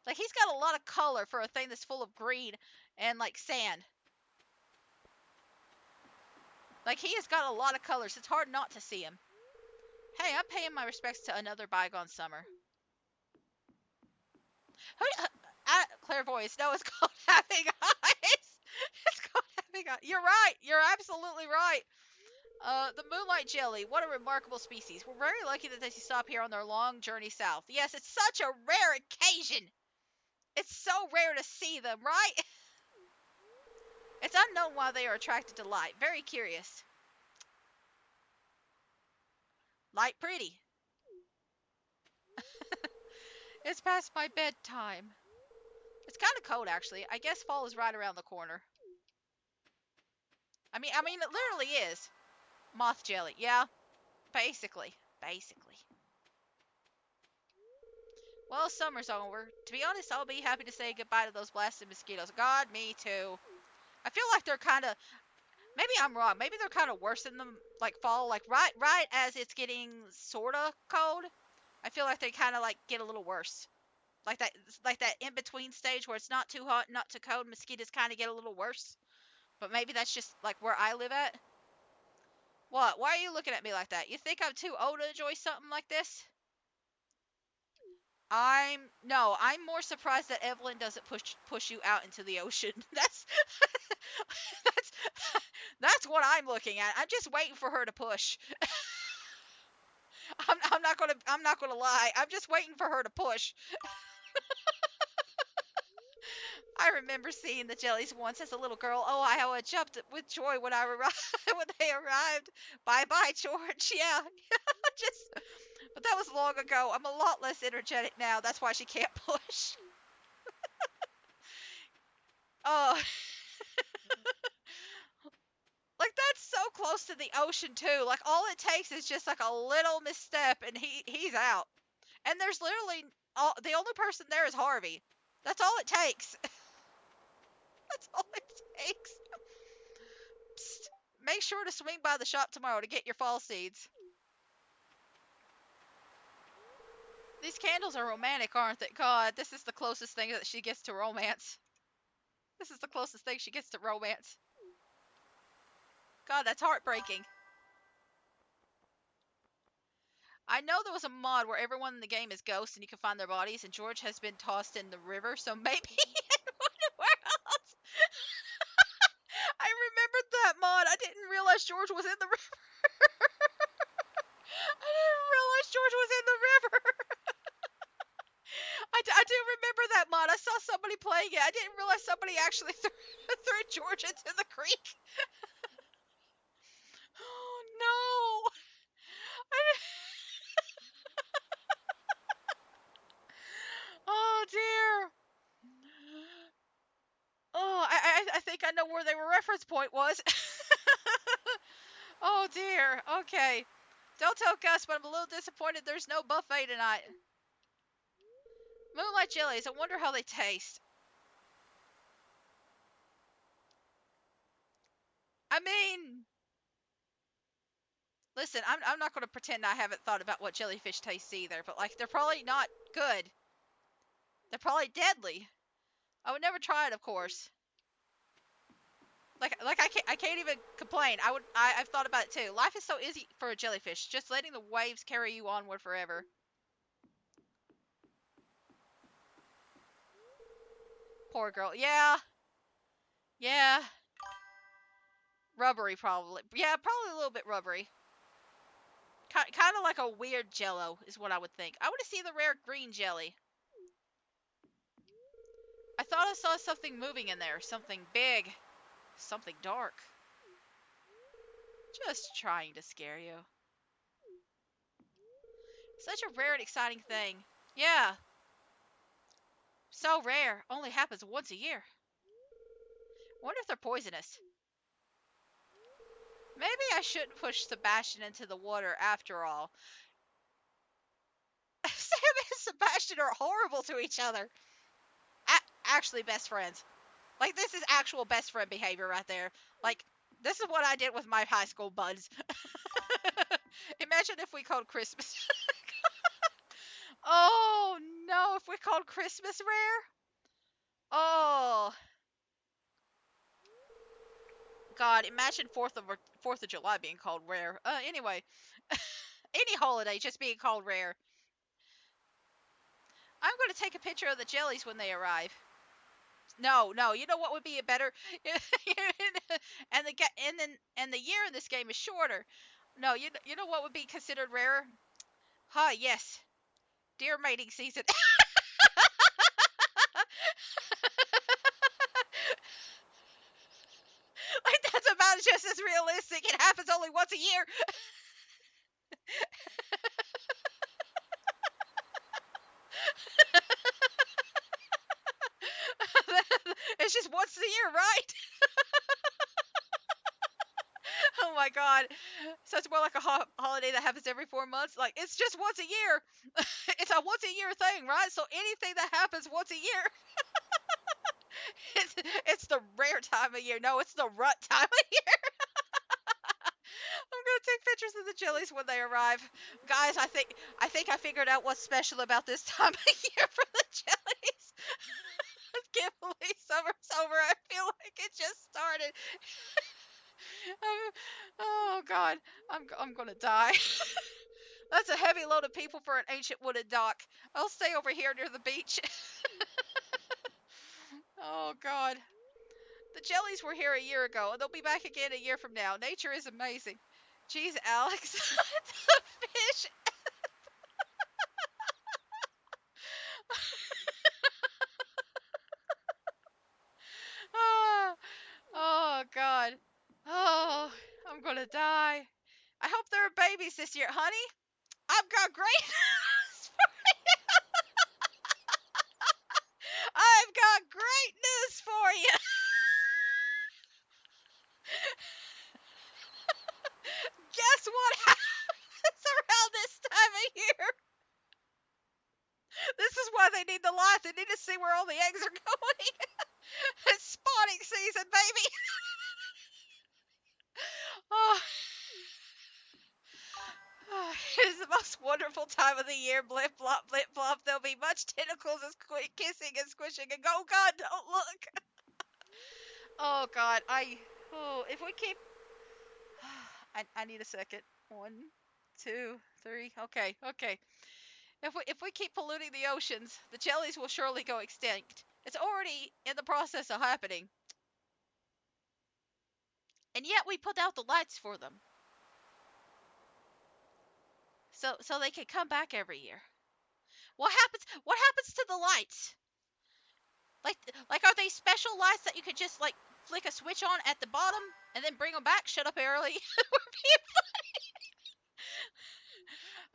Like, he's got a lot of color for a thing that's full of green and, like, sand. Like, he has got a lot of colors. It's hard not to see him. Hey, I'm paying my respects to another bygone summer. Who, clairvoyance. No, it's called having eyes. It's called having eyes. You're right. You're absolutely right. The moonlight jelly. What a remarkable species. We're very lucky that they stop here on their long journey south. Yes, it's such a rare occasion. It's so rare to see them, right? It's unknown why they are attracted to light. Very curious. Light pretty. It's past my bedtime. It's kind of cold, actually. I guess fall is right around the corner. I mean, it literally is. Moth jelly. Yeah, basically. Basically. Well, summer's over. To be honest, I'll be happy to say goodbye to those blasted mosquitoes. God, me too. I feel like they're kind of. Maybe I'm wrong. Maybe they're kind of worse in the like fall. Like right as it's getting sorta cold. I feel like they kind of like get a little worse. Like that in between stage where it's not too hot, not too cold. Mosquitoes kind of get a little worse. But maybe that's just like where I live at. What? Why are you looking at me like that? You think I'm too old to enjoy something like this? I'm more surprised that Evelyn doesn't push you out into the ocean. That's that's what I'm looking at. I'm just waiting for her to push. I'm not gonna lie. I'm just waiting for her to push. I remember seeing the jellies once as a little girl. Oh, how I jumped with joy when I arrived when they arrived. Bye bye, George. Yeah, just. But that was long ago. I'm a lot less energetic now. That's why she can't push. Oh, like that's so close to the ocean too. Like all it takes is just like a little misstep, and he's out. And there's literally the only person there is Harvey. That's all it takes. That's all it takes. Psst. Make sure to swing by the shop tomorrow to get your fall seeds. These candles are romantic, aren't they? God, this is the closest thing that she gets to romance. This is the closest thing she gets to romance. God, that's heartbreaking. I know there was a mod where everyone in the game is ghosts and you can find their bodies, and George has been tossed in the river, so maybe where else? I remembered that mod. I didn't realize George was in the river. I didn't realize George was in the river. I do remember that mod. I saw somebody playing it. I didn't realize somebody actually threw George into the creek. Oh no! Oh dear. Oh, I think I know where their reference point was. Oh dear. Okay. Don't tell Gus, but I'm a little disappointed there's no buffet tonight. Moonlight jellies. I wonder how they taste. I mean, listen, I'm not going to pretend I haven't thought about what jellyfish tastes either, but like they're probably not good. They're probably deadly. I would never try it, of course. Like I can't even complain. I've thought about it too. Life is so easy for a jellyfish, just letting the waves carry you onward forever. Poor girl. Yeah. Yeah. Rubbery probably. Yeah, probably a little bit rubbery. Kind of like a weird jello is what I would think. I want to see the rare green jelly. I thought I saw something moving in there. Something big. Something dark. Just trying to scare you. Such a rare and exciting thing. Yeah. So rare. Only happens once a year. Wonder if they're poisonous. Maybe I shouldn't push Sebastian into the water after all. Sam and Sebastian are horrible to each other. Actually, best friends. Like, this is actual best friend behavior right there. Like, this is what I did with my high school buds. Imagine if we called Christmas. Oh, no, if we called Christmas rare? Oh, God, imagine 4th of July being called rare. Anyway, any holiday just being called rare. I'm going to take a picture of the jellies when they arrive. No, no. You know what would be a better, and the year in this game is shorter. No, you know what would be considered rarer? Huh? Yes, deer mating season. Like that's about just as realistic. It happens only once a year. It's just once a year, right? Oh my god. So it's more like a holiday that happens every 4 months. Like it's just once a year. It's a once a year thing, right? So anything that happens once a year, it's it's the rare time of year. No, it's the rut time of year. I'm gonna take pictures of the jellies when they arrive, guys. I think I figured out what's special about this time of year for the jellies. I can't believe summer's over. I feel like it just started. Um, oh God, I'm gonna die. That's a heavy load of people for an ancient wooded dock. I'll stay over here near the beach. Oh God. The jellies were here a year ago, and they'll be back again a year from now. Nature is amazing. Jeez, Alex. The fish. gonna die. I hope there are babies this year, honey. I've got great news. I've got great news for you. Guess what happens around this time of year? This is why they need the light. They need to see where all the eggs are going. It's spawning season, baby. Oh, oh, it is the most wonderful time of the year. Blip, blop, blip, blop. There'll be much tentacles and kissing and squishing. And oh, God, don't look. Oh, God. If we keep. I need a second. 1, 2, 3. Okay, okay. If we keep polluting the oceans, the jellies will surely go extinct. It's already in the process of happening. And yet we put out the lights for them. So they can come back every year. What happens to the lights? Like are they special lights that you could just like flick a switch on at the bottom and then bring them back? Shut up early.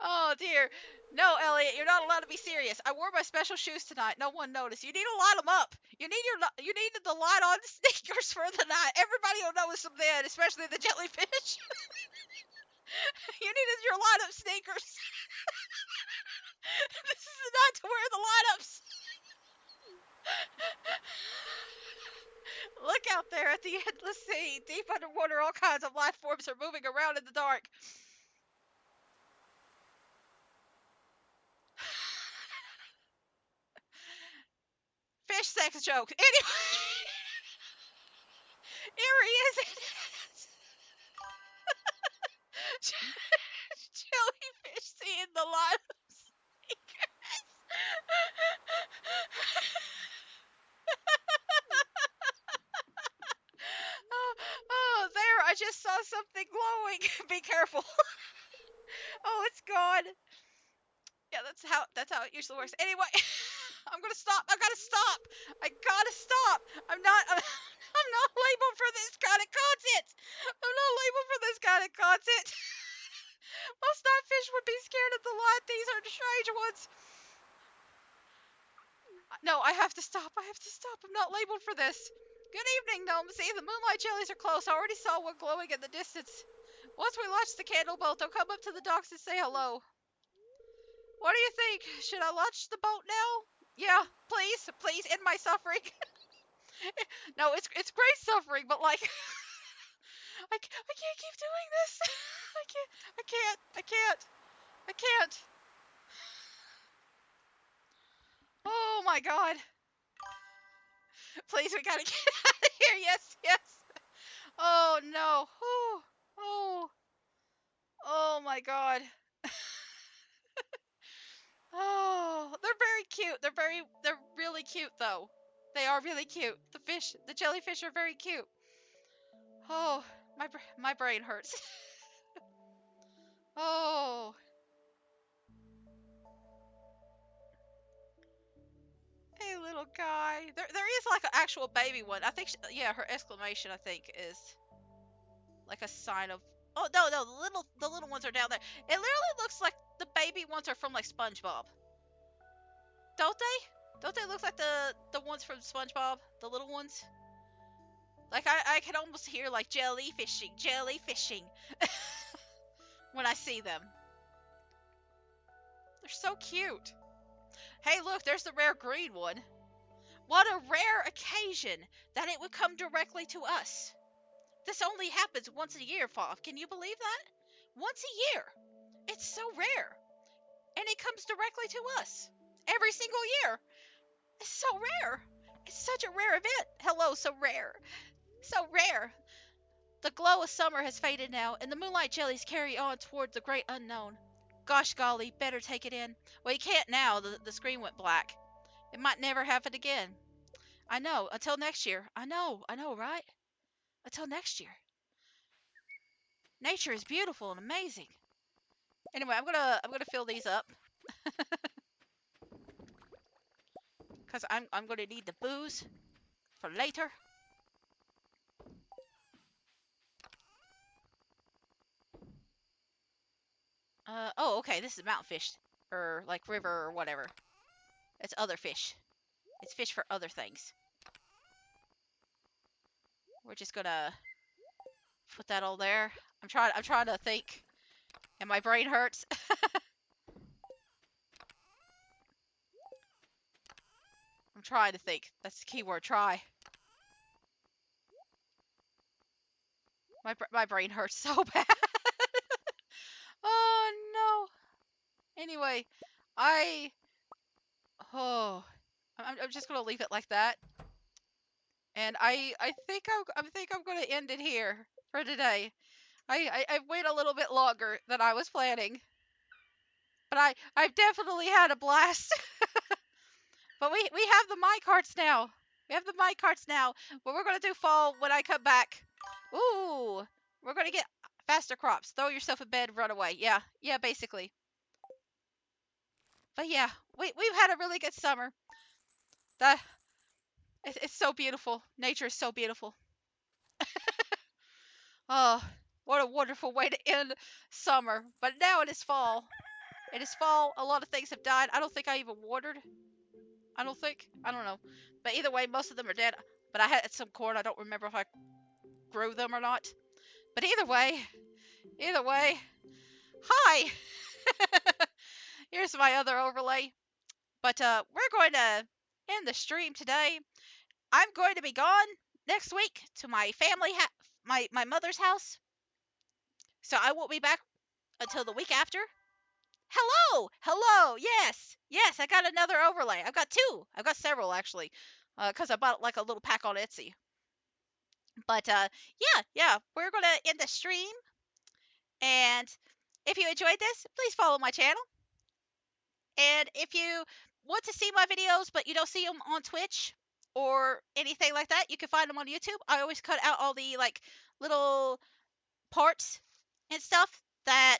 Oh dear. No, Elliot, you're not allowed to be serious. I wore my special shoes tonight. No one noticed. You need to light them up. You needed the light on sneakers for the night. Everybody will notice them then, especially the jellyfish. You needed your light up sneakers. This is the night to wear the light ups. Look out there at the endless sea. Deep underwater, all kinds of life forms are moving around in the dark. Fish sex joke. Anyway, here he is. Jellyfish seeing the light of sneakers. There! I just saw something glowing. Be careful. Oh, it's gone. Yeah, that's how it usually works. Anyway, I'm gonna stop. I gotta stop. I gotta stop. I'm not labeled for this kind of content. I'm not labeled for this kind of content. Most fish would be scared of the light. These are the strange ones. No, I have to stop. I have to stop. I'm not labeled for this. Good evening, Gnome. See, the moonlight jellies are close. I already saw one glowing in the distance. Once we launch the candle boat, they'll come up to the docks and say hello. What do you think? Should I launch the boat now? Yeah, please end my suffering. No, it's great suffering, but like, I can't keep doing this. I can't. Oh my God. Please, we gotta get out of here. Yes. Oh no. Oh, oh my God. Oh, they're very cute. They're really cute though. They are really cute. The jellyfish are very cute. Oh, my brain hurts. Oh, hey little guy. There is like an actual baby one. I think yeah, her exclamation I think is like a sign of. Oh no, the little ones are down there. It literally looks like the baby ones are from like SpongeBob. Don't they? Don't they look like the ones from SpongeBob? The little ones? Like I can almost hear like jellyfishing when I see them. They're so cute. Hey, look, there's the rare green one. What a rare occasion that it would come directly to us. This only happens once a year, Fob. Can you believe that? Once a year. It's so rare. And it comes directly to us. Every single year. It's so rare. It's such a rare event. Hello, so rare. So rare. The glow of summer has faded now, and the moonlight jellies carry on toward the great unknown. Gosh golly, better take it in. Well, you can't now. The screen went black. It might never happen again. I know. Until next year. I know, right? Until next year. Nature is beautiful and amazing. Anyway, I'm gonna fill these up because I'm gonna need the booze for later. Oh, okay. This is mountain fish, or like river or whatever. It's other fish. It's fish for other things. We're just gonna put that all there. I'm trying to think, and my brain hurts. I'm trying to think. That's the key word. Try. My brain hurts so bad. Oh no. Anyway, I oh I'm just gonna leave it like that, and I think I'm gonna end it here for today. I went a little bit longer than I was planning, but I've definitely had a blast. But we have the mine carts now. We have the mine carts now. But we're gonna do fall when I come back. Ooh, we're gonna get faster crops. Throw yourself in bed, run away. Yeah, yeah, basically. But yeah, we've had a really good summer. That it's so beautiful. Nature is so beautiful. Oh, what a wonderful way to end summer. But now it is fall. It is fall. A lot of things have died. I don't think I even watered. I don't think. I don't know. But either way, most of them are dead. But I had some corn. I don't remember if I grew them or not. But either way, hi. Here's my other overlay. But we're going to end the stream today. I'm going to be gone next week to my family, my mother's house. So I won't be back until the week after. Hello, hello. Yes, yes. I got another overlay. I've got two. I've got several actually, because I bought like a little pack on Etsy. But yeah, yeah. We're gonna end the stream, and if you enjoyed this, please follow my channel. And if you want to see my videos but you don't see them on Twitch or anything like that, you can find them on YouTube. I always cut out all the like little parts and stuff that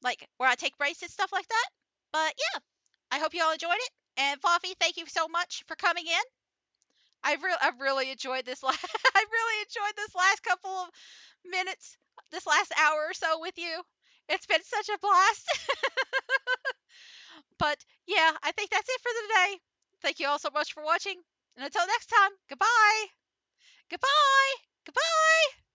like where I take breaks and stuff like that. But yeah, I hope you all enjoyed it. And Fluffy, thank you so much for coming in. I've really enjoyed this I really enjoyed this last couple of minutes, this last hour or so with you. It's been such a blast. But yeah, I think that's it for today. Thank you all so much for watching. And until next time, goodbye. Goodbye. Goodbye.